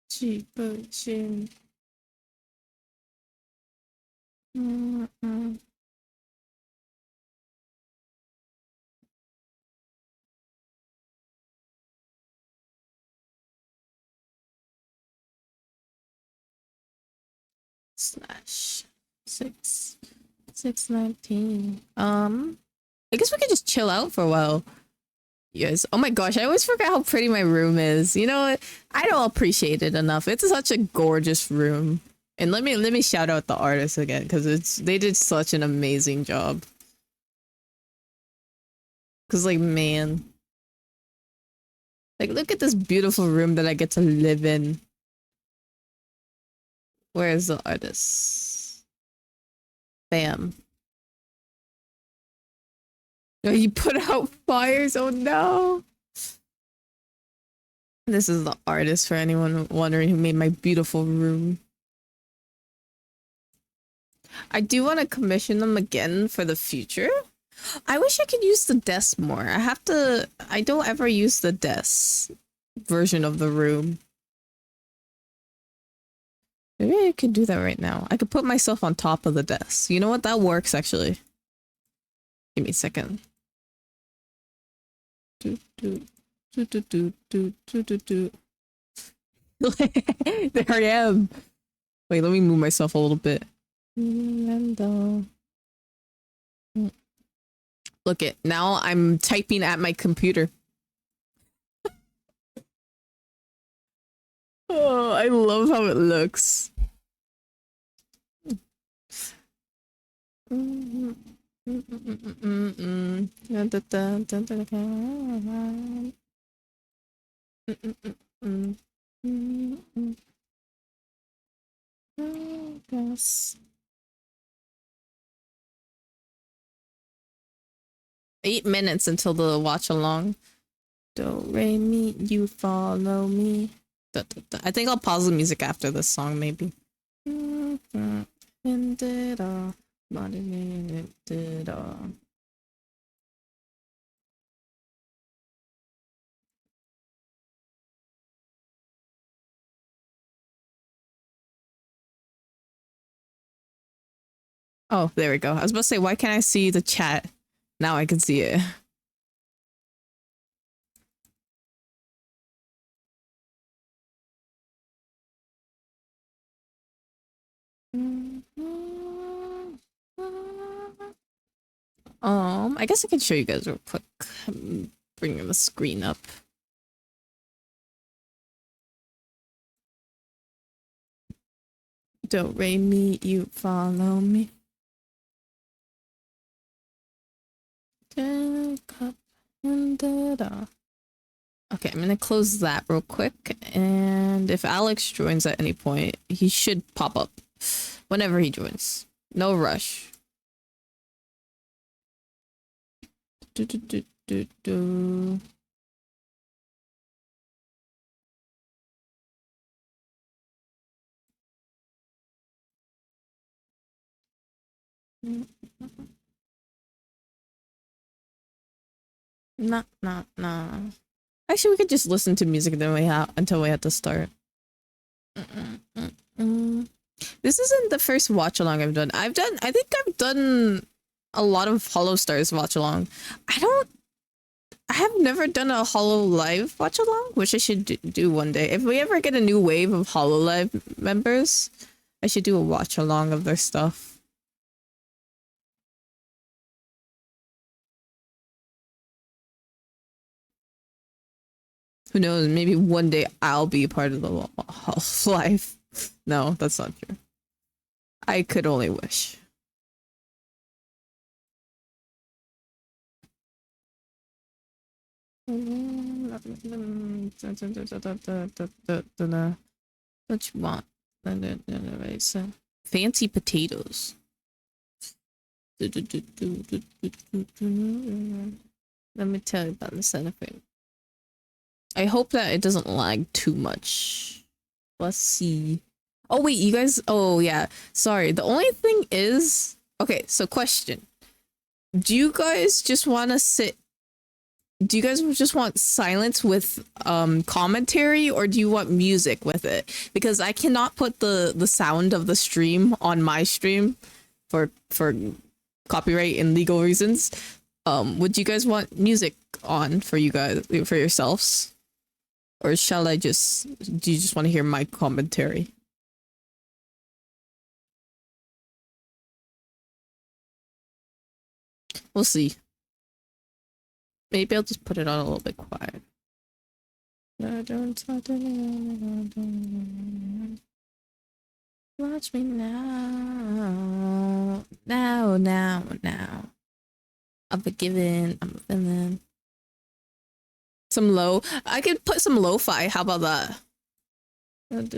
Cheaper chin. Slash 619. I guess we could just chill out for a while. Yes. Oh my gosh, I always forget how pretty my room is. You know what? I don't appreciate it enough. It's such a gorgeous room. And let me shout out the artists again because they did such an amazing job. Cause like man. Like look at this beautiful room that I get to live in. Where's the artist? Bam. Oh, you put out fires? Oh no. This is the artist for anyone wondering who made my beautiful room. I do want to commission them again for the future. I wish I could use the desk more. I don't ever use the desk version of the room. Maybe I could do that right now. I could put myself on top of the desk. You know what? That works actually. Give me a second. There I am. Wait, let me move myself a little bit. Look it. Now I'm typing at my computer. Oh, I love how it looks. Yes. 8 minutes until the watch along. Do re mi, you follow me. Da, da, da. I think I'll pause the music after this song, maybe. Oh, there we go. I was about to say, why can't I see the chat? Now I can see it. I guess I can show you guys real quick. I'm bringing the screen up. Don't rain me, you follow me. Okay, I'm gonna close that real quick, and if Alex joins at any point, he should pop up whenever he joins. No rush. Do, do, do, do, do. Nah. Actually, we could just listen to music then until we have to start. This isn't the first watch along I've done. I think I've done a lot of Hollow Stars watch along. I have never done a Hollow Live watch along, which I should do one day. If we ever get a new wave of Hollow Live members, I should do a watch along of their stuff. Who knows? Maybe one day I'll be a part of the Hollow Live. No, that's not true. I could only wish. What you want? Fancy potatoes. Let me tell you about this other thing. I hope that it doesn't lag too much. Let's see. Oh wait, you guys. Oh yeah, sorry. The only thing is, okay. So question: do you guys just want to sit? Do you guys just want silence with commentary, or do you want music with it? Because I cannot put the sound of the stream on my stream for copyright and legal reasons. Would you guys want music on for you guys, for yourselves? Or shall I just, do you just want to hear my commentary? We'll see. Maybe I'll just put it on a little bit quiet. Watch me now. Now. I'm forgiven. I'm a villain. Some low. I could put some lo-fi. How about that? I'm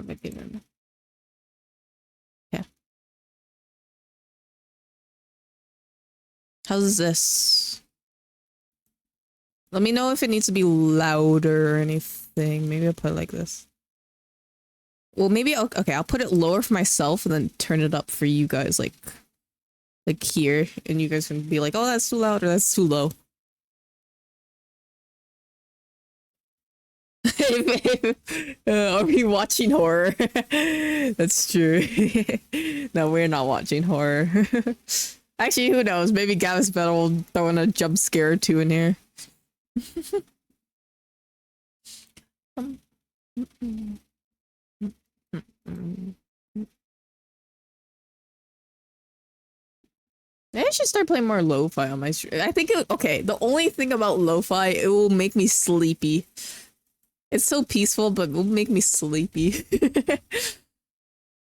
forgiven. Yeah. How's this? Let me know if it needs to be louder or anything. Maybe I'll put it like this. Well, maybe I'll put it lower for myself and then turn it up for you guys, like here, and you guys can be like, oh, that's too loud or that's too low. Are we watching horror? That's true. No, we're not watching horror. Actually, who knows? Maybe Gav's Battle will throw in a jump scare or two in here. I should start playing more lo-fi on my stream. I think, okay, the only thing about lo-fi, it will make me sleepy. It's so peaceful, but it will make me sleepy.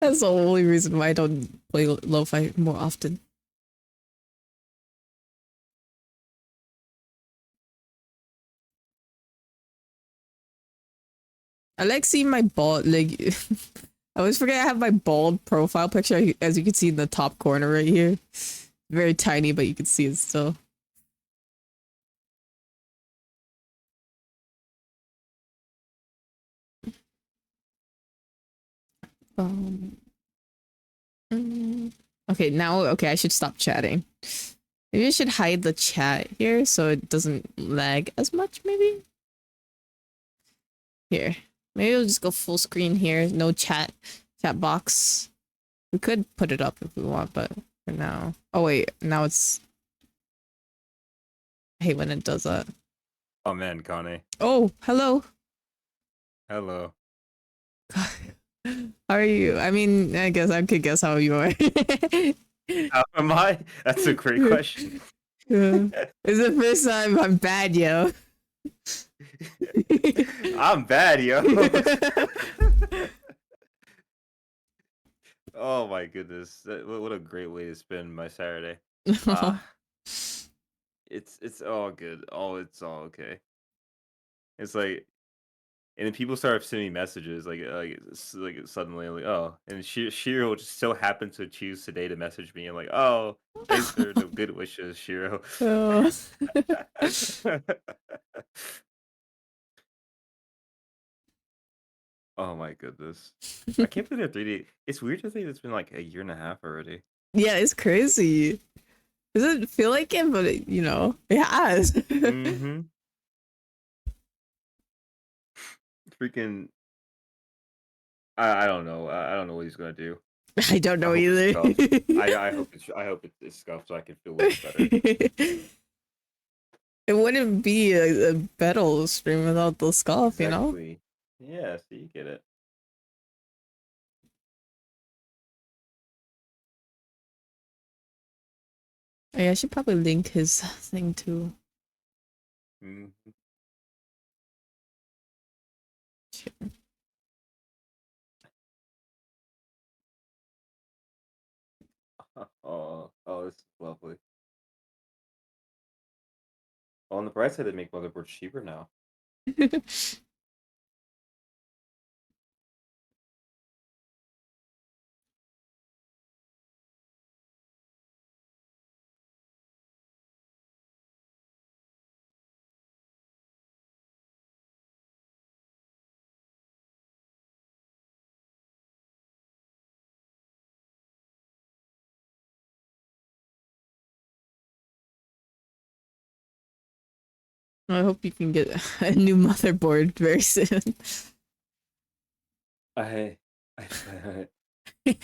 That's the only reason why I don't play lo-fi more often. I like seeing my bald, like, I always forget I have my bald profile picture, as you can see in the top corner right here. Very tiny, but you can see it still. Okay, now, okay, I should stop chatting. Maybe I should hide the chat here so it doesn't lag as much, maybe? Here. Maybe we'll just go full screen here. No chat box. We could put it up if we want, but for now. Oh wait, now it's... I hate when it does that.
Oh man, Connie.
Oh, hello.
Hello.
How are you? I mean, I guess I could guess how you are.
How am I? That's a great question.
Yeah. It's the first time I'm bad, yo.
I'm bad, yo. Oh my goodness. What a great way to spend my Saturday. It's all good. It's all okay. It's like, and then people start sending me messages like suddenly like, oh, and Shiro just so happened to choose today to message me. I'm like, oh, thanks for the good wishes, Shiro.
Oh.
Oh my goodness. I can't believe they're 3D. It's weird to think it's been like a year and a half already.
Yeah, it's crazy. Doesn't feel like it, but it, you know, it has.
Mm-hmm. Freaking, I don't know. I don't know what he's gonna do.
I don't know
hope
either.
I hope it's scuffed so I can feel a little better.
It wouldn't be a battle stream without the scuff, you know?
Exactly. Yeah, so you get it.
Oh, yeah, I should probably link his thing too.
Mhm.
Sure.
Oh, this is lovely. On the bright side, they make motherboards cheaper now.
I hope you can get a new motherboard very soon.
I He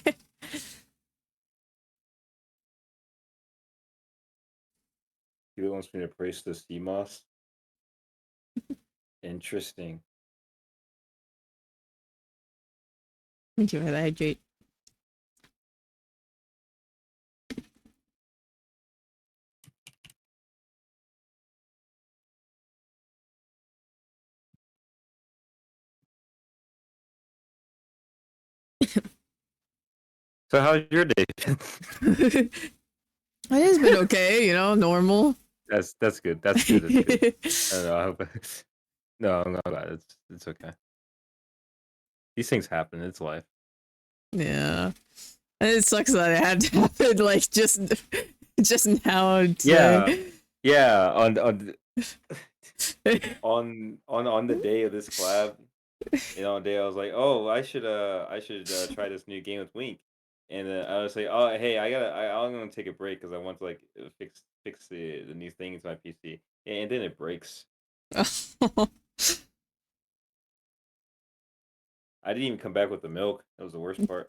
wants me to praise the CMOS. Interesting.
Thank you for that, hydrate.
So how's your day been?
It has been okay, you know, normal.
That's good. That's good. That's good. I don't know. I hope. No, I'm not glad. It's okay. These things happen. It's life.
Yeah. And it sucks that it had to happen like just now.
Yeah, yeah. On the day of this collab, on the day I was like, oh, I should try this new game with Wink, and I was like, oh, hey, I'm gonna take a break because I want to like fix the new thing to my PC, and then it breaks. I didn't even come back with the milk. That was the worst part.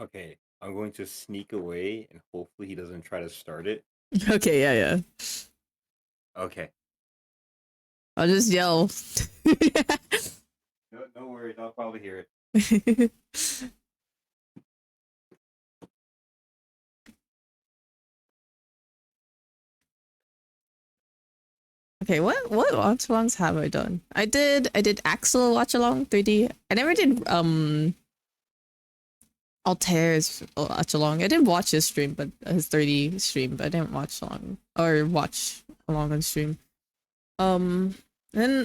Okay, I'm going to sneak away and hopefully he doesn't try to start it.
Okay, yeah.
Okay.
I'll just yell.
No, don't worry. I'll probably hear it.
Okay, what watch-alongs have I done? I did Axel watch-along 3D. I never did Altair's watch-along. I did watch his stream, but his 3D stream, but I didn't watch along or watch along on stream. Then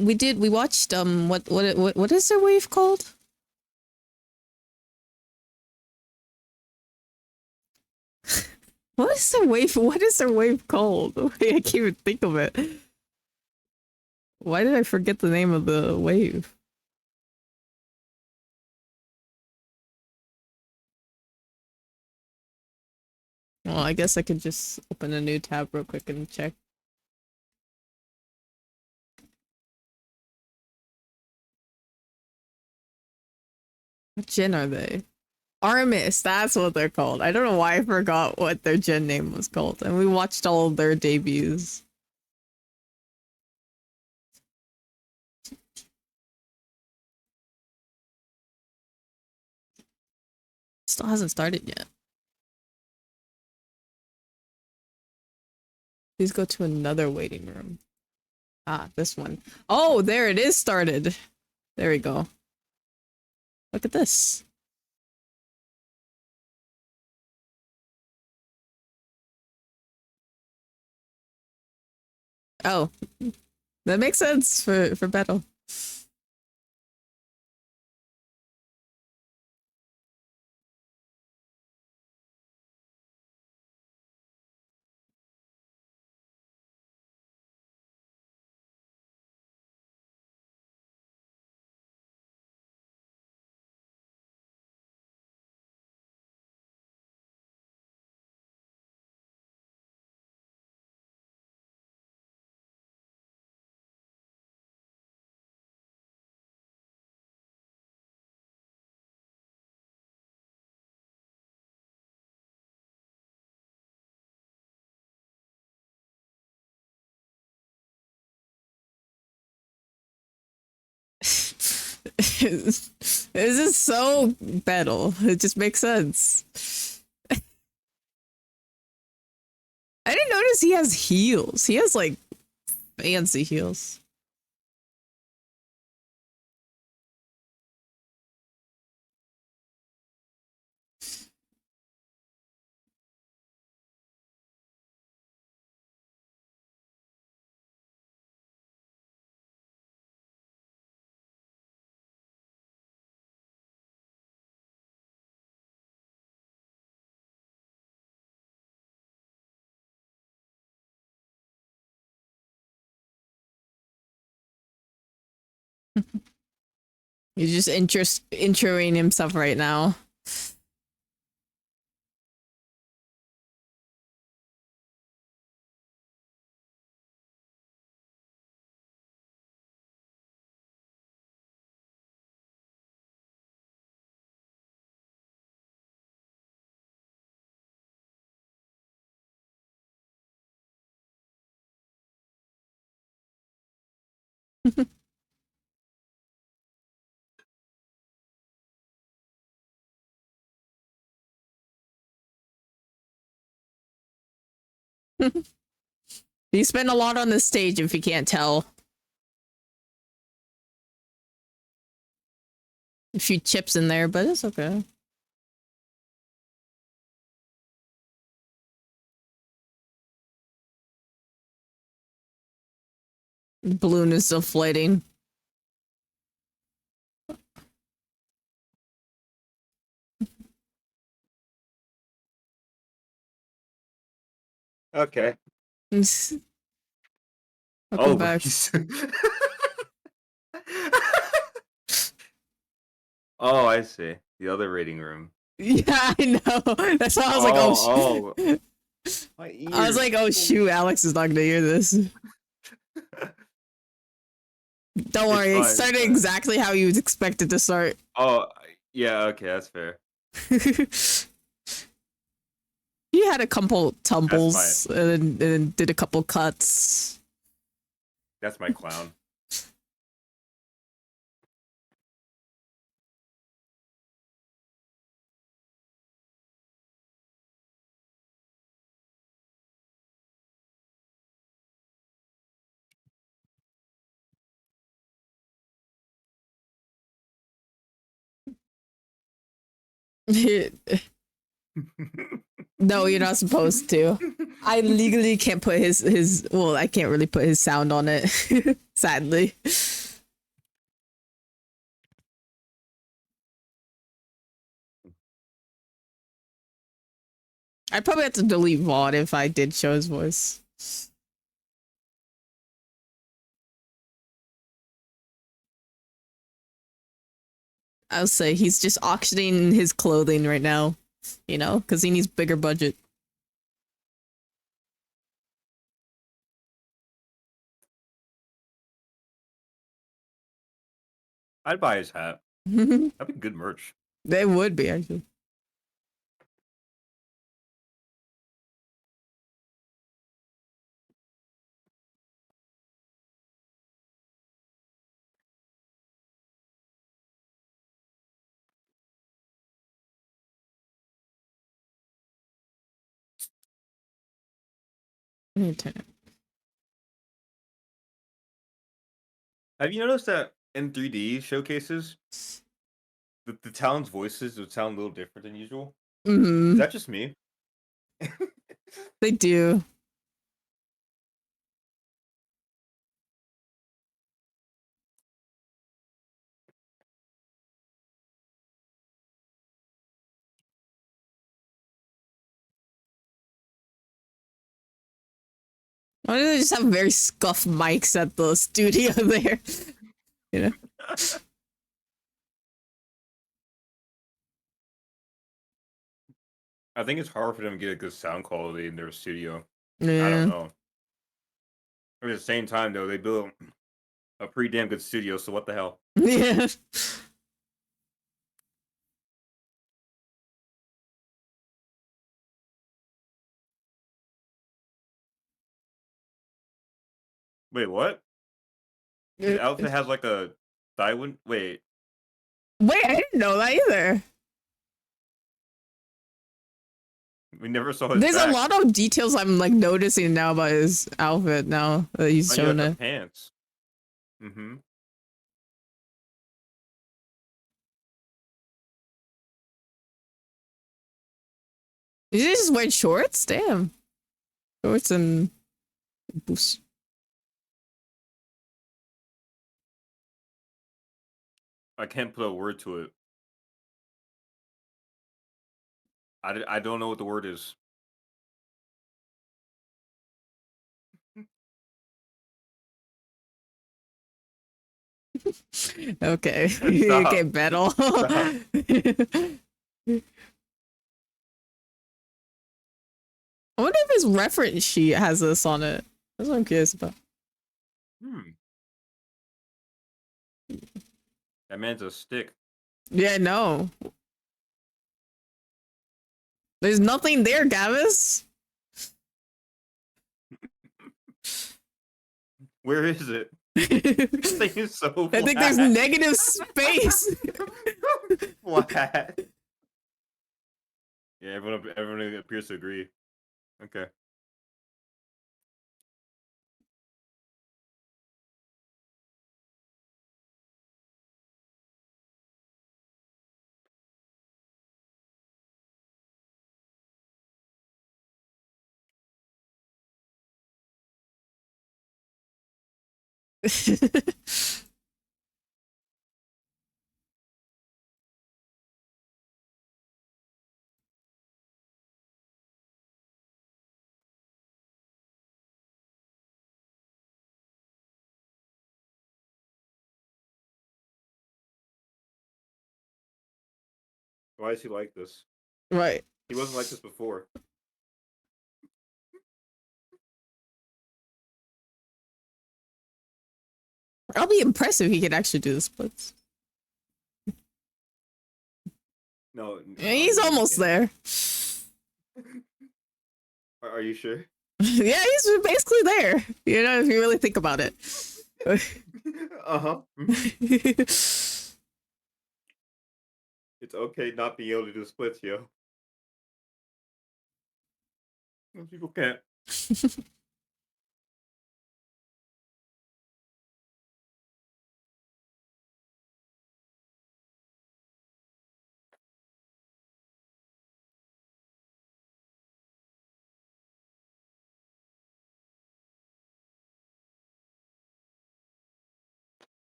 we watched what is their wave called? What is their wave called? Wait, I can't even think of it. Why did I forget the name of the wave? Well, I guess I could just open a new tab real quick and check. What gen are they? Armis, that's what they're called. I don't know why I forgot what their gen name was called. And we watched all of their debuts. Still hasn't started yet. Please go to another waiting room. Ah, this one. Oh, there it is started. There we go. Look at this. Oh, that makes sense for battle. This is so battle. It just makes sense. I didn't notice he has heels. He has like fancy heels. He's just introing himself right now. He spent a lot on the stage if you can't tell. A few chips in there, but it's okay. Balloon is still floating.
Okay.
Welcome back.
Oh, I see. The other reading room.
Yeah, I know. That's why I was like, oh, shoot. I was like, oh, shoot, Alex is not gonna hear this. Don't worry, it started exactly how you would expect it to start.
Oh, yeah, okay, that's fair.
He had a couple tumbles and then did a couple cuts.
That's my clown.
No, you're not supposed to. I legally can't put his well, I can't really put his sound on it. Sadly. I'd probably have to delete VOD if I did show his voice. I'll say he's just auctioning his clothing right now, you know, because he needs bigger budget.
I'd buy his hat. That'd be good merch.
They would be, actually. Let me turn it.
Have you noticed that in 3D showcases, the talent's voices would sound a little different than usual?
Mm-hmm.
Is that just me?
They do. Why do they just have very scuffed mics at the studio there? You know?
I think it's hard for them to get a good sound quality in their studio. I
Yeah.
don't know. At the same time, though, they built a pretty damn good studio, so what the hell?
Yeah.
Wait, what? His outfit has like a diamond. Wait,
Wait, I didn't know that either.
we never saw his
There's
back.
a lot of details I'm like noticing now about his outfit now that he's
Oh, yeah,
showing
the
it.
pants. Mm-hmm.
Did you just wear shorts? Damn. Shorts and boots.
I can't put a word to it. I don't know what the word is.
Okay.
Stop.
Okay, battle.
Stop.
I wonder if his reference sheet has this on it. That's what I'm curious about.
That man's a stick.
Yeah, no. There's nothing there, Gavis.
Where is it? This thing is so flat.
I think there's negative space.
Flat. Yeah, everyone appears to agree. Okay. Why is he like this?
Right.
He wasn't like this before.
I'll be impressed if he could actually do the splits.
No.
Yeah, he's almost there.
Are you sure?
Yeah, he's basically there. You know, if you really think about it.
Uh-huh. It's okay not being able to do splits, yo. Some people can't.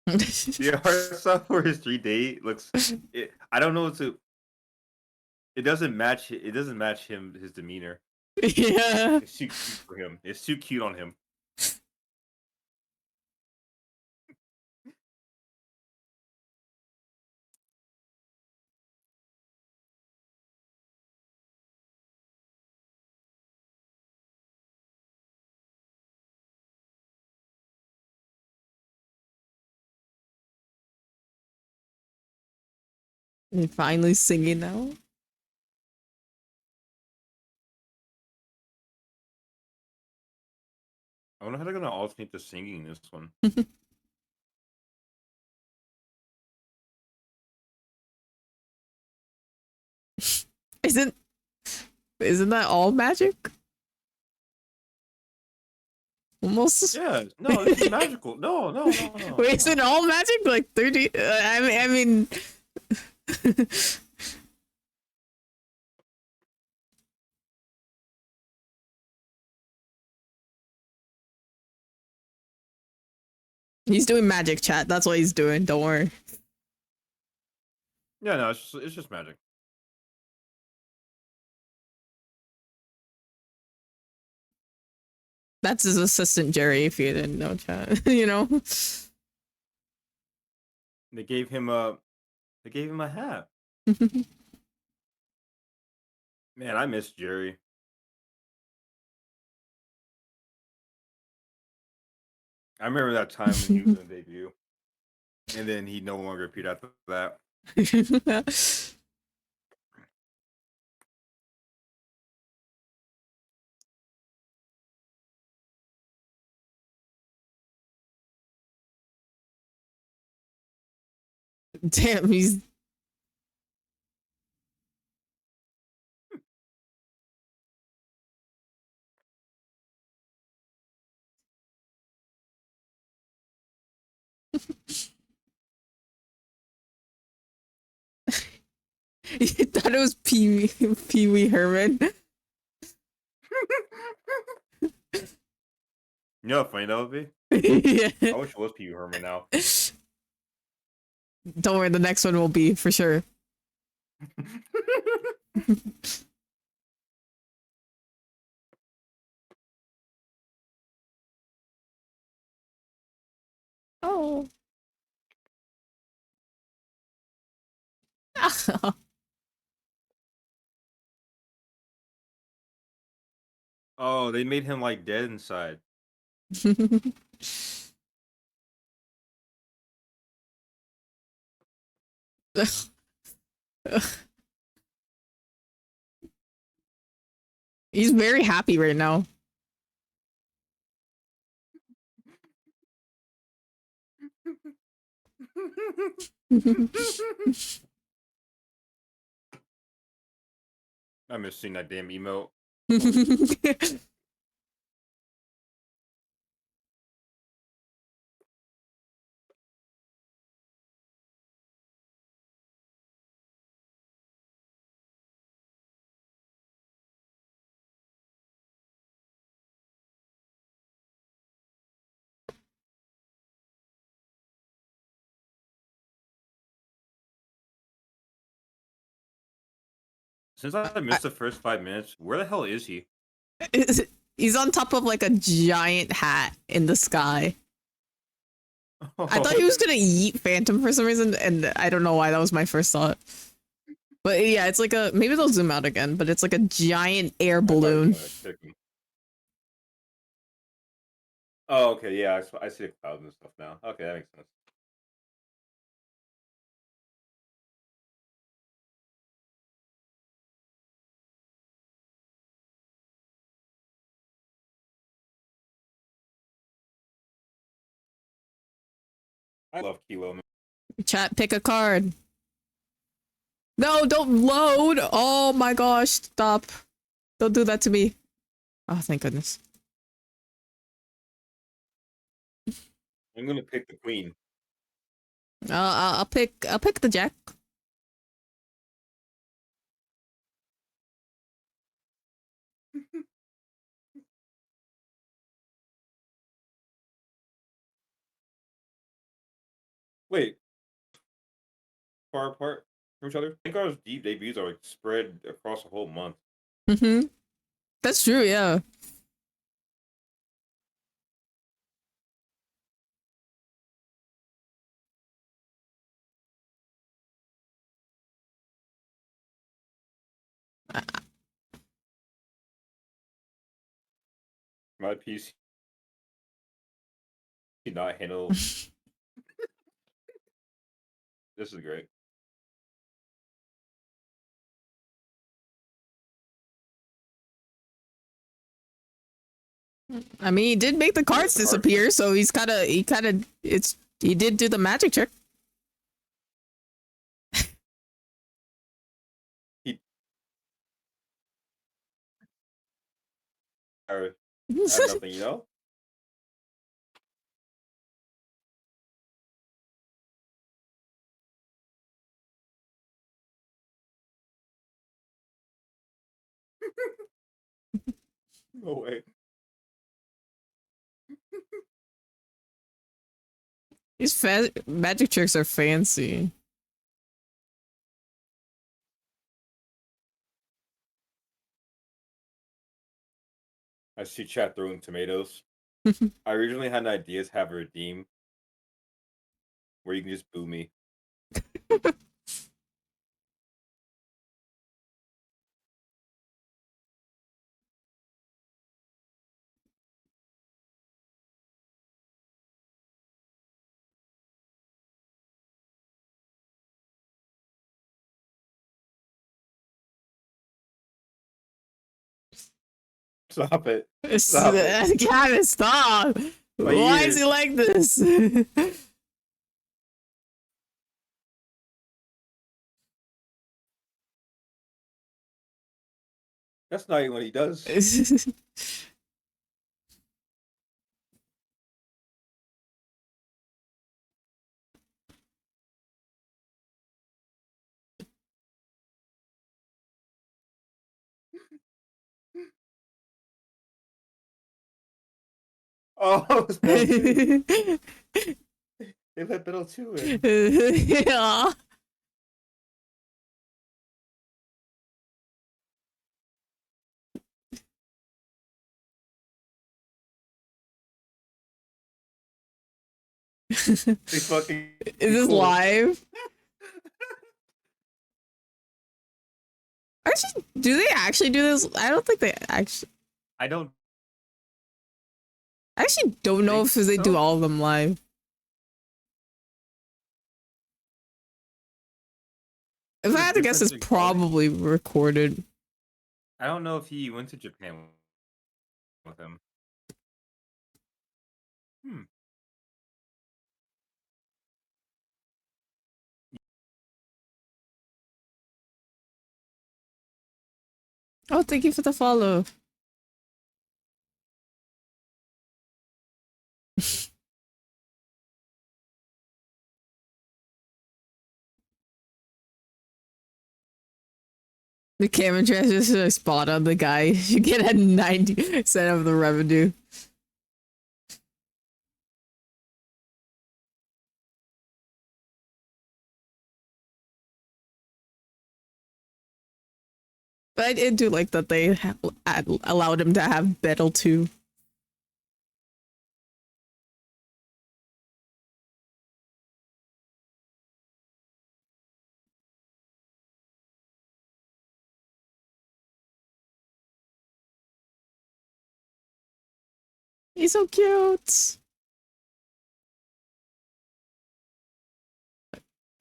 The art stuff for his 3D looks. I don't know what to. It doesn't match. It doesn't match him. His demeanor.
Yeah.
It's too cute for him. It's too cute on him.
You're finally singing now.
I wonder how they're gonna alternate the singing in this one.
Isn't that all magic? Almost.
Yeah. No, this is magical. No.
Wait, is it all magic? Like 30? I mean. He's doing magic, chat. That's what he's doing. Don't worry.
Yeah, no, it's just magic.
That's his assistant Jerry, if you didn't know, chat. You know?
They gave him a hat. Man, I miss Jerry. I remember that time when he was in debut. And then he no longer appeared after that.
Damn, he's. You thought it was Pee Wee Herman?
You know how funny that would be?
Yeah.
I wish it was Pee Wee Herman now.
Don't worry, the next one will be for sure. Oh.
Oh, they made him like dead inside.
He's very happy right now.
I miss seeing that damn emote. Since I missed the first 5 minutes, where the hell is he?
He's on top of like a giant hat in the sky. I thought he was gonna eat Phantom for some reason, and I don't know why. That was my first thought. But yeah, it's like maybe they'll zoom out again, but it's like a giant air balloon.
Oh, okay, yeah, I see the clouds and stuff now. Okay, that makes sense. I love Kilo.
Chat, pick a card. No, don't load. Oh my gosh, stop. Don't do that to me. Oh, thank goodness.
I'm gonna pick the queen.
I'll pick the jack.
Wait, far apart from each other. Vanguard's deep debuts are like spread across a whole month.
Mm-hmm. That's true, yeah.
My PC did not handle. This is great.
I mean, he did make the cards disappear, so he did do the magic trick.
He I have nothing, you know. No way.
These magic tricks are fancy.
I see chat throwing tomatoes. I originally had an idea to have a redeem where you can just boo me. Stop it. Stop it.
Gotta stop.
My
Why is
ears.
he like this?
That's not even what he does. Oh, it's Battle 2. They let Battle 2 in.
Yeah.
They fucking
Is this
cool.
live? Actually, do they actually do this? I don't think they actually.
I don't.
I actually don't know if they do all of them live. If I had to guess, it's probably recorded.
I don't know if he went to Japan with him. Hmm.
Oh, thank you for the follow. The camera transfers a spot on the guy. You get at 90% of the revenue. But I did do like that they allowed him to have Battle 2. He's so cute.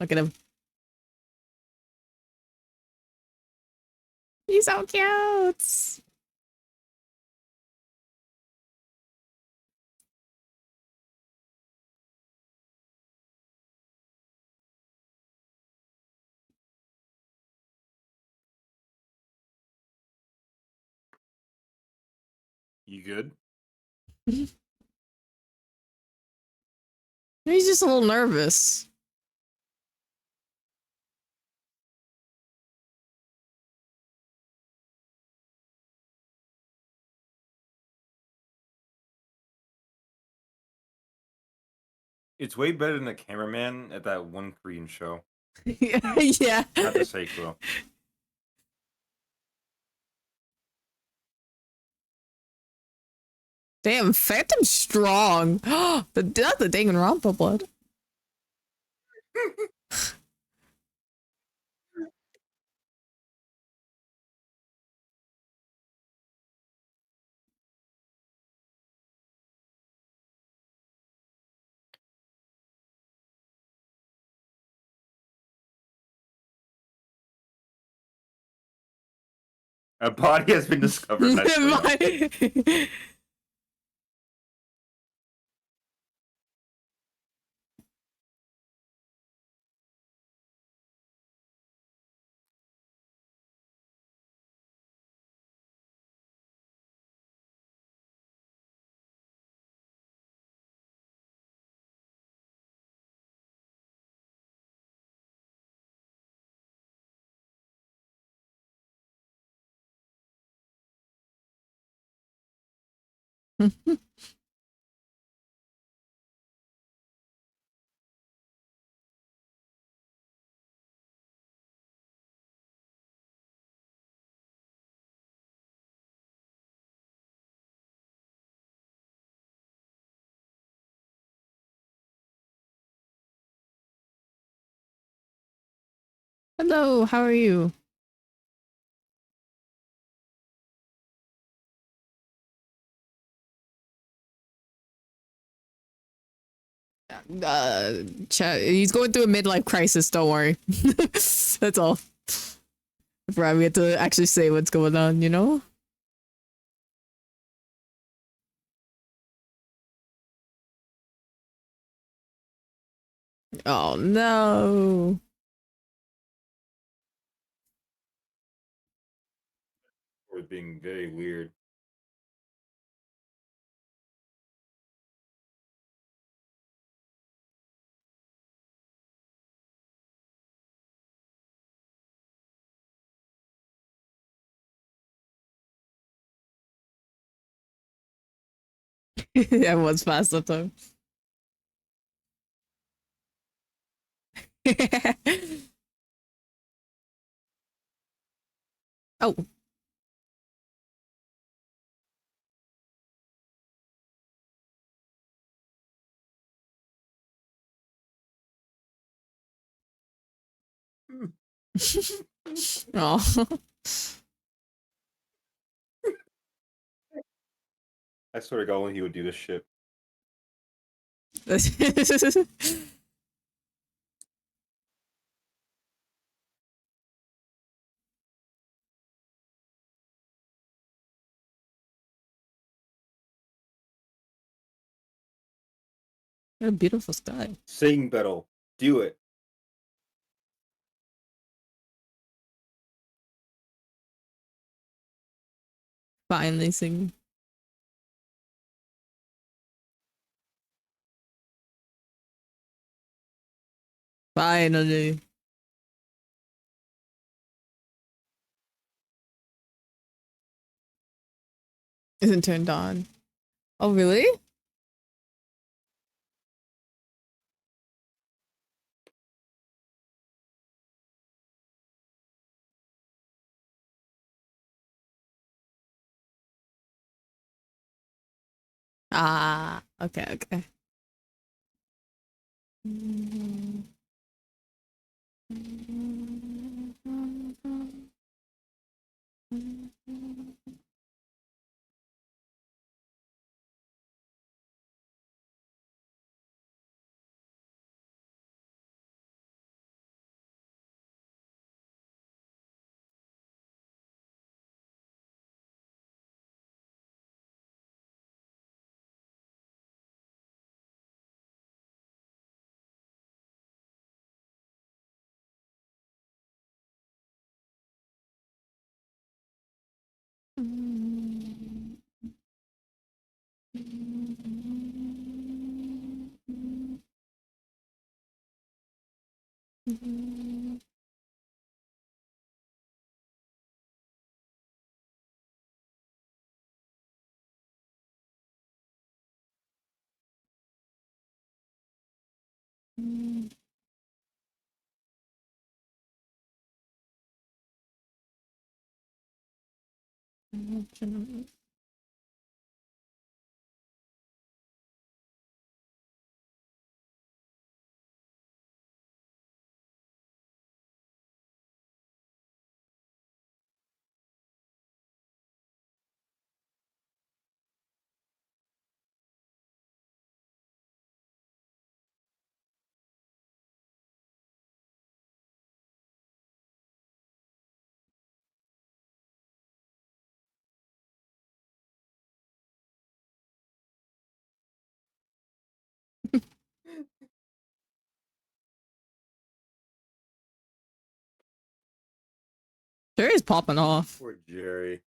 Look at him. He's so cute.
You good?
He's just a little nervous.
It's way better than the cameraman at that one Korean show.
Yeah.
Not the sequel.
Damn, Phantom's strong. The Danganronpa blood.
A body has been discovered. Nice
Hello, how are you? He's going through a midlife crisis, don't worry. That's all. Before we get to actually say what's going on, you know? Oh no.
Or being very weird.
Everyone's fast sometimes. Oh. Oh.
I swear to God, when he would do this shit.
What a beautiful sky.
Sing battle. Do it.
Finally sing. Finally. Isn't turned on. Oh, really? Ah, okay, okay. Jerry's popping off.
Poor Jerry.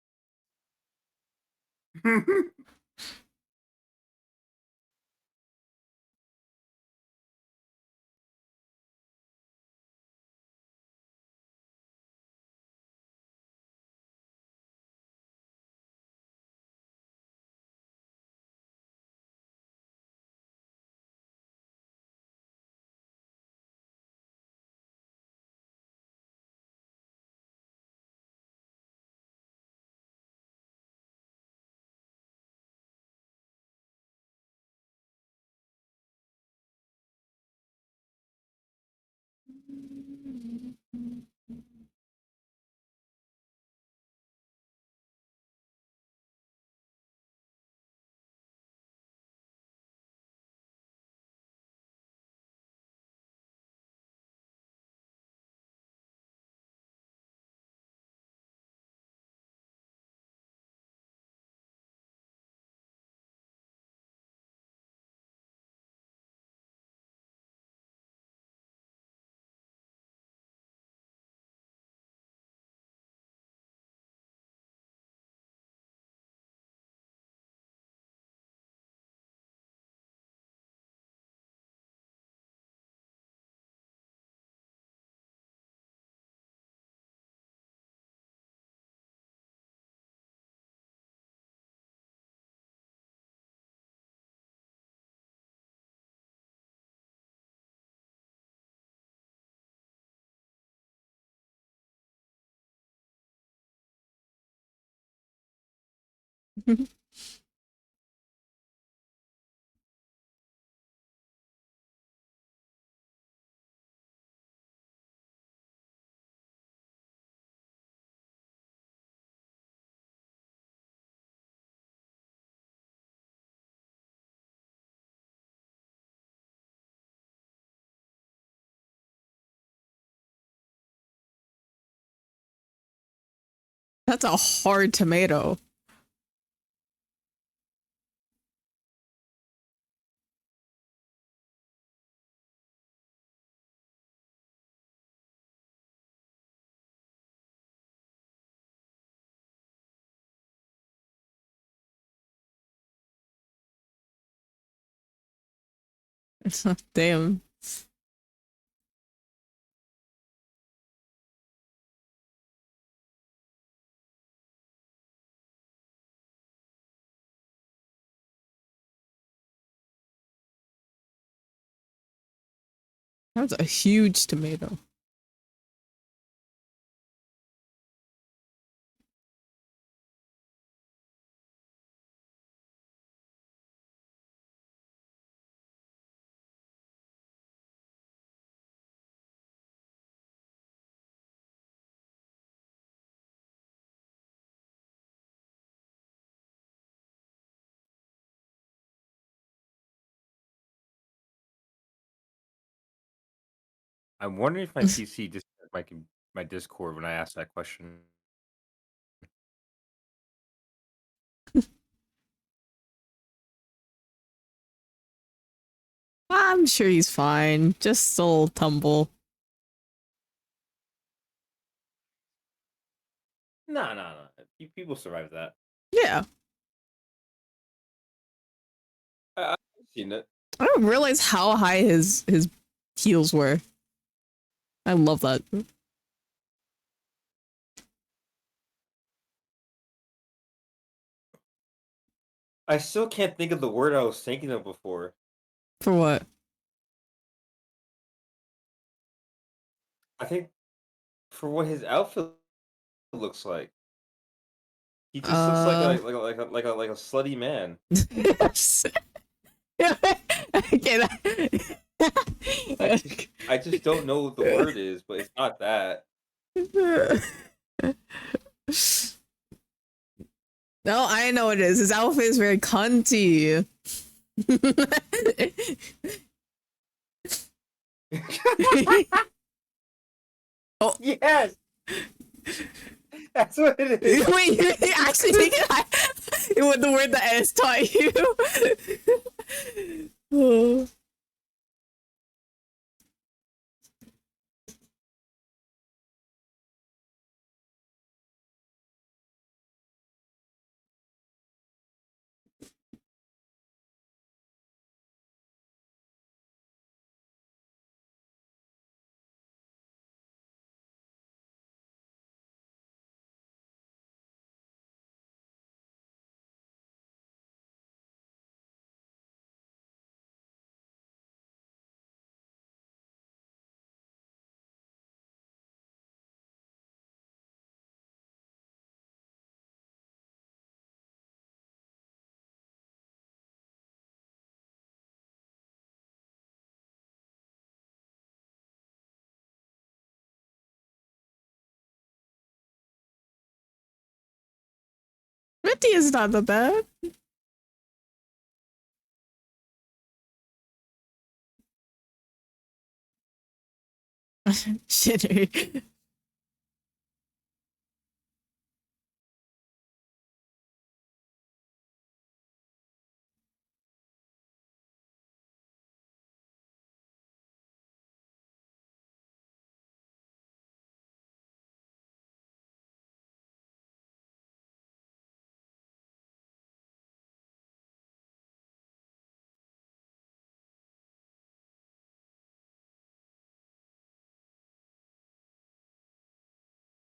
That's a hard tomato. Damn. That's a huge tomato.
I'm wondering if my PC just my Discord when I asked that question.
I'm sure he's fine. Just soul tumble.
No. People survive that.
Yeah.
I've seen it.
I don't realize how high his heels were. I love that.
I still can't think of the word I was thinking of before.
For what?
I think for what his outfit looks like. He just looks like
Uh.
a slutty man. I just don't know what the word is, but it's not that.
No, I know what it is. His outfit is very cunty. Oh
yes, that's what it is.
Wait, you actually think it was the word that S taught you? Oh. Pretty is not that bad. Shitter.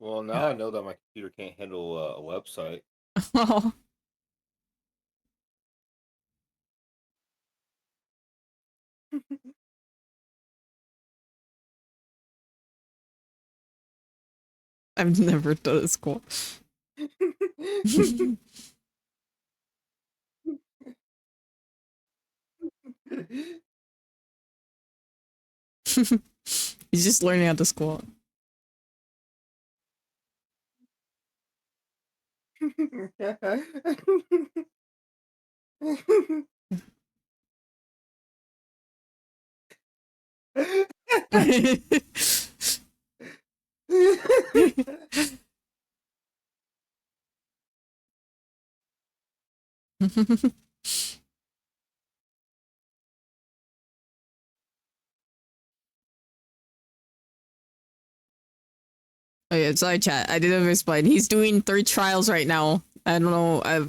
Well, now I know that my computer can't handle a website.
Oh. I've never done a squat. He's just learning how to squat. Oh yeah, sorry chat. I didn't explain. He's doing 3 trials right now. I don't know. I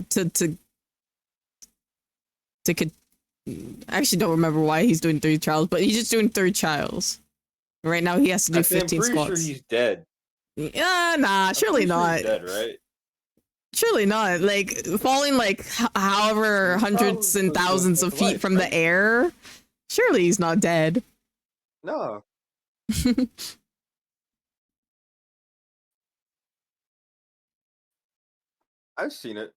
actually don't remember why he's doing 3 trials, but he's just doing 3 trials. Right now he has to do
I'm
15
pretty
squats.
sure he's dead.
Nah, surely not.
He's dead, right?
Surely not. Like falling like however hundreds and thousands of feet from the air. Surely he's not dead.
No. I've seen it.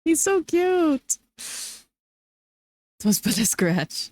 He's so cute. That was but a scratch.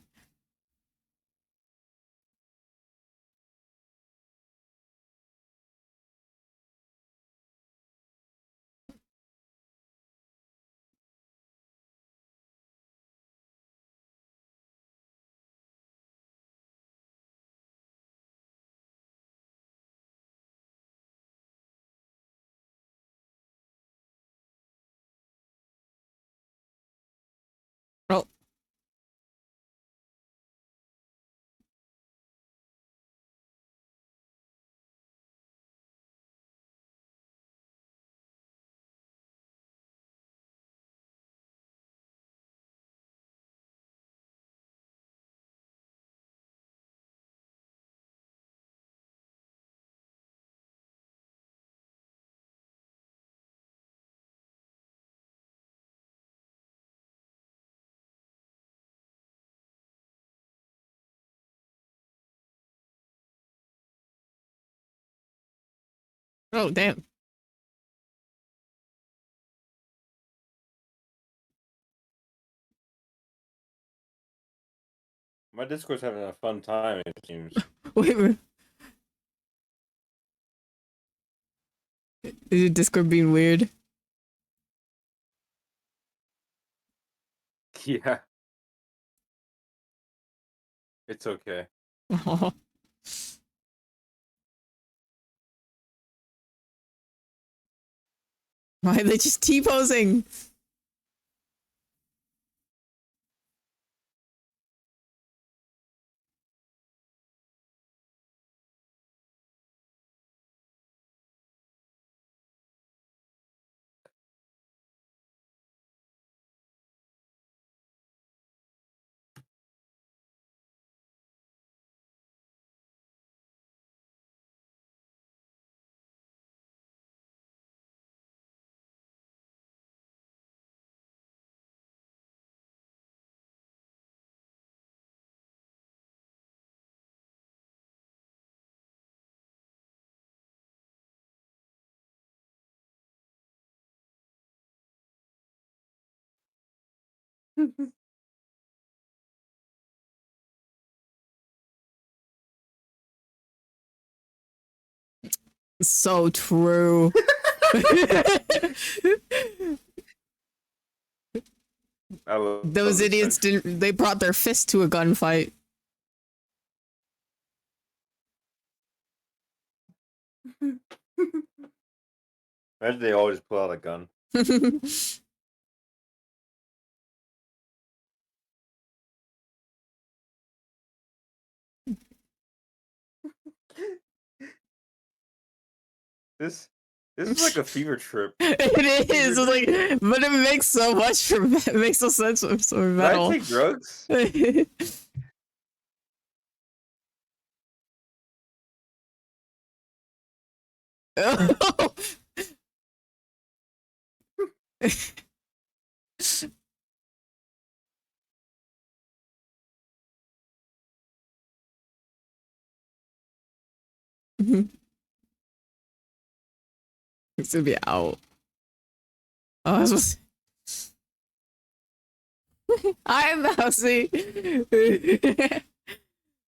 Oh, damn.
My Discord's having a fun time, it seems.
Wait, wait. Is your Discord being weird?
Yeah. It's okay.
Aw. Why are they just T-posing? So true. Those idiots didn't. They brought their fist to a gunfight.
Imagine they always pull out a gun. This is like a fever trip.
It is. It's like, but it makes so much for it makes no sense for metal.
Did I take drugs? It's gonna be out. Oh, I was supposed Hi, Mousy.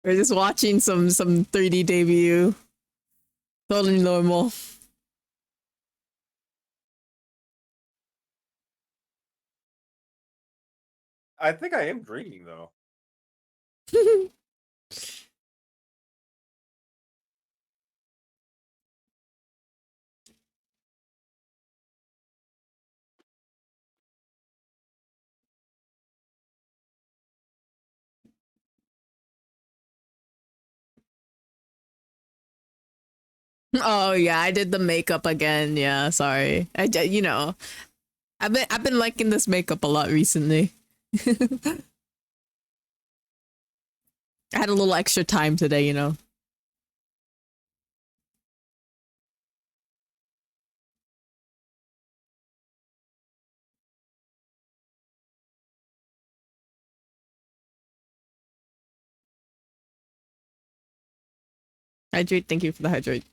We're just watching some 3D debut. Totally normal. I think I am drinking though.
Oh yeah, I did the makeup again. Yeah, sorry. You know, I've been liking this makeup a lot recently. I had a little extra time today, you know. Hydrate, thank you for the hydrate.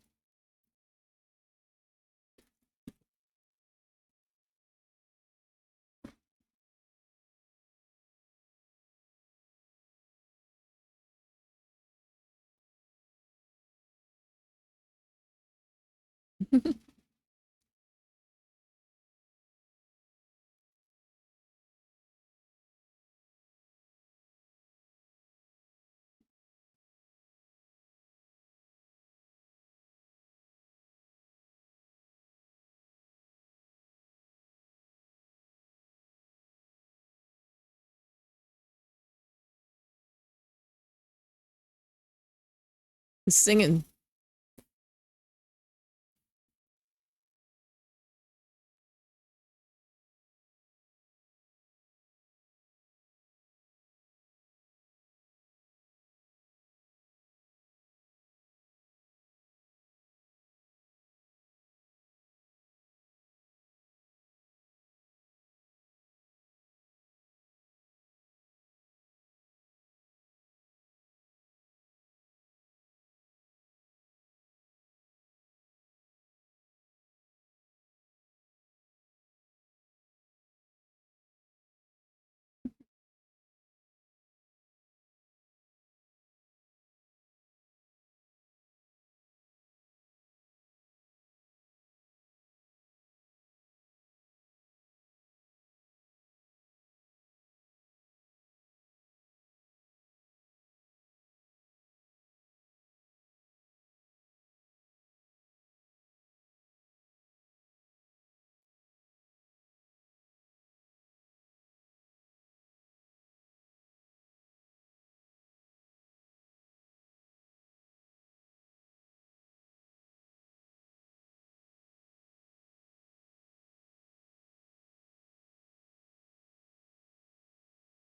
Singing.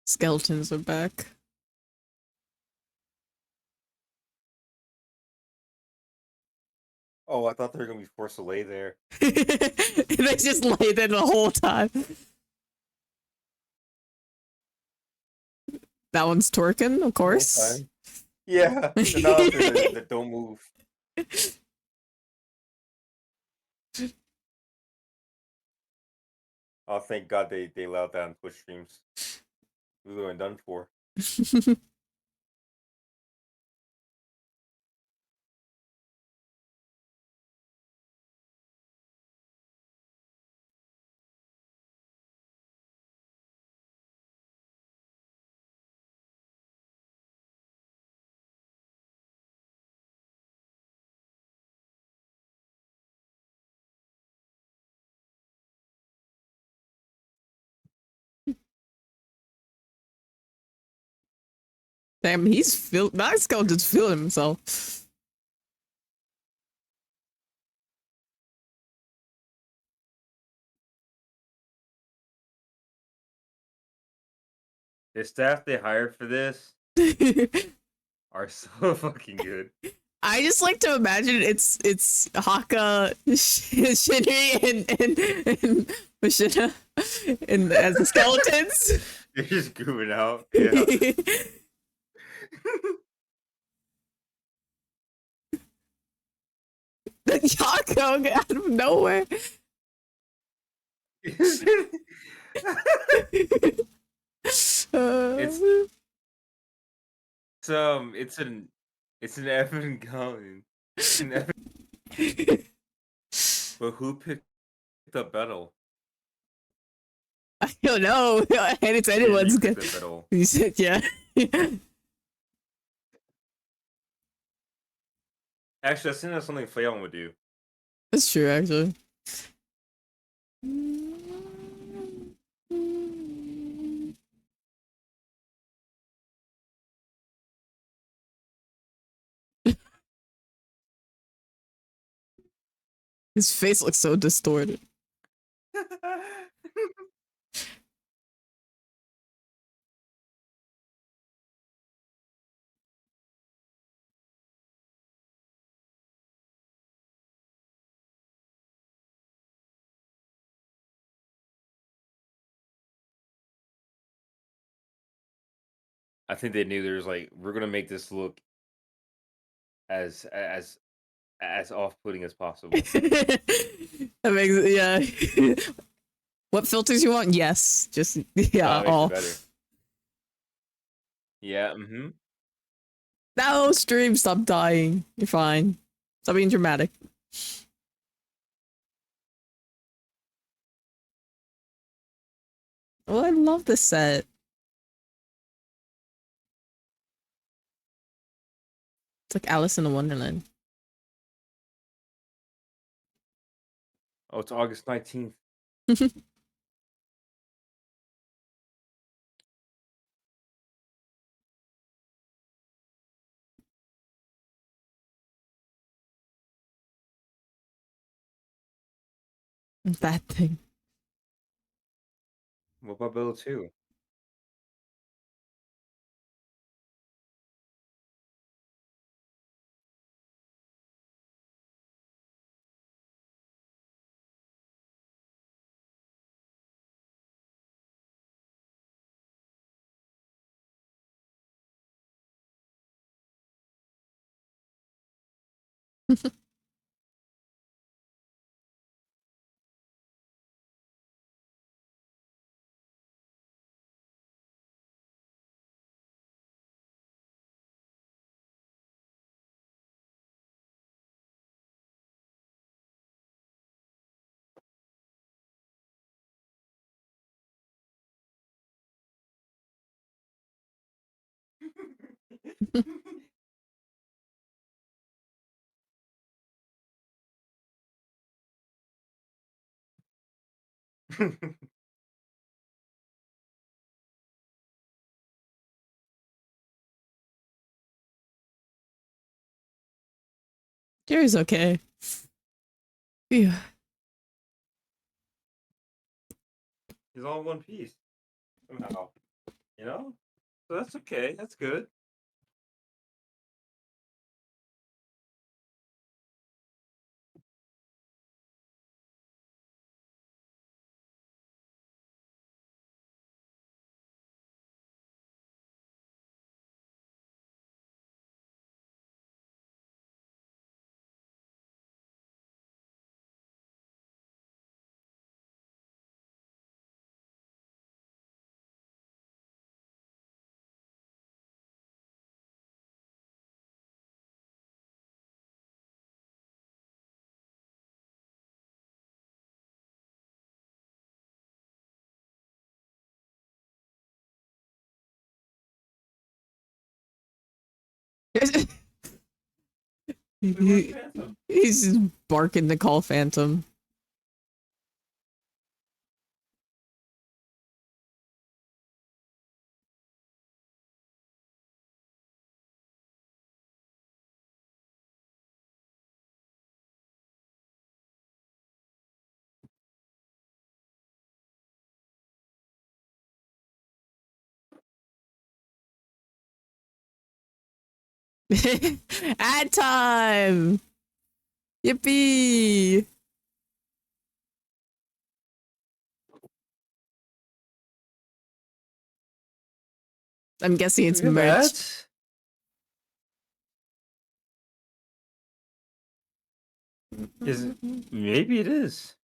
Skeletons are back.
Oh, I thought they were gonna be forced to lay there.
They just lay there the whole time. That one's Torkin, of course.
Yeah, they're not up there, they don't move. Oh, thank God they allowed that on Twitch streams. We would have been done for.
Damn, that skeleton's feeling himself.
The staff they hired for this are so fucking good.
I just like to imagine it's Haka, Shinri, and Mashina, and as the skeletons.
They're just goofing out. Yeah.
The Yako out of nowhere.
It's an Evan Gun. But who picked up Battle?
I don't know. And it's anyone's good. You said, yeah.
Actually, I think that's something Flayon would do.
That's true, actually. His face looks so distorted.
I think they knew there's like we're gonna make this look as off-putting as possible.
That makes it, yeah. What filters you want? Yes. Just yeah, all.
Better. Yeah, mm-hmm.
No, stream, stop dying. You're fine. Stop being dramatic. Oh, I love this set. It's like Alice in the Wonderland.
Oh, it's August 19th.
That thing.
What about Bill 2?
Jerry's okay. Yeah.
He's all in one piece. Somehow. You know, so that's okay. That's good.
He's just barking to call Phantom. Ad time! Yippee! I'm guessing it's
We have
merch.
ads? Is it? Maybe it is.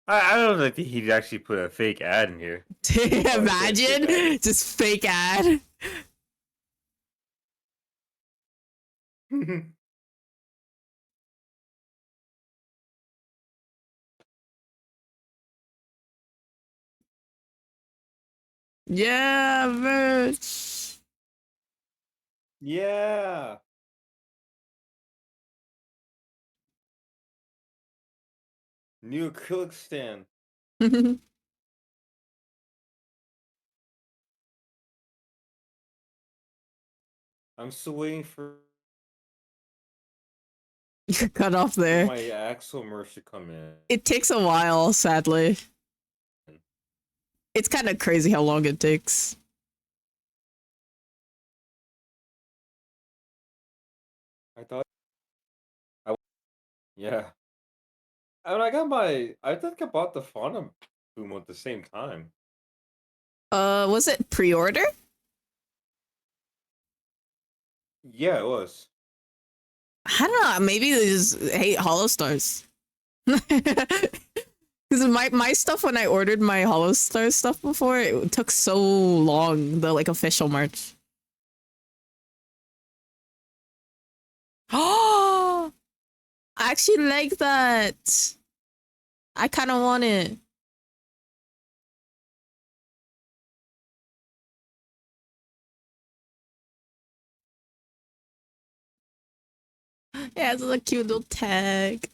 I don't think he'd actually put a fake ad in here.
Imagine just fake ad. Yeah, merch.
Yeah. New acrylic stand. I'm still waiting for
You're cut off there.
my Axel merch to come in.
It takes a while, sadly. It's kind of crazy how long it takes.
I thought. Yeah. I think I bought the Fauna Boom at the same time.
Was it pre-order?
Yeah, it was.
I don't know. Maybe they just hate Hollow Stars. Because my stuff, when I ordered my Hollow Star stuff before, it took so long, the like official merch. Oh, I actually like that. I kind of want it. Yeah, it's a cute little tag.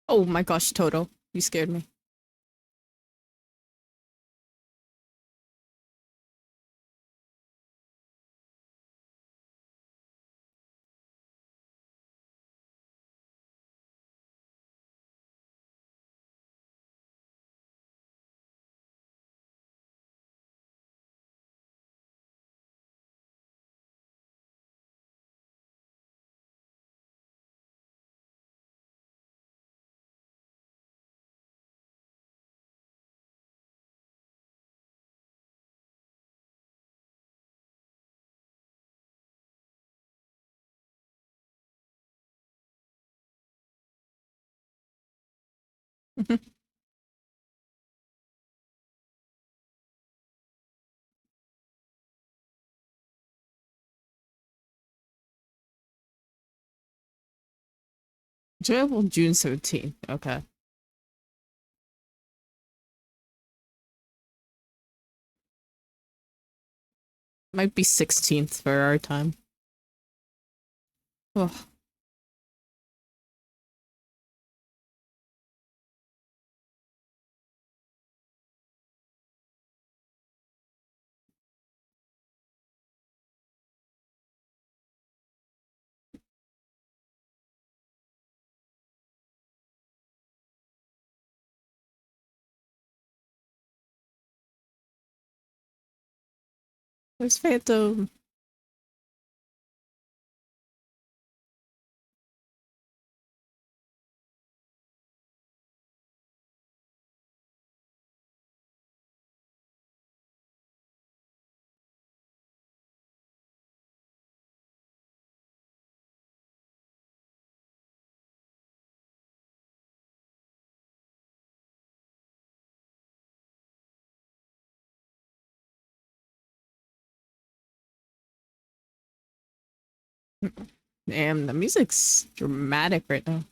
Oh my gosh, Toto, you scared me. Available June 17th. Okay. Might be 16th for our time. Oh. There's Phantom. Damn, the music's dramatic right now.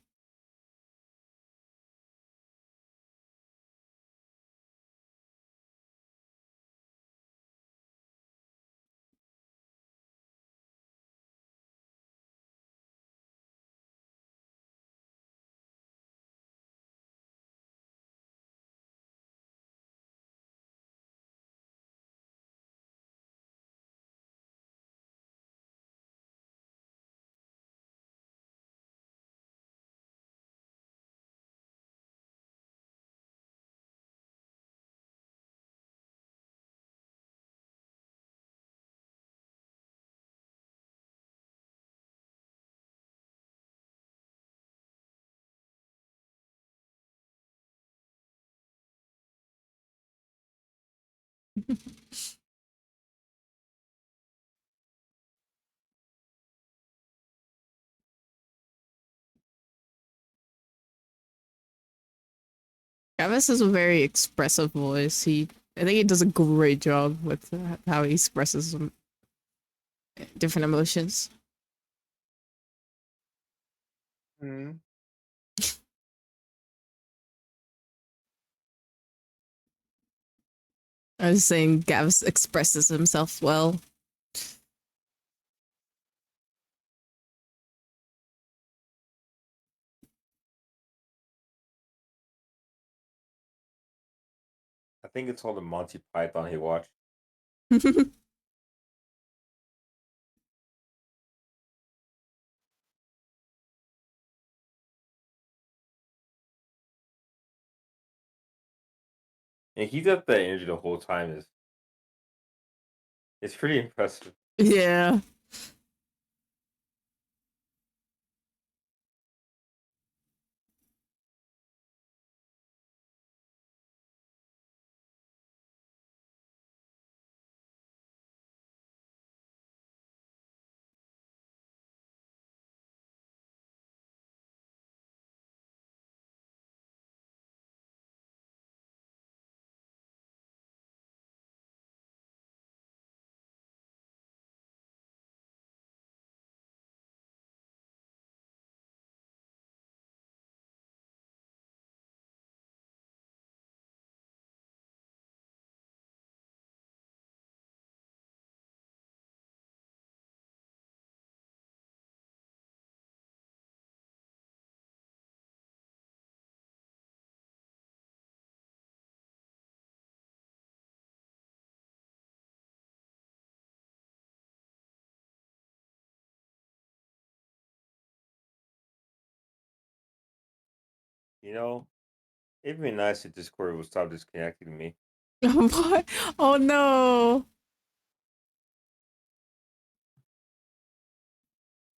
Travis has a very expressive voice. I think he does a great job with how he expresses different emotions.
Mm.
I was saying Gavs expresses himself well.
I think it's all the Monty Python he watched. And he's got that energy the whole time. It's pretty impressive.
Yeah.
You know, it'd be nice if Discord would stop disconnecting me.
What? Oh no.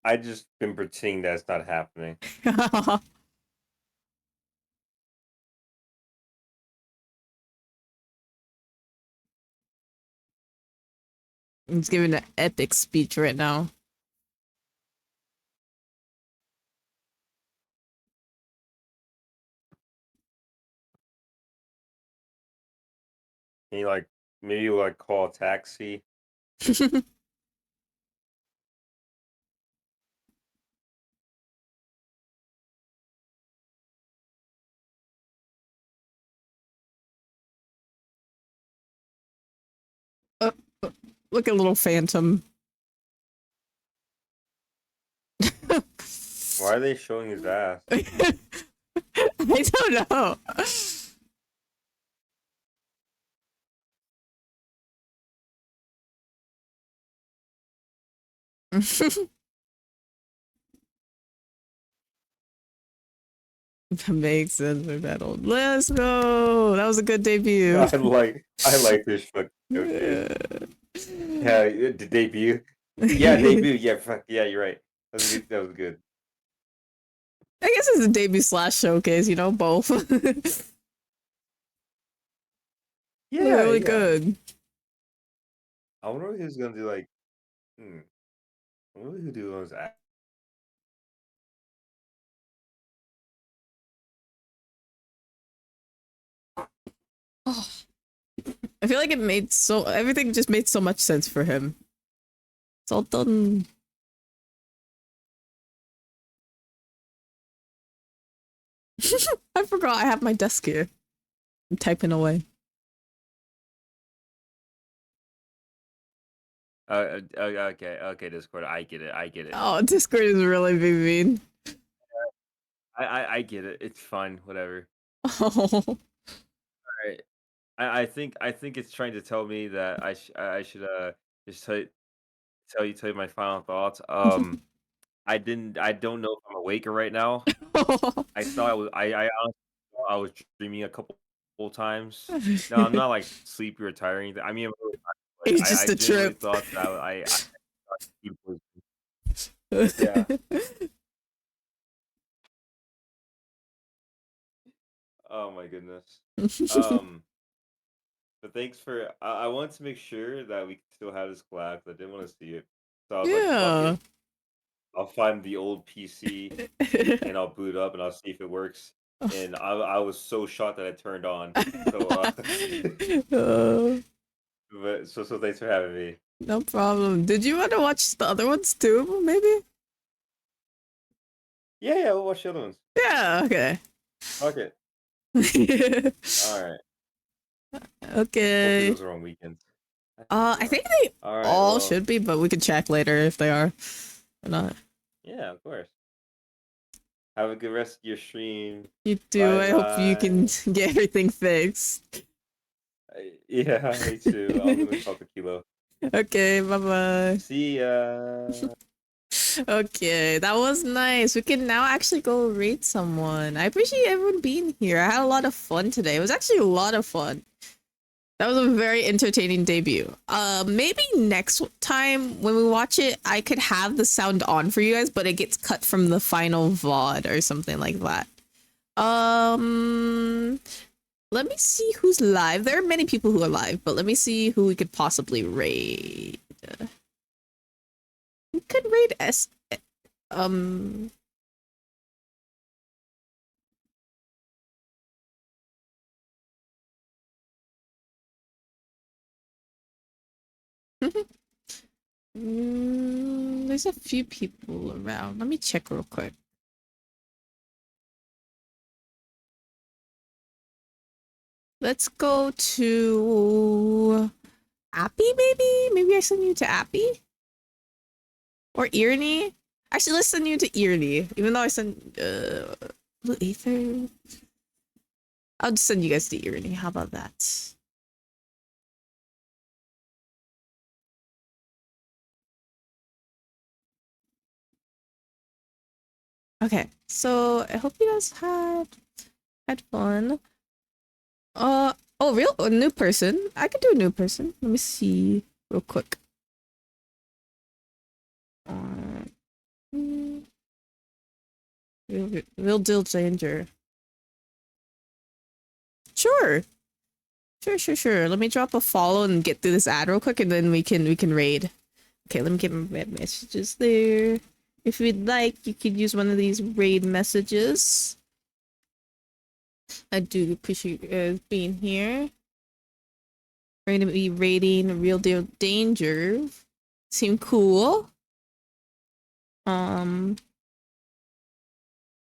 I just been pretending that's not happening.
He's giving an epic speech right now.
Can you maybe call a taxi?
Look at little Phantom.
Why are they showing his ass?
I don't know. That makes sense for battle. Let's go. That was a good debut.
I like this fucking joke, dude. Yeah, the debut. Yeah, debut. Yeah, fuck. Yeah, you're right. That was good.
I guess it's a debut slash showcase, you know, both.
Yeah,
Really
yeah.
good.
I wonder who's gonna do like. I wonder who do those.
Oh, I feel like everything just made so much sense for him. It's all done. I forgot I have my desk here. I'm typing away.
Okay, Discord. I get it.
Oh, Discord is really being mean.
I get it. It's fine. Whatever.
Oh.
Alright. I think it's trying to tell me that I should just tell you my final thoughts. I don't know if I'm awake right now. I thought I honestly thought I was dreaming a couple times. No, I'm not like sleepy or tired or anything. I mean, I'm really tired,
It's
but
just
I
a
genuinely
trip.
thought that yeah. Oh my goodness. Um, but thanks for. I wanted to make sure that we could still have this collab 'cause I didn't want to see it. So I was like, fuck
Yeah.
it. I'll find the old PC and I'll boot up and I'll see if it works. And I was so shocked that it turned on. So but so thanks for having me.
No problem. Did you want to watch the other ones too, maybe?
Yeah, we'll watch the other ones.
Yeah, okay.
Okay. All right. Hopefully
Okay.
those are on weekends.
I think they
All right,
all
well,
should be, but we can check later if they are or not.
yeah, of course. Have a good rest of your stream.
You do.
Bye
I hope you can get everything fixed.
Yeah, me too. I'm gonna talk to Kilo.
Okay, bye bye.
See ya.
Okay, that was nice. We can now actually go raid someone. I appreciate everyone being here. I had a lot of fun today. It was actually a lot of fun. That was a very entertaining debut. Maybe next time when we watch it, I could have the sound on for you guys, but it gets cut from the final VOD or something like that. Let me see who's live. There are many people who are live, but let me see who we could possibly raid. We could raid there's a few people around. Let me check real quick. Let's go to Appy, maybe? Maybe I send you to Appy? Or Earney? Actually, let's send you to Earney. Even though I sent Blue Aether. I'll just send you guys to Earney. How about that? Okay, so I hope you guys had fun. Oh, a new person. I could do a new person. Let me see real quick. Real deal danger. Sure. Sure. Let me drop a follow and get through this ad real quick, and then we can raid. Okay, let me get my messages there. If you'd like, you could use one of these raid messages. I do appreciate you guys being here. We're gonna be raiding Real Deal Danger. Seem cool.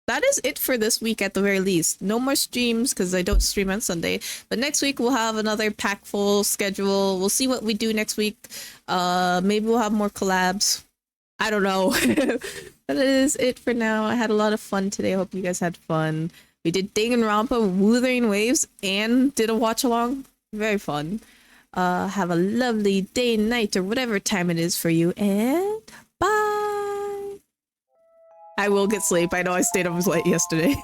That is it for this week at the very least. No more streams because I don't stream on Sunday. But next week we'll have another pack full schedule. We'll see what we do next week. Maybe we'll have more collabs. I don't know. That is it for now. I had a lot of fun today. I hope you guys had fun. We did Danganronpa, Wuthering Waves, and did a watch along. Very fun. Have a lovely day, night, or whatever time it is for you, and bye! I will get sleep. I know I stayed up late yesterday.